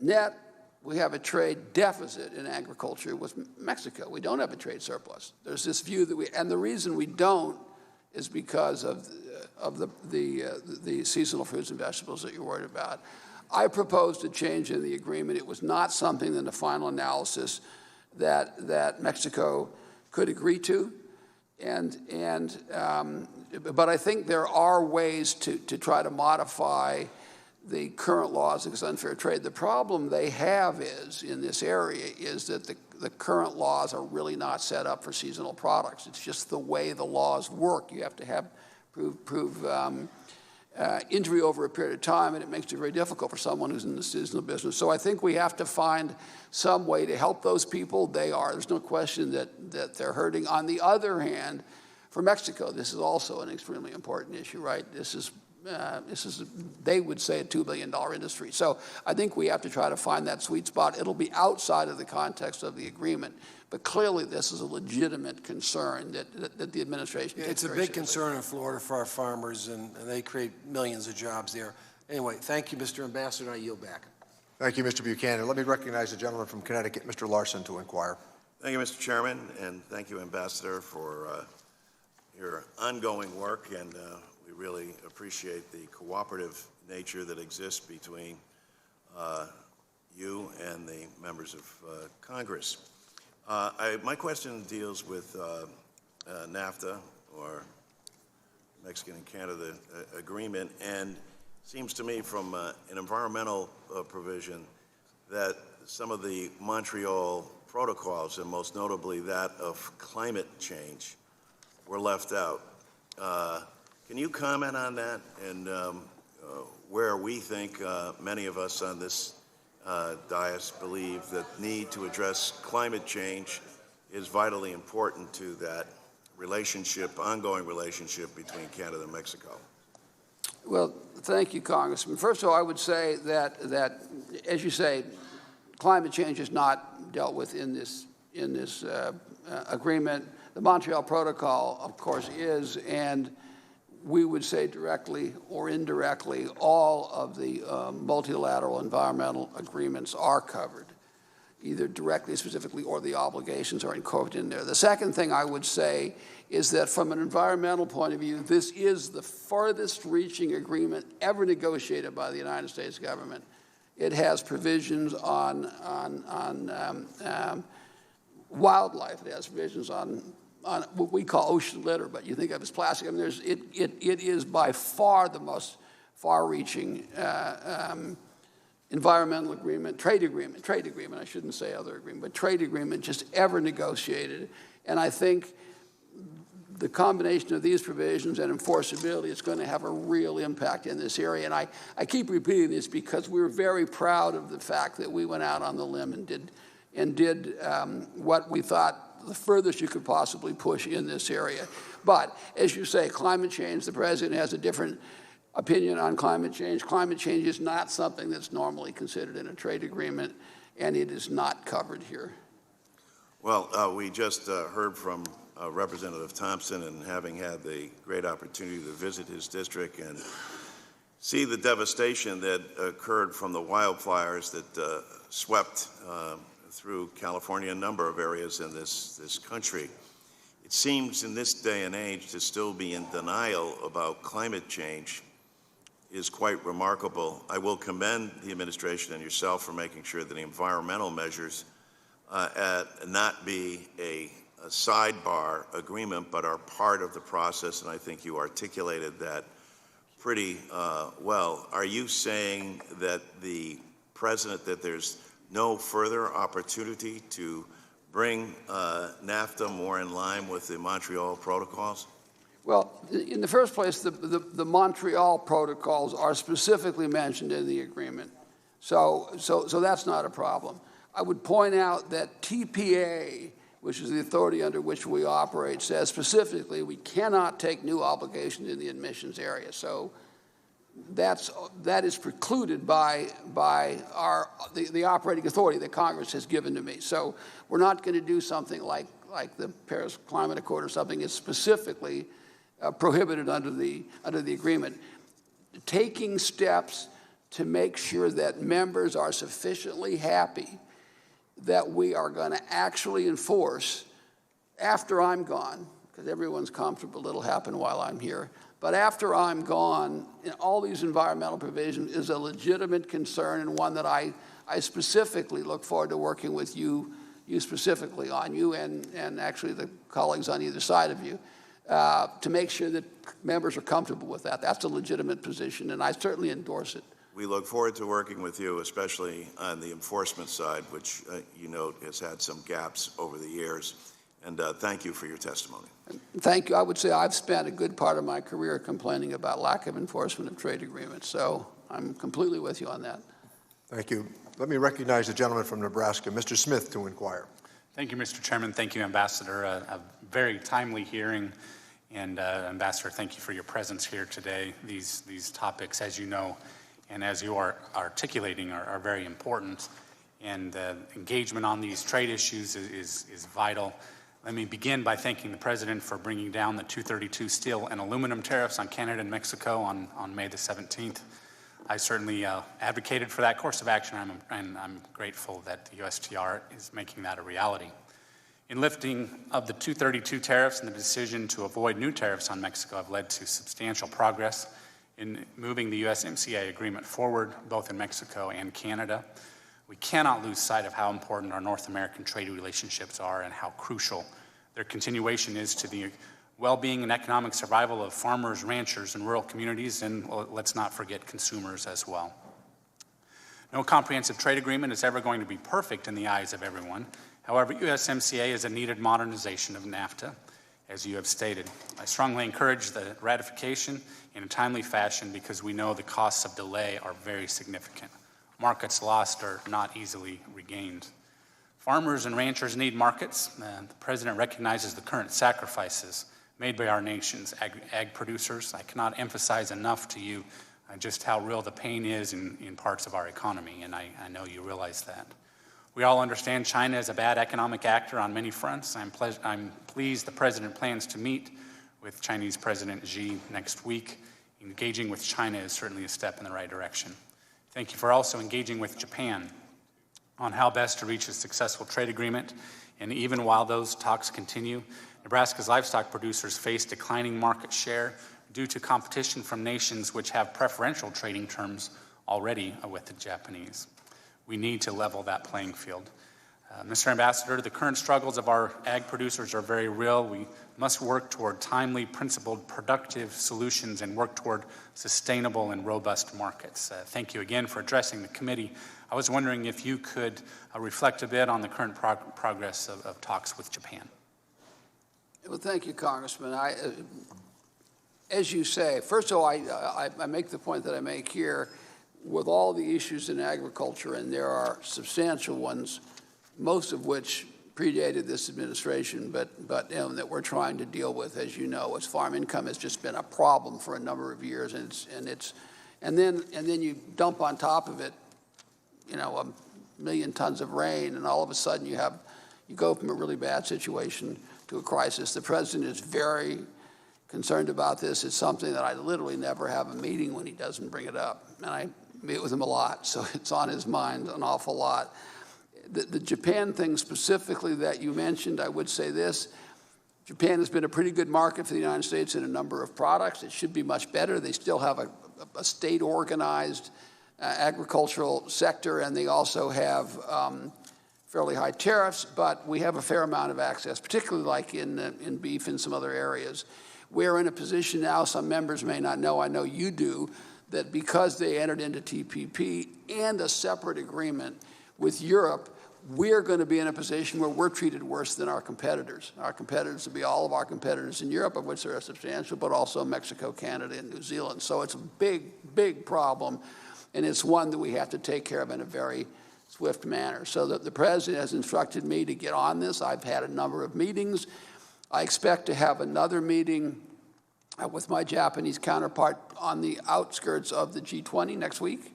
net, we have a trade deficit in agriculture with Mexico. We don't have a trade surplus. There's this view that and the reason we don't is because of the seasonal fruits and vegetables that you're worried about. I proposed a change in the agreement. It was not something in the final analysis that Mexico could agree to. And but I think there are ways to try to modify the current laws against unfair trade. The problem they have is, in this area, is that the current laws are really not set up for seasonal products. It's just the way the laws work. You have to prove injury over a period of time, and it makes it very difficult for someone who's in the seasonal business. So I think we have to find some way to help those people. There's no question that they're hurting. On the other hand, for Mexico, this is also an extremely important issue, right? This is, they would say, a $2 billion industry. So I think we have to try to find that sweet spot. It'll be outside of the context of the agreement, but clearly this is a legitimate concern that the administration takes It's a very big seriously. concern in Florida for our farmers, and they create millions of jobs there. Anyway, thank you, Mr. Ambassador, and I yield back. Thank you, Mr. Buchanan. Let me recognize the gentleman from Connecticut, Mr. Larson, to inquire. Thank you, Mr. Chairman, and thank you, Ambassador, for your ongoing work, and we really appreciate the cooperative nature that exists between you and the members of Congress. My question deals with NAFTA, or Mexican and Canada agreement, and seems to me from an environmental provision that some of the Montreal protocols, and most notably that of climate change, were left out. Can you comment on that, and where we think many of us on this dais believe that need to address climate change is vitally important to that relationship, ongoing relationship between Canada and Mexico? Well, thank you, Congressman. First of all, I would say that as you say, climate change is not dealt with in this agreement. The Montreal Protocol, of course, is, and we would say directly or indirectly, all of the multilateral environmental agreements are covered, either directly, specifically, or the obligations are incorporated in there. The second thing I would say is that from an environmental point of view, this is the farthest reaching agreement ever negotiated by the United States government. It has provisions on wildlife. It has provisions on what we call ocean litter, but you think of it as plastic. I mean, it is by far the most far-reaching environmental agreement, trade agreement, I shouldn't say other agreement, but trade agreement just ever negotiated. And I think the combination of these provisions and enforceability is going to have a real impact in this area. And I keep repeating this because we're very proud of the fact that we went out on the limb and did what we thought the furthest you could possibly push in this area. But as you say, climate change, the president has a different opinion on climate change. Climate change is not something that's normally considered in a trade agreement, and it is not covered here. Well, we just heard from Representative Thompson, and having had the great opportunity to visit his district and see the devastation that occurred from the wildfires that swept through California, a number of areas in this country. It seems in this day and age to still be in denial about climate change is quite remarkable. I will commend the administration and yourself for making sure that the environmental measures not be a sidebar agreement, but are part of the process, and I think you articulated that pretty well. Are you saying that the president, that there's no further opportunity to bring NAFTA more in line with the Montreal protocols? Well, in the first place, the Montreal protocols are specifically mentioned in the agreement. So that's not a problem. I would point out that TPA, which is the authority under which we operate, says specifically we cannot take new obligations in the admissions area. So that is precluded by the operating authority that Congress has given to me. So we're not going to do something like the Paris Climate Accord or something. It's specifically prohibited under the agreement. Taking steps to make sure that members are sufficiently happy that we are going to actually enforce after I'm gone, because everyone's comfortable it'll happen while I'm here. But after I'm gone, all these environmental provisions is a legitimate concern, and one that I specifically look forward to working with you specifically on, you and actually the colleagues on either side of you. to make sure that members are comfortable with that. That's a legitimate position, and I certainly endorse it. We look forward to working with you, especially on the enforcement side, which you note has had some gaps over the years. And thank you for your testimony. Thank you. I would say I've spent a good part of my career complaining about lack of enforcement of trade agreements, so I'm completely with you on that. Thank you. Let me recognize the gentleman from Nebraska, Mr. Smith, to inquire. Thank you, Mr. Chairman. Thank you, Ambassador. A very timely hearing. And Ambassador, thank you for your presence here today. These topics, as you know, and as you are articulating, are very important. And engagement on these trade issues is vital. Let me begin by thanking the President for bringing down the 232 steel and aluminum tariffs on Canada and Mexico on May the 17th. I certainly advocated for that course of action, and I'm grateful that the USTR is making that a reality. In lifting of the 232 tariffs and the decision to avoid new tariffs on Mexico have led to substantial progress in moving the USMCA agreement forward, both in Mexico and Canada. We cannot lose sight of how important our North American trade relationships are and how crucial their continuation is to the well-being and economic survival of farmers, ranchers, and rural communities, and let's not forget consumers as well. No comprehensive trade agreement is ever going to be perfect in the eyes of everyone. However, USMCA is a needed modernization of NAFTA, as you have stated. I strongly encourage the ratification in a timely fashion because we know the costs of delay are very significant. Markets lost are not easily regained. Farmers and ranchers need markets. The President recognizes the current sacrifices made by our nation's ag producers. I cannot emphasize enough to you just how real the pain is in parts of our economy, and I know you realize that. We all understand China is a bad economic actor on many fronts. I'm pleased the President plans to meet with Chinese President Xi next week. Engaging with China is certainly a step in the right direction. Thank you for also engaging with Japan on how best to reach a successful trade agreement. And even while those talks continue, Nebraska's livestock producers face declining market share due to competition from nations which have preferential trading terms already with the Japanese. We need to level that playing field. Mr. Ambassador, the current struggles of our ag producers are very real. We must work toward timely, principled, productive solutions and work toward sustainable and robust markets. Thank you again for addressing the committee. I was wondering if you could reflect a bit on the current progress of talks with Japan. Well, thank you, Congressman. As you say, first of all, I make the point that I make here, with all the issues in agriculture, and there are substantial ones, most of which predated this administration, but that we're trying to deal with, as you know, as farm income has just been a problem for a number of years, and then you dump on top of it, 1 million tons of rain, and all of a sudden you go from a really bad situation to a crisis. The President is very concerned about this. It's something that I literally never have a meeting when he doesn't bring it up, and I meet with him a lot, so it's on his mind an awful lot. The Japan thing specifically that you mentioned, I would say this: Japan has been a pretty good market for the United States in a number of products. It should be much better. They still have a state-organized agricultural sector, and they also have fairly high tariffs, but we have a fair amount of access, particularly like in beef and some other areas. We're in a position now, some members may not know, I know you do, that because they entered into TPP and a separate agreement with Europe, we're going to be in a position where we're treated worse than our competitors. Our competitors will be all of our competitors in Europe, of which there are substantial, but also Mexico, Canada, and New Zealand. So it's a big, big problem, and it's one that we have to take care of in a very swift manner. So the President has instructed me to get on this. I've had a number of meetings. I expect to have another meeting with my Japanese counterpart on the outskirts of the G20 next week.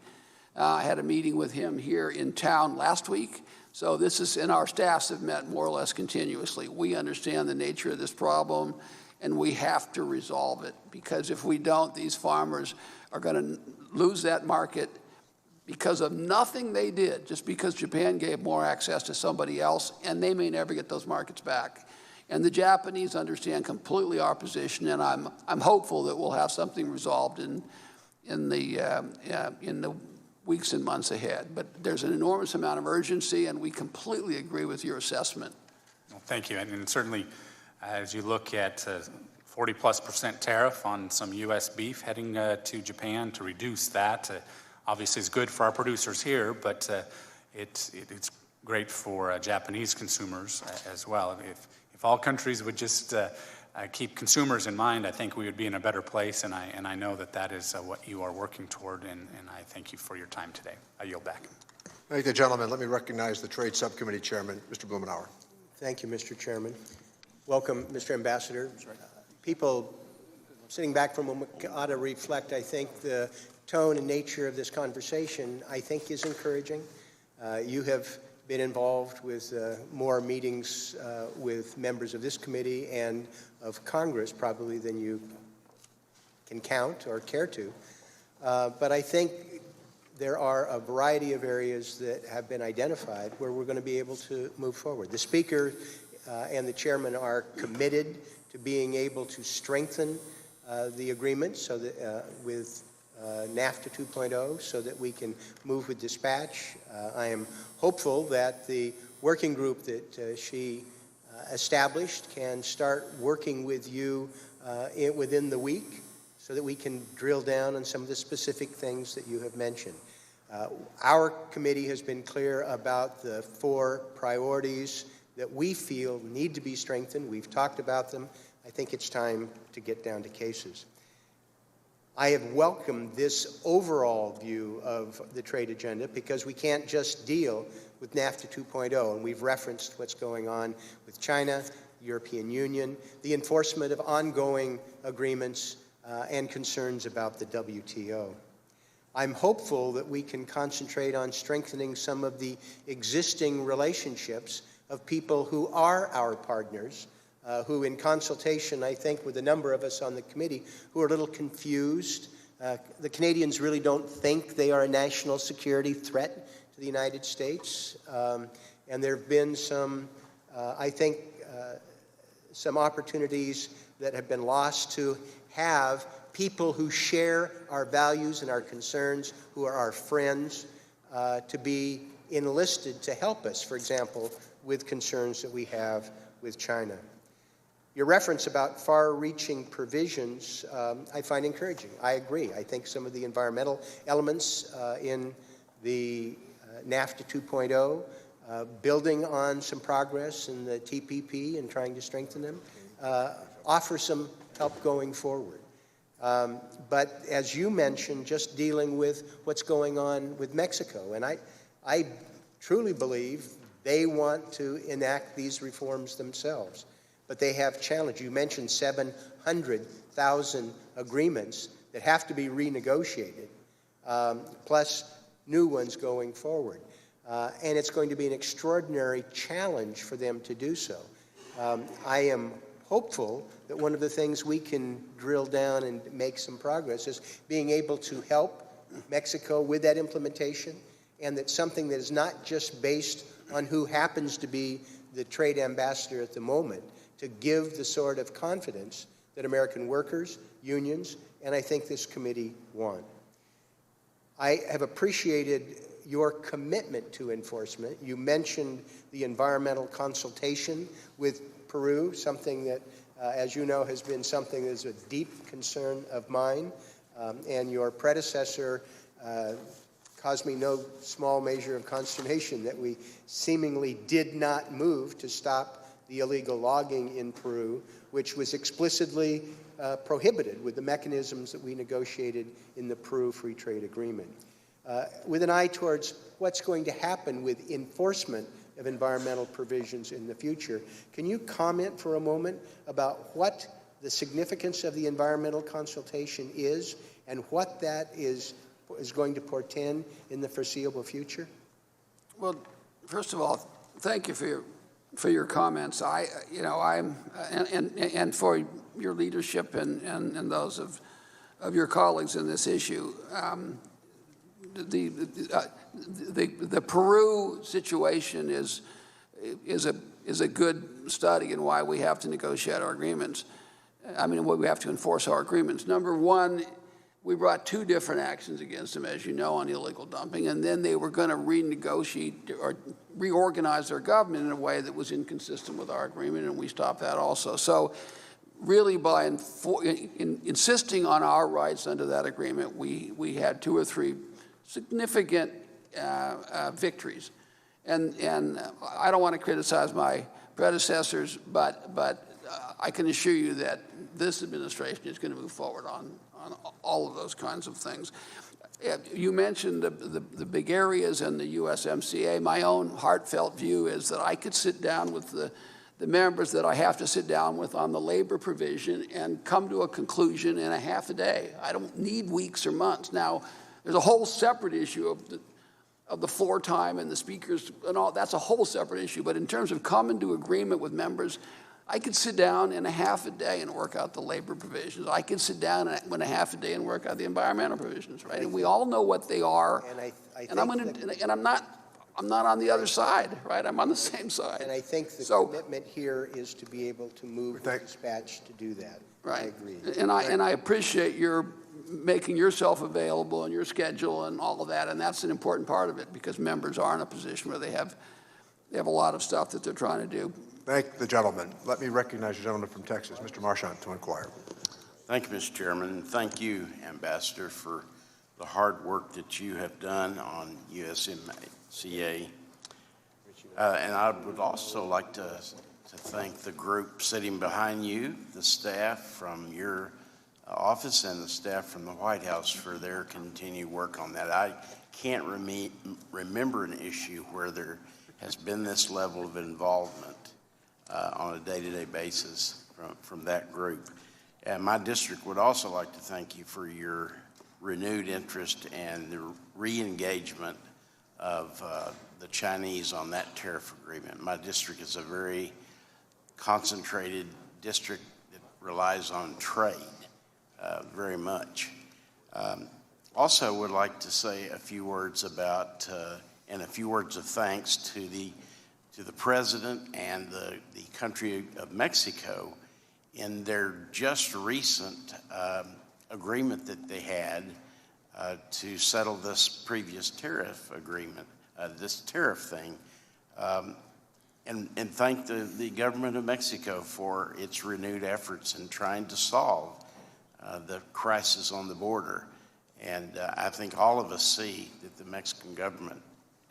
I had a meeting with him here in town last week. So this is, and our staffs have met more or less continuously. We understand the nature of this problem, and we have to resolve it, because if we don't, these farmers are going to lose that market because of nothing they did, just because Japan gave more access to somebody else, and they may never get those markets back. And the Japanese understand completely our position, and I'm hopeful that we'll have something resolved in the weeks and months ahead. But there's an enormous amount of urgency, and we completely agree with your assessment. Well, thank you. And certainly, as you look at 40+% tariff on some U.S. beef heading to Japan to reduce that. Obviously, it's good for our producers here, but it's great for Japanese consumers as well. If all countries would just keep consumers in mind, I think we would be in a better place, and I know that is what you are working toward, and I thank you for your time today. I yield back. Thank you, gentlemen. Let me recognize the Trade Subcommittee Chairman, Mr. Blumenauer. Thank you, Mr. Chairman. Welcome, Mr. Ambassador. People sitting back from a moment ought to reflect, I think, the tone and nature of this conversation, I think, is encouraging. You have been involved with more meetings with members of this committee and of Congress probably than you can count or care to. But I think there are a variety of areas that have been identified where we're going to be able to move forward. The Speaker and the Chairman are committed to being able to strengthen the agreement so that with NAFTA 2.0 so that we can move with dispatch. I am hopeful that the working group that she established can start working with you within the week so that we can drill down on some of the specific things that you have mentioned. Our committee has been clear about the 4 priorities that we feel need to be strengthened. We've talked about them. I think it's time to get down to cases. I have welcomed this overall view of the trade agenda because we can't just deal with NAFTA 2.0, and we've referenced what's going on with China, European Union, the enforcement of ongoing agreements, and concerns about the WTO. I'm hopeful that we can concentrate on strengthening some of the existing relationships of people who are our partners, who in consultation, I think, with a number of us on the committee, who are a little confused. The Canadians really don't think they are a national security threat to the United States. And there have been some, I think, some opportunities that have been lost to have people who share our values and our concerns, who are our friends, to be enlisted to help us, for example, with concerns that we have with China. Your reference about far-reaching provisions, I find encouraging. I agree. I think some of the environmental elements in the NAFTA 2.0, building on some progress in the TPP and trying to strengthen them, offer some help going forward. But as you mentioned, just dealing with what's going on with Mexico, and I truly believe they want to enact these reforms themselves. But they have challenge. You mentioned 700,000 agreements that have to be renegotiated, plus new ones going forward. And it's going to be an extraordinary challenge for them to do so. I am hopeful that one of the things we can drill down and make some progress is being able to help Mexico with that implementation, and that something that is not just based on who happens to be the trade ambassador at the moment, to give the sort of confidence that American workers, unions, and I think this committee want. I have appreciated your commitment to enforcement. You mentioned the environmental consultation with Peru, something that, as you know, has been something that is a deep concern of mine, and your predecessor caused me no small measure of consternation that we seemingly did not move to stop the illegal logging in Peru, which was explicitly prohibited with the mechanisms that we negotiated in the Peru Free Trade Agreement. With an eye towards what's going to happen with enforcement of environmental provisions in the future, can you comment for a moment about what the significance of the environmental consultation is and what that is going to portend in the foreseeable future? Well, first of all, thank you for your comments. And for your leadership and those of your colleagues in this issue. The Peru situation is a good study in why we have to negotiate our agreements. I mean, why we have to enforce our agreements. Number one, we brought 2 different actions against them, as you know, on illegal dumping, and then they were going to renegotiate or reorganize their government in a way that was inconsistent with our agreement, and we stopped that also. So really by insisting on our rights under that agreement, we had 2 or 3 significant victories. And I don't want to criticize my predecessors, but I can assure you that this administration is going to move forward on all of those kinds of things. You mentioned the big areas and the USMCA. My own heartfelt view is that I could sit down with the members that I have to sit down with on the labor provision and come to a conclusion in a half a day. I don't need weeks or months. Now, there's a whole separate issue of the floor time and the speakers and all. That's a whole separate issue. But in terms of coming to agreement with members, I could sit down in a half a day and work out the labor provisions. I could sit down in a half a day and work out the environmental provisions, right? And we all know what they are. I'm not on the other side, right? I'm on the same side. And I think the commitment here is to be able to move the dispatch to do that. Right. I agree. And I appreciate your making yourself available and your schedule and all of that, and that's an important part of it because members are in a position where they have a lot of stuff that they're trying to do. Thank the gentleman. Let me recognize the gentleman from Texas, Mr. Marchant, to inquire. Thank you, Mr. Chairman, and thank you, Ambassador, for the hard work that you have done on USMCA. And I would also like to thank the group sitting behind you, the staff from your office and the staff from the White House for their continued work on that. I can't remember an issue where there has been this level of involvement on a day-to-day basis from that group. And my district would also like to thank you for your renewed interest and the re-engagement of the Chinese on that tariff agreement. My district is a very concentrated district that relies on trade very much. Also would like to say a few words about and a few words of thanks to the President and the country of Mexico in their just recent agreement that they had to settle this previous tariff agreement, this tariff thing, and thank the government of Mexico for its renewed efforts in trying to solve the crisis on the border. And I think all of us see that the Mexican government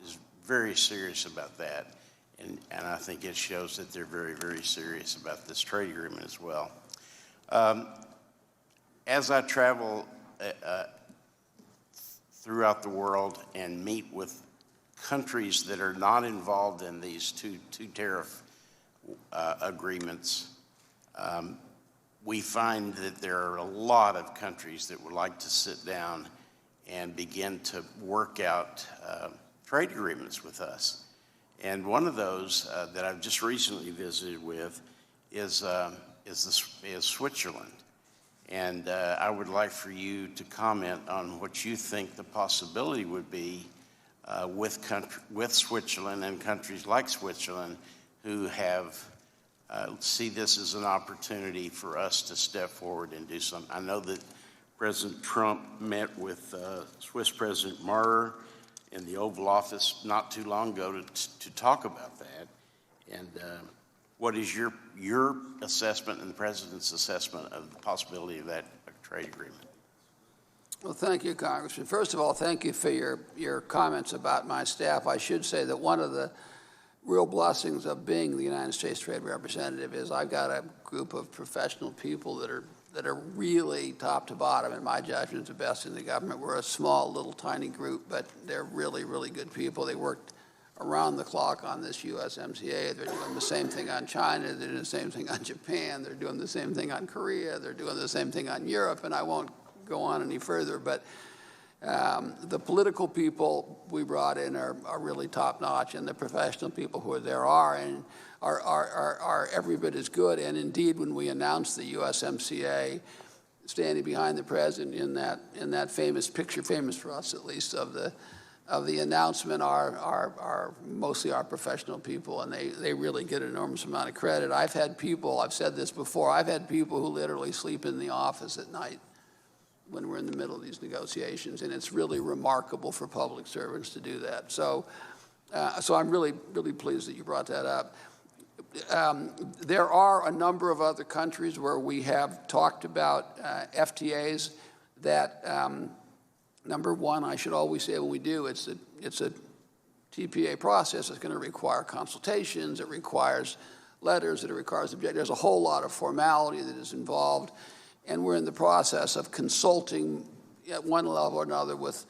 is very serious about that. And I think it shows that they're very, very serious about this trade agreement as well. As I travel throughout the world and meet with countries that are not involved in these two tariff agreements, we find that there are a lot of countries that would like to sit down and begin to work out trade agreements with us. And one of those that I've just recently visited with is Switzerland. And I would like for you to comment on what you think the possibility would be with Switzerland and countries like Switzerland who have see this as an opportunity for us to step forward and do something. I know that President Trump met with Swiss President Maurer in the Oval Office not too long ago to talk about that. And what is your assessment and the President's assessment of the possibility of that trade agreement? Well, thank you, Congressman. First of all, thank you for your comments about my staff. I should say that one of the real blessings of being the United States Trade Representative is I've got a group of professional people that are really top to bottom, in my judgment, the best in the government. We're a small, little, tiny group, but they're really, really good people. They worked around the clock on this USMCA. They're doing the same thing on China. They're doing the same thing on Japan. They're doing the same thing on Korea. They're doing the same thing on Europe, and I won't go on any further, but the political people we brought in are really top-notch, and the professional people who are there are every bit as good. And indeed, when we announced the USMCA, standing behind the president in that famous picture, famous for us at least, of the announcement are mostly our professional people, and they really get an enormous amount of credit. I've said this before, I've had people who literally sleep in the office at night when we're in the middle of these negotiations, and it's really remarkable for public servants to do that. So I'm really, really pleased that you brought that up. There are a number of other countries where we have talked about FTAs that, number one, I should always say when we do, it's a TPA process. It's going to require consultations, it requires letters, it requires objectives. There's a whole lot of formality that is involved, and we're in the process of consulting at one level or another with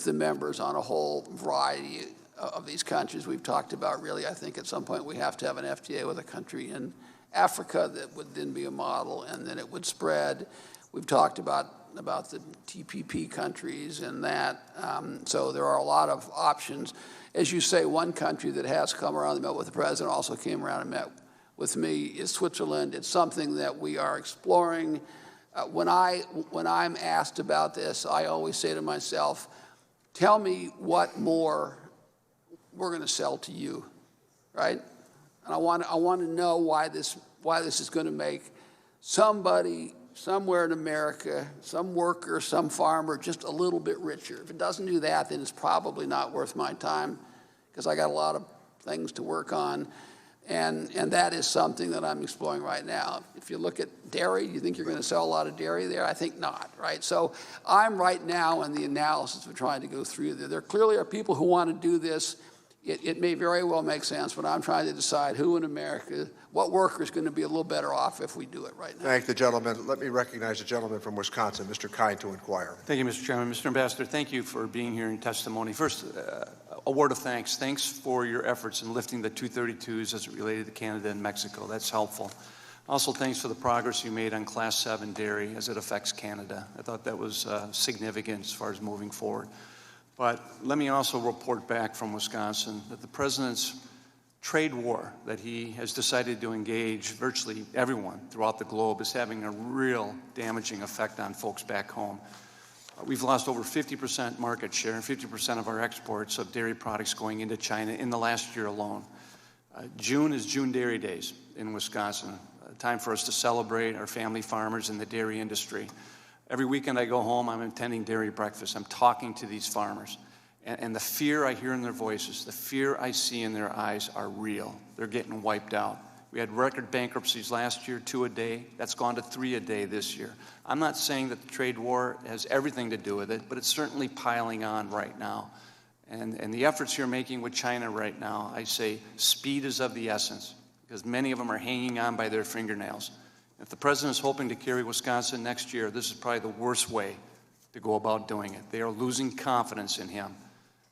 the members on a whole variety of these countries. We've talked about really, I think at some point we have to have an FTA with a country in Africa that would then be a model, and then it would spread. We've talked about the TPP countries and that. So there are a lot of options. As you say, one country that has come around and met with the president, also came around and met with me, is Switzerland. It's something that we are exploring. When I'm asked about this, I always say to myself, tell me what more we're going to sell to you, right? And I want to know why this is going to make somebody somewhere in America, some worker, some farmer, just a little bit richer. If it doesn't do that, then it's probably not worth my time, because I got a lot of things to work on. And that is something that I'm exploring right now. If you look at dairy, you think you're going to sell a lot of dairy there? I think not, right? So I'm right now in the analysis of trying to go through there. There clearly are people who want to do this. It may very well make sense, but I'm trying to decide who in America, what worker is going to be a little better off if we do it right now. Thank the gentleman. Let me recognize the gentleman from Wisconsin, Mr. Kine, to inquire. Thank you, Mr. Chairman. Mr. Ambassador, thank you for being here in testimony. First, a word of thanks. Thanks for your efforts in lifting the 232s as it related to Canada and Mexico. That's helpful. Also, thanks for the progress you made on Class 7 dairy as it affects Canada. I thought that was significant as far as moving forward. But let me also report back from Wisconsin that the president's trade war that he has decided to engage virtually everyone throughout the globe is having a real damaging effect on folks back home. We've lost over 50% market share and 50% of our exports of dairy products going into China in the last year alone. June is June Dairy Days in Wisconsin, a time for us to celebrate our family farmers in the dairy industry. Every weekend I go home, I'm attending dairy breakfast. I'm talking to these farmers. And the fear I hear in their voices, the fear I see in their eyes are real. They're getting wiped out. We had record bankruptcies last year, 2 a day. That's gone to 3 a day this year. I'm not saying that the trade war has everything to do with it, but it's certainly piling on right now. And the efforts you're making with China right now, I say speed is of the essence, because many of them are hanging on by their fingernails. If the president is hoping to carry Wisconsin next year, this is probably the worst way to go about doing it. They are losing confidence in him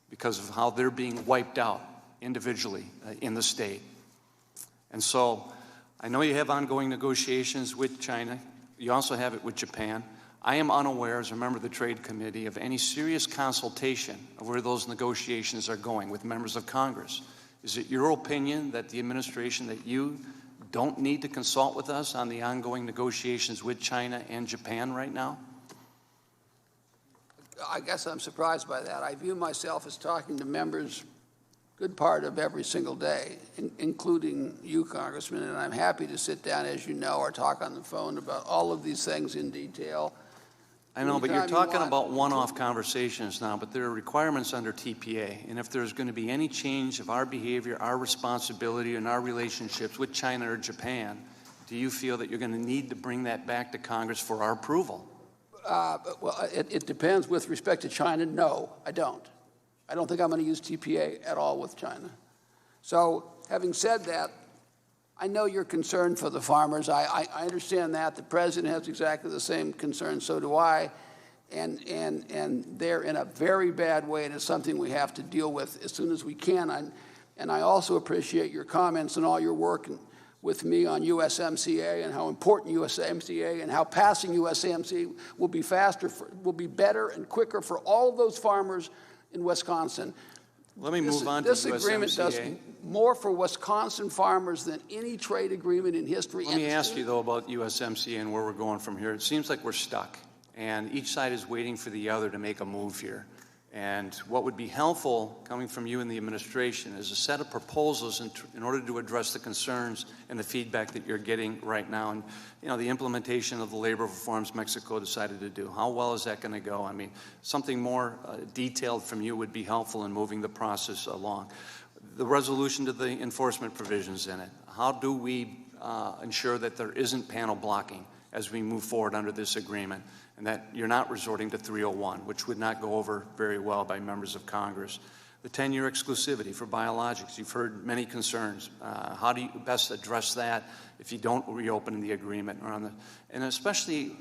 because of how they're being wiped out individually in the state. And so I know you have ongoing negotiations with China. You also have it with Japan. I am unaware, as a member of the Trade Committee, of any serious consultation of where those negotiations are going with members of Congress. Is it your opinion that the administration, that you don't need to consult with us on the ongoing negotiations with China and Japan right now? I guess I'm surprised by that. I view myself as talking to members good part of every single day, including you, Congressman, and I'm happy to sit down, as you know, or talk on the phone about all of these things in detail. I know, but you're talking about one-off conversations now, but there are requirements under TPA, and if there's going to be any change of our behavior, our responsibility, and our relationships with China or Japan, do you feel that you're going to need to bring that back to Congress for our approval? Well, it depends. With respect to China, no, I don't. I don't think I'm going to use TPA at all with China. So, having said that, I know you're concerned for the farmers. I understand that. The president has exactly the same concern, so do I. And they're in a very bad way, and it's something we have to deal with as soon as we can. And I also appreciate your comments and all your work with me on USMCA and how important USMCA and how passing USMCA will be faster, will be better and quicker for all of those farmers in Wisconsin. Let me move on to This agreement does more for Wisconsin farmers than any trade agreement in history. Let me ask you, though, about USMCA and where we're going from here. It seems like we're stuck, and each side is waiting for the other to make a move here. And what would be helpful, coming from you and the administration, is a set of proposals in order to address the concerns and the feedback that you're getting right now. And, you know, the implementation of the labor reforms Mexico decided to do. How well is that going to go? I mean, something more detailed from you would be helpful in moving the process along. the resolution to the enforcement provisions in it. How do we ensure that there isn't panel blocking as we move forward under this agreement, and that you're not resorting to 301, which would not go over very well by members of Congress. The 10-year exclusivity for biologics, you've heard many concerns. How do you best address that if you don't reopen the agreement? And especially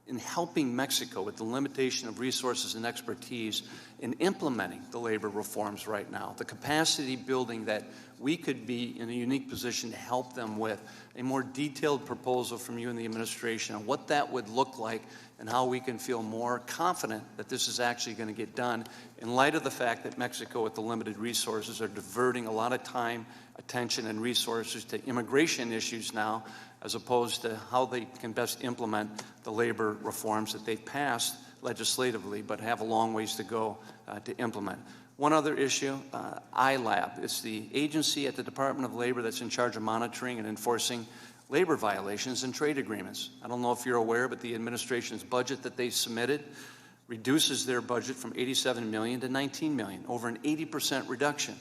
in helping Mexico with the limitation of resources and expertise in implementing the labor reforms right now, the capacity building that we could be in a unique position to help them with, a more detailed proposal from you and the administration on what that would look like and how we can feel more confident that this is actually going to get done in light of the fact that Mexico, with the limited resources, are diverting a lot of time, attention, and resources to immigration issues now, as opposed to how they can best implement the labor reforms that they've passed legislatively but have a long ways to go to implement. One other issue, ILAB. It's the agency at the Department of Labor that's in charge of monitoring and enforcing labor violations and trade agreements. I don't know if you're aware, but the administration's budget that they submitted reduces their budget from $87 million to $19 million, over an 80% reduction.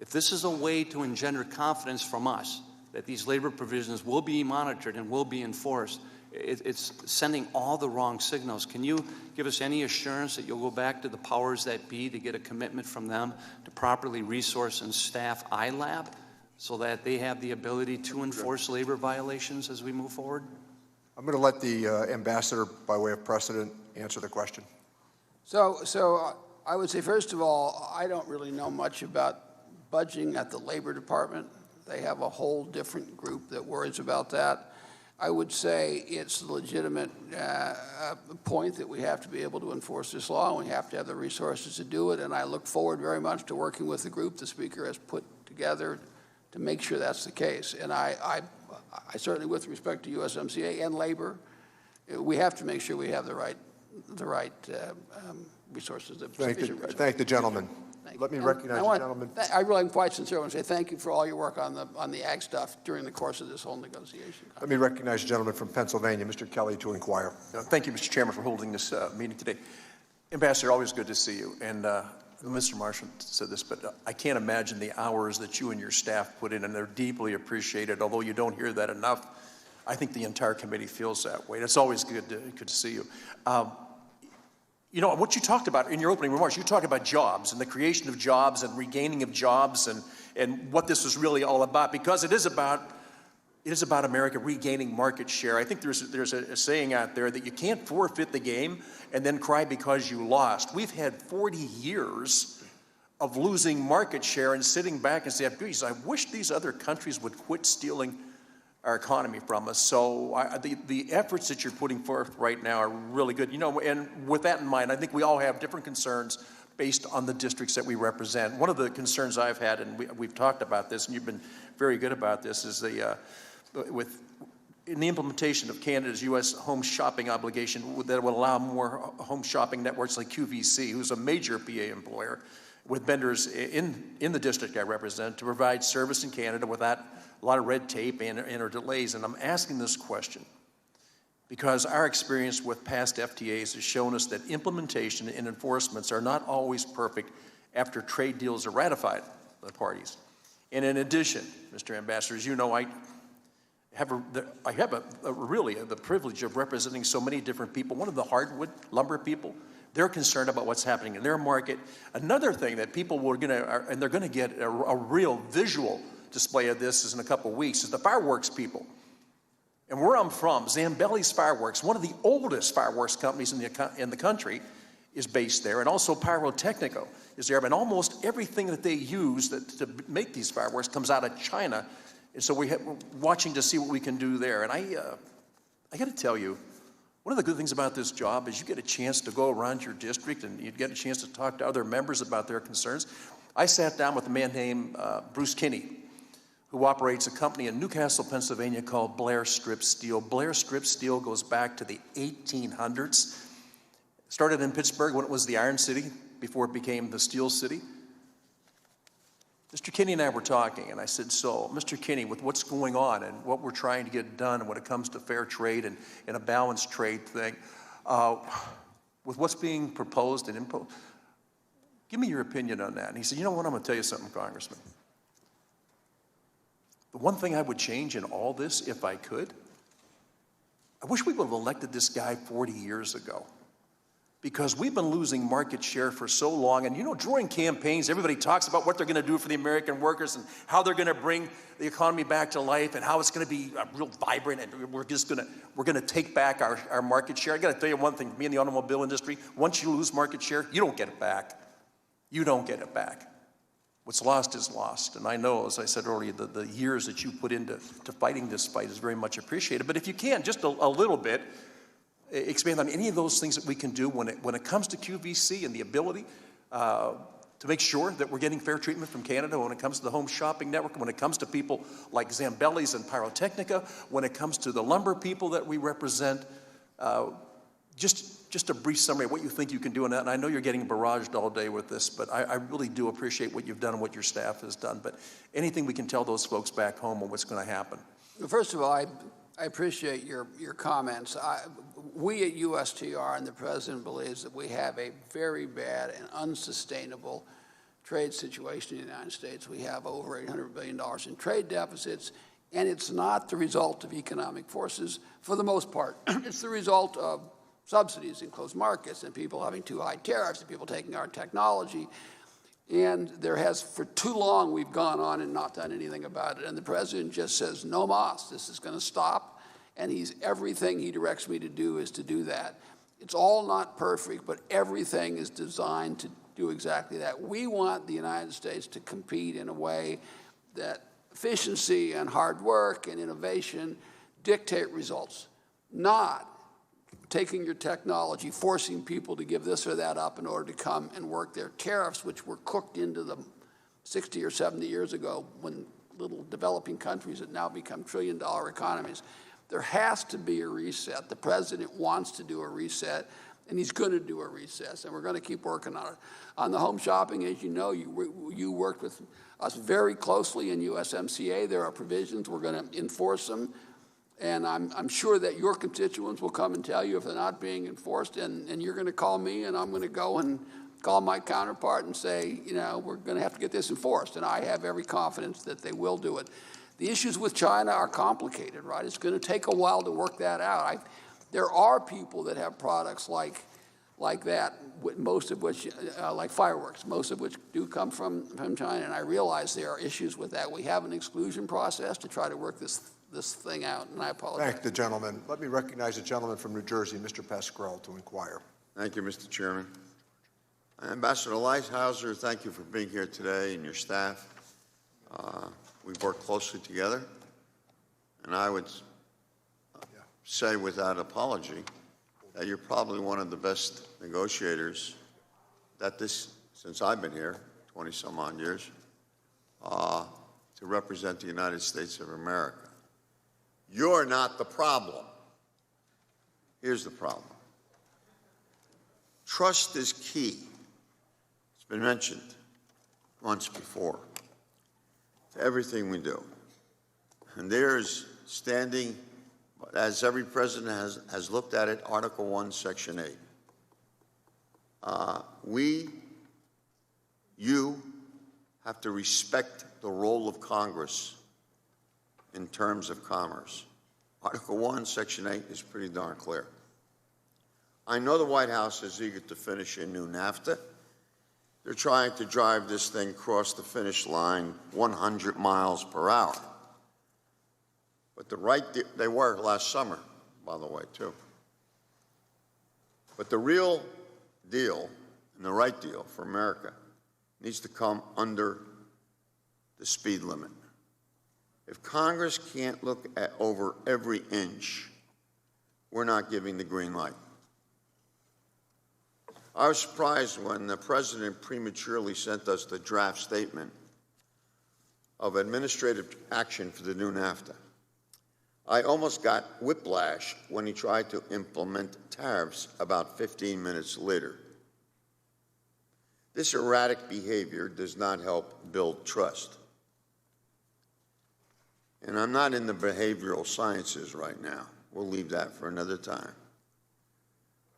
If this is a way to engender confidence from us that these labor provisions will be monitored and will be enforced, it's sending all the wrong signals. Can you give us any assurance that you'll go back to the powers that be to get a commitment from them to properly resource and staff ILAB so that they have the ability to enforce labor violations as we move forward? I'm going to let the ambassador, by way of precedent, answer the question. So I would say, first of all, I don't really know much about budgeting at the Labor Department. They have a whole different group that worries about that. I would say it's a legitimate point that we have to be able to enforce this law, and we have to have the resources to do it, and I look forward very much to working with the group the Speaker has put together to make sure that's the case. And I certainly, with respect to USMCA and labor, we have to make sure we have the right resources. Thank the gentleman. Let me recognize the gentleman. I really am quite sincere. I want to say thank you for all your work on the ag stuff during the course of this whole negotiation. Let me recognize the gentleman from Pennsylvania, Mr. Kelly, to inquire. Thank you, Mr. Chairman, for holding this meeting today. Ambassador, always good to see you. And Mr. Marshall said this, but I can't imagine the hours that you and your staff put in, and they're deeply appreciated. Although you don't hear that enough, I think the entire committee feels that way. It's always good to see you. You know, what you talked about in your opening remarks, you talked about jobs and the creation of jobs and regaining of jobs and what this is really all about, because it is about America regaining market share. I think there's a saying out there that you can't forfeit the game and then cry because you lost. We've had 40 years of losing market share and sitting back and saying, geez, I wish these other countries would quit stealing our economy from us. So the efforts that you're putting forth right now are really good. You know, and with that in mind, I think we all have different concerns based on the districts that we represent. One of the concerns I've had, and we've talked about this, and you've been very good about this, is in the implementation of Canada's U.S. home shopping obligation that will allow more home shopping networks like QVC, who's a major PA employer, with vendors in the district I represent to provide service in Canada without a lot of red tape and delays. And I'm asking this question because our experience with past FTAs has shown us that implementation and enforcements are not always perfect after trade deals are ratified by the parties. And in addition, Mr. Ambassador, as you know, I have really the privilege of representing so many different people. One of the hardwood lumber people, they're concerned about what's happening in their market. Another thing that people were and they're gonna get a real visual display of this is in a couple of weeks, is the fireworks people. And where I'm from, Zambelli's Fireworks, one of the oldest fireworks companies in the country, is based there, and also Pyrotechnico is there. And almost everything that they use to make these fireworks comes out of China. And so we're watching to see what we can do there. And I got to tell you, one of the good things about this job is you get a chance to go around your district and you get a chance to talk to other members about their concerns. I sat down with a man named Bruce Kinney, who operates a company in Newcastle, Pennsylvania called Blair Strip Steel. Blair Strip Steel goes back to the 1800s. Started in Pittsburgh when it was the Iron City, before it became the Steel City. Mr. Kinney and I were talking, and I said, so, Mr. Kinney, with what's going on and what we're trying to get done when it comes to fair trade and a balanced trade thing, with what's being proposed and imposed, give me your opinion on that. And he said, you know what, I'm going to tell you something, Congressman. The one thing I would change in all this, if I could, I wish we would have elected this guy 40 years ago, because we've been losing market share for so long. And during campaigns, everybody talks about what they're going to do for the American workers and how they're going to bring the economy back to life and how it's going to be real vibrant, and we're going to take back our market share. I got to tell you one thing, me in the automobile industry, once you lose market share, you don't get it back. You don't get it back. What's lost is lost. And I know, as I said earlier, the years that you put into fighting this fight is very much appreciated. But if you can, just a little bit, expand on any of those things that we can do when it comes to QVC and the ability to make sure that we're getting fair treatment from Canada, when it comes to the Home Shopping Network, when it comes to people like Zambelli's and Pyrotechnica, when it comes to the lumber people that we represent. Just a brief summary of what you think you can do on that. And I know you're getting barraged all day with this, but I really do appreciate what you've done and what your staff has done. But anything we can tell those folks back home on what's going to happen. First of all, I appreciate your comments. We at USTR and the President believes that we have a very bad and unsustainable trade situation in the United States. We have over $800 billion in trade deficits, and it's not the result of economic forces for the most part. It's the result of subsidies in closed markets and people having too high tariffs and people taking our technology. And there has, for too long, we've gone on and not done anything about it. And the President just says, no mas, this is going to stop. And everything he directs me to do is to do that. It's all not perfect, but everything is designed to do exactly that. We want the United States to compete in a way that efficiency and hard work and innovation dictate results, not taking your technology, forcing people to give this or that up in order to come and work their tariffs, which were cooked into them 60 or 70 years ago when little developing countries had now become trillion-dollar economies. There has to be a reset. The President wants to do a reset, and he's going to do a reset, and we're going to keep working on it. On the home shopping, as you know, you worked with us very closely in USMCA. There are provisions. We're going to enforce them. And I'm sure that your constituents will come and tell you if they're not being enforced, and you're going to call me, and I'm going to go and call my counterpart and say, we're going to have to get this enforced. And I have every confidence that they will do it. The issues with China are complicated, right? It's going to take a while to work that out. There are people that have products like that, most of which, like fireworks, most of which do come from China. And I realize there are issues with that. We have an exclusion process to try to work this thing out, and I apologize. Thank the gentleman. Let me recognize the gentleman from New Jersey, Mr. Pascrell, to inquire. Thank you, Mr. Chairman. Ambassador Lighthizer, thank you for being here today and your staff. We've worked closely together, and I would say without apology that you're probably one of the best negotiators since I've been here, 20-some odd years, to represent the United States of America. You're not the problem. Here's the problem. Trust is key. It's been mentioned once before to everything we do. And there's standing, as every president has looked at it, Article 1, Section 8. You have to respect the role of Congress in terms of commerce. Article 1, Section 8 is pretty darn clear. I know the White House is eager to finish a new NAFTA. They're trying to drive this thing across the finish line 100 miles per hour. But they were last summer, by the way, too. But the real deal and the right deal for America needs to come under the speed limit. If Congress can't look at over every inch, we're not giving the green light. I was surprised when the President prematurely sent us the draft statement of administrative action for the new NAFTA. I almost got whiplash when he tried to implement tariffs about 15 minutes later. This erratic behavior does not help build trust. And I'm not in the behavioral sciences right now. We'll leave that for another time.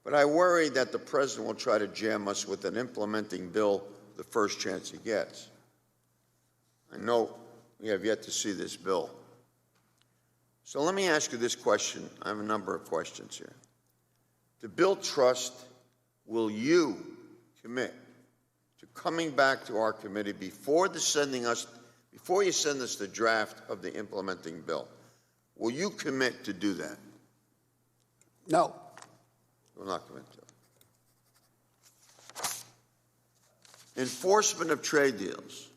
But I worry that the President will try to jam us with an implementing bill the first chance he gets. I know We have yet to see this bill. So let me ask you this question. I have a number of questions here. To build trust, will you commit to coming back to our committee before you send us the draft of the implementing bill? Will you commit to do that? No. You will not commit to it. Enforcement of trade deals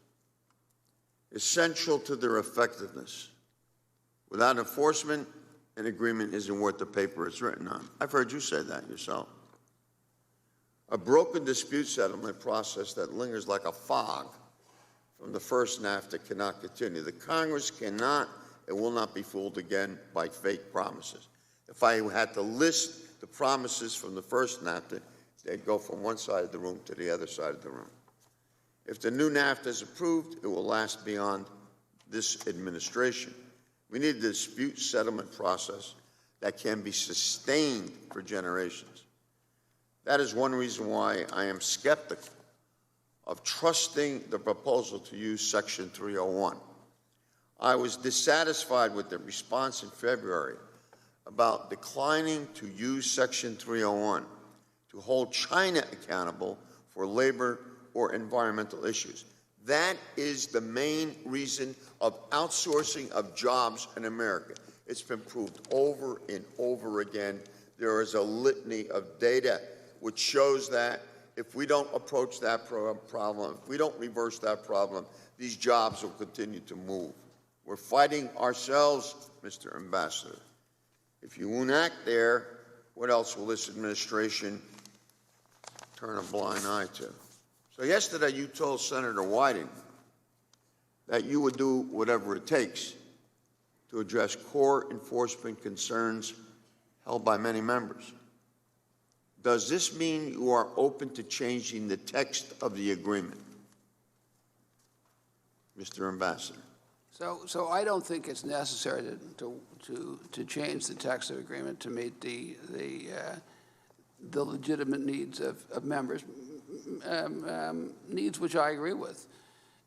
is central to their effectiveness. Without enforcement, an agreement isn't worth the paper it's written on. I've heard you say that yourself. A broken dispute settlement process that lingers like a fog from the first NAFTA cannot continue. The Congress cannot and will not be fooled again by fake promises. If I had to list the promises from the first NAFTA, they'd go from one side of the room to the other side of the room. If the new NAFTA is approved, it will last beyond this administration. We need a dispute settlement process that can be sustained for generations. That is one reason why I am skeptical of trusting the proposal to use Section 301. I was dissatisfied with the response in February about declining to use Section 301 to hold China accountable for labor or environmental issues. That is the main reason of outsourcing of jobs in America. It's been proved over and over again. There is a litany of data which shows that if we don't approach that problem, if we don't reverse that problem, these jobs will continue to move. We're fighting ourselves, Mr. Ambassador. If you won't act there, what else will this administration turn a blind eye to? So yesterday you told Senator Wyden that you would do whatever it takes to address core enforcement concerns held by many members. Does this mean you are open to changing the text of the agreement, Mr. Ambassador? So I don't think it's necessary to change the text of the agreement to meet the legitimate needs of members, needs which I agree with.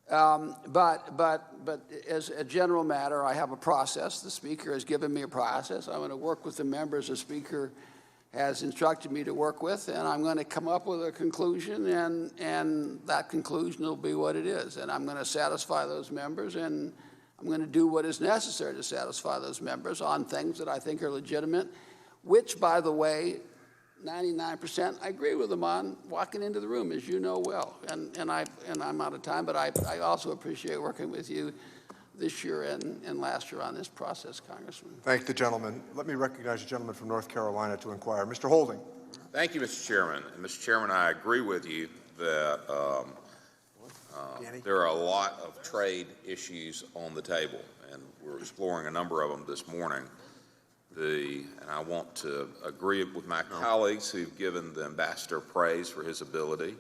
But as a general matter, I have a process. The Speaker has given me a process. I'm going to work with the members the Speaker has instructed me to work with, and I'm going to come up with a conclusion, and that conclusion will be what it is. And I'm going to satisfy those members, and I'm going to do what is necessary to satisfy those members on things that I think are legitimate, which, by the way, 99% I agree with them on walking into the room, as you know well. And I'm out of time, but I also appreciate working with you this year and last year on this process, Congressman. Thank the gentleman. Let me recognize the gentleman from North Carolina to inquire. Mr. Holding. Thank you, Mr. Chairman. And Mr. Chairman, I agree with you that there are a lot of trade issues on the table, and we're exploring a number of them this morning. And I want to agree with my colleagues who've given the ambassador praise for his ability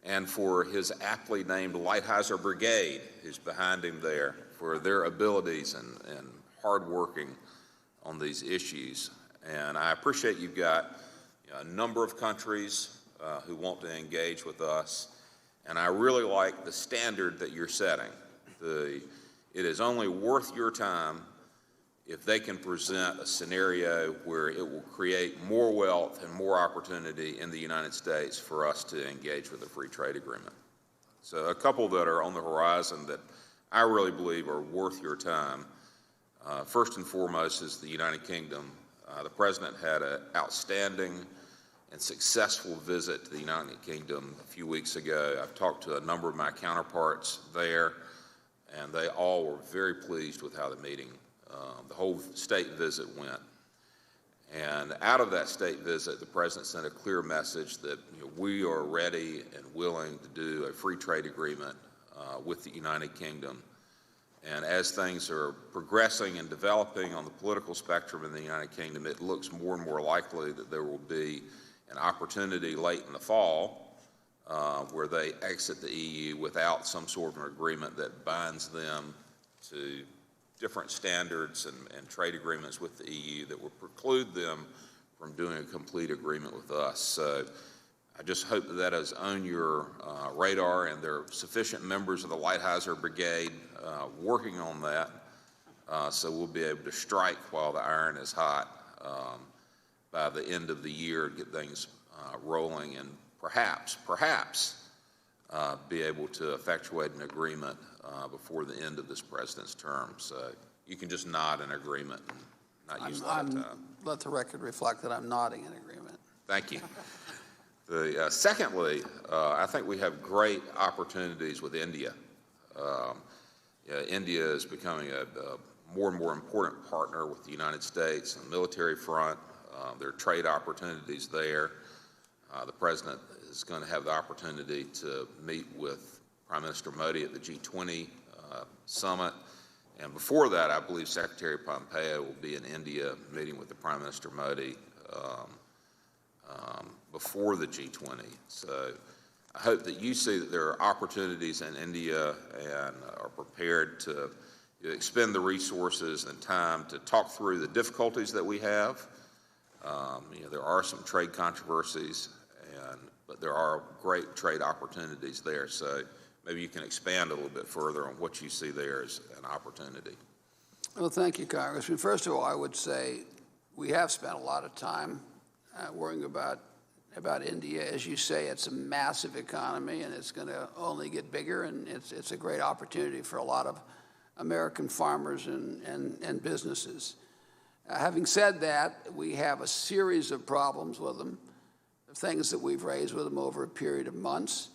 and for his aptly named Lighthizer Brigade, who's behind him there, for their abilities and hard working on these issues. And I appreciate you've got a number of countries who want to engage with us. And I really like the standard that you're setting. It is only worth your time if they can present a scenario where it will create more wealth and more opportunity in the United States for us to engage with a free trade agreement. So a couple that are on the horizon that I really believe are worth your time. First and foremost is the United Kingdom. The President had an outstanding and successful visit to the United Kingdom a few weeks ago. I've talked to a number of my counterparts there, and they all were very pleased with how the meeting, the whole state visit went. And out of that state visit, the President sent a clear message that we are ready and willing to do a free trade agreement with the United Kingdom. And as things are progressing and developing on the political spectrum in the United Kingdom, it looks more and more likely that there will be an opportunity late in the fall where they exit the EU without some sort of an agreement that binds them to different standards and trade agreements with the EU that will preclude them from doing a complete agreement with us. So I just hope that that is on your radar, and there are sufficient members of the Lighthizer Brigade working on that, so we'll be able to strike while the iron is hot by the end of the year, get things rolling, and perhaps be able to effectuate an agreement before the end of this president's term. So you can just nod in agreement and not use a lot of time. Let the record reflect that I'm nodding in agreement. Thank you. Secondly, I think we have great opportunities with India. India is becoming a more and more important partner with the United States on the military front. There are trade opportunities there. The president is going to have the opportunity to meet with Prime Minister Modi at the G20 summit. And before that, I believe Secretary Pompeo will be in India meeting with the Prime Minister Modi before the G20. So I hope that you see that there are opportunities in India and are prepared to expend the resources and time to talk through the difficulties that we have. There are some trade controversies, but there are great trade opportunities there. So maybe you can expand a little bit further on what you see there as an opportunity. Well, thank you, Congressman. First of all, I would say we have spent a lot of time worrying about India. As you say, it's a massive economy, and it's going to only get bigger, and it's a great opportunity for a lot of American farmers and businesses. Having said that, we have a series of problems with them, things that we've raised with them over a period of months.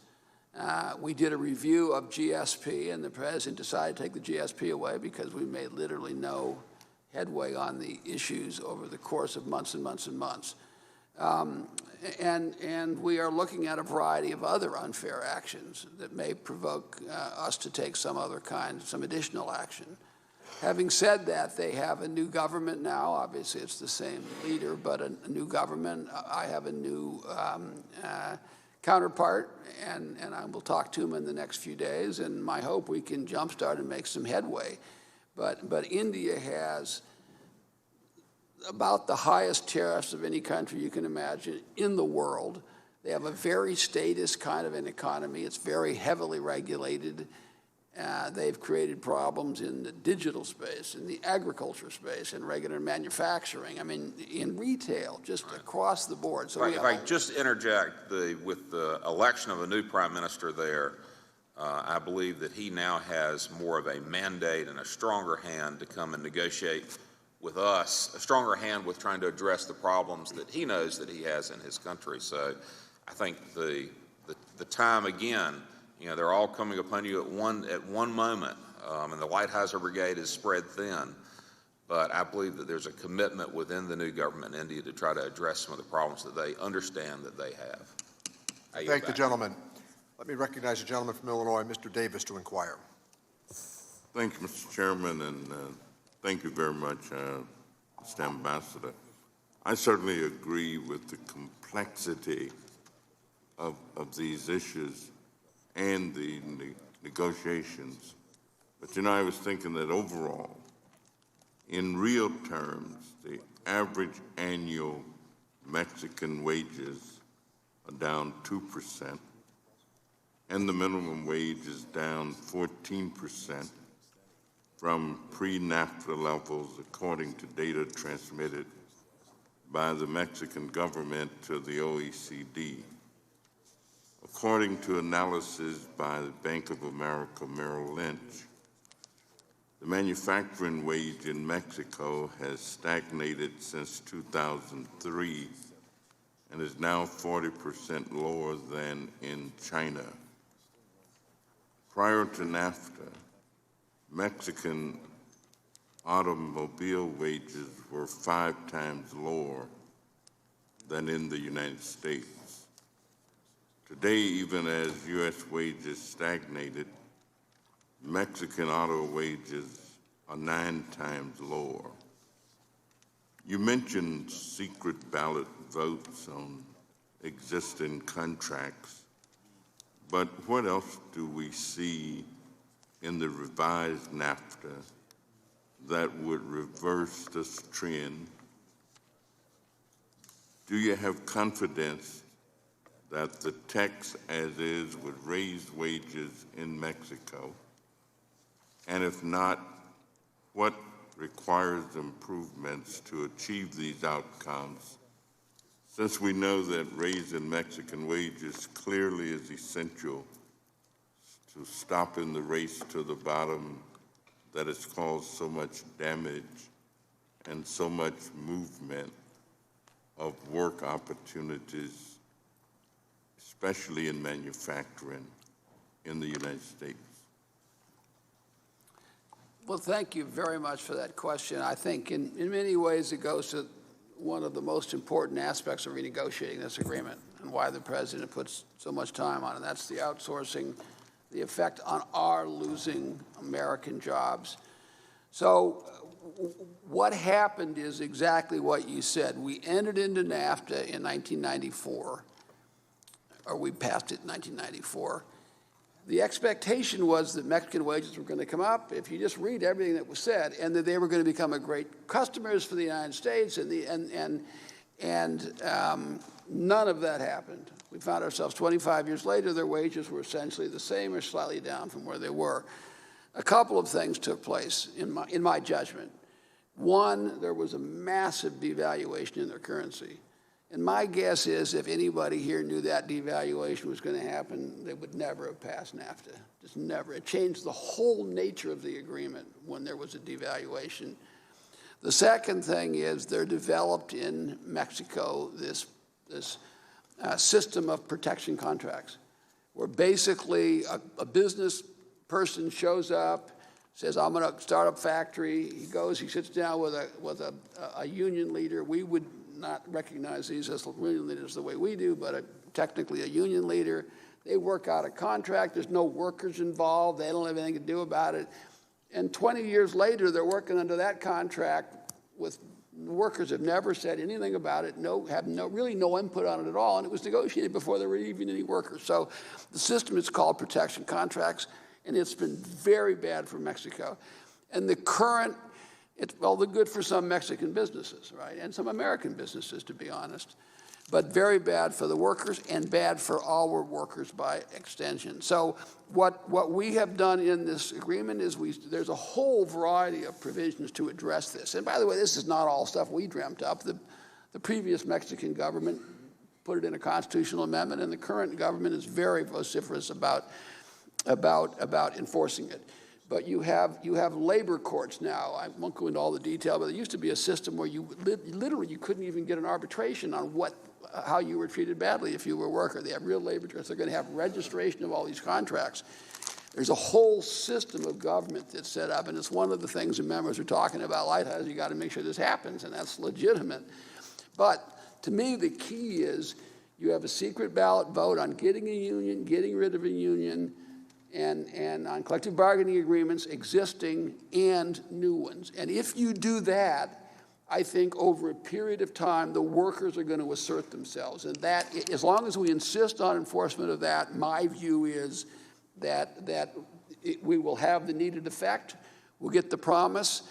We did a review of GSP, and the president decided to take the GSP away because we made literally no headway on the issues over the course of months and months and months. And we are looking at a variety of other unfair actions that may provoke us to take some additional action. Having said that, they have a new government now. Obviously, it's the same leader, but a new government. I have a new counterpart, and I will talk to him in the next few days, and my hope we can jumpstart and make some headway. But India has about the highest tariffs of any country you can imagine in the world. They have a very statist kind of an economy. It's very heavily regulated. They've created problems in the digital space, in the agriculture space, in regular manufacturing. I mean, in retail, just across the board. So if I just interject, with the election of a new prime minister there, I believe that he now has more of a mandate and a stronger hand to come and negotiate with us, a stronger hand with trying to address the problems that he knows that he has in his country. So I think the time, again, they're all coming upon you at one moment, and the Lighthizer Brigade is spread thin. But I believe that there's a commitment within the new government in India to try to address some of the problems that they understand that they have. Thank the gentleman. Let me recognize the gentleman from Illinois, Mr. Davis, to inquire. Thank you, Mr. Chairman, and thank you very much, Mr. Ambassador. I certainly agree with the complexity of these issues and the negotiations. But, I was thinking that overall, in real terms, the average annual Mexican wages are down 2%, and the minimum wage is down 14% from pre-NAFTA levels, according to data transmitted by the Mexican government to the OECD. According to analysis by the Bank of America Merrill Lynch, the manufacturing wage in Mexico has stagnated since 2003 and is now 40% lower than in China. Prior to NAFTA, Mexican automobile wages were 5 times lower than in the United States. Today, even as U.S. wages stagnated, Mexican auto wages are 9 times lower. You mentioned secret ballot votes on existing contracts, but what else do we see in the revised NAFTA that would reverse this trend? Do you have confidence that the text as is would raise wages in Mexico? And if not, what requires improvements to achieve these outcomes? Since we know that raising Mexican wages clearly is essential to stopping the race to the bottom that has caused so much damage and so much movement of work opportunities, especially in manufacturing in the United States. Well, thank you very much for that question. I think in many ways it goes to one of the most important aspects of renegotiating this agreement and why the president puts so much time on it. That's the outsourcing, the effect on our losing American jobs. So what happened is exactly what you said. We entered into NAFTA in 1994, or we passed it in 1994. The expectation was that Mexican wages were going to come up, if you just read everything that was said, and that they were going to become a great customers for the United States, and none of that happened. We found ourselves 25 years later, their wages were essentially the same or slightly down from where they were. A couple of things took place in my judgment. One, there was a massive devaluation in their currency. And my guess is if anybody here knew that devaluation was going to happen, they would never have passed NAFTA. Just never. It changed the whole nature of the agreement when there was a devaluation. The second thing is there developed in Mexico this system of protection contracts, where basically a business person shows up, says, I'm going to start a factory. He goes, he sits down with a union leader. We would not recognize these as union leaders the way we do, but technically a union leader. They work out a contract. There's no workers involved. They don't have anything to do about it. And 20 years later, they're working under that contract with workers have never said anything about it, really no input on it at all, and it was negotiated before there were even any workers. So the system is called protection contracts, and it's been very bad for Mexico. And the current, they're good for some Mexican businesses, right, and some American businesses, to be honest, but very bad for the workers and bad for our workers by extension. So what we have done in this agreement is there's a whole variety of provisions to address this. And by the way, this is not all stuff we dreamt up. The previous Mexican government put it in a constitutional amendment, and the current government is very vociferous about enforcing it. But you have labor courts now. I won't go into all the detail, but there used to be a system where you couldn't even get an arbitration on how you were treated badly if you were a worker. They have real labor courts. They're going to have registration of all these contracts. There's a whole system of government that's set up, and it's one of the things the members are talking about. Lighthouse, you got to make sure this happens, and that's legitimate. But to me, the key is you have a secret ballot vote on getting a union, getting rid of a union, and on collective bargaining agreements, existing and new ones. And if you do that, I think over a period of time, the workers are going to assert themselves. And that, as long as we insist on enforcement of that, my view is that we will have the needed effect, we'll get the promise,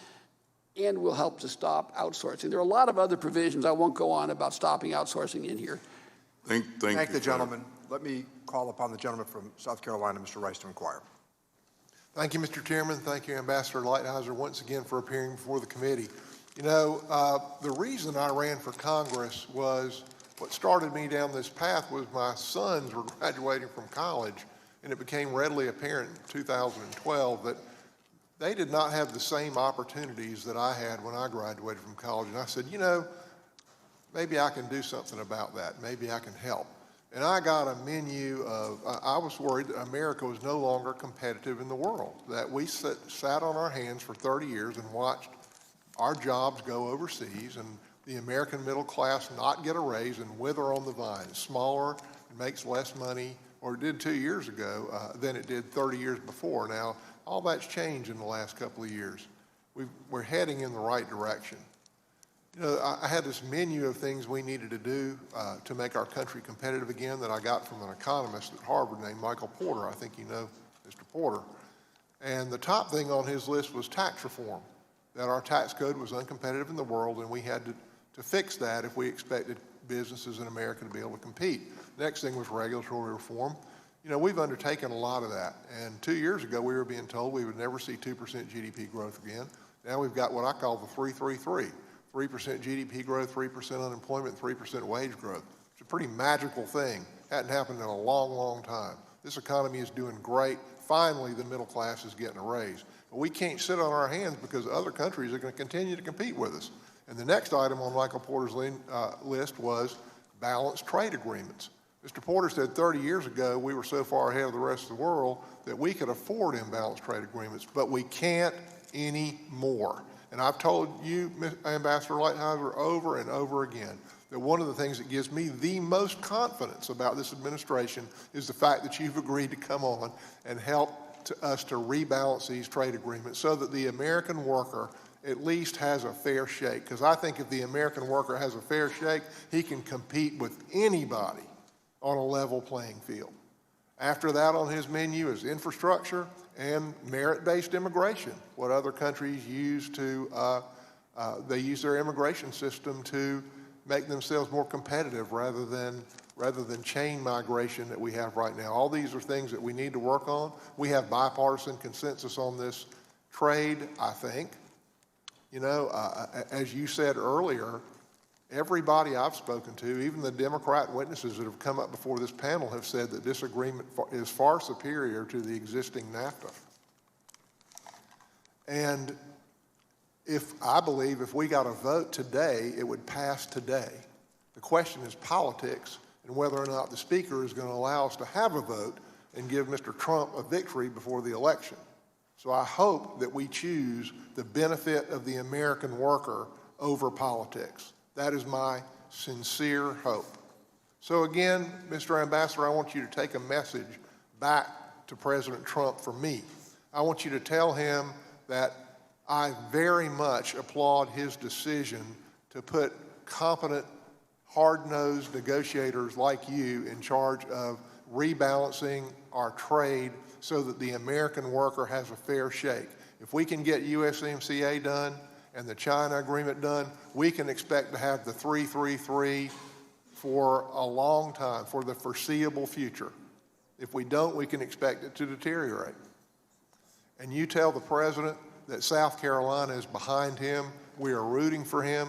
and we'll help to stop outsourcing. There are a lot of other provisions. I won't go on about stopping outsourcing in here. Thank the gentleman. Let me call upon the gentleman from South Carolina, Mr. Rice, to inquire. Thank you, Mr. Chairman. Thank you, Ambassador Lighthizer, once again for appearing before the committee. You know, the reason I ran for Congress was what started me down this path was my sons were graduating from college, and it became readily apparent in 2012 that they did not have the same opportunities that I had when I graduated from college. And I said, you know, maybe I can do something about that. Maybe I can help. And I got a menu of, I was worried that America was no longer competitive in the world, that we sat on our hands for 30 years and watched our jobs go overseas and the American middle class not get a raise and wither on the vine. It's smaller, it makes less money, or it did 2 years ago than it did 30 years before. Now, all that's changed in the last couple of years. We're heading in the right direction. You know, I had this menu of things we needed to do to make our country competitive again that I got from an economist at Harvard named Michael Porter. I think you know Mr. Porter. And the top thing on his list was tax reform, that our tax code was uncompetitive in the world, and we had to fix that if we expected businesses in America to be able to compete. Next thing was regulatory reform. You know, we've undertaken a lot of that. And 2 years ago, we were being told we would never see 2% GDP growth again. Now we've got what I call the 3-3-3. 3% GDP growth, 3% unemployment, 3% wage growth. It's a pretty magical thing. Hadn't happened in a long, long time. This economy is doing great. Finally, the middle class is getting a raise. But we can't sit on our hands because other countries are going to continue to compete with us. And the next item on Michael Porter's list was balanced trade agreements. Mr. Porter said 30 years ago we were so far ahead of the rest of the world that we could afford imbalanced trade agreements, but we can't anymore. And I've told you, Ambassador Lighthizer, over and over again, that one of the things that gives me the most confidence about this administration is the fact that you've agreed to come on and help us to rebalance these trade agreements so that the American worker at least has a fair shake. Because I think if the American worker has a fair shake, he can compete with anybody on a level playing field. After that on his menu is infrastructure and merit-based immigration, what other countries use to, they use their immigration system to make themselves more competitive rather than chain migration that we have right now. All these are things that we need to work on. We have bipartisan consensus on this trade, I think. You know, as you said earlier, everybody I've spoken to, even the Democrat witnesses that have come up before this panel, have said that this agreement is far superior to the existing NAFTA. And I believe if we got a vote today, it would pass today. The question is politics and whether or not the Speaker is going to allow us to have a vote and give Mr. Trump a victory before the election. So I hope that we choose the benefit of the American worker over politics. That is my sincere hope. So again, Mr. Ambassador, I want you to take a message back to President Trump from me. I want you to tell him that I very much applaud his decision to put competent, hard-nosed negotiators like you in charge of rebalancing our trade so that the American worker has a fair shake. If we can get USMCA done and the China agreement done, we can expect to have the 3-3-3 for a long time, for the foreseeable future. If we don't, we can expect it to deteriorate. And you tell the president that South Carolina is behind him. We are rooting for him.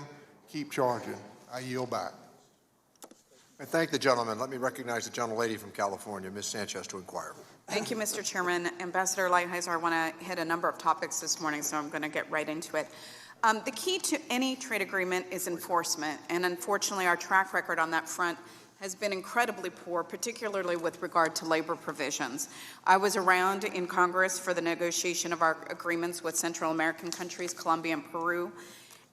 Keep charging. I yield back. I thank the gentleman. Let me recognize the gentlelady from California, Ms. Sanchez, to inquire. Thank you, Mr. Chairman. Ambassador Lighthizer, I want to hit a number of topics this morning, so I'm going to get right into it. The key to any trade agreement is enforcement, and unfortunately our track record on that front has been incredibly poor, particularly with regard to labor provisions. I was around in Congress for the negotiation of our agreements with Central American countries, Colombia and Peru,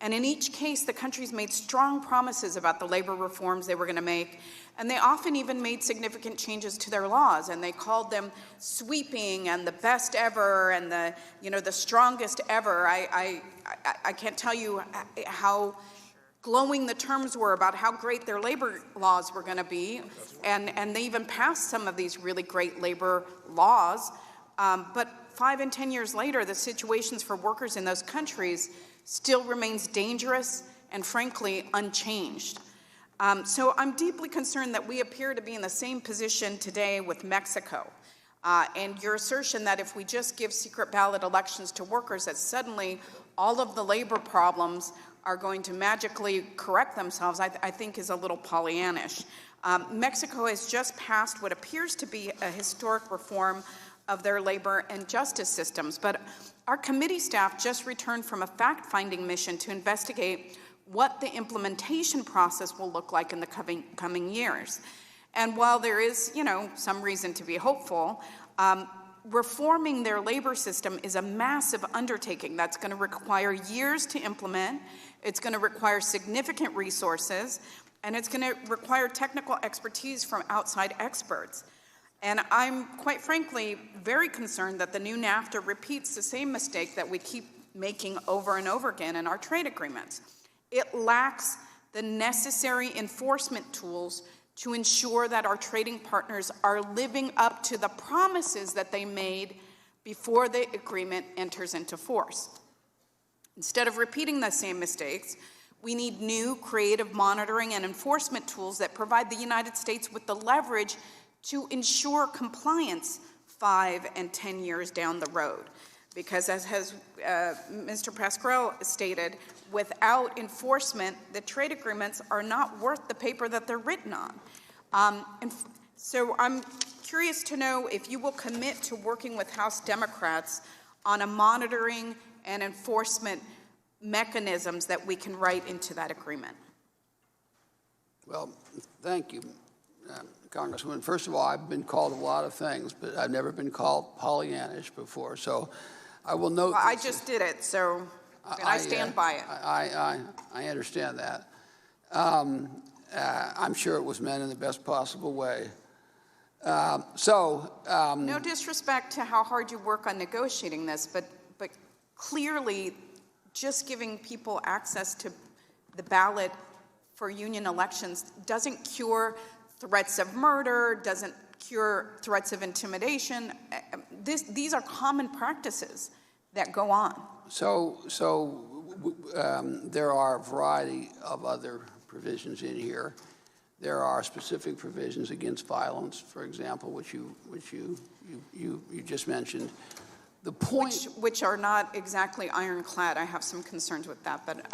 and in each case the countries made strong promises about the labor reforms they were going to make, and they often even made significant changes to their laws, and they called them sweeping and the best ever and the strongest ever. I can't tell you how glowing the terms were about how great their labor laws were going to be, and they even passed some of these really great labor laws. But 5 and 10 years later, the situations for workers in those countries still remains dangerous and frankly unchanged. So I'm deeply concerned that we appear to be in the same position today with Mexico. And your assertion that if we just give secret ballot elections to workers, that suddenly all of the labor problems are going to magically correct themselves, I think is a little Pollyannish. Mexico has just passed what appears to be a historic reform of their labor and justice systems, but our committee staff just returned from a fact-finding mission to investigate what the implementation process will look like in the coming years. And while there is, some reason to be hopeful, reforming their labor system is a massive undertaking that's going to require years to implement. It's going to require significant resources, and it's going to require technical expertise from outside experts. And I'm, quite frankly, very concerned that the new NAFTA repeats the same mistake that we keep making over and over again in our trade agreements. It lacks the necessary enforcement tools to ensure that our trading partners are living up to the promises that they made before the agreement enters into force. Instead of repeating the same mistakes, We need new, creative monitoring and enforcement tools that provide the United States with the leverage to ensure compliance 5 and 10 years down the road. Because as has Mr. Pascrell stated, without enforcement, the trade agreements are not worth the paper that they're written on. And so I'm curious to know if you will commit to working with House Democrats on a monitoring and enforcement mechanisms that we can write into that agreement. Well, thank you, Congresswoman. First of all, I've been called a lot of things, but I've never been called Pollyannish before. So I will note. Well, I just did it, so I stand by it. I understand that. I'm sure it was meant in the best possible way. No disrespect to how hard you work on negotiating this, but clearly just giving people access to the ballot for union elections doesn't cure threats of murder, doesn't cure threats of intimidation. These are common practices that go on. There are a variety of other provisions in here. There are specific provisions against violence, for example, which you just mentioned. The point, which are not exactly ironclad. I have some concerns with that, but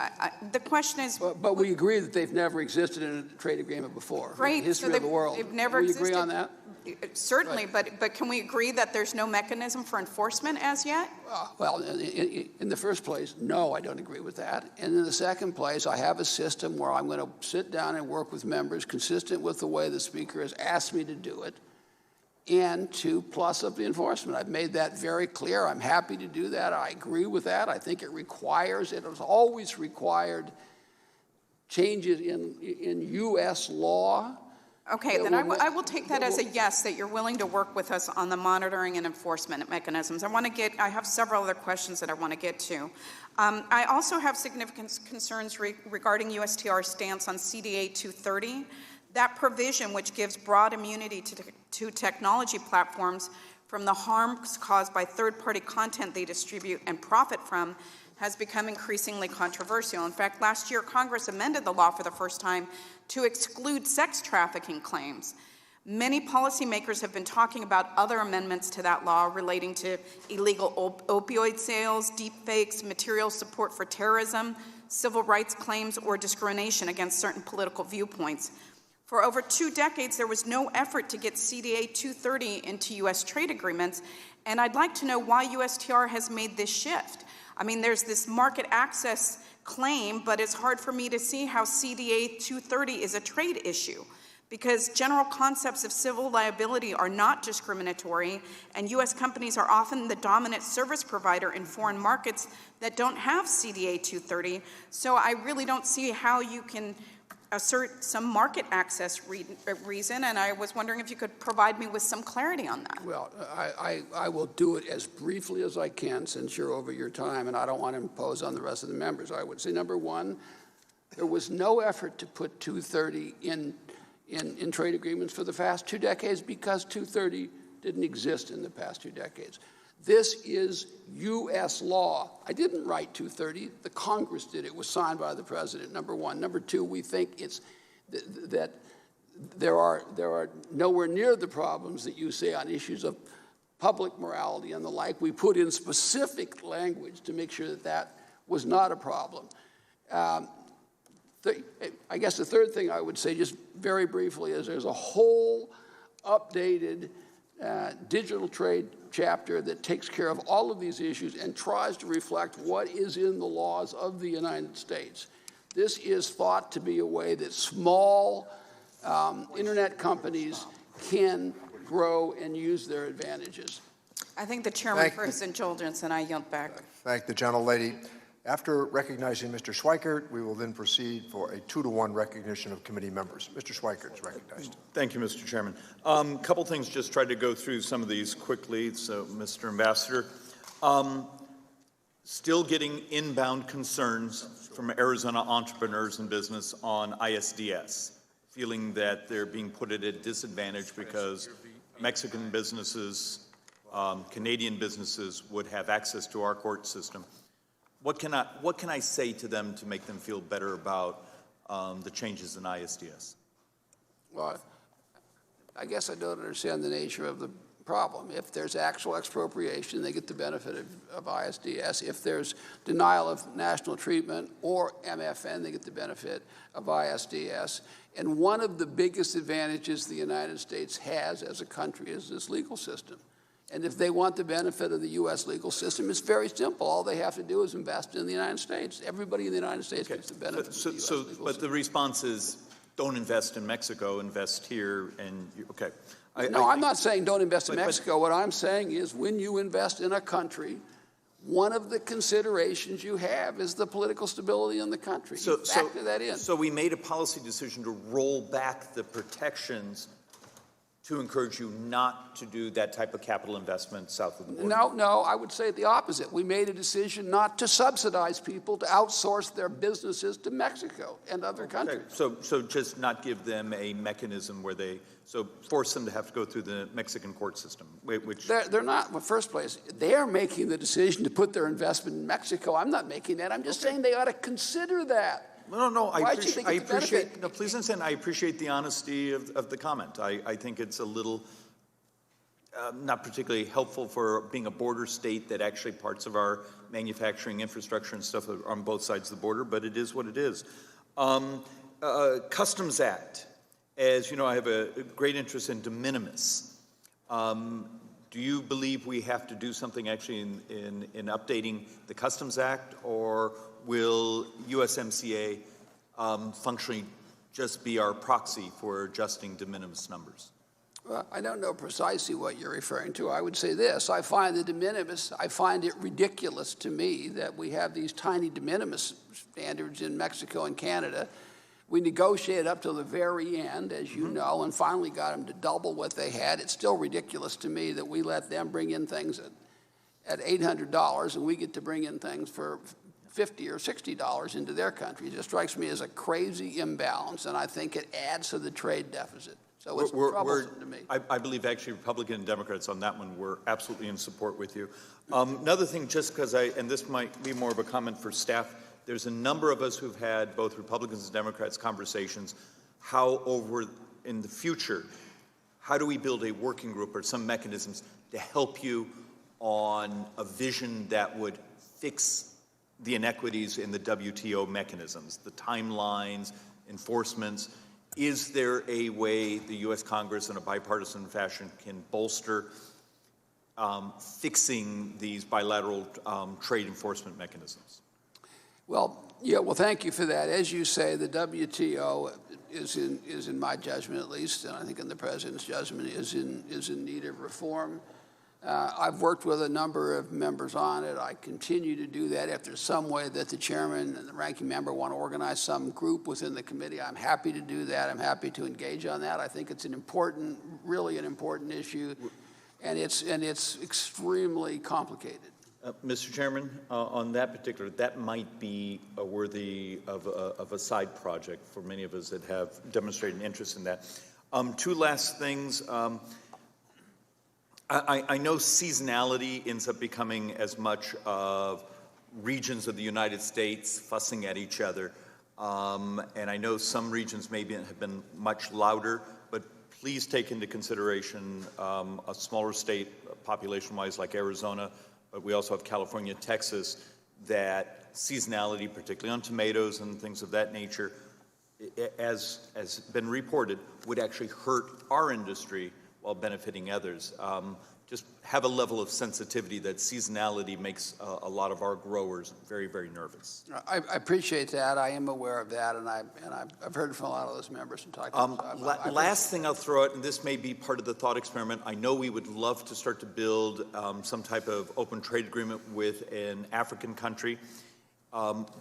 the question is. But we agree that they've never existed in a trade agreement before. Great. In the history of the world. They've never we existed. Agree on that? Certainly, right. but can we agree that there's no mechanism for enforcement as yet? Well, in the first place, no, I don't agree with that. And in the second place, I have a system where I'm going to sit down and work with members consistent with the way the Speaker has asked me to do it, and to plus up the enforcement. I've made that very clear. I'm happy to do that. I agree with that. I think it has always required changes in U.S. law. Okay, then I will take that as a yes, that you're willing to work with us on the monitoring and enforcement mechanisms. I have several other questions that I want to get to. I also have significant concerns regarding USTR's stance on CDA 230. That provision, which gives broad immunity to technology platforms from the harms caused by third-party content they distribute and profit from, has become increasingly controversial. In fact, last year, Congress amended the law for the first time to exclude sex trafficking claims. Many policymakers have been talking about other amendments to that law relating to illegal opioid sales, deepfakes, material support for terrorism, civil rights claims, or discrimination against certain political viewpoints. For over 2 decades, there was no effort to get CDA 230 into U.S. trade agreements, and I'd like to know why USTR has made this shift. I mean, there's this market access claim, but it's hard for me to see how CDA 230 is a trade issue, because general concepts of civil liability are not discriminatory, and U.S. companies are often the dominant service provider in foreign markets that don't have CDA 230, so I really don't see how you can assert some market access reason, and I was wondering if you could provide me with some clarity on that. Well, I will do it as briefly as I can, since you're over your time, and I don't want to impose on the rest of the members. I would say, number one, there was no effort to put 230 in trade agreements for the past 2 decades because 230 didn't exist in the past 2 decades. This is U.S. law. I didn't write 230. The Congress did. It was signed by the President, number one. Number two, we think that there are nowhere near the problems that you see on issues of public morality and the like. We put in specific language to make sure that was not a problem. I guess the third thing I would say, just very briefly, is there's a whole updated digital trade chapter that takes care of all of these issues and tries to reflect what is in the laws of the United States. This is thought to be a way that small internet companies can grow and use their advantages. I thank the chairman for his indulgence, and I yield back. Thank the gentlelady. After recognizing Mr. Schweikert, we will then proceed for a 2-to-1 recognition of committee members. Mr. Schweikert is recognized. Thank you, Mr. Chairman. Couple things, just tried to go through some of these quickly. So, Mr. Ambassador, still getting inbound concerns from Arizona entrepreneurs and business on ISDS, feeling that they're being put at a disadvantage because Mexican businesses, Canadian businesses would have access to our court system. What can I say to them to make them feel better about the changes in ISDS? Well, I guess I don't understand the nature of the problem. If there's actual expropriation, they get the benefit of ISDS. If there's denial of national treatment or MFN, they get the benefit of ISDS. And one of the biggest advantages the United States has as a country is this legal system. And if they want the benefit of the U.S. legal system, it's very simple. All they have to do is invest in the United States. Everybody in the United States gets the benefit of the U.S. legal system. But the response is, don't invest in Mexico, invest here, and, okay. I'm not saying don't invest in Mexico. What I'm saying is when you invest in a country, one of the considerations you have is the political stability in the country. You factor that in. So we made a policy decision to roll back the protections to encourage you not to do that type of capital investment south of the border? No, I would say the opposite. We made a decision not to subsidize people to outsource their businesses to Mexico and other countries. So just not give them a mechanism where so force them to have to go through the Mexican court system, which... They're not, in the first place, they're making the decision to put their investment in Mexico. I'm not making that. I'm just saying they ought to consider that. No, I appreciate, no, please understand, I appreciate the honesty of the comment. I think it's a little, not particularly helpful for being a border state that actually parts of our manufacturing infrastructure and stuff are on both sides of the border, but it is what it is. Customs Act, as you know, I have a great interest in de minimis. Do you believe we have to do something actually in updating the Customs Act, or will USMCA functionally just be our proxy for adjusting de minimis numbers? Well, I don't know precisely what you're referring to. I would say this. I find the de minimis, I find it ridiculous to me that we have these tiny de minimis standards in Mexico and Canada. We negotiated up to the very end, as you know, and finally got them to double what they had. It's still ridiculous to me that we let them bring in things at $800 and we get to bring in things for $50 or $60 into their country. It just strikes me as a crazy imbalance, and I think it adds to the trade deficit. So it's troublesome to me. I believe actually Republican and Democrats on that one were absolutely in support with you. Another thing, just because and this might be more of a comment for staff, there's a number of us who've had both Republicans and Democrats conversations in the future, how do we build a working group or some mechanisms to help you on a vision that would fix the inequities in the WTO mechanisms, the timelines, enforcements. Is there a way the U.S. Congress in a bipartisan fashion can bolster fixing these bilateral trade enforcement mechanisms? Well, thank you for that. As you say, the WTO is in my judgment at least, and I think in the President's judgment, is in need of reform. I've worked with a number of members on it. I continue to do that. If there's some way that the chairman and the ranking member want to organize some group within the committee, I'm happy to do that. I'm happy to engage on that. I think it's really an important issue, and it's extremely complicated. Mr. Chairman, on that particular, that might be worthy of a side project for many of us that have demonstrated an interest in that. Two last things. I know seasonality ends up becoming as much of regions of the United States fussing at each other. And I know some regions maybe have been much louder, but please take into consideration a smaller state population-wise like Arizona, but we also have California, Texas, that seasonality, particularly on tomatoes and things of that nature, as been reported, would actually hurt our industry while benefiting others. Just have a level of sensitivity that seasonality makes a lot of our growers very, very nervous. I appreciate that. I am aware of that, and I've heard from a lot of those members and talked to them. Last thing I'll throw out, and this may be part of the thought experiment, I know we would love to start to build some type of open trade agreement with an African country.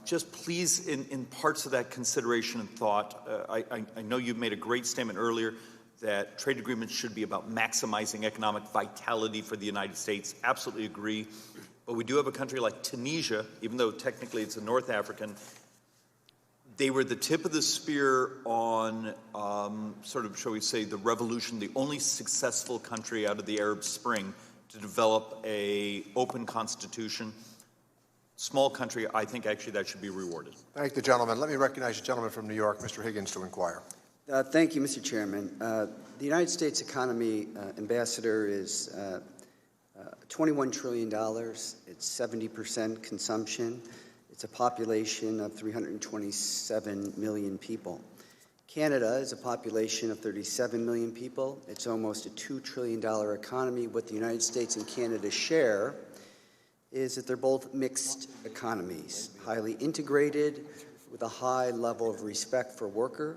Just please, in parts of that consideration and thought, I know you made a great statement earlier that trade agreements should be about maximizing economic vitality for the United States. Absolutely agree. But we do have a country like Tunisia, even though technically it's a North African. They were the tip of the spear on sort of, shall we say, the revolution, the only successful country out of the Arab Spring to develop an open constitution. small country, I think actually that should be rewarded. Thank the gentleman. Let me recognize the gentleman from New York, Mr. Higgins, to inquire. Thank you, Mr. Chairman. The United States economy, Ambassador, is $21 trillion. It's 70% consumption. It's a population of 327 million people. Canada is a population of 37 million people. It's almost a $2 trillion economy. What the United States and Canada share is that they're both mixed economies, highly integrated, with a high level of respect for worker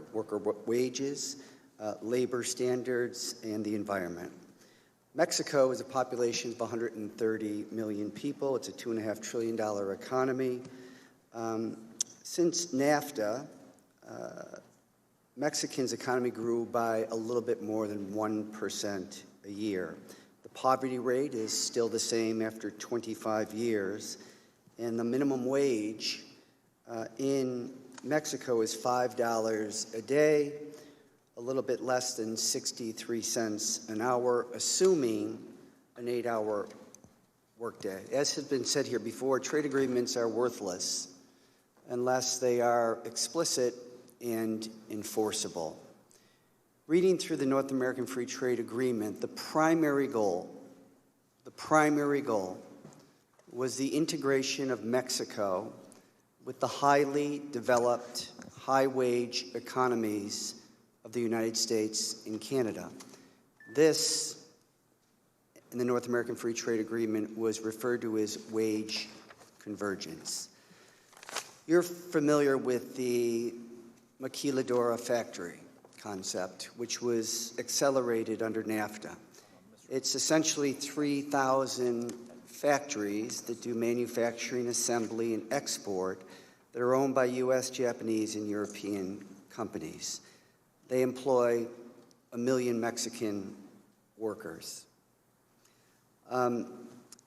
wages, labor standards, and the environment. Mexico is a population of 130 million people. It's a $2.5 trillion economy. Since NAFTA, Mexican's economy grew by a little bit more than 1% a year. The poverty rate is still the same after 25 years, and the minimum wage in Mexico is $5 a day, a little bit less than 63 cents an hour, assuming an 8-hour workday. As has been said here before, trade agreements are worthless unless they are explicit and enforceable. Reading through the North American Free Trade Agreement, the primary goal was the integration of Mexico with the highly developed, high-wage economies of the United States and Canada. This, in the North American Free Trade Agreement, was referred to as wage convergence. You're familiar with the Maquiladora factory concept, which was accelerated under NAFTA. It's essentially 3,000 factories that do manufacturing, assembly, and export that are owned by U.S., Japanese, and European companies. They employ 1 million Mexican workers.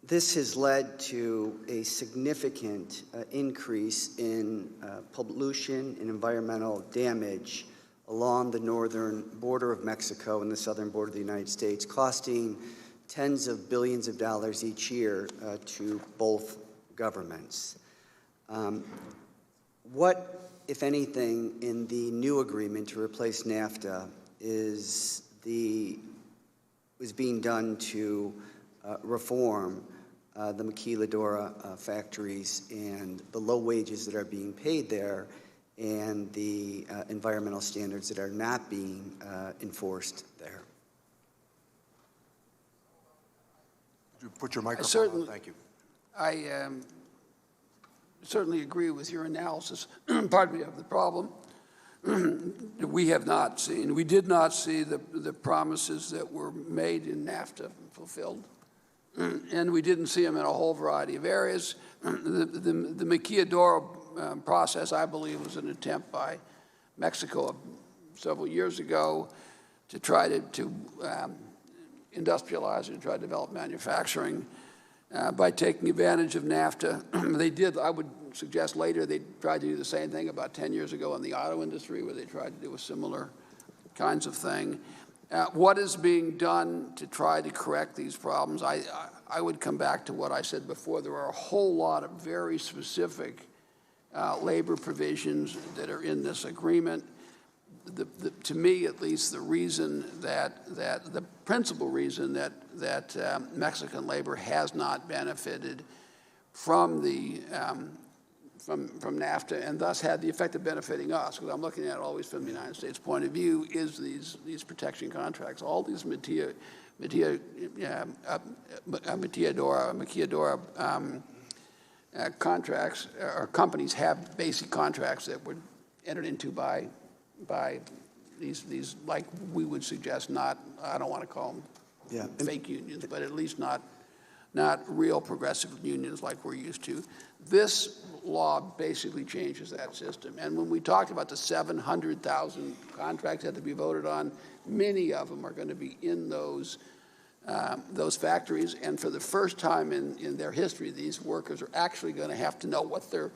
This has led to a significant increase in pollution and environmental damage along the northern border of Mexico and the southern border of the United States, costing tens of billions of dollars each year to both governments. What, if anything, in the new agreement to replace NAFTA is being done to reform the Maquiladora factories and the low wages that are being paid there and the environmental standards that are not being enforced there? Would you put your microphone on? Thank you. I certainly agree with your analysis, pardon me, of the problem. We have not seen, we did not see the promises that were made in NAFTA fulfilled. And we didn't see them in a whole variety of areas. The Maquiladora process, I believe, was an attempt by Mexico several years ago to try to industrialize and try to develop manufacturing by taking advantage of NAFTA. They did, I would suggest later, they tried to do the same thing about 10 years ago in the auto industry, where they tried to do a similar kinds of thing. What is being done to try to correct these problems? I would come back to what I said before. There are a whole lot of very specific labor provisions that are in this agreement. To me, at least, the reason the principal reason that Mexican labor has not benefited from from NAFTA and thus had the effect of benefiting us, because I'm looking at it always from the United States point of view, is these protection contracts. All these Maquiladora contracts, or companies have basic contracts that were entered into by these, like we would suggest, not, I don't want to call them fake unions, but at least not real progressive unions like we're used to. This law basically changes that system. And when we talked about the 700,000 contracts that had to be voted on, many of them are going to be in those factories. And for the first time in their history, these workers are actually going to have to know what their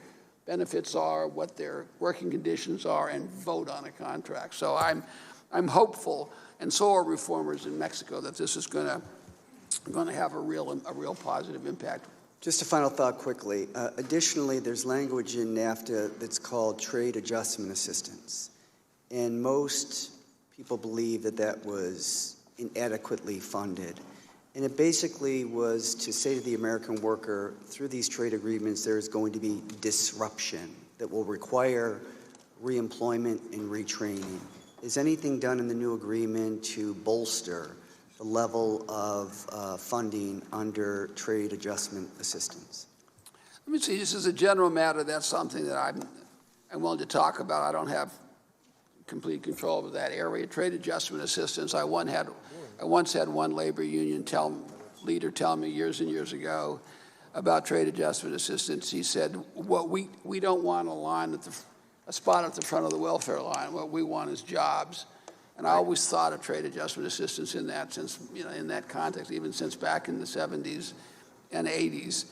benefits are, what their working conditions are, and vote on a contract. So I'm hopeful, and so are reformers in Mexico, that this is going to have a real positive impact. Just a final thought quickly. Additionally, there's language in NAFTA that's called trade adjustment assistance. And most people believe that that was inadequately funded. And it basically was to say to the American worker, through these trade agreements, there is going to be disruption that will require reemployment and retraining. Is anything done in the new agreement to bolster the level of funding under trade adjustment assistance? Let me see, just as a general matter, that's something that I'm willing to talk about. I don't have complete control over that area. Trade adjustment assistance, I once had one labor union leader tell me years and years ago about trade adjustment assistance. He said, we don't want a spot at the front of the welfare line. What we want is jobs. And I always thought of trade adjustment assistance in that sense, in that context, even since back in the 70s and 80s.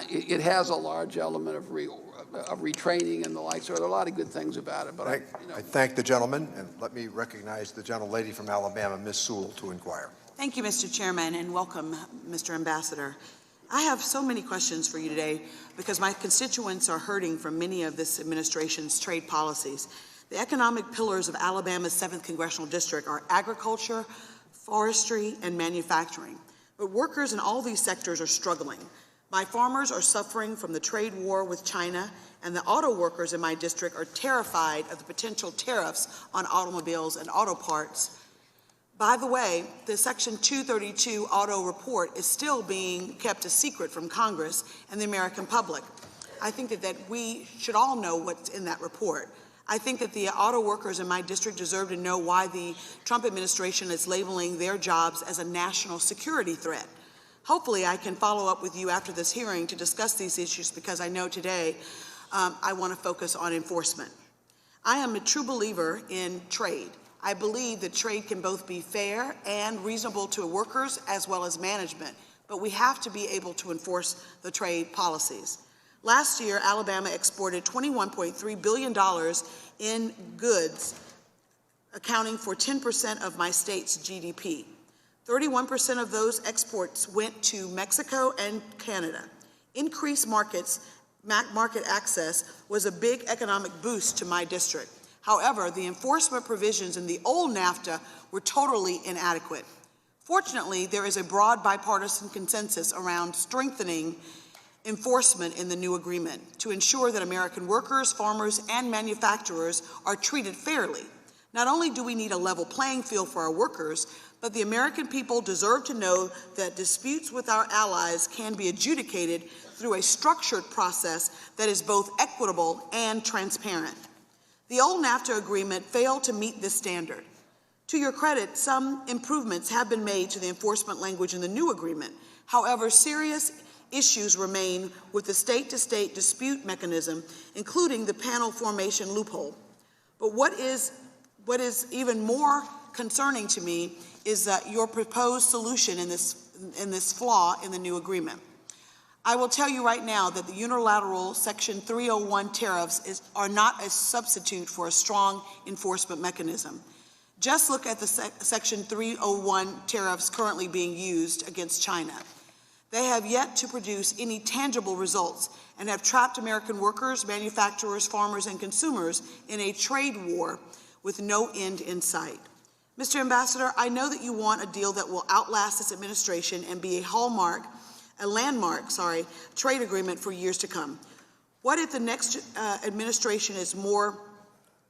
It has a large element of retraining and the like, so there are a lot of good things about it. But I thank the gentleman, and let me recognize the gentlelady from Alabama, Ms. Sewell, to inquire. Thank you, Mr. Chairman, and welcome, Mr. Ambassador. I have so many questions for you today because my constituents are hurting from many of this administration's trade policies. The economic pillars of Alabama's 7th Congressional District are agriculture, forestry, and manufacturing. But workers in all these sectors are struggling. My farmers are suffering from the trade war with China, and the auto workers in my district are terrified of the potential tariffs on automobiles and auto parts. By the way, the Section 232 auto report is still being kept a secret from Congress and the American public. I think that we should all know what's in that report. I think that the auto workers in my district deserve to know why the Trump administration is labeling their jobs as a national security threat. Hopefully, I can follow up with you after this hearing to discuss these issues because I know today I want to focus on enforcement. I am a true believer in trade. I believe that trade can both be fair and reasonable to workers as well as management, but we have to be able to enforce the trade policies. Last year, Alabama exported $21.3 billion in goods, accounting for 10% of my state's GDP. 31% of those exports went to Mexico and Canada. Increased market access was a big economic boost to my district. However, the enforcement provisions in the old NAFTA were totally inadequate. Fortunately, there is a broad bipartisan consensus around strengthening enforcement in the new agreement to ensure that American workers, farmers, and manufacturers are treated fairly. Not only do we need a level playing field for our workers, but the American people deserve to know that disputes with our allies can be adjudicated through a structured process that is both equitable and transparent. The old NAFTA agreement failed to meet this standard. To your credit, some improvements have been made to the enforcement language in the new agreement. However, serious issues remain with the state-to-state dispute mechanism, including the panel formation loophole. But what is even more concerning to me is your proposed solution in this flaw in the new agreement. I will tell you right now that the unilateral Section 301 tariffs are not a substitute for a strong enforcement mechanism. Just look at the Section 301 tariffs currently being used against China. They have yet to produce any tangible results and have trapped American workers, manufacturers, farmers, and consumers in a trade war with no end in sight. Mr. Ambassador, I know that you want a deal that will outlast this administration and be a landmark trade agreement for years to come. What if the next administration is more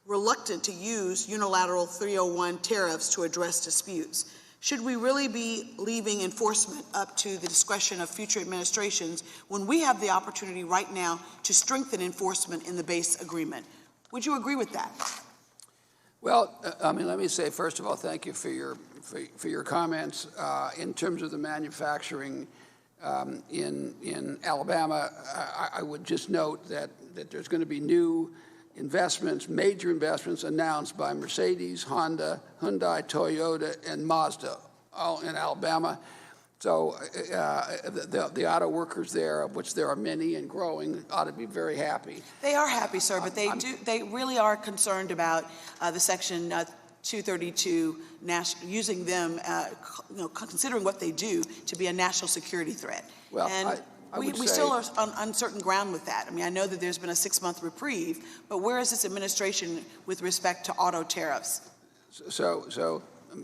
reluctant to use unilateral 301 tariffs to address disputes? Should we really be leaving enforcement up to the discretion of future administrations when we have the opportunity right now to strengthen enforcement in the base agreement? Would you agree with that? Well, let me say, first of all, thank you for your comments. In terms of the manufacturing in Alabama, I would just note that there's going to be new investments, major investments announced by Mercedes, Honda, Hyundai, Toyota, and Mazda, all in Alabama. So the auto workers there, of which there are many and growing, ought to be very happy. They are happy, sir, but they really are concerned about the Section 232 using them, considering what they do to be a national security threat. Well, We still are on uncertain ground with that. I mean, I know that there's been a 6-month reprieve, but where is this administration with respect to auto tariffs? So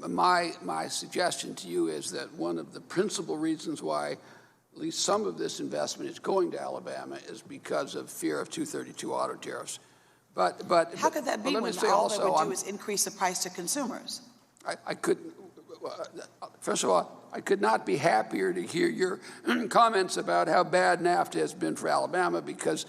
my suggestion to you is that one of the principal reasons why at least some of this investment is going to Alabama is because of fear of 232 auto tariffs. But how could that be let when me say all also, they would do is increase the price to consumers? I couldn't. First of all, I could not be happier to hear your comments about how bad NAFTA has been for Alabama because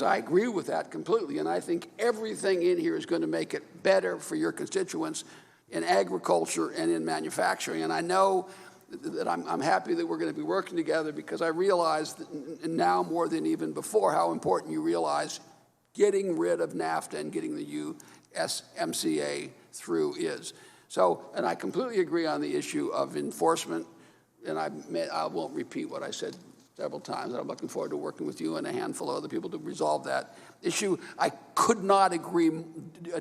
I agree with that completely, and I think everything in here is going to make it better for your constituents in agriculture and in manufacturing. And I know that I'm happy that we're going to be working together because I realize that now more than even before how important you realize getting rid of NAFTA and getting the USMCA through is. So, and I completely agree on the issue of enforcement, and I won't repeat what I said several times. I'm looking forward to working with you and a handful of other people to resolve that issue. I could not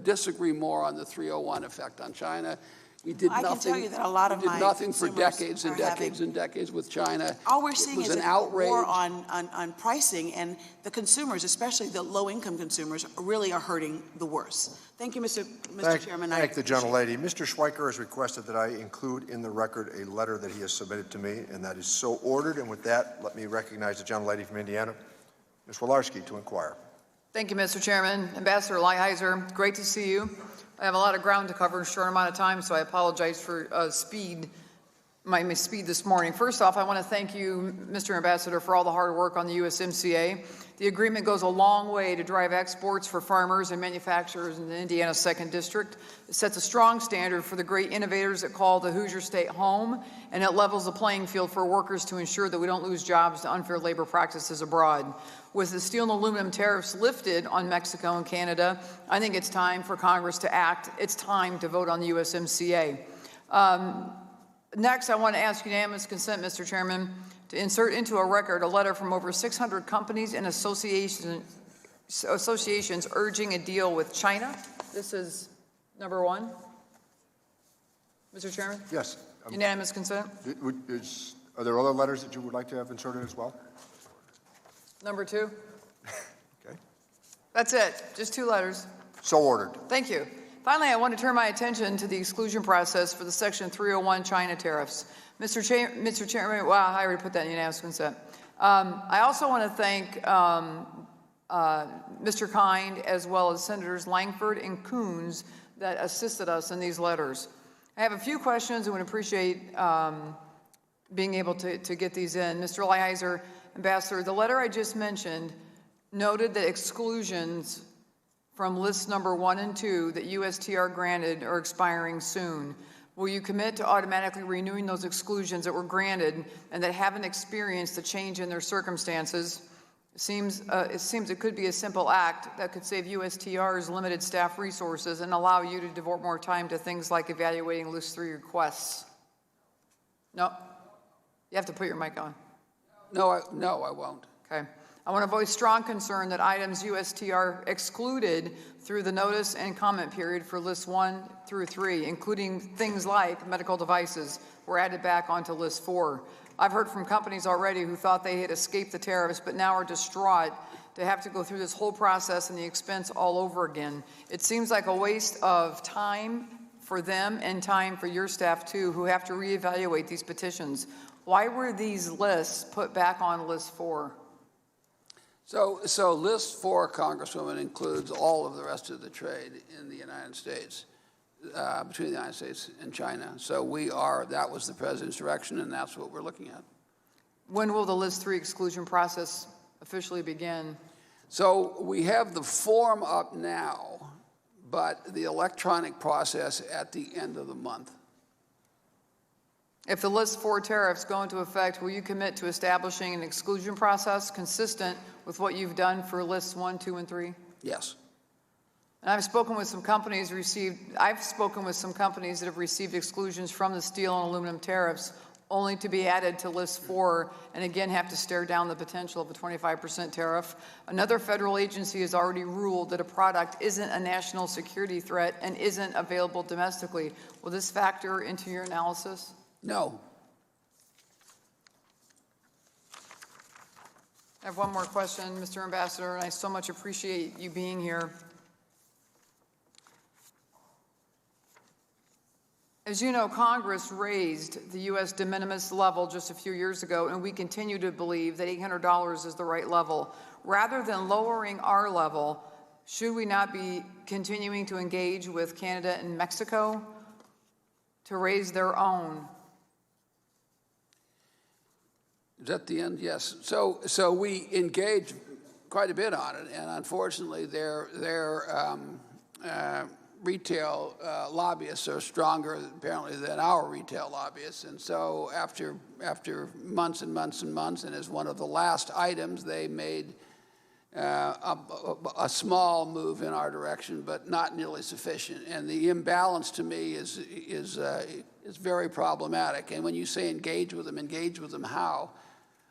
disagree more on the 301 effect on China. We did I nothing. can tell you that a lot of my nothing for consumers decades and are decades and decades with China. All we're seeing is an a outrage. war on pricing, and the consumers, especially the low-income consumers, really are hurting the worst. Thank you, Mr. Chairman. Thank the gentlelady. Mr. Schweiker has requested that I include in the record a letter that he has submitted to me, and that is so ordered. And with that, let me recognize the gentlelady from Indiana, Ms. Wolarski, to inquire. Thank you, Mr. Chairman. Ambassador Lighthizer, great to see you. I have a lot of ground to cover in a short amount of time, so I apologize for my speed this morning. First off, I want to thank you, Mr. Ambassador, for all the hard work on the USMCA. The agreement goes a long way to drive exports for farmers and manufacturers in the Indiana 2nd District. It sets a strong standard for the great innovators that call the Hoosier State home, and it levels the playing field for workers to ensure that we don't lose jobs to unfair labor practices abroad. With the steel and aluminum tariffs lifted on Mexico and Canada, I think it's time for Congress to act. It's time to vote on the USMCA. Next, I want to ask unanimous consent, Mr. Chairman, to insert into a record a letter from over 600 companies and associations urging a deal with China. This is number one. Mr. Chairman? Yes. Unanimous consent. Are there other letters that you would like to have inserted as well? Number two. Okay. That's it. Just 2 letters. So ordered. Thank you. Finally, I want to turn my attention to the exclusion process for the Section 301 China tariffs. Mr. Chairman, wow, I already put that in unanimous consent. I also want to thank Mr. Kind as well as Senators Langford and Coons that assisted us in these letters. I have a few questions and would appreciate being able to get these in. Mr. Lighthizer, Ambassador, the letter I just mentioned noted that exclusions from lists number 1 and 2 that USTR granted are expiring soon. Will you commit to automatically renewing those exclusions that were granted and that haven't experienced a change in their circumstances? It seems it could be a simple act that could save USTR's limited staff resources and allow you to devote more time to things like evaluating List 3 requests. No? You have to put your mic on. No, I won't. Okay. I want to voice strong concern that items USTR excluded through the notice and comment period for lists 1 through 3, including things like medical devices, were added back onto list 4. I've heard from companies already who thought they had escaped the tariffs, but now are distraught to have to go through this whole process and the expense all over again. It seems like a waste of time for them and time for your staff too, who have to reevaluate these petitions. Why were these lists put back on list 4? So list 4, Congresswoman, includes all of the rest of the trade in the United States, between the United States and China. So that was the President's direction, and that's what we're looking at. When will the list 3 exclusion process officially begin? So we have the form up now, but the electronic process at the end of the month. If the list 4 tariffs go into effect, will you commit to establishing an exclusion process consistent with what you've done for lists 1, 2, and 3? Yes. And I've spoken with some companies that have received exclusions from the steel and aluminum tariffs only to be added to list 4 and again have to stare down the potential of a 25% tariff. Another federal agency has already ruled that a product isn't a national security threat and isn't available domestically. Will this factor into your analysis? No. have one more question, Mr. Ambassador, and I so much appreciate you being here. As you know, Congress raised the U.S. de minimis level just a few years ago, and we continue to believe that $800 is the right level. Rather than lowering our level, should we not be continuing to engage with Canada and Mexico to raise their own? Is that the end? Yes. So we engage quite a bit on it, and unfortunately, their retail lobbyists are stronger apparently than our retail lobbyists. And so after months and months and months, and as one of the last items, they made a small move in our direction, but not nearly sufficient. And the imbalance to me is very problematic. And when you say engage with them how?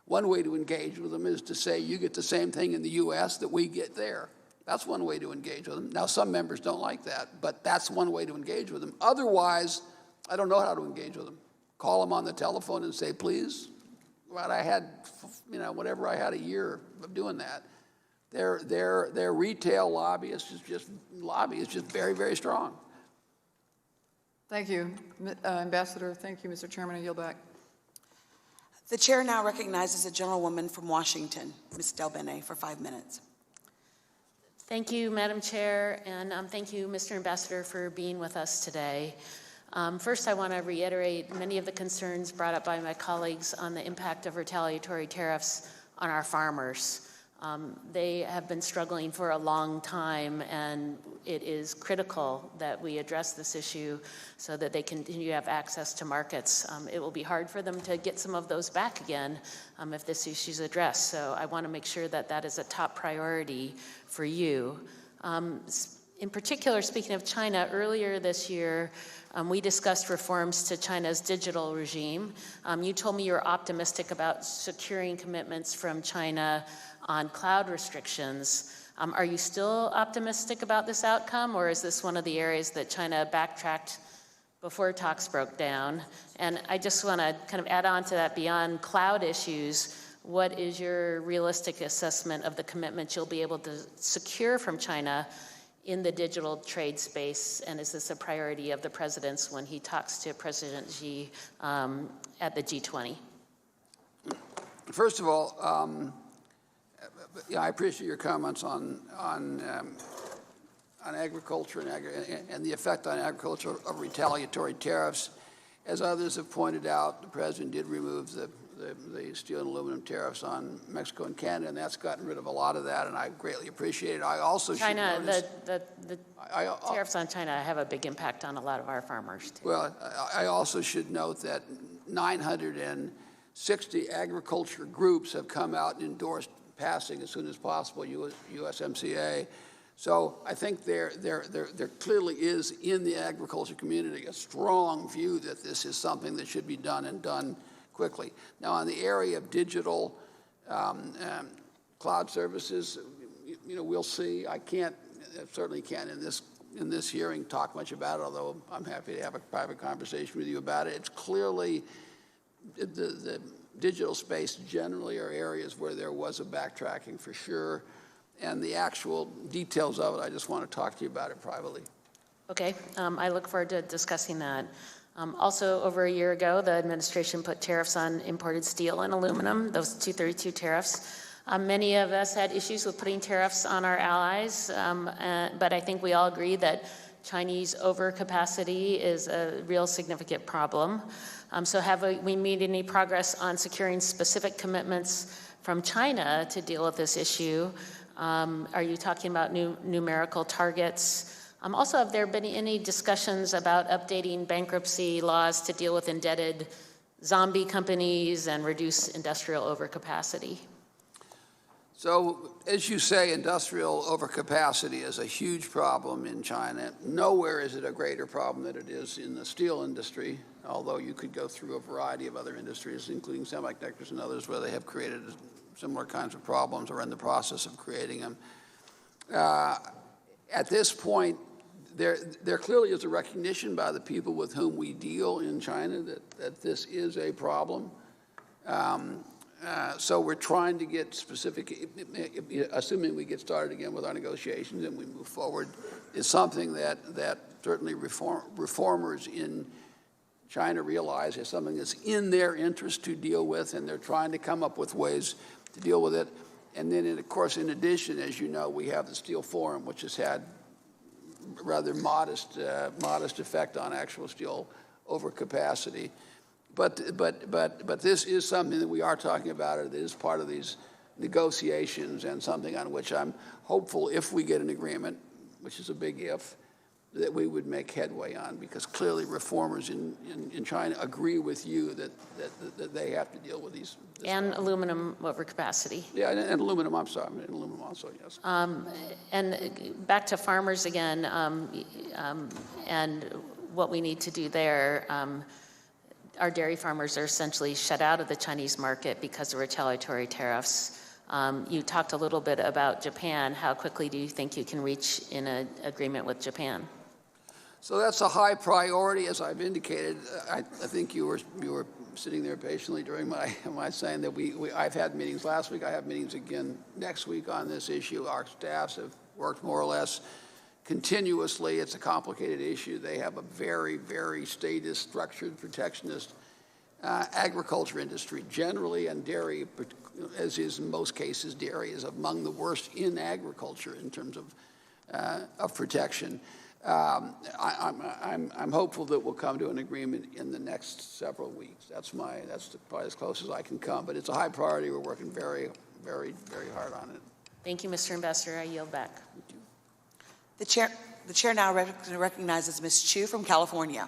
One way to engage with them is to say you get the same thing in the U.S. that we get there. That's one way to engage with them. Now, some members don't like that, but that's one way to engage with them. Otherwise, I don't know how to engage with them. Call them on the telephone and say, please, what I had, whatever I had a year of doing that. Their retail lobbyists is just very, very strong. Thank you, Ambassador. Thank you, Mr. Chairman. I yield back. The chair now recognizes the gentlewoman from Washington, Ms. Del Bene, for 5 minutes. Thank you, Madam Chair, and thank you, Mr. Ambassador, for being with us today. First, I want to reiterate many of the concerns brought up by my colleagues on the impact of retaliatory tariffs on our farmers. They have been struggling for a long time, and it is critical that we address this issue so that they continue to have access to markets. It will be hard for them to get some of those back again if this issue is addressed. So I want to make sure that that is a top priority for you. In particular, speaking of China, earlier this year, we discussed reforms to China's digital regime. You told me you're optimistic about securing commitments from China on cloud restrictions. Are you still optimistic about this outcome, or is this one of the areas that China backtracked before talks broke down? And I just want to kind of add on to that, beyond cloud issues, what is your realistic assessment of the commitment you'll be able to secure from China in the digital trade space, and is this a priority of the president's when he talks to President Xi at the G20? First of all, I appreciate your comments on agriculture and the effect on agriculture of retaliatory tariffs. As others have pointed out, the president did remove the steel and aluminum tariffs on Mexico and Canada, and that's gotten rid of a lot of that, and I greatly appreciate it. I also China, the tariffs on China have a big impact on a lot of our farmers, too. Well, I also should note that 960 agriculture groups have come out and endorsed passing as soon as possible USMCA. So I think there clearly is in the agriculture community a strong view that this is something that should be done and done quickly. Now, on the area of digital cloud services, we'll see. I certainly can't in this hearing talk much about it, although I'm happy to have a private conversation with you about it. It's clearly the digital space generally are areas where there was a backtracking for sure, and the actual details of it, I just want to talk to you about it privately. Okay, I look forward to discussing that. Also, over a year ago, the administration put tariffs on imported steel and aluminum, those 232 tariffs. Many of us had issues with putting tariffs on our allies, but I think we all agree that Chinese overcapacity is a real significant problem. So have we made any progress on securing specific commitments from China to deal with this issue? Are you talking about numerical targets? Also, have there been any discussions about updating bankruptcy laws to deal with indebted zombie companies and reduce industrial overcapacity? So, as you say, industrial overcapacity is a huge problem in China. Nowhere is it a greater problem than it is in the steel industry, although you could go through a variety of other industries, including semiconductors and others, where they have created similar kinds of problems or in the process of creating them. At this point, there clearly is a recognition by the people with whom we deal in China that this is a problem. So we're trying to get specific, assuming we get started again with our negotiations and we move forward, is something that certainly reformers in China realize is something that's in their interest to deal with, and they're trying to come up with ways to deal with it. And then, of course, in addition, as you know, we have the Steel Forum, which has had rather modest effect on actual steel overcapacity. But this is something that we are talking about. It is part of these negotiations and something on which I'm hopeful, if we get an agreement, which is a big if, that we would make headway on, because clearly reformers in China agree with you that they have to deal with these. And aluminum overcapacity. Yeah, and aluminum, I'm sorry, and aluminum also, yes. And back to farmers again, and what we need to do there. Our dairy farmers are essentially shut out of the Chinese market because of retaliatory tariffs. You talked a little bit about Japan. How quickly do you think you can reach in an agreement with Japan? So that's a high priority, as I've indicated. I think you were sitting there patiently during my saying that I've had meetings last week. I have meetings again next week on this issue. Our staffs have worked more or less continuously. It's a complicated issue. They have a very, very statist, structured, protectionist agriculture industry generally, and dairy, as is in most cases, dairy is among the worst in agriculture in terms of protection. I'm hopeful that we'll come to an agreement in the next several weeks. That's probably as close as I can come. But it's a high priority. We're working very, very, very hard on it. Thank you, Mr. Ambassador. I yield back. The chair now recognizes Ms. Chu from California.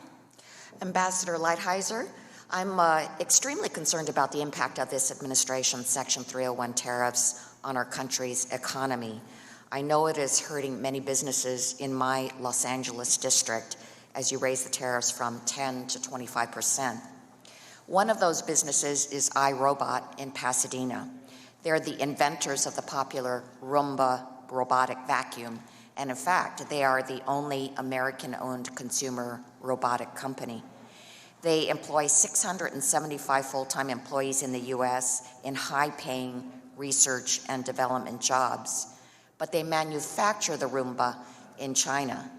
Ambassador Lighthizer, I'm extremely concerned about the impact of this administration's Section 301 tariffs on our country's economy. I know it is hurting many businesses in my Los Angeles district as you raise the tariffs from 10 to 25%. One of those businesses is iRobot in Pasadena. They're the inventors of the popular Roomba robotic vacuum, and in fact, they are the only American-owned consumer robotic company. They employ 675 full-time employees in the U.S. in high-paying research and development jobs, but they manufacture the Roomba in China.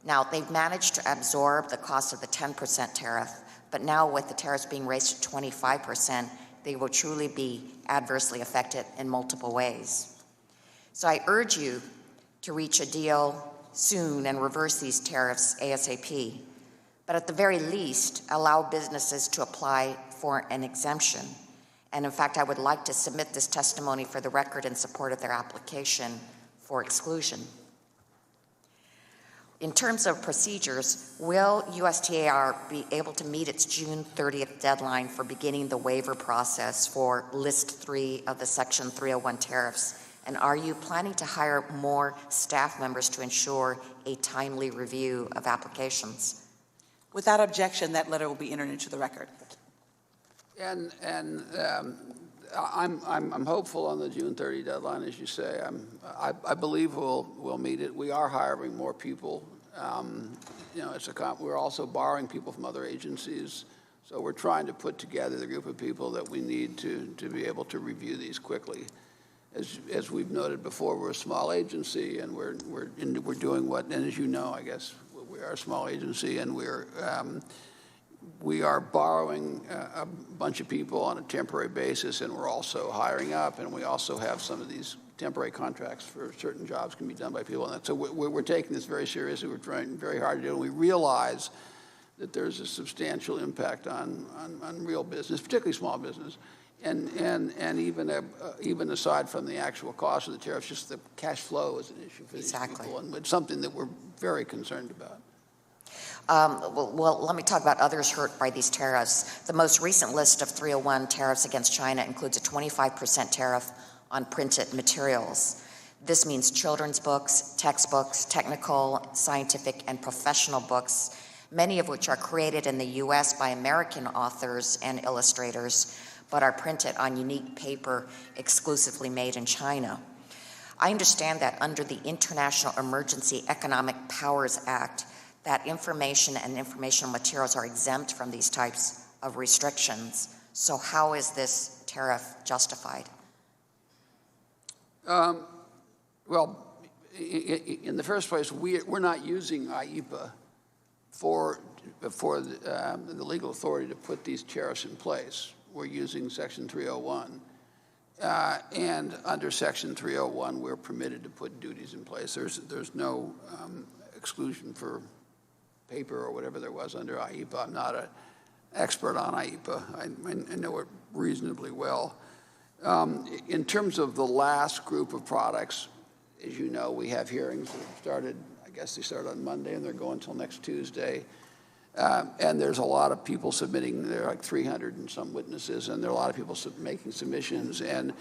Now, they've managed to absorb the cost of the 10% tariff, but now with the tariffs being raised to 25%, they will truly be adversely affected in multiple ways. So I urge you to reach a deal soon and reverse these tariffs ASAP, but at the very least, allow businesses to apply for an exemption. And in fact, I would like to submit this testimony for the record in support of their application for exclusion. In terms of procedures, will USTAR be able to meet its June 30th deadline for beginning the waiver process for List 3 of the Section 301 tariffs? And are you planning to hire more staff members to ensure a timely review of applications? Without objection, that letter will be entered into the record. And I'm hopeful on the June 30 deadline, as you say. I believe we'll meet it. We are hiring more people. We're also borrowing people from other agencies. So we're trying to put together the group of people that we need to be able to review these quickly. As we've noted before, we're a small agency, and we're doing what, and as you know, I guess, we are a small agency, and we are borrowing a bunch of people on a temporary basis, and we're also hiring up, and we also have some of these temporary contracts for certain jobs can be done by people. And so we're taking this very seriously. We're trying very hard to do it. And we realize that there's a substantial impact on real business, particularly small business. And even aside from the actual cost of the tariffs, just the cash flow is an issue for these people, and it's something that we're very concerned about. Well, let me talk about others hurt by these tariffs. The most recent list of 301 tariffs against China includes a 25% tariff on printed materials. This means children's books, textbooks, technical, scientific, and professional books, many of which are created in the U.S. by American authors and illustrators, but are printed on unique paper exclusively made in China. I understand that under the International Emergency Economic Powers Act, that information and informational materials are exempt from these types of restrictions. So how is this tariff justified? Well, in the first place, we're not using IEPA for the legal authority to put these tariffs in place. We're using Section 301. And under Section 301, we're permitted to put duties in place. There's no exclusion for paper or whatever there was under IEPA. I'm not an expert on IEPA. I know it reasonably well. In terms of the last group of products, as you know, we have hearings that started, I guess they started on Monday and they're going until next Tuesday. And there's a lot of people submitting, there are like 300 and some witnesses, and there are a lot of people making submissions. And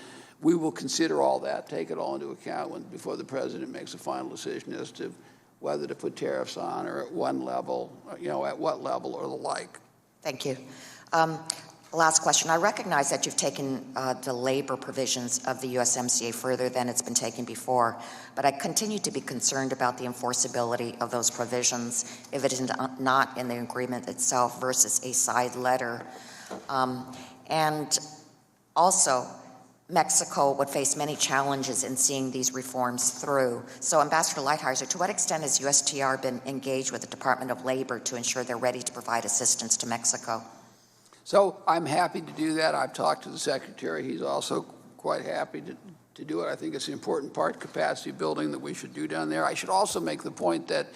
we will consider all that, take it all into account before the president makes a final decision as to whether to put tariffs on or at one level, at what level or the like. Thank you. Last question. I recognize that you've taken the labor provisions of the USMCA further than it's been taken before, but I continue to be concerned about the enforceability of those provisions if it is not in the agreement itself versus a side letter. And also, Mexico would face many challenges in seeing these reforms through. So, Ambassador Lighthizer, to what extent has USTR been engaged with the Department of Labor to ensure they're ready to provide assistance to Mexico? So I'm happy to do that. I've talked to the Secretary. He's also quite happy to do it. I think it's an important part, capacity building, that we should do down there. I should also make the point that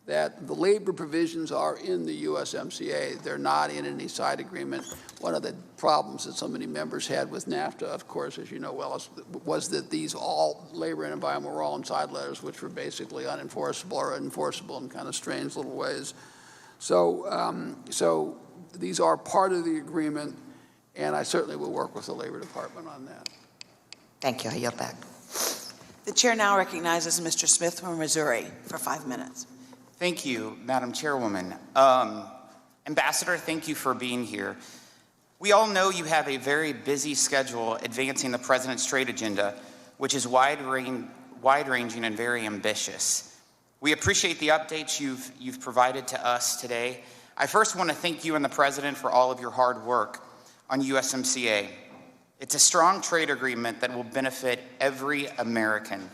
the labor provisions are in the USMCA. They're not in any side agreement. One of the problems that so many members had with NAFTA, of course, as you know well, was that these all labor and environment were all in side letters, which were basically unenforceable or enforceable in kind of strange little ways. So these are part of the agreement, and I certainly will work with the Labor Department on that. Thank you. I yield back. The chair now recognizes Mr. Smith from Missouri for 5 minutes. Thank you, Madam Chairwoman. Ambassador, thank you for being here. We all know you have a very busy schedule advancing the President's trade agenda, which is wide-ranging and very ambitious. We appreciate the updates you've provided to us today. I first want to thank you and the President for all of your hard work on USMCA. It's a strong trade agreement that will benefit every American.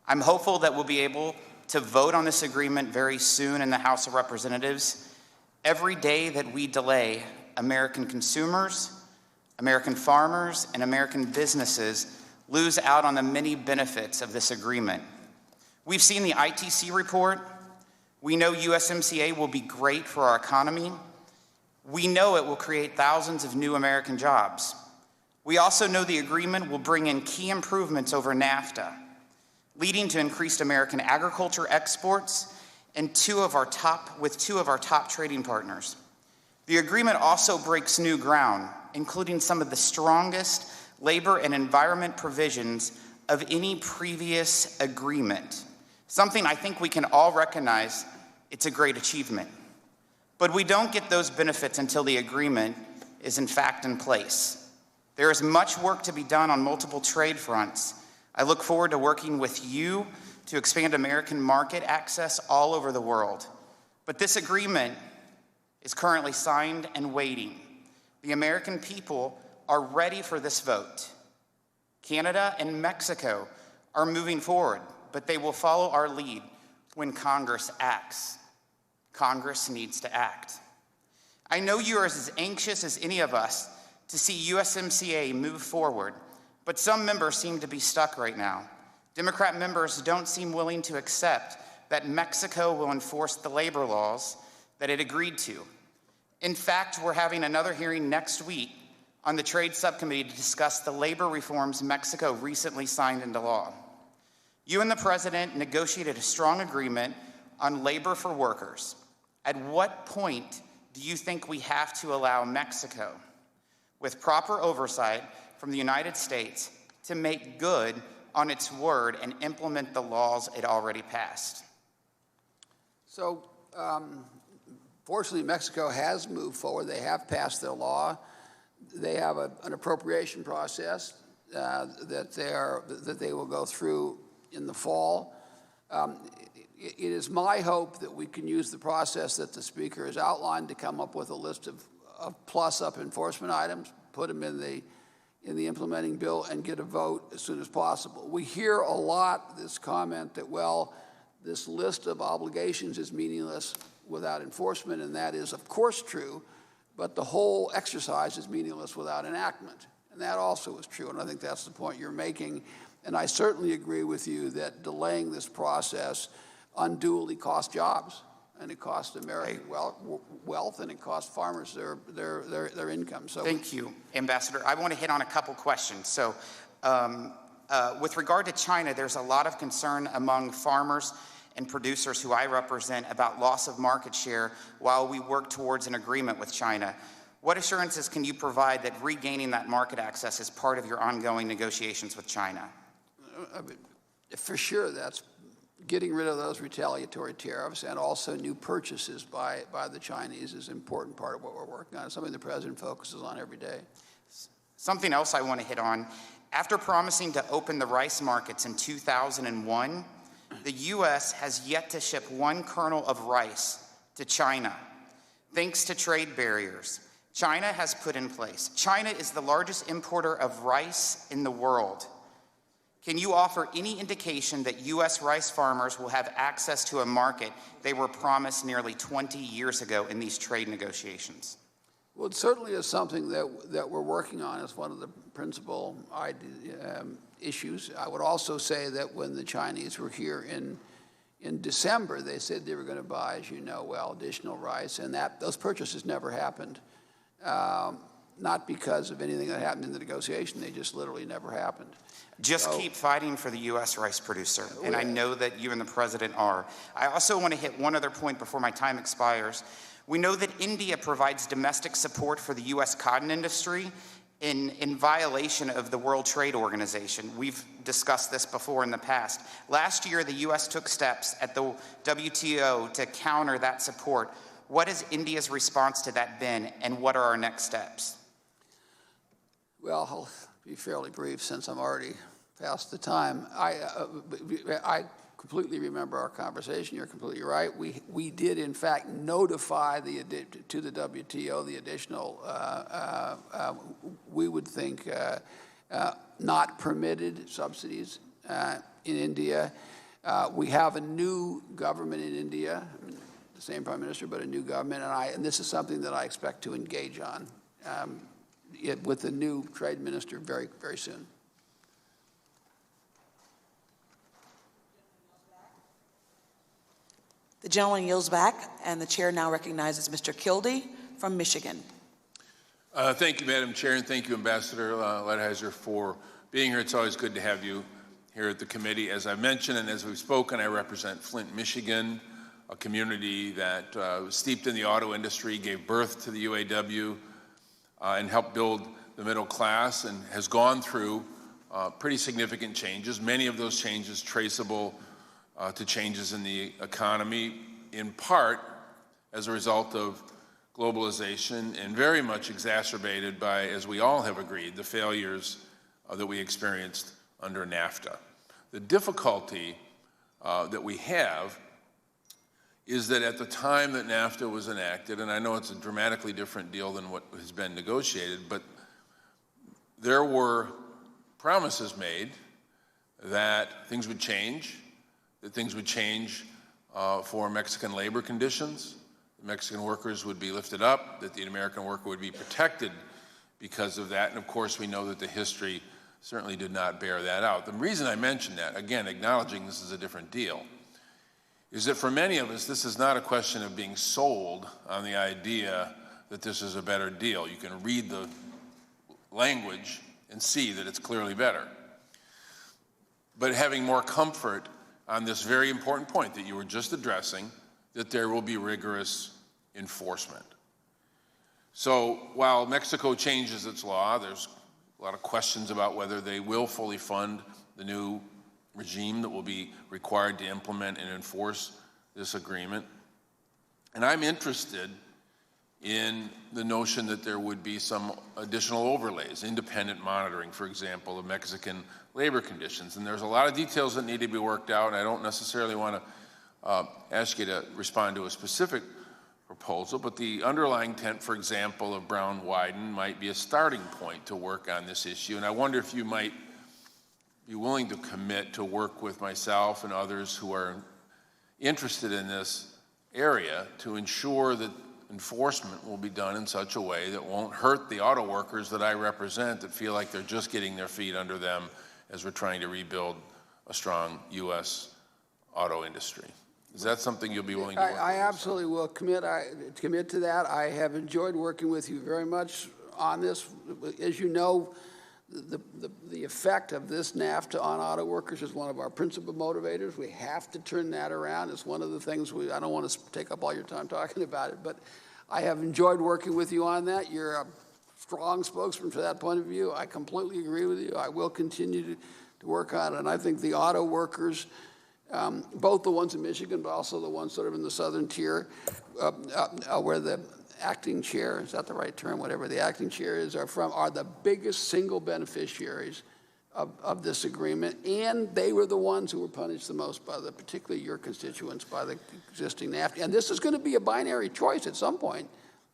I'm hopeful that we'll be able to vote on this agreement very soon in the House of Representatives. Every day that we delay, American consumers, American farmers, and American businesses lose out on the many benefits of this agreement. We've seen the ITC report. We know USMCA will be great for our economy. We know it will create thousands of new American jobs. We also know the agreement will bring in key improvements over NAFTA, leading to increased American agriculture exports and two of our top trading partners. The agreement also breaks new ground, including some of the strongest labor and environment provisions of any previous agreement. Something I think we can all recognize it's a great achievement. But we don't get those benefits until the agreement is in fact in place. There is much work to be done on multiple trade fronts. I look forward to working with you to expand American market access all over the world. But this agreement is currently signed and waiting. The American people are ready for this vote. Canada and Mexico are moving forward, but they will follow our lead when Congress acts. Congress needs to act. I know you are as anxious as any of us to see USMCA move forward, but some members seem to be stuck right now. Democrat members don't seem willing to accept that Mexico will enforce the labor laws that it agreed to. In fact, we're having another hearing next week on the Trade Subcommittee to discuss the labor reforms Mexico recently signed into law. You and the President negotiated a strong agreement on labor for workers. At what point do you think we have to allow Mexico, with proper oversight from the United States, to make good on its word and implement the laws it already passed? So, fortunately, Mexico has moved forward. They have passed their law. They have an appropriation process that they will go through in the fall. It is my hope that we can use the process that the Speaker has outlined to come up with a list of plus-up enforcement items, put them in in the implementing bill and get a vote as soon as possible. We hear a lot this comment that, well, this list of obligations is meaningless without enforcement, and that is, of course, true, but the whole exercise is meaningless without enactment. And that also is true, and I think that's the point you're making. And I certainly agree with you that delaying this process unduly costs jobs, and it costs American wealth, and it costs farmers their income. So thank you, Ambassador. I want to hit on a couple questions. So with regard to China, there's a lot of concern among farmers and producers who I represent about loss of market share while we work towards an agreement with China. What assurances can you provide that regaining that market access is part of your ongoing negotiations with China? For sure, that's getting rid of those retaliatory tariffs, and also new purchases by the Chinese is an important part of what we're working on. It's something the President focuses on every day. Something else I want to hit on. After promising to open the rice markets in 2001, the U.S. has yet to ship one kernel of rice to China, thanks to trade barriers China has put in place. China is the largest importer of rice in the world. Can you offer any indication that U.S. rice farmers will have access to a market they were promised nearly 20 years ago in these trade negotiations? Well, it certainly is something that we're working on as one of the principal issues. I would also say that when the Chinese were here in December, they said they were going to buy, as you know well, additional rice, and those purchases never happened. Not because of anything that happened in the negotiation, they just literally never happened. Just keep fighting for the U.S. rice producer, and I know that you and the President are. I also want to hit one other point before my time expires. We know that India provides domestic support for the U.S. cotton industry in violation of the World Trade Organization. We've discussed this before in the past. Last year, the U.S. took steps at the WTO to counter that support. What has India's response to that been, and what are our next steps? Well, I'll be fairly brief since I'm already past the time. I completely remember our conversation. You're completely right. We did, in fact, notify to the WTO the additional, we would think, not permitted subsidies in India. We have a new government in India, the same Prime Minister, but a new government, and this is something that I expect to engage on with the new Trade Minister very, very soon. The gentleman yields back, and the chair now recognizes Mr. Kildee from Michigan. Thank you, Madam Chair, and thank you, Ambassador Lighthizer, for being here. It's always good to have you here at the committee. As I mentioned and as we've spoken, I represent Flint, Michigan, a community that was steeped in the auto industry, gave birth to the UAW, and helped build the middle class, and has gone through pretty significant changes, many of those changes traceable to changes in the economy, in part as a result of globalization, and very much exacerbated by, as we all have agreed, the failures that we experienced under NAFTA. The difficulty that we have is that at the time that NAFTA was enacted, and I know it's a dramatically different deal than what has been negotiated, but there were promises made that things would change, for Mexican labor conditions, the Mexican workers would be lifted up, that the American worker would be protected because of that, and of course we know that the history certainly did not bear that out. The reason I mention that, again, acknowledging this is a different deal, is that for many of us, this is not a question of being sold on the idea that this is a better deal. You can read the language and see that it's clearly better. But having more comfort on this very important point that you were just addressing, that there will be rigorous enforcement. So while Mexico changes its law, there's a lot of questions about whether they will fully fund the new regime that will be required to implement and enforce this agreement. And I'm interested in the notion that there would be some additional overlays, independent monitoring, for example, of Mexican labor conditions. And there's a lot of details that need to be worked out, and I don't necessarily want to ask you to respond to a specific proposal, but the underlying intent, for example, of Brown-Wyden might be a starting point to work on this issue. And I wonder if you might be willing to commit to work with myself and others who are interested in this area to ensure that enforcement will be done in such a way that won't hurt the auto workers that I represent that feel like they're just getting their feet under them as we're trying to rebuild a strong U.S. auto industry. Is that something you'll be willing to work with? I absolutely will commit to that. I have enjoyed working with you very much on this. As you know, the effect of this NAFTA on auto workers is one of our principal motivators. We have to turn that around. It's one of the things I don't want to take up all your time talking about it, but I have enjoyed working with you on that. You're a strong spokesman for that point of view. I completely agree with you. I will continue to work on it, and I think the auto workers, both the ones in Michigan, but also the ones sort of in the southern tier, where the acting chair, is that the right term, whatever the acting chair is, are the biggest single beneficiaries of this agreement, and they were the ones who were punished the most by particularly your constituents, by the existing NAFTA. And this is going to be a binary choice at some point.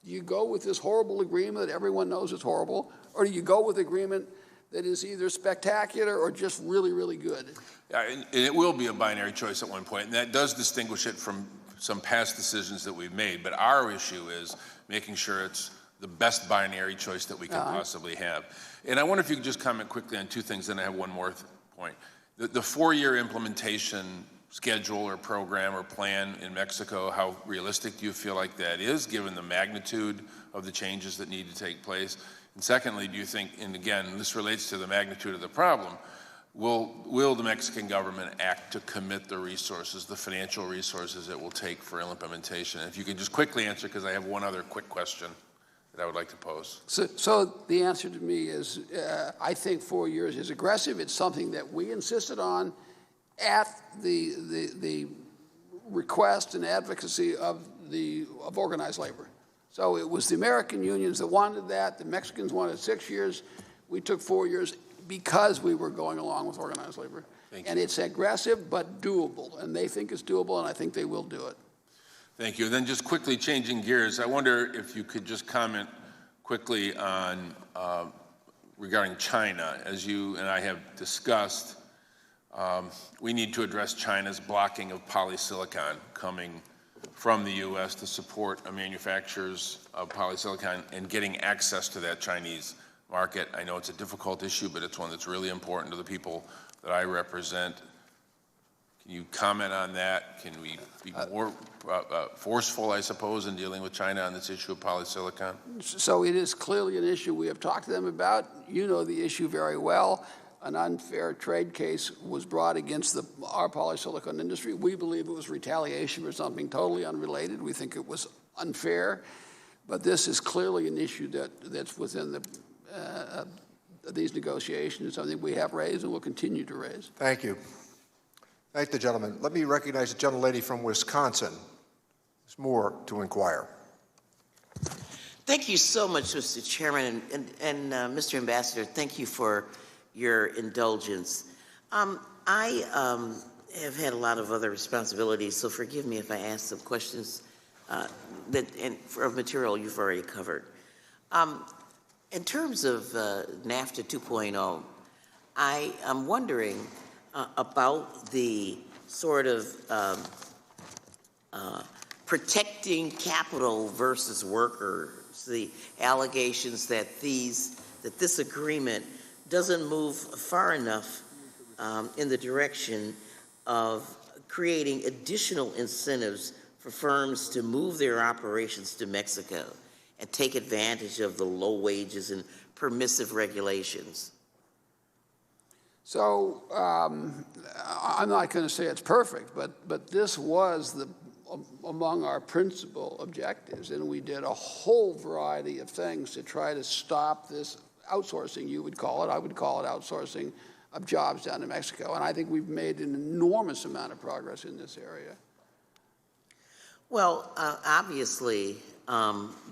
Do you go with this horrible agreement that everyone knows is horrible, or do you go with agreement that is either spectacular or just really, really good? Yeah, and it will be a binary choice at one point, and that does distinguish it from some past decisions that we've made. But our issue is making sure it's the best binary choice that we can possibly have. And I wonder if you could just comment quickly on two things, then I have one more point. The four-year implementation schedule or program or plan in Mexico, how realistic do you feel like that is, given the magnitude of the changes that need to take place? And secondly, do you think, and again, this relates to the magnitude of the problem, will the Mexican government act to commit the resources, the financial resources it will take for implementation? If you could just quickly answer, because I have one other quick question that I would like to pose. So the answer to me is, I think 4 years is aggressive. It's something that we insisted on at the request and advocacy of organized labor. So it was the American unions that wanted that. The Mexicans wanted 6 years. We took 4 years because we were going along with organized labor. And it's aggressive but doable, and they think it's doable, and I think they will do it. Thank you. And then just quickly changing gears, I wonder if you could just comment quickly on regarding China. As you and I have discussed, we need to address China's blocking of polysilicon coming from the U.S. to support manufacturers of polysilicon and getting access to that Chinese market. I know it's a difficult issue, but it's one that's really important to the people that I represent. Can you comment on that? Can we be more forceful, I suppose, in dealing with China on this issue of polysilicon? So it is clearly an issue we have talked to them about. You know the issue very well. An unfair trade case was brought against our polysilicon industry. We believe it was retaliation for something totally unrelated. We think it was unfair. But this is clearly an issue that's within these negotiations, something we have raised and will continue to raise. Thank you. Thank the gentleman. Let me recognize the gentlelady from Wisconsin. There's more to inquire. Thank you so much, Mr. Chairman, and Mr. Ambassador, thank you for your indulgence. I have had a lot of other responsibilities, so forgive me if I ask some questions of material you've already covered. In terms of NAFTA 2.0, I am wondering about the sort of protecting capital versus workers, the allegations that this agreement doesn't move far enough in the direction of creating additional incentives for firms to move their operations to Mexico and take advantage of the low wages and permissive regulations. So I'm not going to say it's perfect, but this was among our principal objectives, and we did a whole variety of things to try to stop this outsourcing, you would call it. I would call it outsourcing of jobs down to Mexico, and I think we've made an enormous amount of progress in this area. Well, obviously,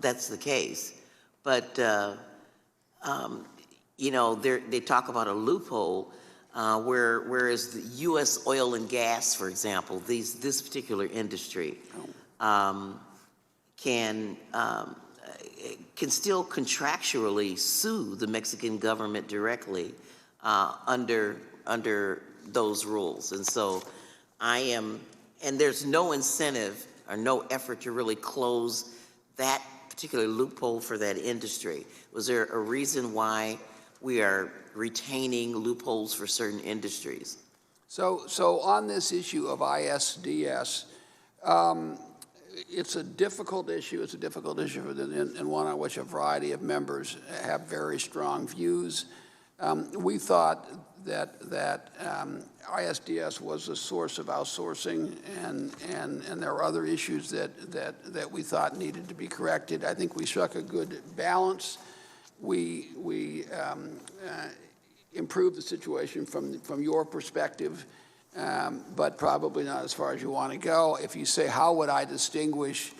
that's the case, but you know, they talk about a loophole. Whereas the U.S. oil and gas, for example, this particular industry, can still contractually sue the Mexican government directly under those rules. And so and there's no incentive or no effort to really close that particular loophole for that industry. Was there a reason why we are retaining loopholes for certain industries? So on this issue of ISDS, it's a difficult issue. It's a difficult issue and one on which a variety of members have very strong views. We thought that ISDS was a source of outsourcing, and there were other issues that we thought needed to be corrected. I think we struck a good balance. We improved the situation from your perspective, but probably not as far as you want to go. If you say, how would I distinguish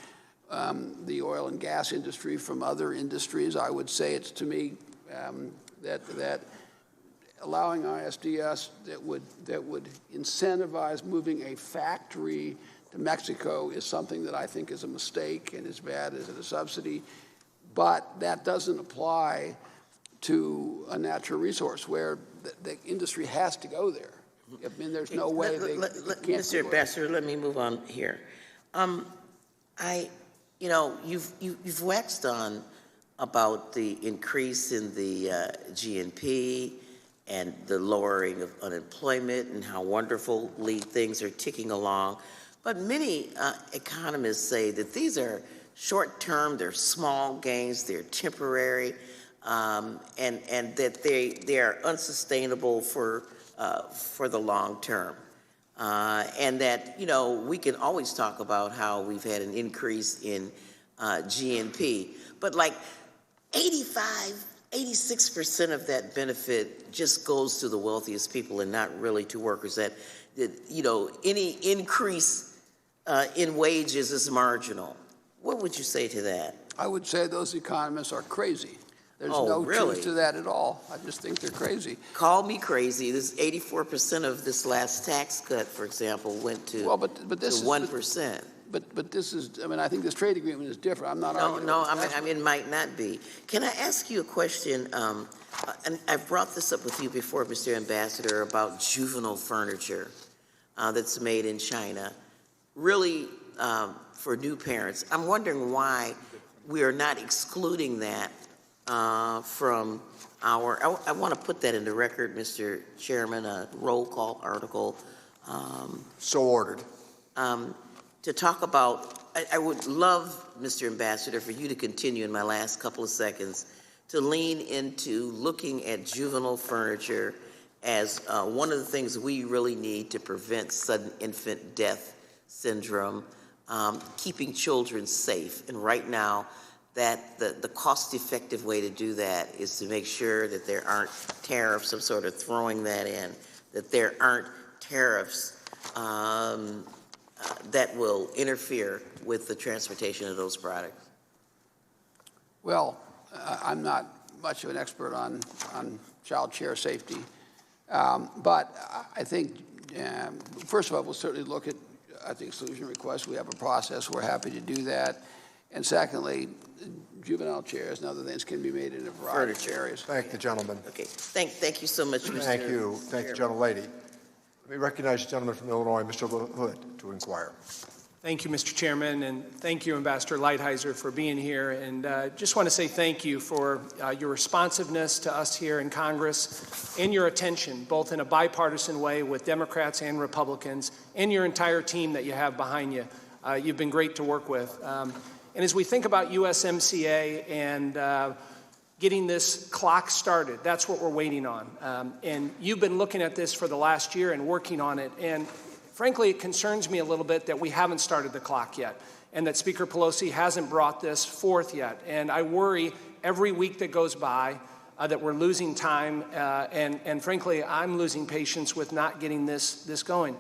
the oil and gas industry from other industries, I would say it's to me that allowing ISDS that would incentivize moving a factory to Mexico is something that I think is a mistake and is bad as a subsidy. But that doesn't apply to a natural resource where the industry has to go there. I mean, there's no way they can't. Mr. Ambassador, let me move on here. You've waxed on about the increase in the GNP and the lowering of unemployment and how wonderfully things are ticking along. But many economists say that these are short-term, they're small gains, they're temporary, and that they are unsustainable for the long term. And that, we can always talk about how we've had an increase in GNP, but like 86% of that benefit just goes to the wealthiest people and not really to workers. That any increase in wages is marginal. What would you say to that? I would say those economists are crazy. There's no truth to that at all. I just think they're crazy. Call me crazy. This 84% of this last tax cut, for example, went to 1%. But this is, I think this trade agreement is different. I'm not arguing. No, it might not be. Can I ask you a question? And I've brought this up with you before, Mr. Ambassador, about juvenile furniture that's made in China, really for new parents. I'm wondering why we are not excluding that from our, I want to put that in the record, Mr. Chairman, a roll call article. So ordered. To talk about, I would love, Mr. Ambassador, for you to continue in my last couple of seconds to lean into looking at juvenile furniture as one of the things we really need to prevent sudden infant death syndrome, keeping children safe. And right now, that the cost-effective way to do that is to make sure that there aren't tariffs, I'm sort of throwing that in, that there aren't tariffs that will interfere with the transportation of those products? Well, I'm not much of an expert on child chair safety, but I think, first of all, we'll certainly look at, exclusion requests. We have a process. We're happy to do that. And secondly, juvenile chairs and other things can be made in a variety of areas. Thank the gentleman. Okay. Thank you so much, Mr. Thank you. Thank the gentlelady. Let me recognize the gentleman from Illinois, Mr. Hood, to inquire. Thank you, Mr. Chairman, and thank you, Ambassador Lighthizer, for being here. And just want to say thank you for your responsiveness to us here in Congress and your attention, both in a bipartisan way with Democrats and Republicans, and your entire team that you have behind you. You've been great to work with. And as we think about USMCA and getting this clock started, that's what we're waiting on. And you've been looking at this for the last year and working on it. And frankly, it concerns me a little bit that we haven't started the clock yet and that Speaker Pelosi hasn't brought this forth yet. And I worry every week that goes by that we're losing time. And frankly, I'm losing patience with not getting this going.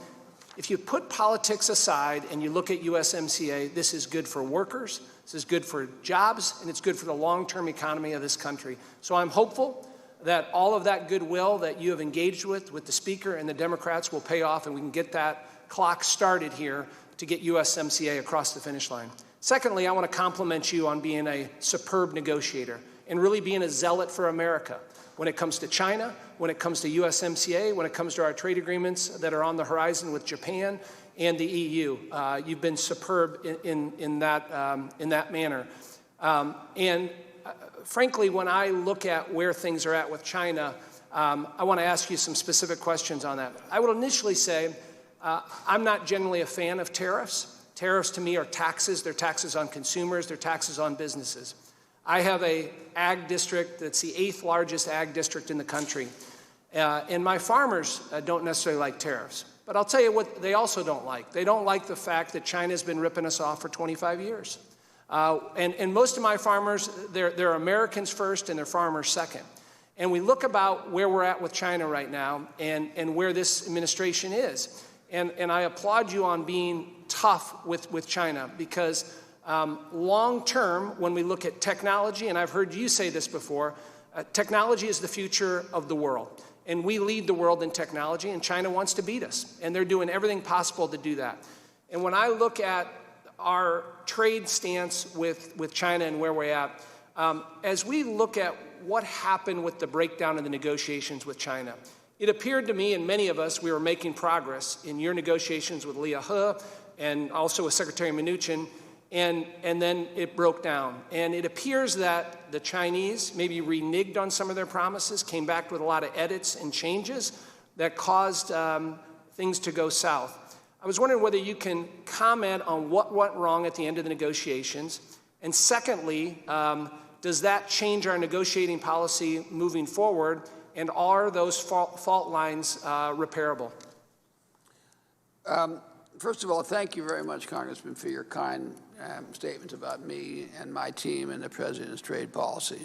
If you put politics aside and you look at USMCA, this is good for workers, this is good for jobs, and it's good for the long-term economy of this country. So I'm hopeful that all of that goodwill that you have engaged with the Speaker and the Democrats will pay off and we can get that clock started here to get USMCA across the finish line. Secondly, I want to compliment you on being a superb negotiator and really being a zealot for America when it comes to China, when it comes to USMCA, when it comes to our trade agreements that are on the horizon with Japan and the EU. You've been superb in that manner. Frankly, when I look at where things are at with China, I want to ask you some specific questions on that. I would initially say I'm not generally a fan of tariffs. Tariffs to me are taxes. They're taxes on consumers. They're taxes on businesses. I have a ag district that's the 8th largest ag district in the country. And my farmers don't necessarily like tariffs. But I'll tell you what they also don't like. They don't like the fact that China's been ripping us off for 25 years. And most of my farmers, they're Americans first and they're farmers second. And we look about where we're at with China right now and where this administration is. And I applaud you on being tough with China because long term, when we look at technology, and I've heard you say this before, technology is the future of the world. And we lead the world in technology, and China wants to beat us. And they're doing everything possible to do that. And when I look at our trade stance with China and where we're at, as we look at what happened with the breakdown of the negotiations with China, it appeared to me and many of us we were making progress in your negotiations with Liu He and also with Secretary Mnuchin, and then it broke down. And it appears that the Chinese maybe reneged on some of their promises, came back with a lot of edits and changes that caused things to go south. I was wondering whether you can comment on what went wrong at the end of the negotiations, and secondly, does that change our negotiating policy moving forward, and are those fault lines repairable? First of all, thank you very much, Congressman, for your kind statements about me and my team and the President's trade policy.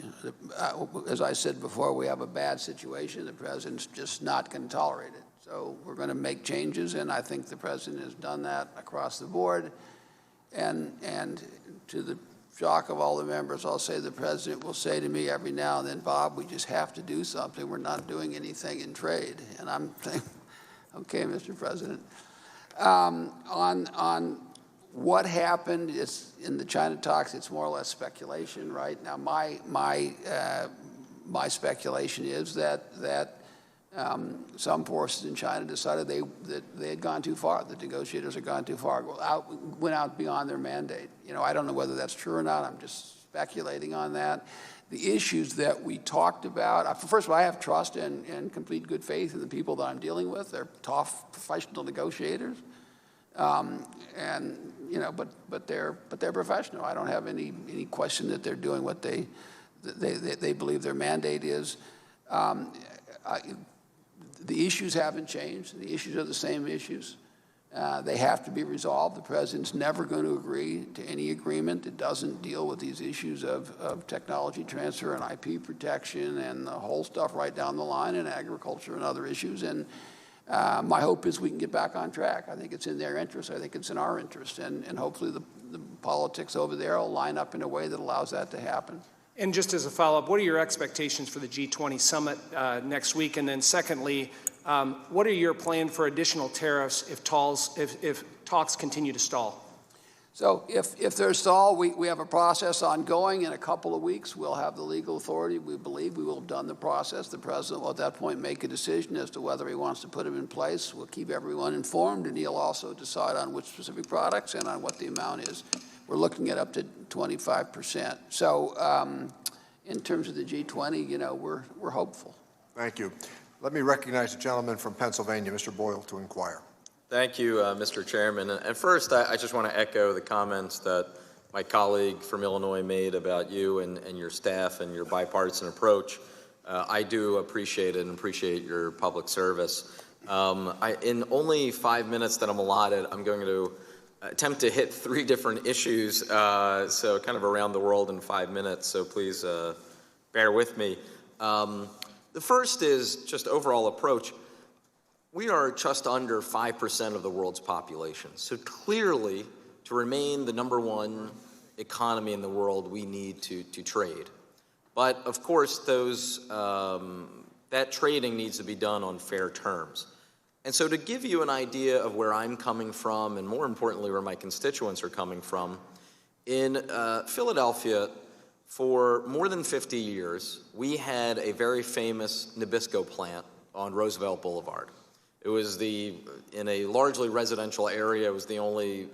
As I said before, we have a bad situation. The President's just not going to tolerate it. So we're going to make changes, and I think the President has done that across the board. And to the shock of all the members, I'll say the President will say to me every now and then, Bob, we just have to do something. We're not doing anything in trade. And I'm saying, okay, Mr. President. On what happened is in the China talks, it's more or less speculation, right? Now, my speculation is that some forces in China decided that they had gone too far. The negotiators had gone too far, went out beyond their mandate. You know, I don't know whether that's true or not. I'm just speculating on that. The issues that we talked about, first of all, I have trust and complete good faith in the people that I'm dealing with. They're tough, professional negotiators, and you know, but they're professional. I don't have any question that they're doing what they believe their mandate is. The issues haven't changed. The issues are the same issues. They have to be resolved. The President's never going to agree to any agreement that doesn't deal with these issues of technology transfer and IP protection and the whole stuff right down the line, and agriculture and other issues. And my hope is we can get back on track. I think it's in their interest. I think it's in our interest. And hopefully the politics over there will line up in a way that allows that to happen. And just as a follow-up, what are your expectations for the G20 summit next week? And then secondly, what are your plans for additional tariffs if talks continue to stall? So if there's stall, we have a process ongoing. In a couple of weeks, we'll have the legal authority. We believe we will have done the process. The President will at that point make a decision as to whether he wants to put them in place. We'll keep everyone informed, and he'll also decide on which specific products and on what the amount is. We're looking at up to 25%. So in terms of the G20, you know, we're hopeful. Thank you. Let me recognize the gentleman from Pennsylvania, Mr. Boyle, to inquire. Thank you, Mr. Chairman. And first, I just want to echo the comments that my colleague from Illinois made about you and your staff and your bipartisan approach. I do appreciate it and appreciate your public service. In only 5 minutes that I'm allotted, I'm going to attempt to hit 3 different issues, so kind of around the world in 5 minutes, so please bear with me. The first is just overall approach. We are just under 5% of the world's population. So clearly, to remain the #1 economy in the world, we need to trade. But of course, that trading needs to be done on fair terms. And so to give you an idea of where I'm coming from, and more importantly, where my constituents are coming from, in Philadelphia, for more than 50 years, we had a very famous Nabisco plant on Roosevelt Boulevard. It was in a largely residential area, it was the only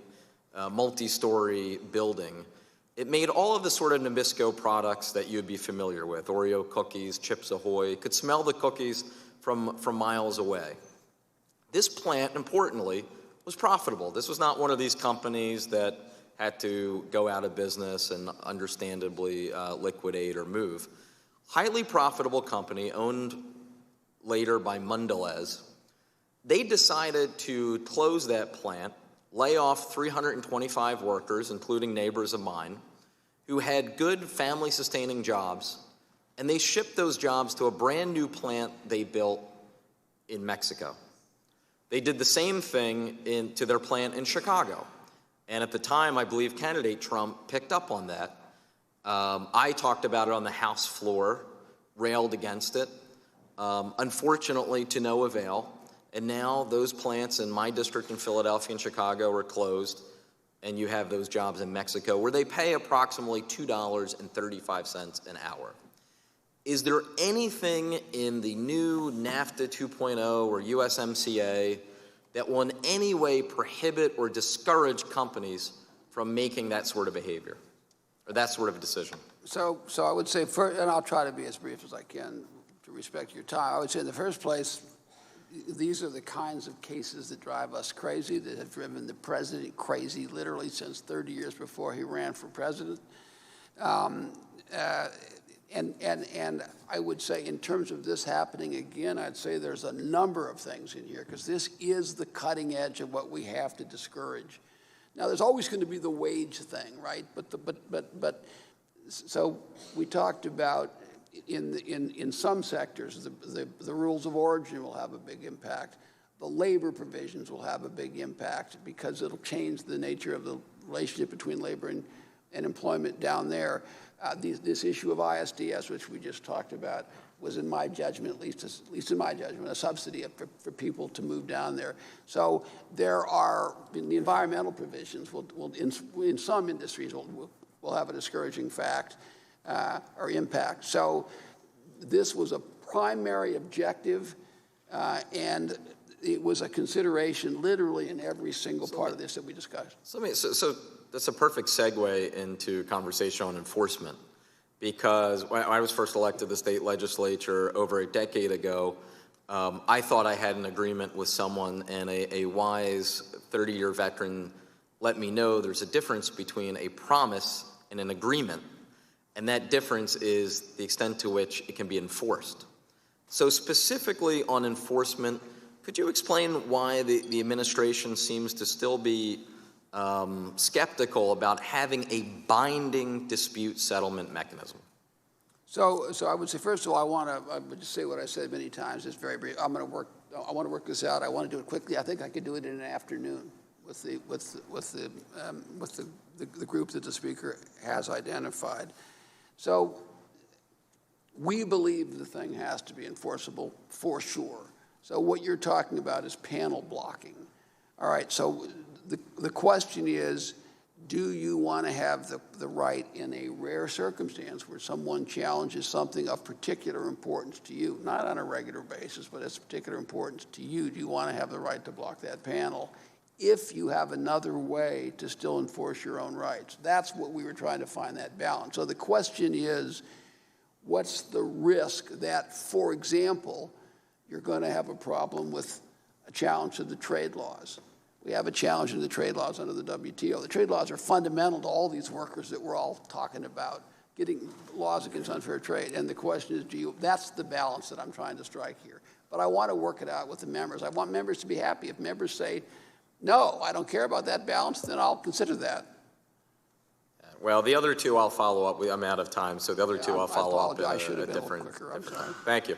multi-story building. It made all of the sort of Nabisco products that you'd be familiar with, Oreo cookies, Chips Ahoy. You could smell the cookies from miles away. This plant, importantly, was profitable. This was not one of these companies that had to go out of business and understandably liquidate or move. Highly profitable company, owned later by Mondelez. They decided to close that plant, lay off 325 workers, including neighbors of mine, who had good family-sustaining jobs, and they shipped those jobs to a brand new plant they built in Mexico. They did the same thing to their plant in Chicago. And at the time, I believe candidate Trump picked up on that. I talked about it on the House floor, railed against it, unfortunately to no avail. And now those plants in my district in Philadelphia and Chicago are closed, and you have those jobs in Mexico where they pay approximately $2.35 an hour. Is there anything in the new NAFTA 2.0 or USMCA that will in any way prohibit or discourage companies from making that sort of behavior or that sort of decision? So I would say, and I'll try to be as brief as I can to respect your time. I would say in the first place, these are the kinds of cases that drive us crazy, that have driven the president crazy literally since 30 years before he ran for president. And I would say in terms of this happening again, I'd say there's a number of things in here, because this is the cutting edge of what we have to discourage. Now, there's always going to be the wage thing, right? But so we talked about in some sectors, the rules of origin will have a big impact. The labor provisions will have a big impact because it'll change the nature of the relationship between labor and employment down there. This issue of ISDS, which we just talked about, was in my judgment, at least in my judgment, a subsidy for people to move down there. So there are, the environmental provisions will in some industries will have a discouraging fact or impact. So this was a primary objective, and it was a consideration literally in every single part of this that we discussed. So that's a perfect segue into conversation on enforcement, because when I was first elected to the state legislature over a decade ago, I thought I had an agreement with someone, and a wise 30-year veteran let me know there's a difference between a promise and an agreement, and that difference is the extent to which it can be enforced. So specifically on enforcement, could you explain why the administration seems to still be skeptical about having a binding dispute settlement mechanism? So I would say, first of all, I would just say what I said many times. It's very brief. I want to work this out. I want to do it quickly. I think I could do it in an afternoon with the group that the speaker has identified. So we believe the thing has to be enforceable for sure. So what you're talking about is panel blocking. All right, so the question is, do you want to have the right in a rare circumstance where someone challenges something of particular importance to you, not on a regular basis, but it's particular importance to you? Do you want to have the right to block that panel if you have another way to still enforce your own rights? That's what we were trying to find, that balance. So the question is, what's the risk that, for example, you're going to have a problem with a challenge to the trade laws? We have a challenge in the trade laws under the WTO. The trade laws are fundamental to all these workers that we're all talking about, getting laws against unfair trade. And the question is, that's the balance that I'm trying to strike here. But I want to work it out with the members. I want members to be happy. If members say, no, I don't care about that balance, then I'll consider that. Well, the other two I'll follow up with. I'm out of time, so the other two I'll follow up I should have at been different. quicker. I'm sorry. Thank you.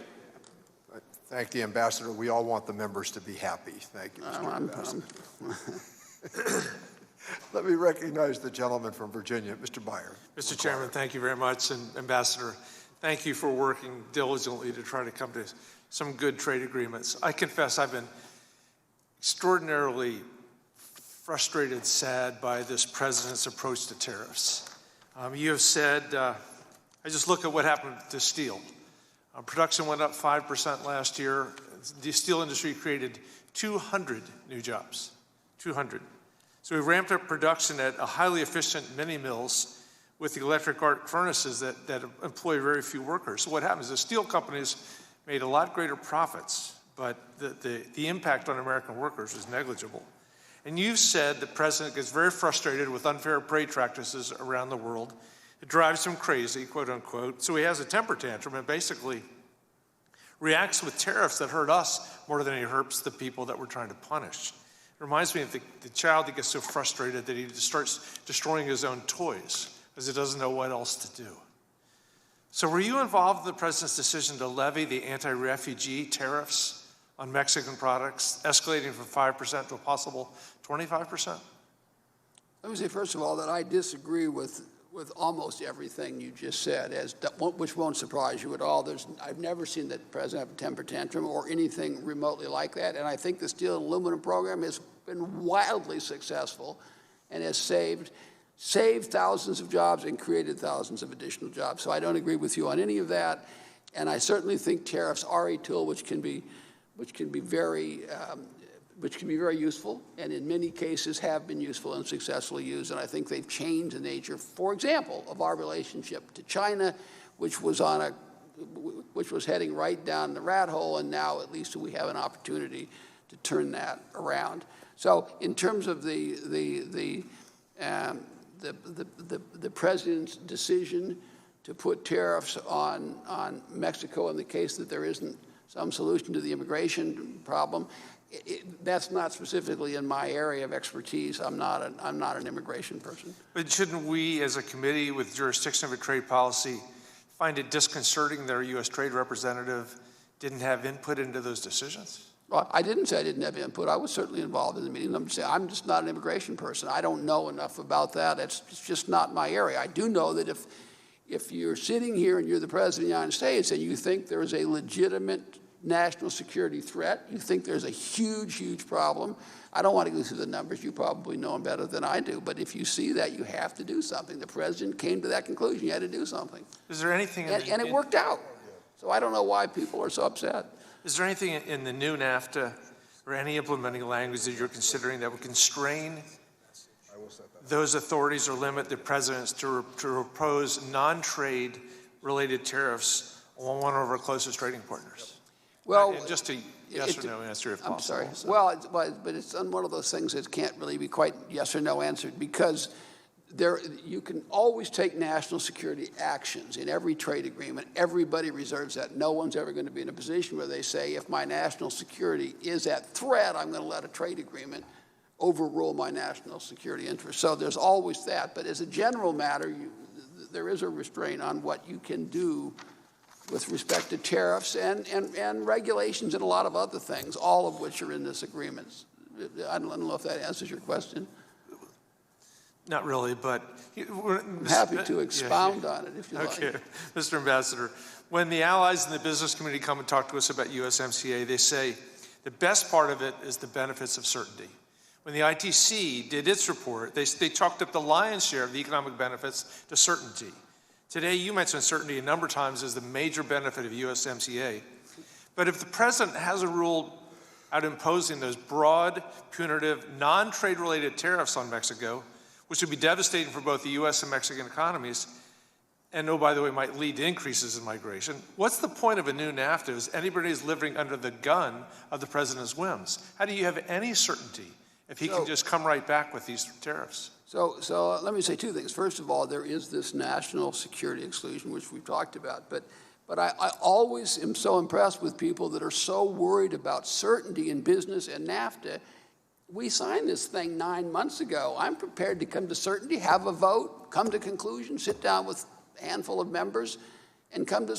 Thank the ambassador. We all want the members to be happy. Thank you, Mr. Ambassador. Let me recognize the gentleman from Virginia, Mr. Beyer. Mr. Chairman, thank you very much. And Ambassador, thank you for working diligently to try to come to some good trade agreements. I confess I've been extraordinarily frustrated, sad by this president's approach to tariffs. You have said, I just look at what happened to steel. Production went up 5% last year. The steel industry created 200 new jobs, 200. So we ramped up production at a highly efficient mini mills with the electric arc furnaces that employ very few workers. So what happens is steel companies made a lot greater profits, but the impact on American workers was negligible. And you've said the president gets very frustrated with unfair trade practices around the world. It drives him crazy, quote unquote. So he has a temper tantrum and basically reacts with tariffs that hurt us more than he hurts the people that we're trying to punish. It reminds me of the child that gets so frustrated that he just starts destroying his own toys because he doesn't know what else to do. So were you involved in the president's decision to levy the anti-refugee tariffs on Mexican products, escalating from 5% to a possible 25%? Let me say, first of all, that I disagree with almost everything you just said, which won't surprise you at all. I've never seen the president have a temper tantrum or anything remotely like that, and I think the steel and aluminum program has been wildly successful and has saved thousands of jobs and created thousands of additional jobs. So I don't agree with you on any of that, and I certainly think tariffs are a tool which can be very useful, and in many cases have been useful and successfully used. And I think they've changed the nature, for example, of our relationship to China, which was heading right down the rat hole, and now at least we have an opportunity to turn that around. So, in terms of the president's decision to put tariffs on Mexico in the case that there isn't some solution to the immigration problem, that's not specifically in my area of expertise. I'm not an immigration person. But shouldn't we, as a committee with jurisdiction of a trade policy, find it disconcerting that our U.S. trade representative didn't have input into those decisions? Well, I didn't say I didn't have input. I was certainly involved in the meeting. I'm just not an immigration person. I don't know enough about that. It's just not my area. I do know that if you're sitting here and you're the president of the United States and you think there's a legitimate national security threat, you think there's a huge, huge problem, I don't want to go through the numbers. You probably know them better than I do. But if you see that, you have to do something. The president came to that conclusion. You had to do something. Is there anything and it worked out. So I don't know why people are so upset. Is there anything in the new NAFTA or any implementing language that you're considering that would constrain those authorities or limit the presidents to impose non-trade related tariffs on one of our closest trading partners? Well, just a yes or no answer if possible. I'm sorry. Well, but it's one of those things that can't really be quite yes or no answered, because you can always take national security actions in every trade agreement. Everybody reserves that. No one's ever going to be in a position where they say, if my national security is at threat, I'm going to let a trade agreement overrule my national security interests. So there's always that. But as a general matter, there is a restraint on what you can do with respect to tariffs and regulations and a lot of other things, all of which are in this agreement. I don't know if that answers your question. Not really, but I'm happy to expound on it if you like. Okay, Mr. Ambassador, when the allies in the business community come and talk to us about USMCA, they say the best part of it is the benefits of certainty. When the ITC did its report, they chalked up the lion's share of the economic benefits to certainty. Today, you mentioned certainty a number of times as the major benefit of USMCA. But if the president has a rule out imposing those broad, punitive, non-trade-related tariffs on Mexico, which would be devastating for both the U.S. and Mexican economies, and, oh, by the way, might lead to increases in migration, what's the point of a new NAFTA if anybody is living under the gun of the president's whims? How do you have any certainty if he can just come right back with these tariffs? So let me say two things. First of all, there is this national security exclusion, which we've talked about. But I always am so impressed with people that are so worried about certainty in business and NAFTA. We signed this thing 9 months ago. I'm prepared to come to certainty, have a vote, come to conclusion, sit down with a handful of members, and come to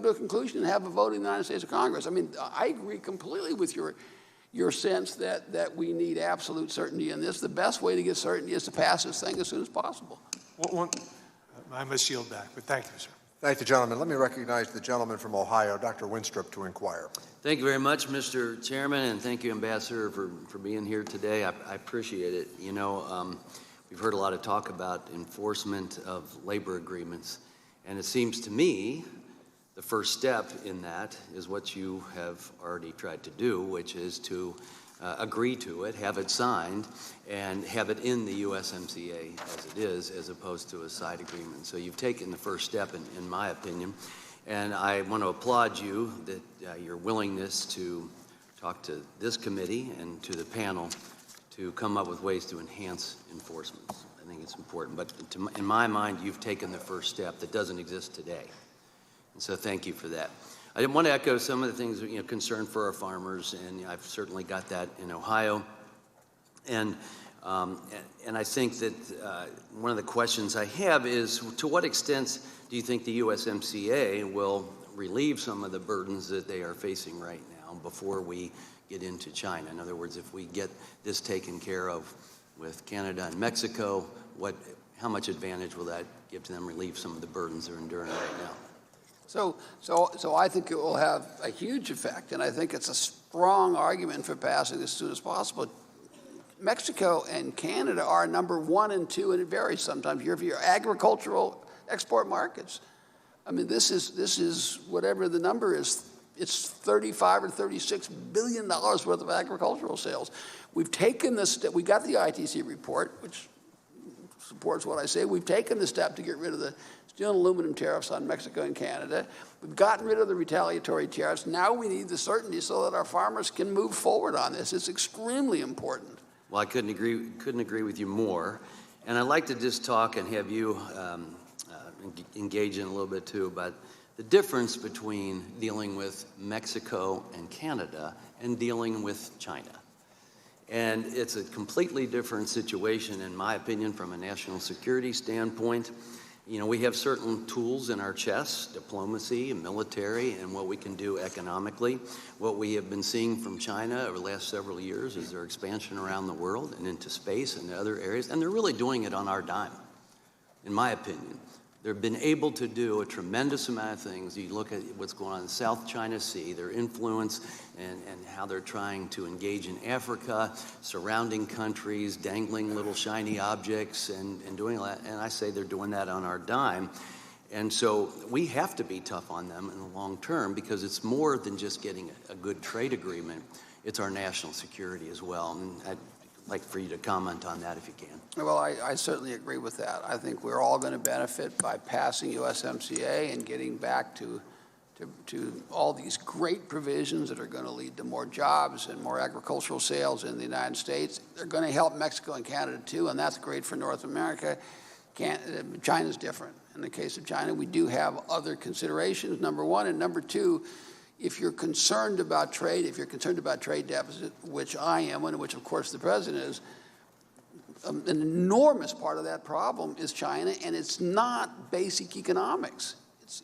a conclusion and have a vote in the United States of Congress. I mean, I agree completely with your sense that we need absolute certainty in this. The best way to get certainty is to pass this thing as soon as possible. I must yield back, but thank you, sir. Thank the gentleman. Let me recognize the gentleman from Ohio, Dr. Winstrup, to inquire. Thank you very much, Mr. Chairman, and thank you, Ambassador, for being here today. I appreciate it. You know, we've heard a lot of talk about enforcement of labor agreements, and it seems to me the first step in that is what you have already tried to do, which is to agree to it, have it signed, and have it in the USMCA as it is, as opposed to a side agreement. So you've taken the first step, in my opinion, and I want to applaud you that your willingness to talk to this committee and to the panel to come up with ways to enhance enforcement. I think it's important, but in my mind, you've taken the first step that doesn't exist today. And so thank you for that. I want to echo some of the things, concern for our farmers, and I've certainly got that in Ohio. And I think that one of the questions I have is, to what extent do you think the USMCA will relieve some of the burdens that they are facing right now before we get into China? In other words, if we get this taken care of with Canada and Mexico, how much advantage will that give to them, relieve some of the burdens they're enduring right now? So I think it will have a huge effect, and I think it's a strong argument for passing as soon as possible. Mexico and Canada are number 1 and 2, and it varies sometimes year for year, agricultural export markets. I mean, this is whatever the number is. It's $35 or $36 billion worth of agricultural sales. We've taken this step. We got the ITC report, which supports what I say. We've taken the step to get rid of the steel and aluminum tariffs on Mexico and Canada. We've gotten rid of the retaliatory tariffs. Now we need the certainty so that our farmers can move forward on this. It's extremely important. Well, I couldn't agree with you more. And I'd like to just talk and have you engage in a little bit too about the difference between dealing with Mexico and Canada and dealing with China. And it's a completely different situation, in my opinion, from a national security standpoint. You know, we have certain tools in our chest, diplomacy and military, and what we can do economically. What we have been seeing from China over the last several years is their expansion around the world and into space and other areas, and they're really doing it on our dime, in my opinion. They've been able to do a tremendous amount of things. You look at what's going on in the South China Sea, their influence and how they're trying to engage in Africa, surrounding countries, dangling little shiny objects and doing that. And I say they're doing that on our dime. And so we have to be tough on them in the long term, because it's more than just getting a good trade agreement. It's our national security as well. And I'd like for you to comment on that if you can. Well, I certainly agree with that. I think we're all going to benefit by passing USMCA and getting back to all these great provisions that are going to lead to more jobs and more agricultural sales in the United States. They're going to help Mexico and Canada too, and that's great for North America. China's different. In the case of China, we do have other considerations, number one. And number two, if you're concerned about trade, if you're concerned about trade deficit, which I am, and which of course the president is, an enormous part of that problem is China, and it's not basic economics.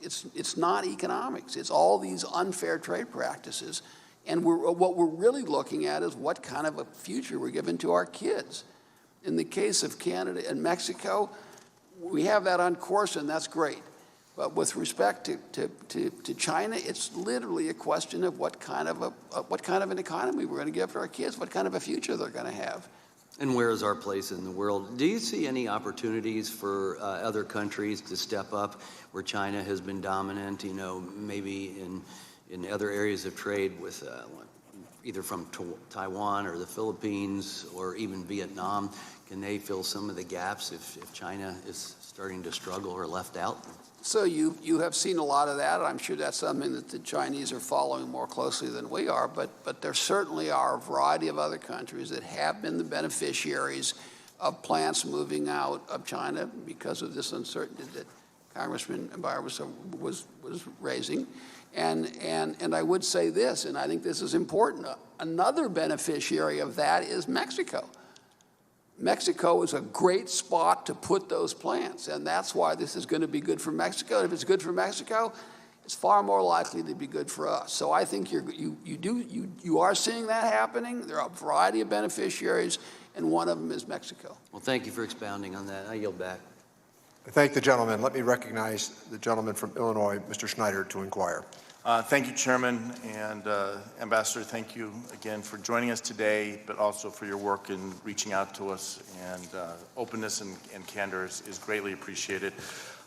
It's not economics. It's all these unfair trade practices. And what we're really looking at is what kind of a future we're giving to our kids. In the case of Canada and Mexico, we have that on course, and that's great. But with respect to China, it's literally a question of what kind of an economy we're going to give to our kids, what kind of a future they're going to have. And where is our place in the world? Do you see any opportunities for other countries to step up where China has been dominant, you know, maybe in other areas of trade with either from Taiwan or the Philippines or even Vietnam? Can they fill some of the gaps if China is starting to struggle or left out? So you have seen a lot of that. I'm sure that's something that the Chinese are following more closely than we are, but there certainly are a variety of other countries that have been the beneficiaries of plants moving out of China because of this uncertainty that Congressman Barber was raising. And I would say this, and I think this is important, another beneficiary of that is Mexico. Mexico is a great spot to put those plants, and that's why this is going to be good for Mexico. And if it's good for Mexico, it's far more likely to be good for us. So I think you are seeing that happening. There are a variety of beneficiaries, and one of them is Mexico. Well, thank you for expounding on that. I yield back. I thank the gentleman. Let me recognize the gentleman from Illinois, Mr. Schneider, to inquire. Thank you, Chairman, and Ambassador, thank you again for joining us today, but also for your work in reaching out to us, and openness and candor is greatly appreciated.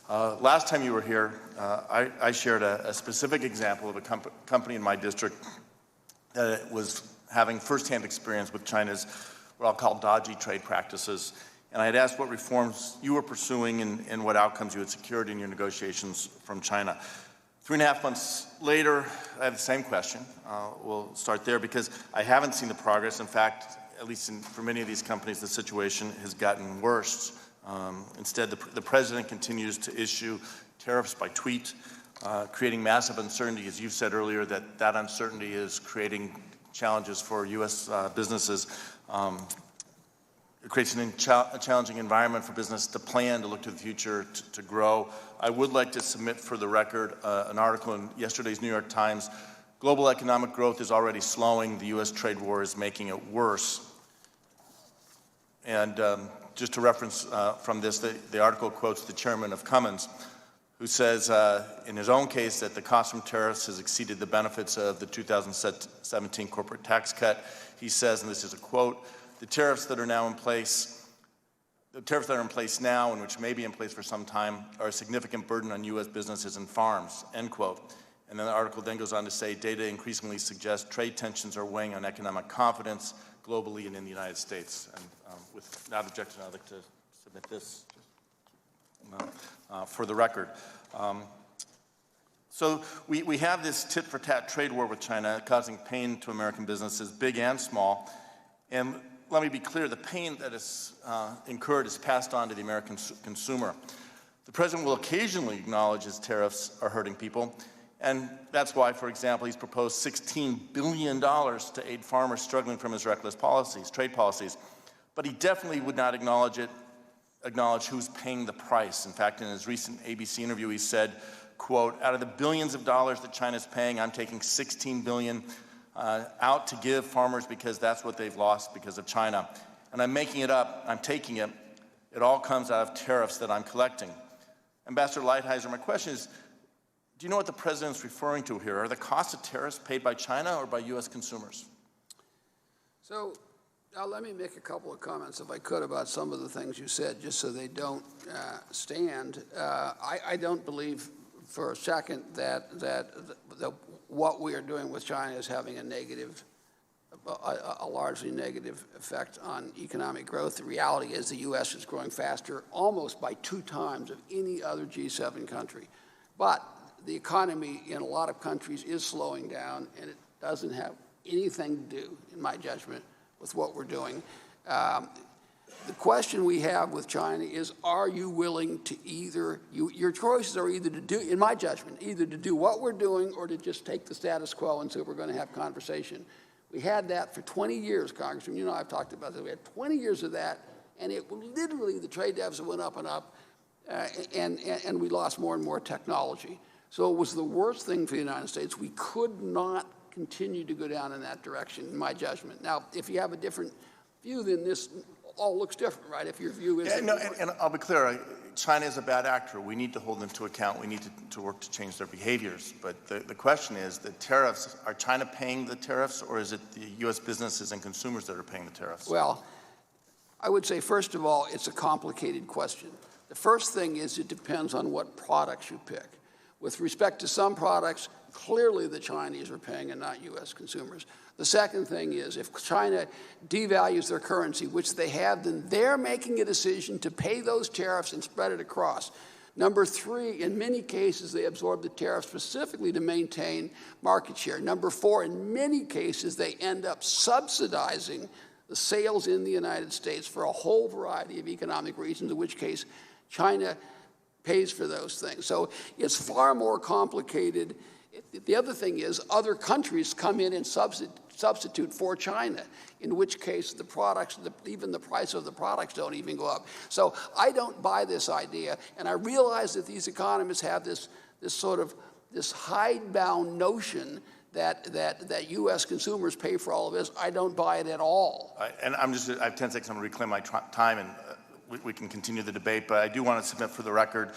Last time you were here, I shared a specific example of a company in my district that was having firsthand experience with China's what I'll call dodgy trade practices, and I had asked what reforms you were pursuing and what outcomes you had secured in your negotiations from China. 3.5 months later, I have the same question. We'll start there because I haven't seen the progress. In fact, at least for many of these companies, the situation has gotten worse. Instead, the president continues to issue tariffs by tweet, creating massive uncertainty. As you've said earlier, that uncertainty is creating challenges for U.S. businesses. It creates a challenging environment for business to plan, to look to the future, to grow. I would like to submit for the record an article in yesterday's New York Times. Global economic growth is already slowing. The U.S. trade war is making it worse. And just to reference from this, the article quotes the chairman of Cummins, who says in his own case that the cost from tariffs has exceeded the benefits of the 2017 corporate tax cut. He says, and this is a quote, the tariffs that are in place now and which may be in place for some time are a significant burden on U.S. businesses and farms, end quote. And then the article then goes on to say, data increasingly suggests trade tensions are weighing on economic confidence globally and in the United States. And without objection, I'd like to submit this for the record. So we have this tit-for-tat trade war with China causing pain to American businesses, big and small. And let me be clear, the pain that is incurred is passed on to the American consumer. The president will occasionally acknowledge his tariffs are hurting people, and that's why, for example, he's proposed $16 billion to aid farmers struggling from his reckless trade policies. But he definitely would not acknowledge who's paying the price. In fact, in his recent ABC interview, he said, quote, out of the billions of dollars that China's paying, I'm taking $16 billion out to give farmers because that's what they've lost because of China. And I'm making it up, I'm taking it. It all comes out of tariffs that I'm collecting. Ambassador Lighthizer, my question is, do you know what the president's referring to here? Are the costs of tariffs paid by China or by U.S. consumers? So now let me make a couple of comments, if I could, about some of the things you said, just so they don't stand. I don't believe for a second that what we are doing with China is having a largely negative effect on economic growth. The reality is the U.S. is growing faster, almost by 2 times of any other G7 country. But the economy in a lot of countries is slowing down, and it doesn't have anything to do, in my judgment, with what we're doing. The question we have with China is, are you willing to your choices are either to do, in my judgment, either to do what we're doing or to just take the status quo and say we're going to have conversation. We had that for 20 years, Congressman. You know I've talked about this. We had 20 years of that, and it literally, the trade deficit went up and up, and we lost more and more technology. So it was the worst thing for the United States. We could not continue to go down in that direction, in my judgment. Now, if you have a different view, then this all looks different, right? If your view is... Yeah, no, and I'll be clear, China is a bad actor. We need to hold them to account. We need to work to change their behaviors. But the question is, the tariffs, are China paying the tariffs, or is it the U.S. businesses and consumers that are paying the tariffs? Well, I would say, first of all, it's a complicated question. The first thing is it depends on what products you pick. With respect to some products, clearly the Chinese are paying and not U.S. consumers. The second thing is if China devalues their currency, which they have, then they're making a decision to pay those tariffs and spread it across. Number 3, in many cases, they absorb the tariff specifically to maintain market share. Number 4, in many cases, they end up subsidizing the sales in the United States for a whole variety of economic reasons, in which case China pays for those things. So it's far more complicated. The other thing is other countries come in and substitute for China, in which case the products, even the price of the products don't even go up. So I don't buy this idea, and I realize that these economists have this hidebound notion that U.S. consumers pay for all of this. I don't buy it at all. And I have 10 seconds. I'm going to reclaim my time. And we can continue the debate, but I do want to submit for the record,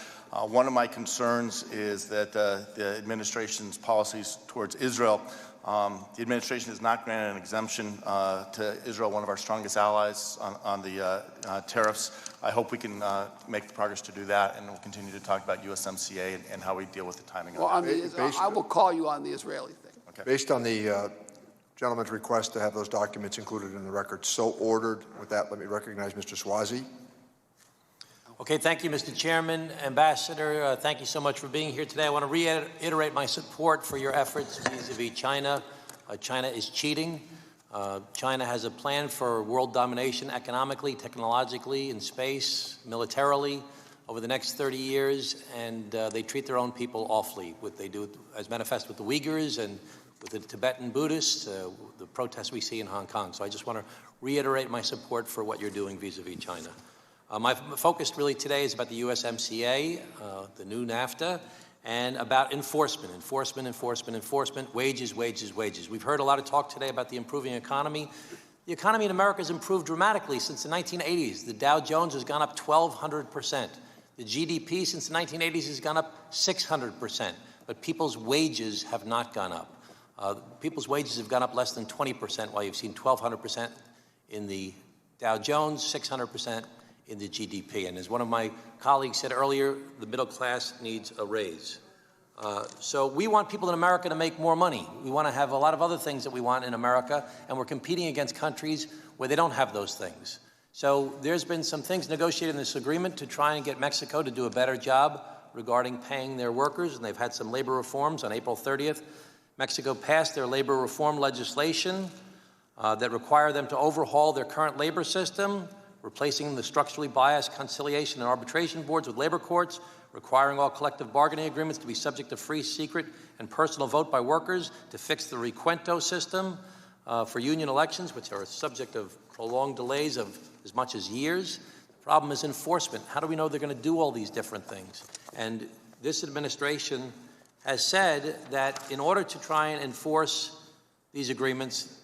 one of my concerns is that the administration's policies towards Israel, the administration has not granted an exemption to Israel, one of our strongest allies on the tariffs. I hope we can make the progress to do that, and we'll continue to talk about USMCA and how we deal with the timing Well, of that. I will call you on the Israeli thing. Okay. Based on the gentleman's request to have those documents included in the record, so ordered. With that, let me recognize Mr. Swazi. Okay, thank you, Mr. Chairman. Ambassador, thank you so much for being here today. I want to reiterate my support for your efforts vis-a-vis China. China is cheating. China has a plan for world domination economically, technologically, in space, militarily over the next 30 years, and they treat their own people awfully. What they do, as manifest with the Uyghurs and with the Tibetan Buddhists, the protests we see in Hong Kong. So I just want to reiterate my support for what you're doing vis-a-vis China. My focus really today is about the USMCA, the new NAFTA, and about enforcement, wages, wages, wages. We've heard a lot of talk today about the improving economy. The economy in America has improved dramatically since the 1980s. The Dow Jones has gone up 1,200%. The GDP since the 1980s has gone up 600%, but people's wages have not gone up. People's wages have gone up less than 20%, while you've seen 1,200% in the Dow Jones, 600% in the GDP. And as one of my colleagues said earlier, the middle class needs a raise. So we want people in America to make more money. We want to have a lot of other things that we want in America, and we're competing against countries where they don't have those things. So there's been some things negotiated in this agreement to try and get Mexico to do a better job regarding paying their workers, and they've had some labor reforms. On April 30th, Mexico passed their labor reform legislation that require them to overhaul their current labor system, replacing the structurally biased conciliation and arbitration boards with labor courts, requiring all collective bargaining agreements to be subject to free, secret, and personal vote by workers, to fix the recuento system for union elections, which are subject of prolonged delays of as much as years. The problem is enforcement. How do we know they're going to do all these different things? And this administration has said that in order to try and enforce these agreements,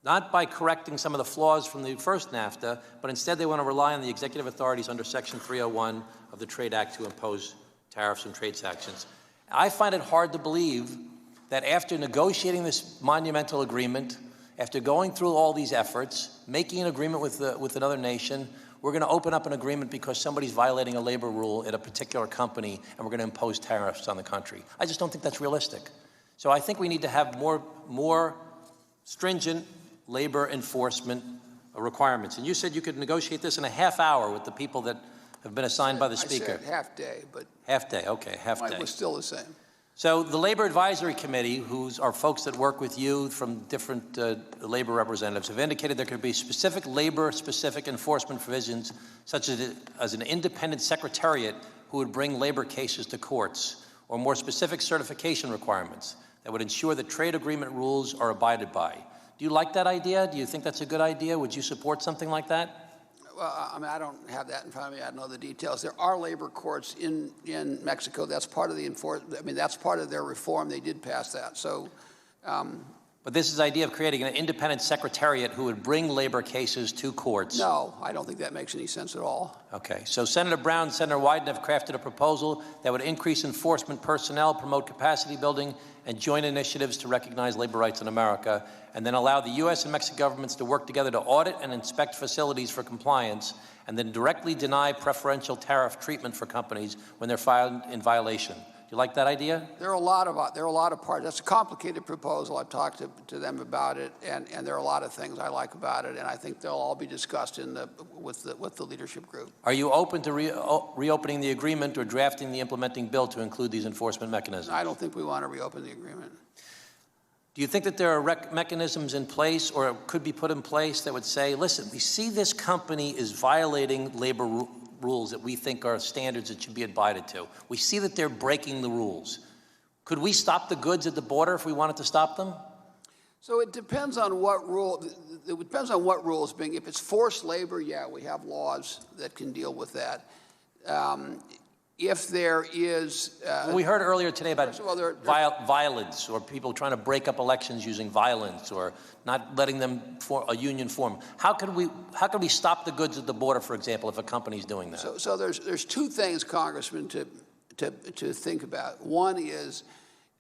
not by correcting some of the flaws from the first NAFTA, but instead they want to rely on the executive authorities under Section 301 of the Trade Act to impose tariffs and trade sanctions. I find it hard to believe that after negotiating this monumental agreement, after going through all these efforts, making an agreement with another nation, we're going to open up an agreement because somebody's violating a labor rule at a particular company, and we're going to impose tariffs on the country. I just don't think that's realistic. So I think we need to have more stringent labor enforcement requirements. And you said you could negotiate this in a half hour with the people that have been assigned by the Speaker. I said half day, but half day, okay, half day. it was still the same. So the Labor Advisory Committee, who's are folks that work with you from different labor representatives, have indicated there could be specific labor-specific enforcement provisions, such as an independent secretariat who would bring labor cases to courts, or more specific certification requirements that would ensure that trade agreement rules are abided by. Do you like that idea? Do you think that's a good idea? Would you support something like that? Well, I mean, I don't have that in front of me. I don't know the details. There are labor courts in Mexico. That's part of the enforcement. I mean, that's part of their reform. They did pass that. So, but this is the idea of creating an independent secretariat who would bring labor cases to courts. No, I don't think that makes any sense at all. Okay, so Senator Brown and Senator Wyden have crafted a proposal that would increase enforcement personnel, promote capacity building, and joint initiatives to recognize labor rights in America, and then allow the U.S. and Mexican governments to work together to audit and inspect facilities for compliance, and then directly deny preferential tariff treatment for companies when they're found in violation. Do you like that idea? There are a lot of parts. That's a complicated proposal. I've talked to them about it, and there are a lot of things I like about it, and I think they'll all be discussed with the leadership group. Are you open to reopening the agreement or drafting the implementing bill to include these enforcement mechanisms? I don't think we want to reopen the agreement. Do you think that there are mechanisms in place or could be put in place that would say, listen, we see this company is violating labor rules that we think are standards that should be abided to. We see that they're breaking the rules. Could we stop the goods at the border if we wanted to stop them? So it depends on what rule. It depends on what rules being. If it's forced labor, yeah, we have laws that can deal with that. if there is... Well, we heard earlier today about well, violence, or people trying to break up elections using violence, or not letting them a union form. How could we stop the goods at the border, for example, if a company's doing that? So there's two things, Congressman, to think about. One is,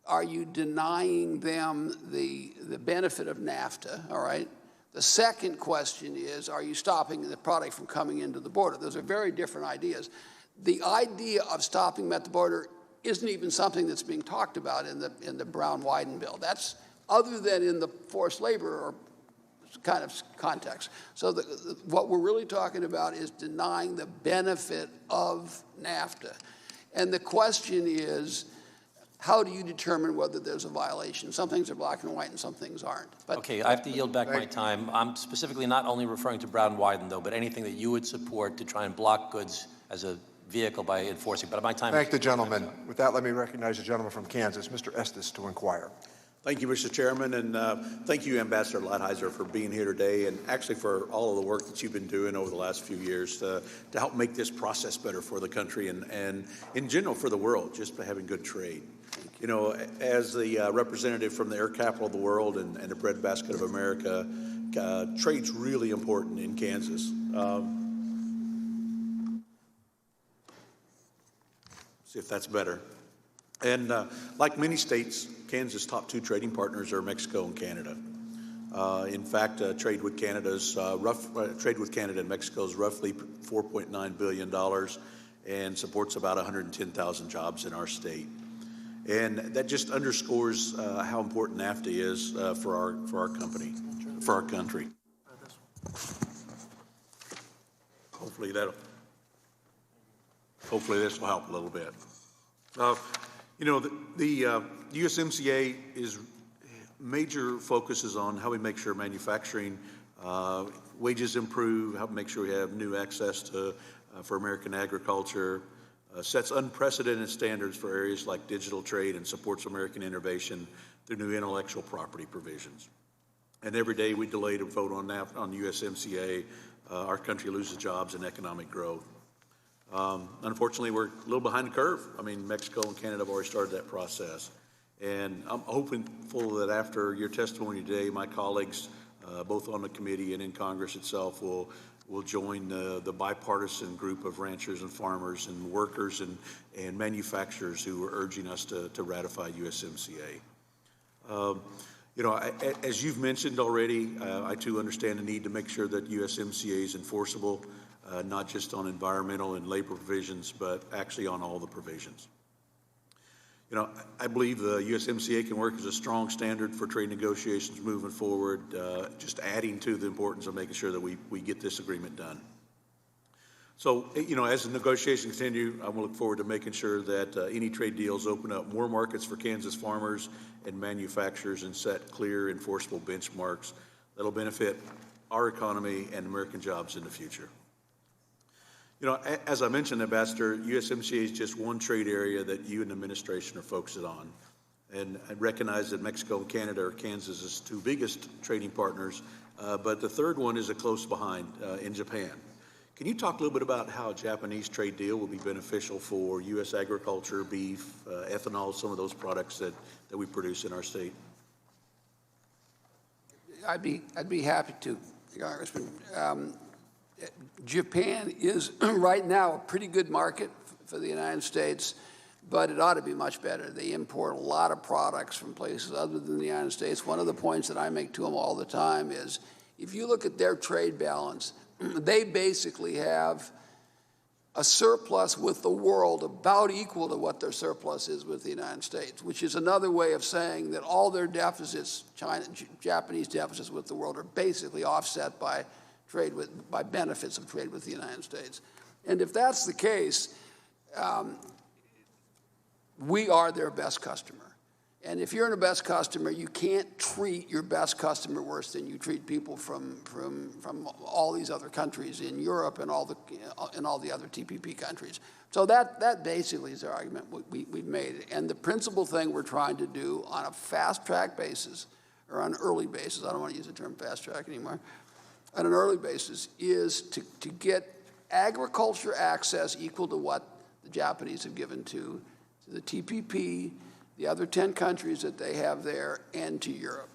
are you denying them the benefit of NAFTA, all right? The second question is, are you stopping the product from coming into the border? Those are very different ideas. The idea of stopping them at the border isn't even something that's being talked about in the Brown-Wyden bill. That's other than in the forced labor or kind of context. So what we're really talking about is denying the benefit of NAFTA. And the question is, how do you determine whether there's a violation? Some things are black and white and some things aren't. But, okay, I have to yield back my time. I'm specifically not only referring to Brown-Wyden, though, but anything that you would support to try and block goods as a vehicle by enforcing. But my time. Thank the gentleman. With that, let me recognize the gentleman from Kansas, Mr. Estes, to inquire. Thank you, Mr. Chairman, and thank you, Ambassador Lighthizer, for being here today, and actually for all of the work that you've been doing over the last few years to help make this process better for the country and in general for the world, just by having good trade. You know, as the representative from the air capital of the world and the breadbasket of America, trade's really important in Kansas. See if that's better. And like many states, Kansas' top two trading partners are Mexico and Canada. In fact, trade with Canada and Mexico is roughly $4.9 billion and supports about 110,000 jobs in our state. And that just underscores how important NAFTA is for our country. Hopefully this will help a little bit. You know, the USMCA is major focuses on how we make sure manufacturing wages improve, how we make sure we have new access to for American agriculture, sets unprecedented standards for areas like digital trade, and supports American innovation through new intellectual property provisions. And every day we delay to vote on USMCA, our country loses jobs and economic growth. Unfortunately, we're a little behind the curve. I mean, Mexico and Canada have already started that process. And I'm hopeful that after your testimony today, my colleagues, both on the committee and in Congress itself, will join the bipartisan group of ranchers and farmers and workers and manufacturers who are urging us to ratify USMCA. You know, as you've mentioned already, I too understand the need to make sure that USMCA is enforceable, not just on environmental and labor provisions, but actually on all the provisions. You know, I believe the USMCA can work as a strong standard for trade negotiations moving forward, just adding to the importance of making sure that we get this agreement done. So, you know, as the negotiations continue, I will look forward to making sure that any trade deals open up more markets for Kansas farmers and manufacturers and set clear, enforceable benchmarks that'll benefit our economy and American jobs in the future. You know, as I mentioned, Ambassador, USMCA is just one trade area that you and the administration are focused on. And I recognize that Mexico and Canada are Kansas's two biggest trading partners, but the third one is a close behind in Japan. Can you talk a little bit about how a Japanese trade deal will be beneficial for U.S. agriculture, beef, ethanol, some of those products that we produce in our state? I'd be happy to, Congressman. Japan is right now a pretty good market for the United States, but it ought to be much better. They import a lot of products from places other than the United States. One of the points that I make to them all the time is, if you look at their trade balance, they basically have a surplus with the world about equal to what their surplus is with the United States, which is another way of saying that all their deficits, Japanese deficits with the world, are basically offset by benefits of trade with the United States. And if that's the case, we are their best customer. And if you're the best customer, you can't treat your best customer worse than you treat people from all these other countries in Europe and all the other TPP countries. So that basically is the argument we've made. And the principal thing we're trying to do on a fast-track basis, or on an early basis, I don't want to use the term fast-track anymore, on an early basis, is to get agriculture access equal to what the Japanese have given to the TPP, the other 10 countries that they have there, and to Europe.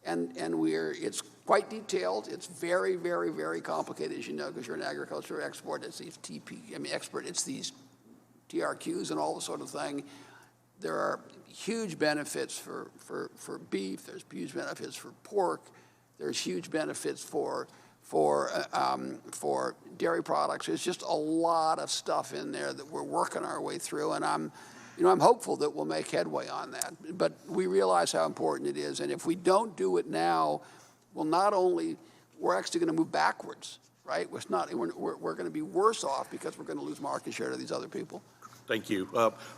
And it's quite detailed. It's very, very, very complicated, as you know, because you're an agriculture export. It's these it's these TRQs and all the sort of thing. There are huge benefits for beef. There's huge benefits for pork. There's huge benefits for dairy products. There's just a lot of stuff in there that we're working our way through, and I'm hopeful that we'll make headway on that. But we realize how important it is, and if we don't do it now, we're actually going to move backwards, right? We're going to be worse off because we're going to lose market share to these other people. Thank you.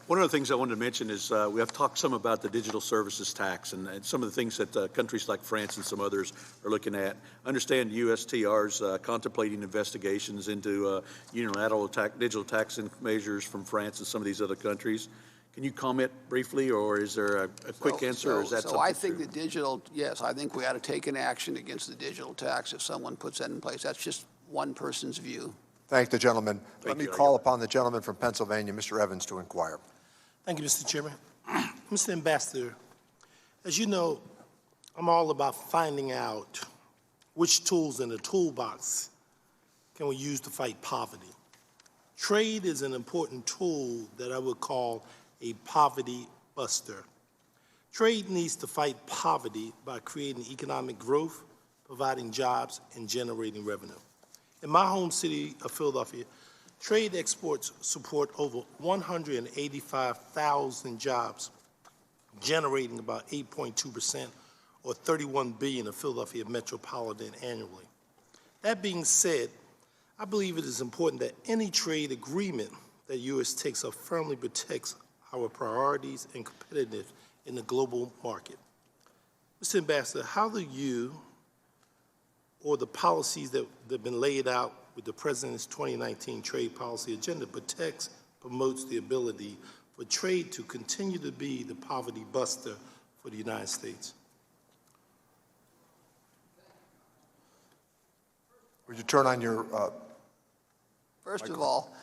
One of the things I wanted to mention is we have talked some about the digital services tax and some of the things that countries like France and some others are looking at. I understand USTR is contemplating investigations into unilateral digital tax measures from France and some of these other countries. Can you comment briefly, or is there a quick answer, or is that something? I think the digital, yes, I think we ought to take an action against the digital tax if someone puts that in place. That's just one person's view. Thank the gentleman. Let me call upon the gentleman from Pennsylvania, Mr. Evans, to inquire. Thank you, Mr. Chairman. Mr. Ambassador, as you know, I'm all about finding out which tools in the toolbox can we use to fight poverty. Trade is an important tool that I would call a poverty buster. Trade needs to fight poverty by creating economic growth, providing jobs, and generating revenue. In my home city of Philadelphia, trade exports support over 185,000 jobs, generating about 8.2% or $31 billion of Philadelphia metropolitan annually. That being said, I believe it is important that any trade agreement that the U.S. takes up firmly protects our priorities and competitiveness in the global market. Mr. Ambassador, how do you or the policies that have been laid out with the President's 2019 trade policy agenda promotes the ability for trade to continue to be the poverty buster for the United States? Would you turn on your First of all,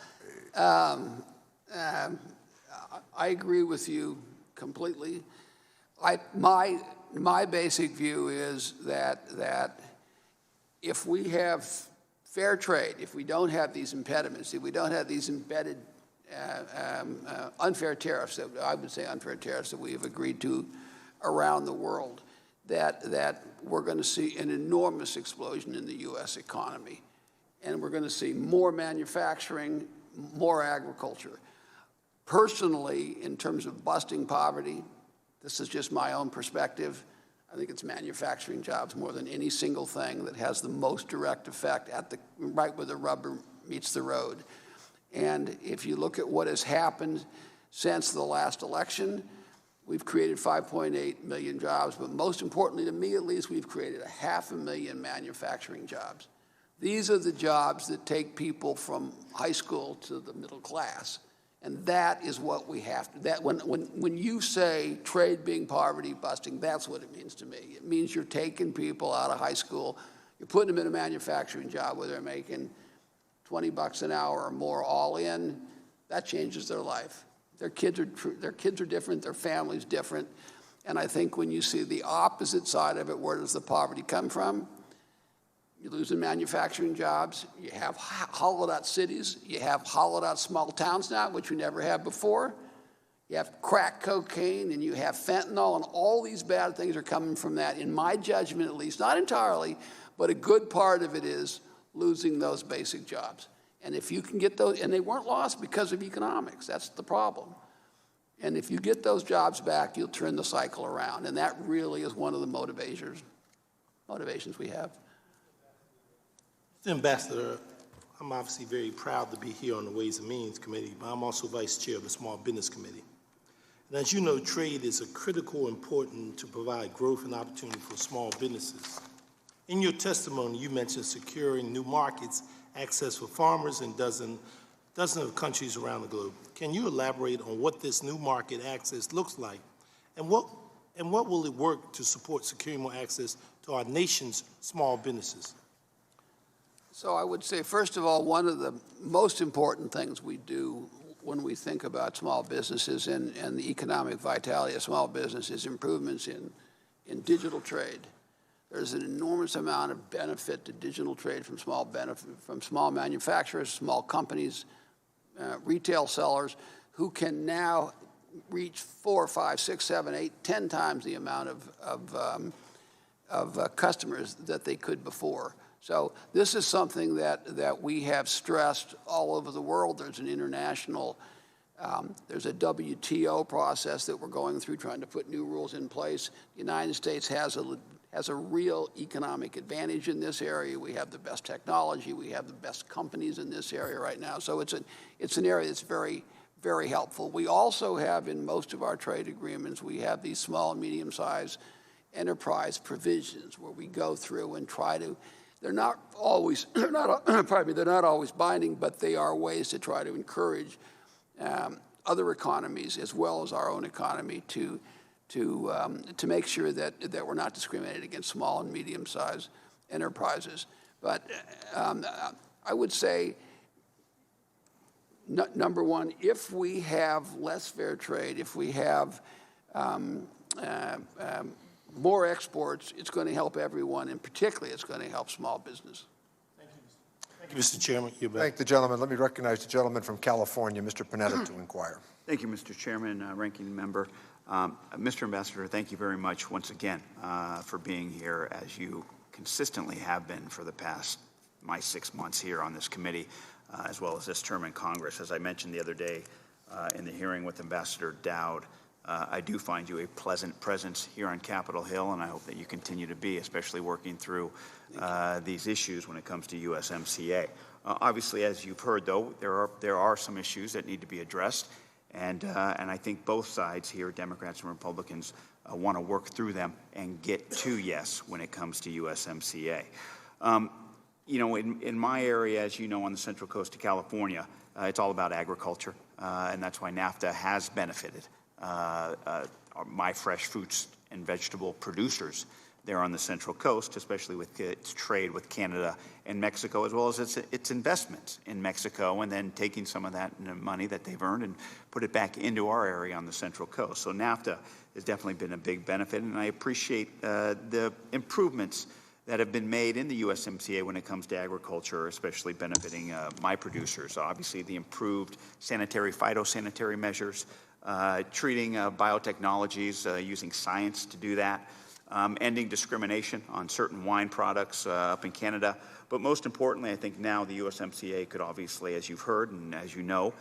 I agree with you completely. My basic view is that if we have fair trade, if we don't have these impediments, if we don't have these embedded unfair tariffs, that I would say unfair tariffs that we have agreed to around the world, that we're going to see an enormous explosion in the U.S. economy. And we're going to see more manufacturing, more agriculture. Personally, in terms of busting poverty, this is just my own perspective, I think it's manufacturing jobs more than any single thing that has the most direct effect right where the rubber meets the road. And if you look at what has happened since the last election, we've created 5.8 million jobs, but most importantly, to me at least, we've created 500,000 manufacturing jobs. These are the jobs that take people from high school to the middle class. And that is what we have to, when you say trade being poverty busting, that's what it means to me. It means you're taking people out of high school, you're putting them in a manufacturing job where they're making $20 an hour or more all in. That changes their life. Their kids are different, their family's different. And I think when you see the opposite side of it, where does the poverty come from? You're losing manufacturing jobs. You have hollowed out cities. You have hollowed out small towns now, which we never had before. You have crack cocaine and you have fentanyl, and all these bad things are coming from that, in my judgment at least. Not entirely, but a good part of it is losing those basic jobs. And if you can get those, and they weren't lost because of economics, that's the problem. And if you get those jobs back, you'll turn the cycle around. And that really is one of the motivations we have. Mr. Ambassador, I'm obviously very proud to be here on the Ways and Means Committee, but I'm also Vice Chair of the Small Business Committee. And as you know, trade is a critical important to provide growth and opportunity for small businesses. In your testimony, you mentioned securing new markets, access for farmers in dozens of countries around the globe. Can you elaborate on what this new market access looks like, and what will it work to support securing more access to our nation's small businesses? So I would say, first of all, one of the most important things we do when we think about small businesses and the economic vitality of small businesses, improvements in digital trade. There's an enormous amount of benefit to digital trade from small manufacturers, small companies, retail sellers who can now reach 4, 5, 6, 7, 8, 10 times the amount of customers that they could before. So this is something that we have stressed all over the world. There's an international, there's a WTO process that we're going through trying to put new rules in place. The United States has a real economic advantage in this area. We have the best technology. We have the best companies in this area right now. So it's an area that's very, very helpful. We also have in most of our trade agreements, we have these small and medium-sized enterprise provisions where we go through and try to, they're not always binding, but they are ways to try to encourage other economies as well as our own economy to make sure that we're not discriminating against small and medium-sized enterprises. But I would say, number one, if we have less fair trade, if we have more exports, it's going to help everyone, and particularly it's going to help small business. Thank you, Mr. Chairman. You're back. Thank the gentleman. Let me recognize the gentleman from California, Mr. Panetta, to inquire. Thank you, Mr. Chairman, Ranking Member. Mr. Ambassador, thank you very much once again for being here, as you consistently have been for the past 6 months here on this committee, as well as this term in Congress. As I mentioned the other day in the hearing with Ambassador Dowd, I do find you a pleasant presence here on Capitol Hill, and I hope that you continue to be, especially working through these issues when it comes to USMCA. Obviously, as you've heard, though, there are some issues that need to be addressed, and I think both sides here, Democrats and Republicans, want to work through them and get to yes when it comes to USMCA. You know, in my area, as you know, on the Central Coast of California, it's all about agriculture, and that's why NAFTA has benefited my fresh fruits and vegetable producers there on the Central Coast, especially with its trade with Canada and Mexico, as well as its investments in Mexico, and then taking some of that money that they've earned and put it back into our area on the Central Coast. So NAFTA has definitely been a big benefit, and I appreciate the improvements that have been made in the USMCA when it comes to agriculture, especially benefiting my producers. Obviously, the improved phytosanitary measures, treating biotechnologies, using science to do that, ending discrimination on certain wine products up in Canada. But most importantly, I think now the USMCA could obviously, as you've heard and as you know,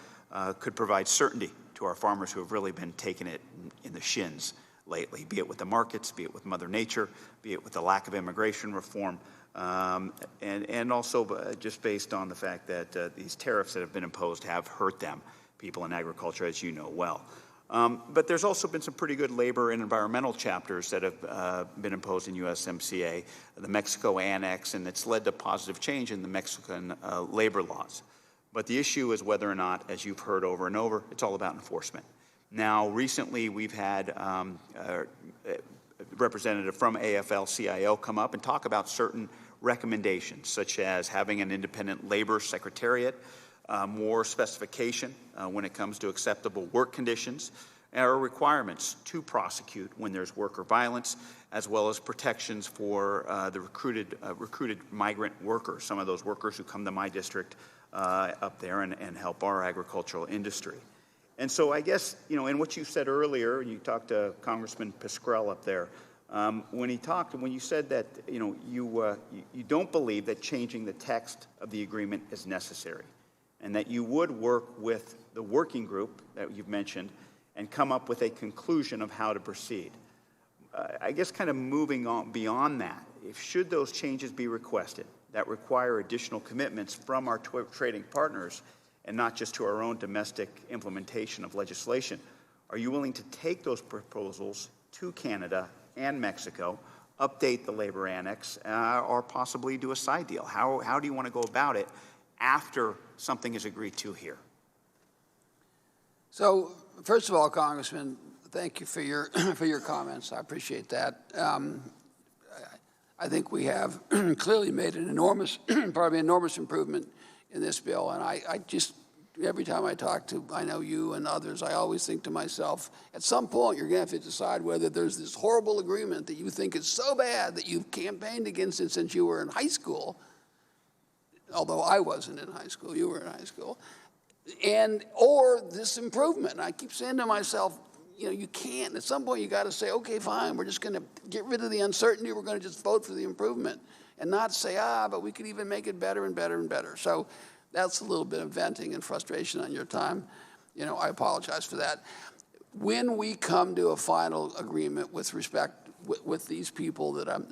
could provide certainty to our farmers who have really been taking it in the shins lately, be it with the markets, be it with Mother Nature, be it with the lack of immigration reform, and also just based on the fact that these tariffs that have been imposed have hurt them, people in agriculture, as you know well. But there's also been some pretty good labor and environmental chapters that have been imposed in USMCA, the Mexico Annex, and it's led to positive change in the Mexican labor laws. But the issue is whether or not, as you've heard over and over, it's all about enforcement. Now, recently we've had a representative from AFL-CIO come up and talk about certain recommendations, such as having an independent labor secretariat, more specification when it comes to acceptable work conditions, or requirements to prosecute when there's worker violence, as well as protections for the recruited migrant workers, some of those workers who come to my district up there and help our agricultural industry. And so I guess, you know, in what you said earlier, and you talked to Congressman Pascrell up there, when you said that, you know, you don't believe that changing the text of the agreement is necessary, and that you would work with the working group that you've mentioned and come up with a conclusion of how to proceed. I guess kind of moving on beyond that, should those changes be requested that require additional commitments from our trading partners and not just to our own domestic implementation of legislation, are you willing to take those proposals to Canada and Mexico, update the labor annex, or possibly do a side deal? How do you want to go about it after something is agreed to here? So, first of all, Congressman, thank you for your comments. I appreciate that. I think we have clearly made an enormous improvement in this bill, and I just every time I talk to, I know you and others, I always think to myself, at some point you're going to have to decide whether there's this horrible agreement that you think is so bad that you've campaigned against it since you were in high school, although I wasn't in high school, you were in high school, or this improvement. And I keep saying to myself, you can't. At some point you got to say, okay, fine, we're just going to get rid of the uncertainty, we're going to just vote for the improvement, and not say, but we could even make it better and better and better. So that's a little bit of venting and frustration on your time. I apologize for that. When we come to a final agreement with respect with these people that I'm,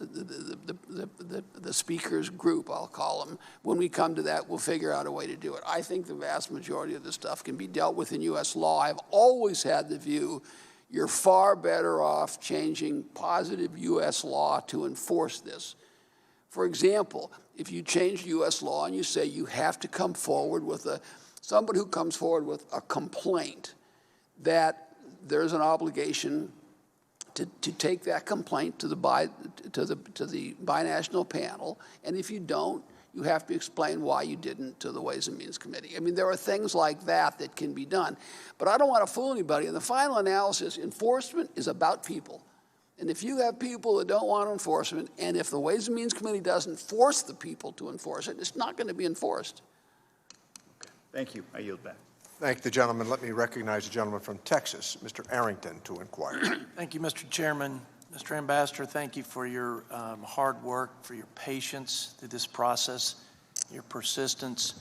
the speakers group, I'll call them, when we come to that, we'll figure out a way to do it. I think the vast majority of this stuff can be dealt with in U.S. law. I've always had the view you're far better off changing positive U.S. law to enforce this. For example, if you change U.S. law and you say you have to come forward with somebody who comes forward with a complaint, that there's an obligation to take that complaint to the binational panel, and if you don't, you have to explain why you didn't to the Ways and Means Committee. I mean, there are things like that that can be done. But I don't want to fool anybody. In the final analysis, enforcement is about people. And if you have people that don't want enforcement, and if the Ways and Means Committee doesn't force the people to enforce it, it's not going to be enforced. Okay. Thank you. I yield back. Thank the gentleman. Let me recognize the gentleman from Texas, Mr. Arrington, to inquire. Thank you, Mr. Chairman. Mr. Ambassador, thank you for your hard work, for your patience through this process, your persistence.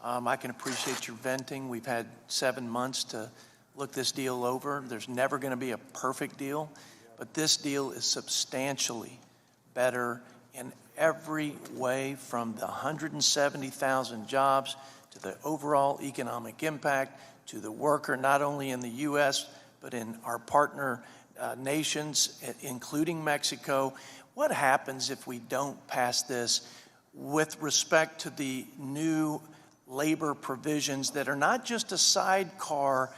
I can appreciate your venting. We've had 7 months to look this deal over. There's never going to be a perfect deal, but this deal is substantially better in every way, from the 170,000 jobs to the overall economic impact to the worker, not only in the U.S., but in our partner nations, including Mexico. What happens if we don't pass this with respect to the new labor provisions that are not just a sidecar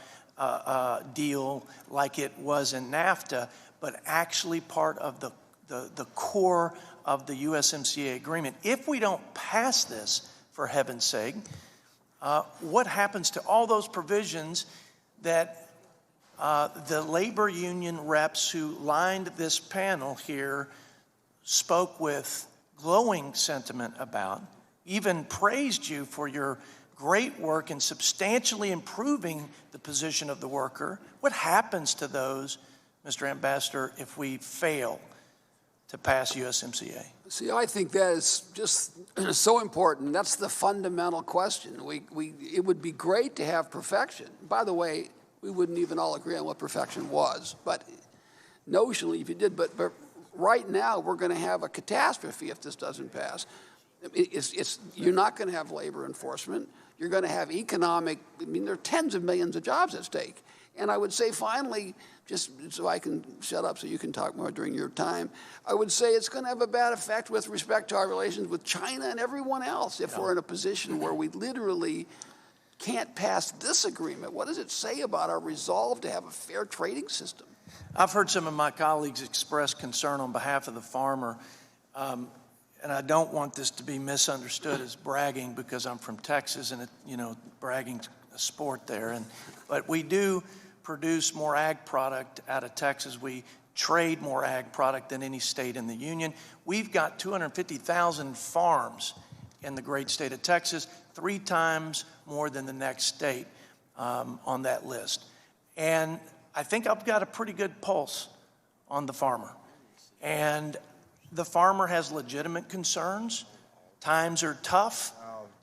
deal like it was in NAFTA, but actually part of the core of the USMCA agreement? If we don't pass this, for heaven's sake, what happens to all those provisions that the labor union reps who lined this panel here spoke with glowing sentiment about, even praised you for your great work in substantially improving the position of the worker? What happens to those, Mr. Ambassador, if we fail to pass USMCA? See, I think that is just so important. That's the fundamental question. It would be great to have perfection. By the way, we wouldn't even all agree on what perfection was, but notionally, if you did, but right now, we're going to have a catastrophe if this doesn't pass. You're not going to have labor enforcement. You're going to have economic, there are tens of millions of jobs at stake. And I would say, finally, just so I can shut up so you can talk more during your time, I would say it's going to have a bad effect with respect to our relations with China and everyone else if we're in a position where we literally can't pass this agreement. What does it say about our resolve to have a fair trading system? I've heard some of my colleagues express concern on behalf of the farmer, and I don't want this to be misunderstood as bragging because I'm from Texas and bragging's a sport there. But we do produce more ag product out of Texas. We trade more ag product than any state in the union. We've got 250,000 farms in the great state of Texas, 3 times more than the next state on that list. And I think I've got a pretty good pulse on the farmer. And the farmer has legitimate concerns. Times are tough.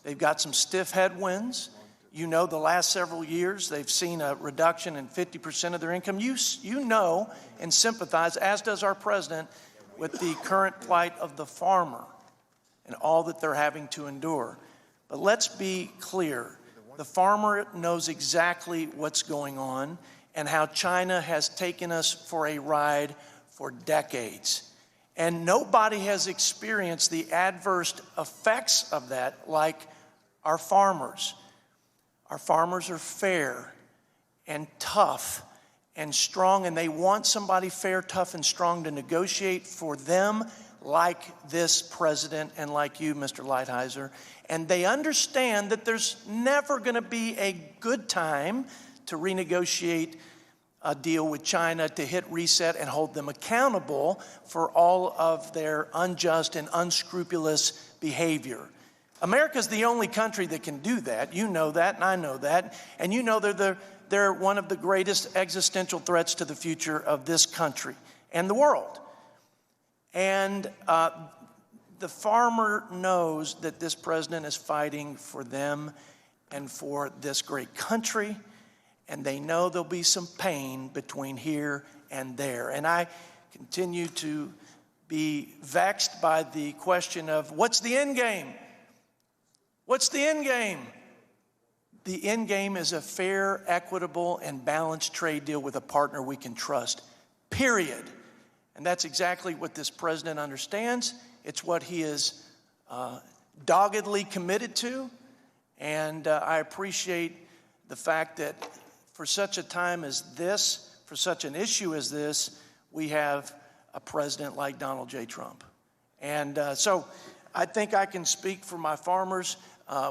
They've got some stiff headwinds. The last several years, they've seen a reduction in 50% of their income. You know and sympathize, as does our president, with the current plight of the farmer and all that they're having to endure. But let's be clear. The farmer knows exactly what's going on and how China has taken us for a ride for decades. And nobody has experienced the adverse effects of that like our farmers. Our farmers are fair and tough and strong, and they want somebody fair, tough, and strong to negotiate for them like this president and like you, Mr. Lighthizer, and they understand that there's never going to be a good time to renegotiate a deal with China, to hit reset and hold them accountable for all of their unjust and unscrupulous behavior. America's the only country that can do that. You know that, and I know that. And you know they're one of the greatest existential threats to the future of this country and the world. And the farmer knows that this president is fighting for them and for this great country, and they know there'll be some pain between here and there. And I continue to be vexed by the question of, what's the end game? What's the end game? The end game is a fair, equitable, and balanced trade deal with a partner we can trust, period. And that's exactly what this president understands. It's what he is doggedly committed to. And I appreciate the fact that for such a time as this, for such an issue as this, we have a president like Donald J. Trump. And so I think I can speak for my farmers.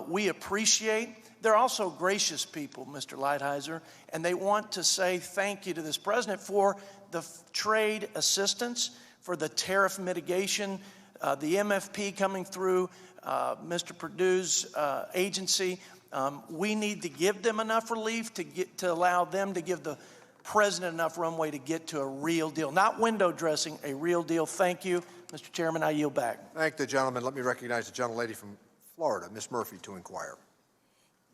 We appreciate, they're also gracious people, Mr. Lighthizer, and they want to say thank you to this president for the trade assistance, for the tariff mitigation, the MFP coming through Mr. Perdue's agency. We need to give them enough relief to allow them to give the president enough runway to get to a real deal. Not window dressing, a real deal. Thank you. Mr. Chairman, I yield back. Thank the gentleman. Let me recognize the gentlelady from Florida, Ms. Murphy, to inquire.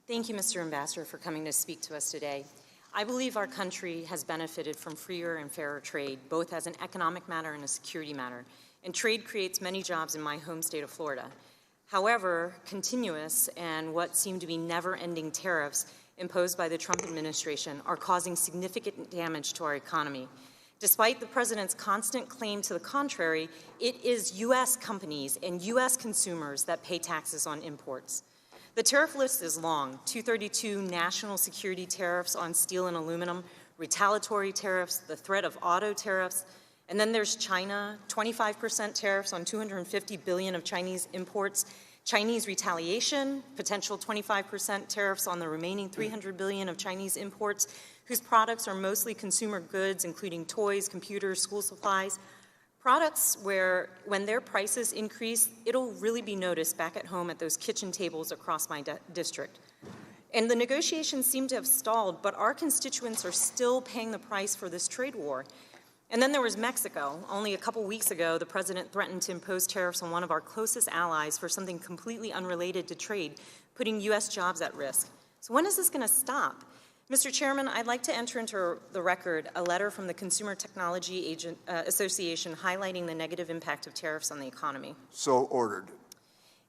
Thank you, Mr. Ambassador, for coming to speak to us today. I believe our country has benefited from freer and fairer trade, both as an economic matter and a security matter. And trade creates many jobs in my home state of Florida. However, continuous and what seem to be never-ending tariffs imposed by the Trump administration are causing significant damage to our economy. Despite the president's constant claim to the contrary, it is U.S. companies and U.S. consumers that pay taxes on imports. The tariff list is long: 232 national security tariffs on steel and aluminum, retaliatory tariffs, the threat of auto tariffs, and then there's China, 25% tariffs on $250 billion of Chinese imports, Chinese retaliation, potential 25% tariffs on the remaining $300 billion of Chinese imports, whose products are mostly consumer goods, including toys, computers, school supplies. Products where, when their prices increase, it'll really be noticed back at home at those kitchen tables across my district. And the negotiations seem to have stalled, but our constituents are still paying the price for this trade war. And then there was Mexico. Only a couple weeks ago, the president threatened to impose tariffs on one of our closest allies for something completely unrelated to trade, putting U.S. jobs at risk. So when is this going to stop? Mr. Chairman, I'd like to enter into the record a letter from the Consumer Technology Association highlighting the negative impact of tariffs on the economy. So ordered.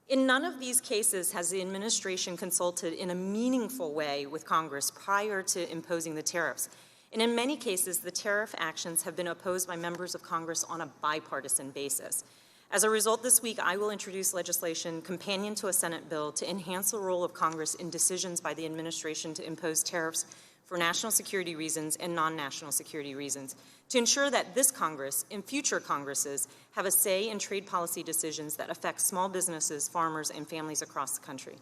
In none of these cases has the administration consulted in a meaningful way with Congress prior to imposing the tariffs. And in many cases, the tariff actions have been opposed by members of Congress on a bipartisan basis. As a result, this week, I will introduce legislation companion to a Senate bill to enhance the role of Congress in decisions by the administration to impose tariffs for national security reasons and non-national security reasons, to ensure that this Congress and future Congresses have a say in trade policy decisions that affect small businesses, farmers, and families across the country.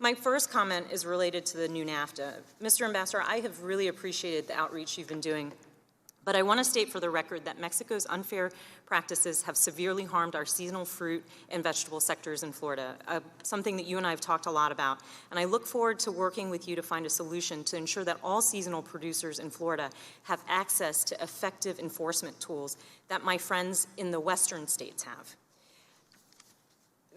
My first comment is related to the new NAFTA. Mr. Ambassador, I have really appreciated the outreach you've been doing, but I want to state for the record that Mexico's unfair practices have severely harmed our seasonal fruit and vegetable sectors in Florida, something that you and I have talked a lot about. And I look forward to working with you to find a solution to ensure that all seasonal producers in Florida have access to effective enforcement tools that my friends in the western states have.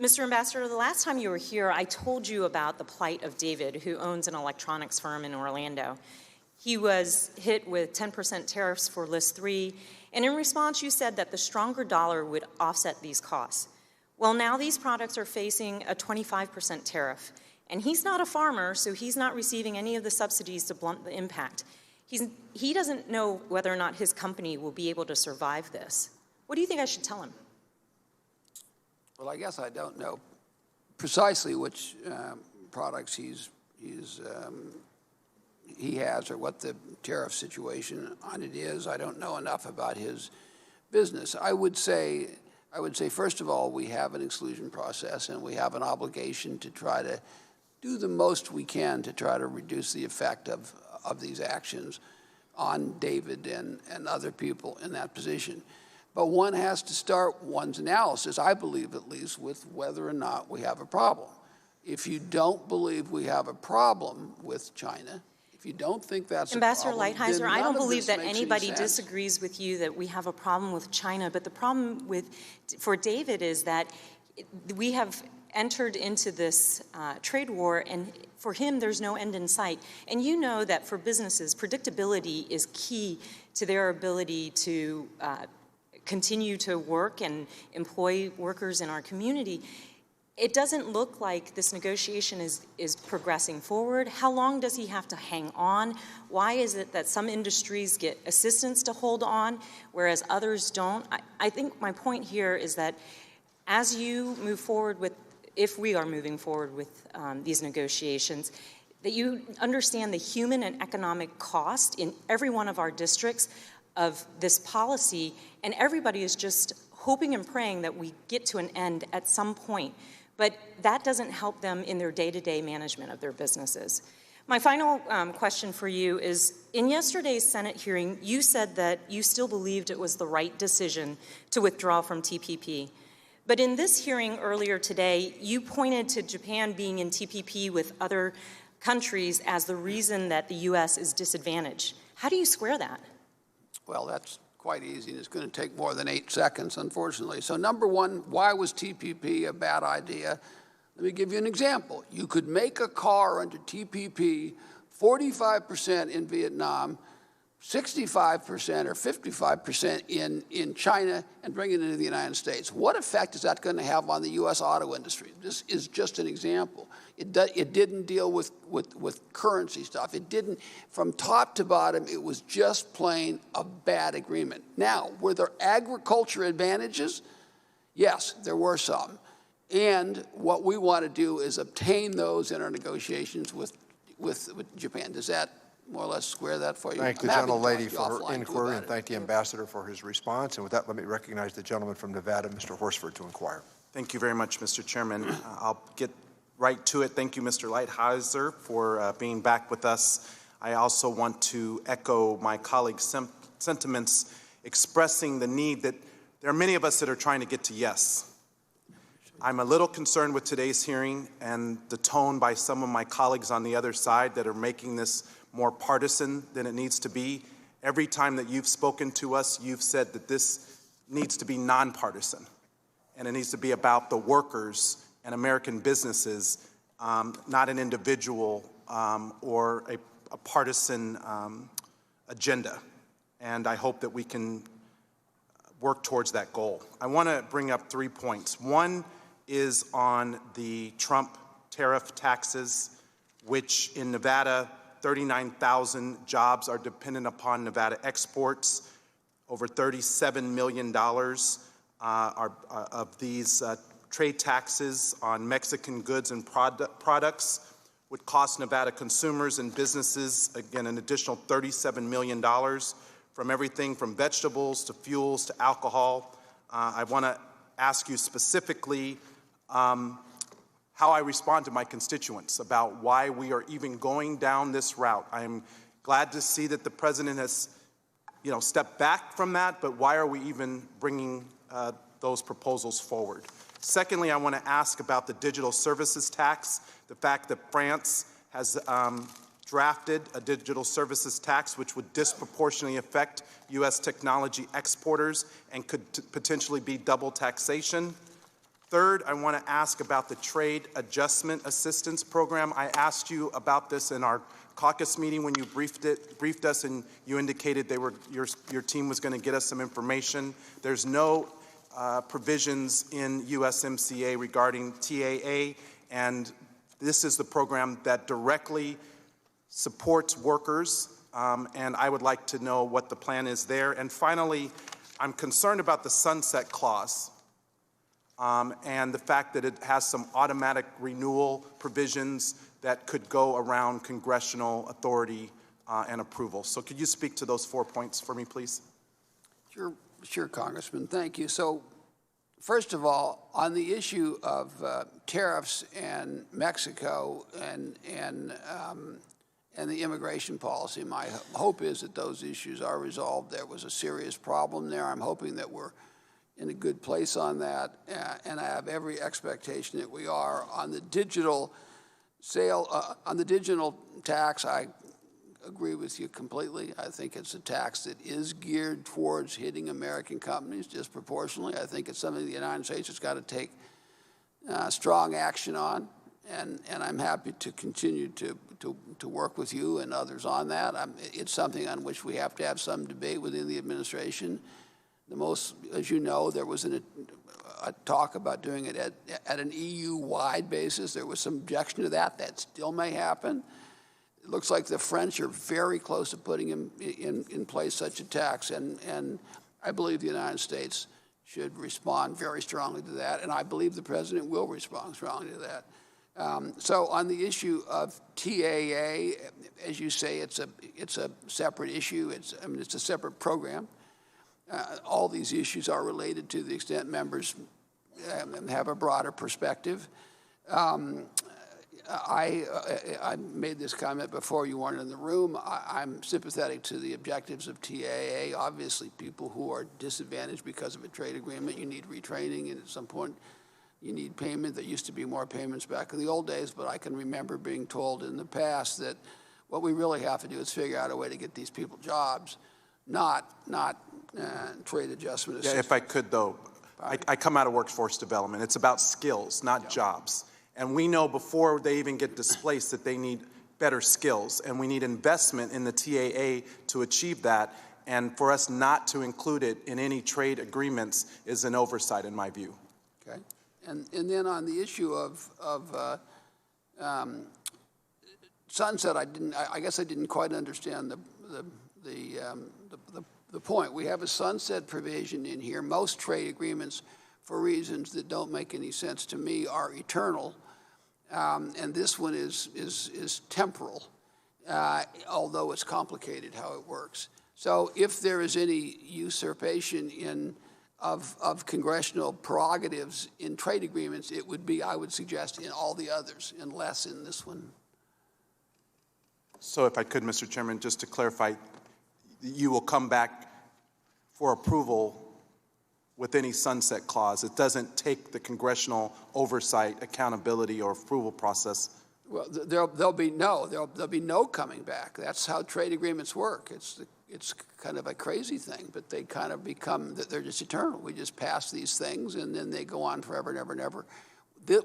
Mr. Ambassador, the last time you were here, I told you about the plight of David, who owns an electronics firm in Orlando. He was hit with 10% tariffs for List 3, and in response, you said that the stronger dollar would offset these costs. Well, now these products are facing a 25% tariff, and he's not a farmer, so he's not receiving any of the subsidies to blunt the impact. He doesn't know whether or not his company will be able to survive this. What do you think I should tell him? Well, I guess I don't know precisely which products he has or what the tariff situation on it is. I don't know enough about his business. I would say I would say, first of all, we have an exclusion process, and we have an obligation to try to do the most we can to try to reduce the effect of these actions on David and other people in that position. But one has to start one's analysis, I believe at least, with whether or not we have a problem. If you don't believe we have a problem with China, if you don't think that's Ambassador a problem, Lighthizer, then I none don't of believe this that makes any anybody sense. disagrees with you that we have a problem with China, but the problem for David is that we have entered into this trade war, and for him, there's no end in sight. And you know that for businesses, predictability is key to their ability to continue to work and employ workers in our community. It doesn't look like this negotiation is progressing forward. How long does he have to hang on? Why is it that some industries get assistance to hold on, whereas others don't? I think my point here is that as you move forward with, if we are moving forward with these negotiations, that you understand the human and economic cost in every one of our districts of this policy, and everybody is just hoping and praying that we get to an end at some point. But that doesn't help them in their day-to-day management of their businesses. My final question for you is, in yesterday's Senate hearing, you said that you still believed it was the right decision to withdraw from TPP. But in this hearing earlier today, you pointed to Japan being in TPP with other countries as the reason that the U.S. is disadvantaged. How do you square that? Well, that's quite easy, and it's going to take more than 8 seconds, unfortunately. So number one, why was TPP a bad idea? Let me give you an example. You could make a car under TPP 45% in Vietnam, 65% or 55% in China, and bring it into the United States. What effect is that going to have on the U.S. auto industry? This is just an example. It didn't deal with currency stuff. It didn't, from top to bottom, it was just plain a bad agreement. Now, were there agriculture advantages? Yes, there were some. And what we want to do is obtain those in our negotiations with Japan. Does that more or less square that for you? Thank the gentlelady for her inquiry, and thank the ambassador for his response. And with that, let me recognize the gentleman from Nevada, Mr. Horsford, to inquire. Thank you very much, Mr. Chairman. I'll get right to it. Thank you, Mr. Lighthizer, for being back with us. I also want to echo my colleagues' sentiments, expressing the need that there are many of us that are trying to get to yes. I'm a little concerned with today's hearing and the tone by some of my colleagues on the other side that are making this more partisan than it needs to be. Every time that you've spoken to us, you've said that this needs to be nonpartisan, and it needs to be about the workers and American businesses, not an individual or a partisan agenda. And I hope that we can work towards that goal. I want to bring up 3 points. One is on the Trump tariff taxes, which in Nevada, 39,000 jobs are dependent upon Nevada exports. Over $37 million of these trade taxes on Mexican goods and products would cost Nevada consumers and businesses, again, an additional $37 million from everything from vegetables to fuels to alcohol. I want to ask you specifically how I respond to my constituents about why we are even going down this route. I am glad to see that the president has, stepped back from that, but why are we even bringing those proposals forward? Secondly, I want to ask about the digital services tax, the fact that France has drafted a digital services tax which would disproportionately affect U.S. technology exporters and could potentially be double taxation. Third, I want to ask about the Trade Adjustment Assistance Program. I asked you about this in our caucus meeting when you briefed us, and you indicated your team was going to get us some information. There's no provisions in USMCA regarding TAA, and this is the program that directly supports workers, and I would like to know what the plan is there. And finally, I'm concerned about the sunset clause and the fact that it has some automatic renewal provisions that could go around congressional authority and approval. So could you speak to those 4 points for me, please? Sure, Congressman. Thank you. So first of all, on the issue of tariffs and Mexico and the immigration policy, my hope is that those issues are resolved. There was a serious problem there. I'm hoping that we're in a good place on that, and I have every expectation that we are. On the digital on the digital tax, I agree with you completely. I think it's a tax that is geared towards hitting American companies disproportionately. I think it's something the United States has got to take strong action on, and I'm happy to continue to work with you and others on that. It's something on which we have to have some debate within the administration. As you know, there was a talk about doing it at an EU-wide basis. There was some objection to that. That still may happen. It looks like the French are very close to putting in place such a tax, and I believe the United States should respond very strongly to that, and I believe the President will respond strongly to that. So on the issue of TAA, as you say, it's a separate issue. It's a separate program. All these issues are related to the extent members have a broader perspective. I made this comment before you weren't in the room. I'm sympathetic to the objectives of TAA. Obviously, people who are disadvantaged because of a trade agreement, you need retraining, and at some point you need payment. There used to be more payments back in the old days, but I can remember being told in the past that what we really have to do is figure out a way to get these people jobs, not trade adjustment assistance. Yeah, if I could, though, I come out of workforce development. It's about skills, not jobs. And we know before they even get displaced that they need better skills, and we need investment in the TAA to achieve that. And for us not to include it in any trade agreements is an oversight, in my view. Okay. And then on the issue of sunset, I guess I didn't quite understand the point. We have a sunset provision in here. Most trade agreements, for reasons that don't make any sense to me, are eternal, and this one is temporal, although it's complicated how it works. So if there is any usurpation of congressional prerogatives in trade agreements, it would be, I would suggest, in all the others, and less in this one. So if I could, Mr. Chairman, just to clarify, you will come back for approval with any sunset clause. It doesn't take the congressional oversight, accountability, or approval process. Well, there'll be no coming back. That's how trade agreements work. It's kind of a crazy thing, but they kind of become, they're just eternal. We just pass these things, and then they go on forever and ever and ever.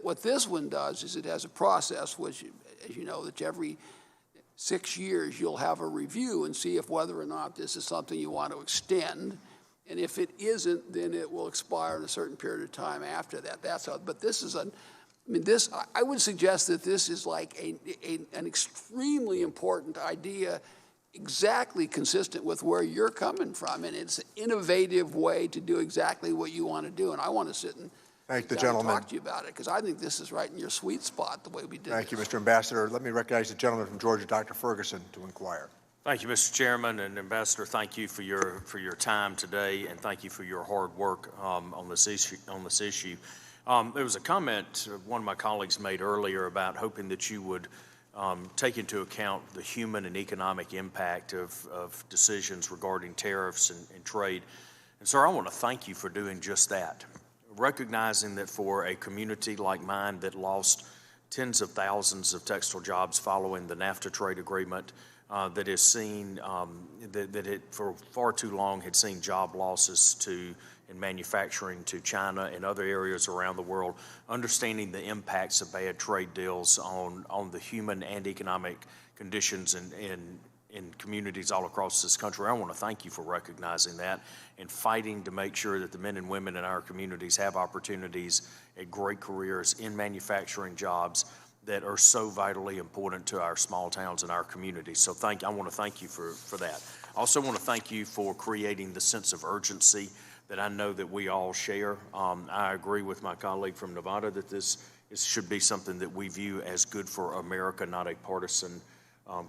What this one does is it has a process, which, as you know, that every 6 years you'll have a review and see if whether or not this is something you want to extend. And if it isn't, then it will expire in a certain period of time after that. That's how, but this is I would suggest that this is like an extremely important idea, exactly consistent with where you're coming from. And it's an innovative way to do exactly what you want to do. And I want to sit and thank the gentleman. Talk to you about it, because I think this is right in your sweet spot, the way we did it. Thank you, Mr. Ambassador. Let me recognize the gentleman from Georgia, Dr. Ferguson, to inquire. Thank you, Mr. Chairman, and Ambassador, thank you for your time today, and thank you for your hard work on this issue. There was a comment one of my colleagues made earlier about hoping that you would take into account the human and economic impact of decisions regarding tariffs and trade. And sir, I want to thank you for doing just that, recognizing that for a community like mine that lost tens of thousands of textile jobs following the NAFTA trade agreement, that has seen that it for far too long had seen job losses in manufacturing to China and other areas around the world, understanding the impacts of bad trade deals on the human and economic conditions in communities all across this country. I want to thank you for recognizing that and fighting to make sure that the men and women in our communities have opportunities at great careers in manufacturing jobs that are so vitally important to our small towns and our communities. So I want to thank you for that. I also want to thank you for creating the sense of urgency that I know that we all share. I agree with my colleague from Nevada that this should be something that we view as good for America, not a partisan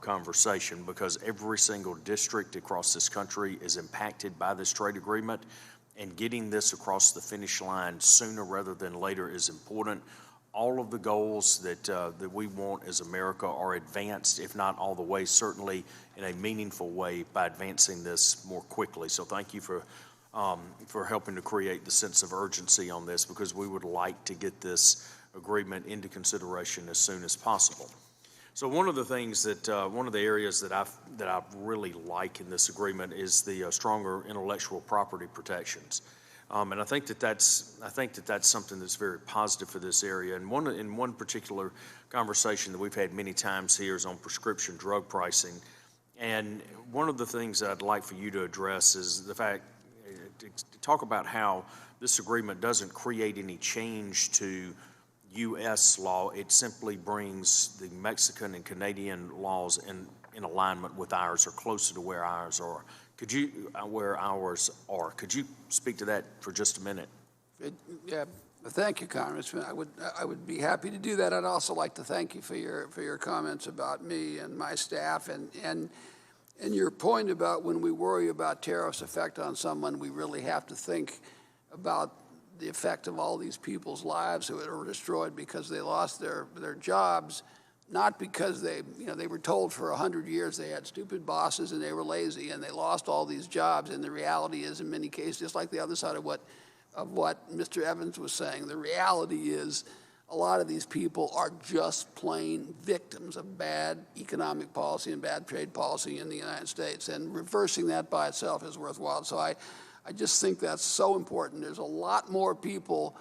conversation, because every single district across this country is impacted by this trade agreement. and getting this across the finish line sooner rather than later is important. All of the goals that we want as America are advanced, if not all the way, certainly in a meaningful way by advancing this more quickly. So thank you for helping to create the sense of urgency on this, because we would like to get this agreement into consideration as soon as possible. So one of the things one of the areas that I really like in this agreement is the stronger intellectual property protections. And I think that's something that's very positive for this area. And in one particular conversation that we've had many times here is on prescription drug pricing. And one of the things that I'd like for you to address is the fact to talk about how this agreement doesn't create any change to U.S. law. It simply brings the Mexican and Canadian laws in alignment with ours, or closer to where ours are. Could you speak to that for just a minute? Yeah, thank you, Congressman. I would be happy to do that. I'd also like to thank you for your comments about me and my staff, and your point about when we worry about tariffs' effect on someone, we really have to think about the effect of all these people's lives who were destroyed because they lost their jobs, not because they were told for 100 years they had stupid bosses and they were lazy and they lost all these jobs. And the reality is, in many cases, just like the other side of what Mr. Evans was saying, the reality is a lot of these people are just plain victims of bad economic policy and bad trade policy in the United States. And reversing that by itself is worthwhile. So I just think that's so important. There's a lot more people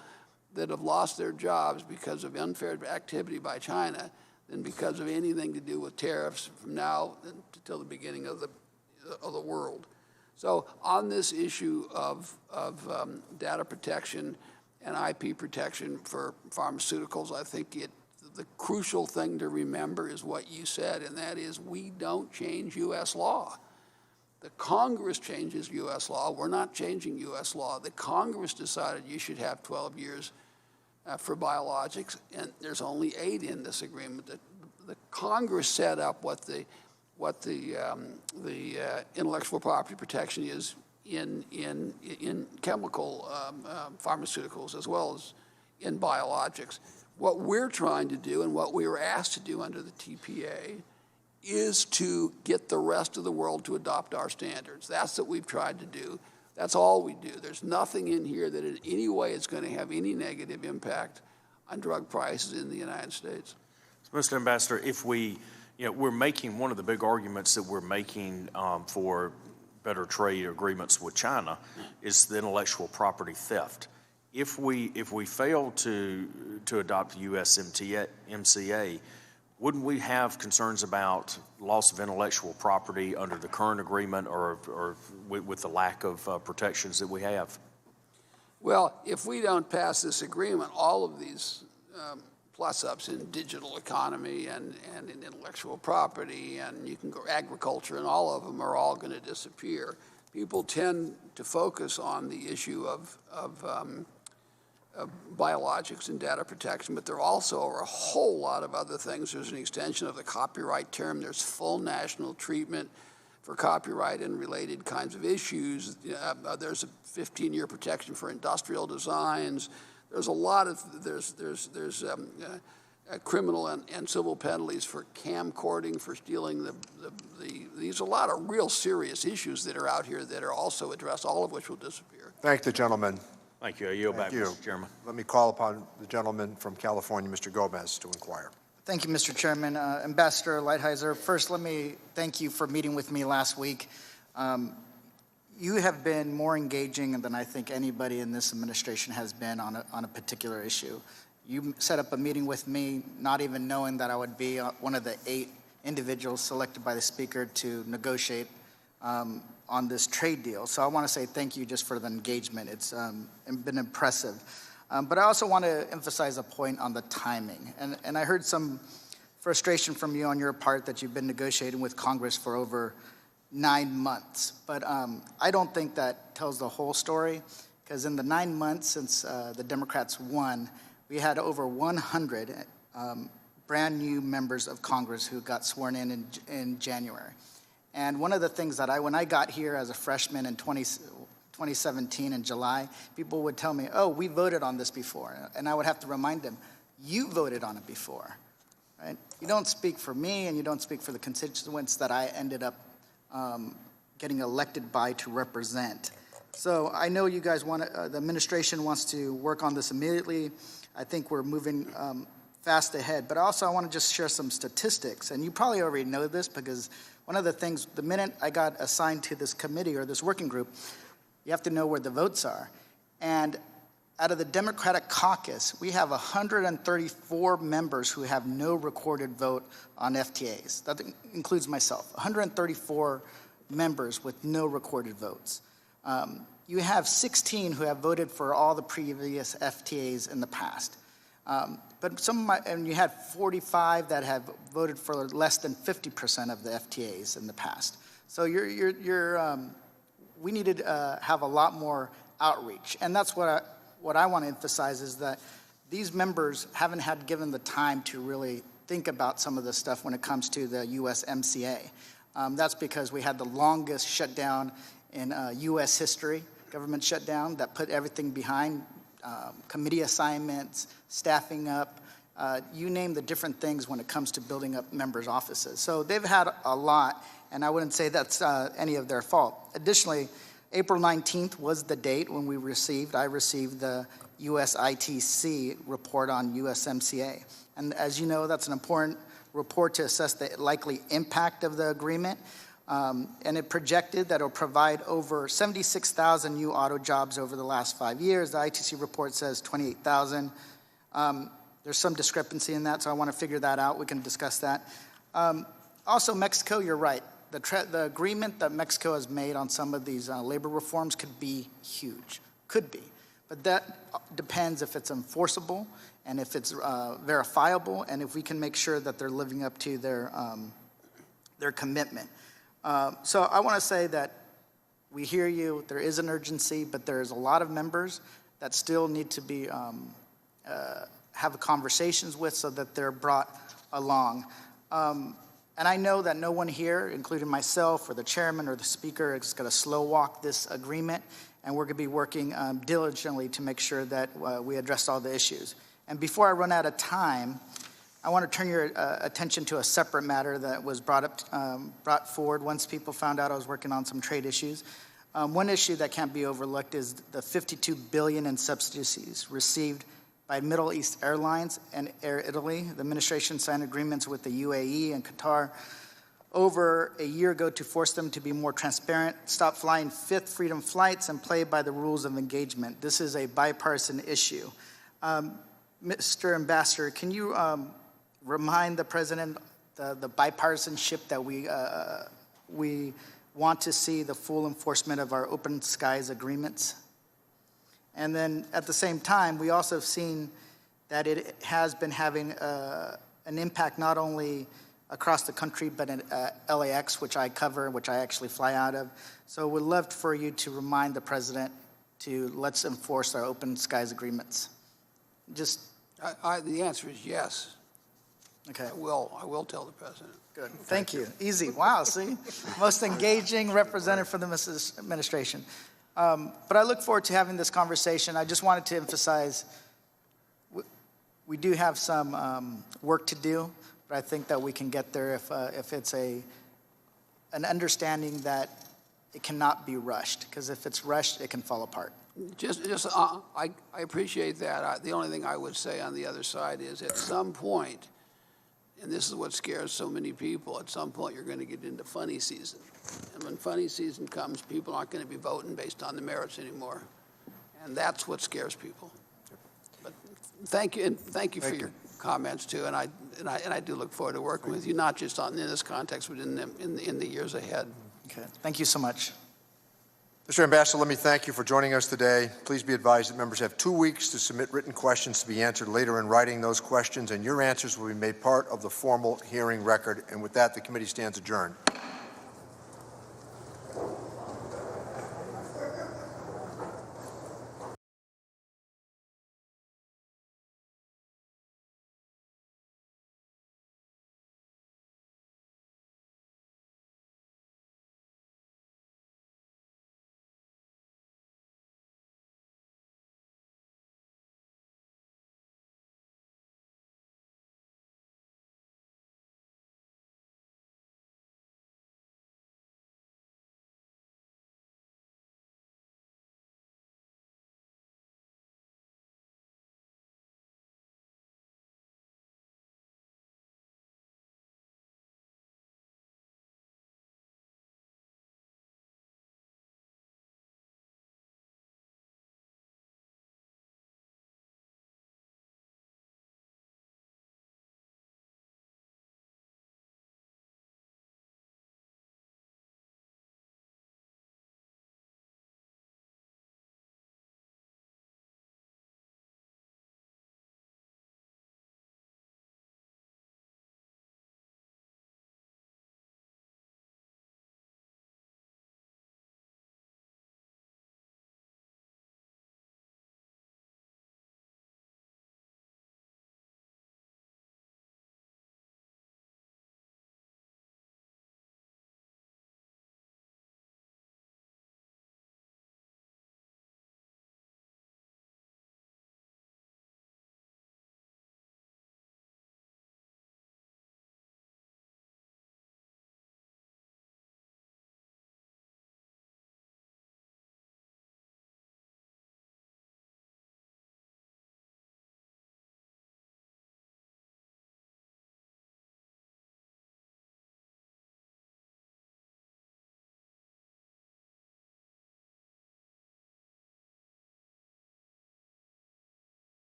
that have lost their jobs because of unfair activity by China than because of anything to do with tariffs from now until the beginning of the world. So on this issue of data protection and IP protection for pharmaceuticals, I think the crucial thing to remember is what you said, and that is we don't change U.S. law. The Congress changes U.S. law. We're not changing U.S. law. The Congress decided you should have 12 years for biologics, and there's only 8 in this agreement. The Congress set up what the intellectual property protection is in chemical pharmaceuticals as well as in biologics. What we're trying to do and what we were asked to do under the TPA is to get the rest of the world to adopt our standards. That's what we've tried to do. That's all we do. There's nothing in here that in any way is going to have any negative impact on drug prices in the United States. Mr. Ambassador, if we're making one of the big arguments that we're making for better trade agreements with China is the intellectual property theft. If we fail to adopt the USMCA, wouldn't we have concerns about loss of intellectual property under the current agreement or with the lack of protections that we have? Well, if we don't pass this agreement, all of these plus-ups in digital economy and in intellectual property, and you can go agriculture, and all of them are all going to disappear. People tend to focus on the issue of biologics and data protection, but there also are a whole lot of other things. There's an extension of the copyright term. There's full national treatment for copyright and related kinds of issues. There's a 15-year protection for industrial designs. There's a lot of criminal and civil penalties for camcording, for stealing these are a lot of real serious issues that are out here that are also addressed, all of which will disappear. Thank the gentleman. Thank you. I yield back, Mr. Chairman. Let me call upon the gentleman from California, Mr. Gomez, to inquire. Thank you, Mr. Chairman. Ambassador Lighthizer, first let me thank you for meeting with me last week. You have been more engaging than I think anybody in this administration has been on a particular issue. You set up a meeting with me, not even knowing that I would be one of the 8 individuals selected by the Speaker to negotiate on this trade deal. So I want to say thank you just for the engagement. It's been impressive. But I also want to emphasize a point on the timing. And I heard some frustration from you on your part that you've been negotiating with Congress for over 9 months. But I don't think that tells the whole story, because in the 9 months since the Democrats won, we had over 100 brand new members of Congress who got sworn in January. And one of the things that when I got here as a freshman in 2017 in July, people would tell me, oh, we voted on this before. And I would have to remind them, you voted on it before, right? You don't speak for me and you don't speak for the constituents that I ended up getting elected by to represent. So I know you guys want to, the administration wants to work on this immediately. I think we're moving fast ahead. But also I want to just share some statistics. And you probably already know this because one of the things, the minute I got assigned to this committee or this working group, you have to know where the votes are. And out of the Democratic caucus, we have 134 members who have no recorded vote on FTAs. That includes myself, 134 members with no recorded votes. You have 16 who have voted for all the previous FTAs in the past. But and you had 45 that have voted for less than 50% of the FTAs in the past. So we need to have a lot more outreach. And that's what I want to emphasize is that these members haven't had given the time to really think about some of this stuff when it comes to the USMCA. That's because we had the longest shutdown in U.S. history, government shutdown, that put everything behind, committee assignments, staffing up, you name the different things when it comes to building up members' offices. So they've had a lot, and I wouldn't say that's any of their fault. Additionally, April 19th was the date when I received the USITC report on USMCA. And as you know, that's an important report to assess the likely impact of the agreement. And it projected that it'll provide over 76,000 new auto jobs over the last 5 years. The ITC report says 28,000. There's some discrepancy in that, so I want to figure that out. We can discuss that. Also, Mexico, you're right. The agreement that Mexico has made on some of these labor reforms could be huge, could be. But that depends if it's enforceable and if it's verifiable and if we can make sure that they're living up to their commitment. So I want to say that we hear you, there is an urgency, but there's a lot of members that still need to be have conversations with so that they're brought along. And I know that no one here, including myself or the chairman or the speaker, is going to slow walk this agreement, and we're going to be working diligently to make sure that we address all the issues. And before I run out of time, I want to turn your attention to a separate matter that was brought forward once people found out I was working on some trade issues. One issue that can't be overlooked is the $52 billion in subsidies received by Middle East Airlines and Air Italy. The administration signed agreements with the UAE and Qatar over a year ago to force them to be more transparent, stop flying Fifth Freedom flights, and play by the rules of engagement. This is a bipartisan issue. Mr. Ambassador, can you remind the President the bipartisanship that we want to see the full enforcement of our open skies agreements? And then at the same time, we also have seen that it has been having an impact not only across the country, but in LAX, which I cover, which I actually fly out of. So we'd love for you to remind the President to let's enforce our open skies agreements. Just the answer is yes. Okay. I will tell the President. Good. Thank you. Easy. Wow, see? Most engaging representative for the administration. But I look forward to having this conversation. I just wanted to emphasize we do have some work to do, but I think that we can get there if it's an understanding that it cannot be rushed, because if it's rushed, it can fall apart. I appreciate that. The only thing I would say on the other side is at some point, and this is what scares so many people, at some point you're going to get into funny season. And when funny season comes, people aren't going to be voting based on the merits anymore. And that's what scares people. But thank you, and thank you for your comments too. And I do look forward to working with you, not just in this context, but in the years ahead. Okay. Thank you so much. Mr. Ambassador, let me thank you for joining us today. Please be advised that members have 2 weeks to submit written questions to be answered later in writing. Those questions and your answers will be made part of the formal hearing record. And with that, the committee stands adjourned.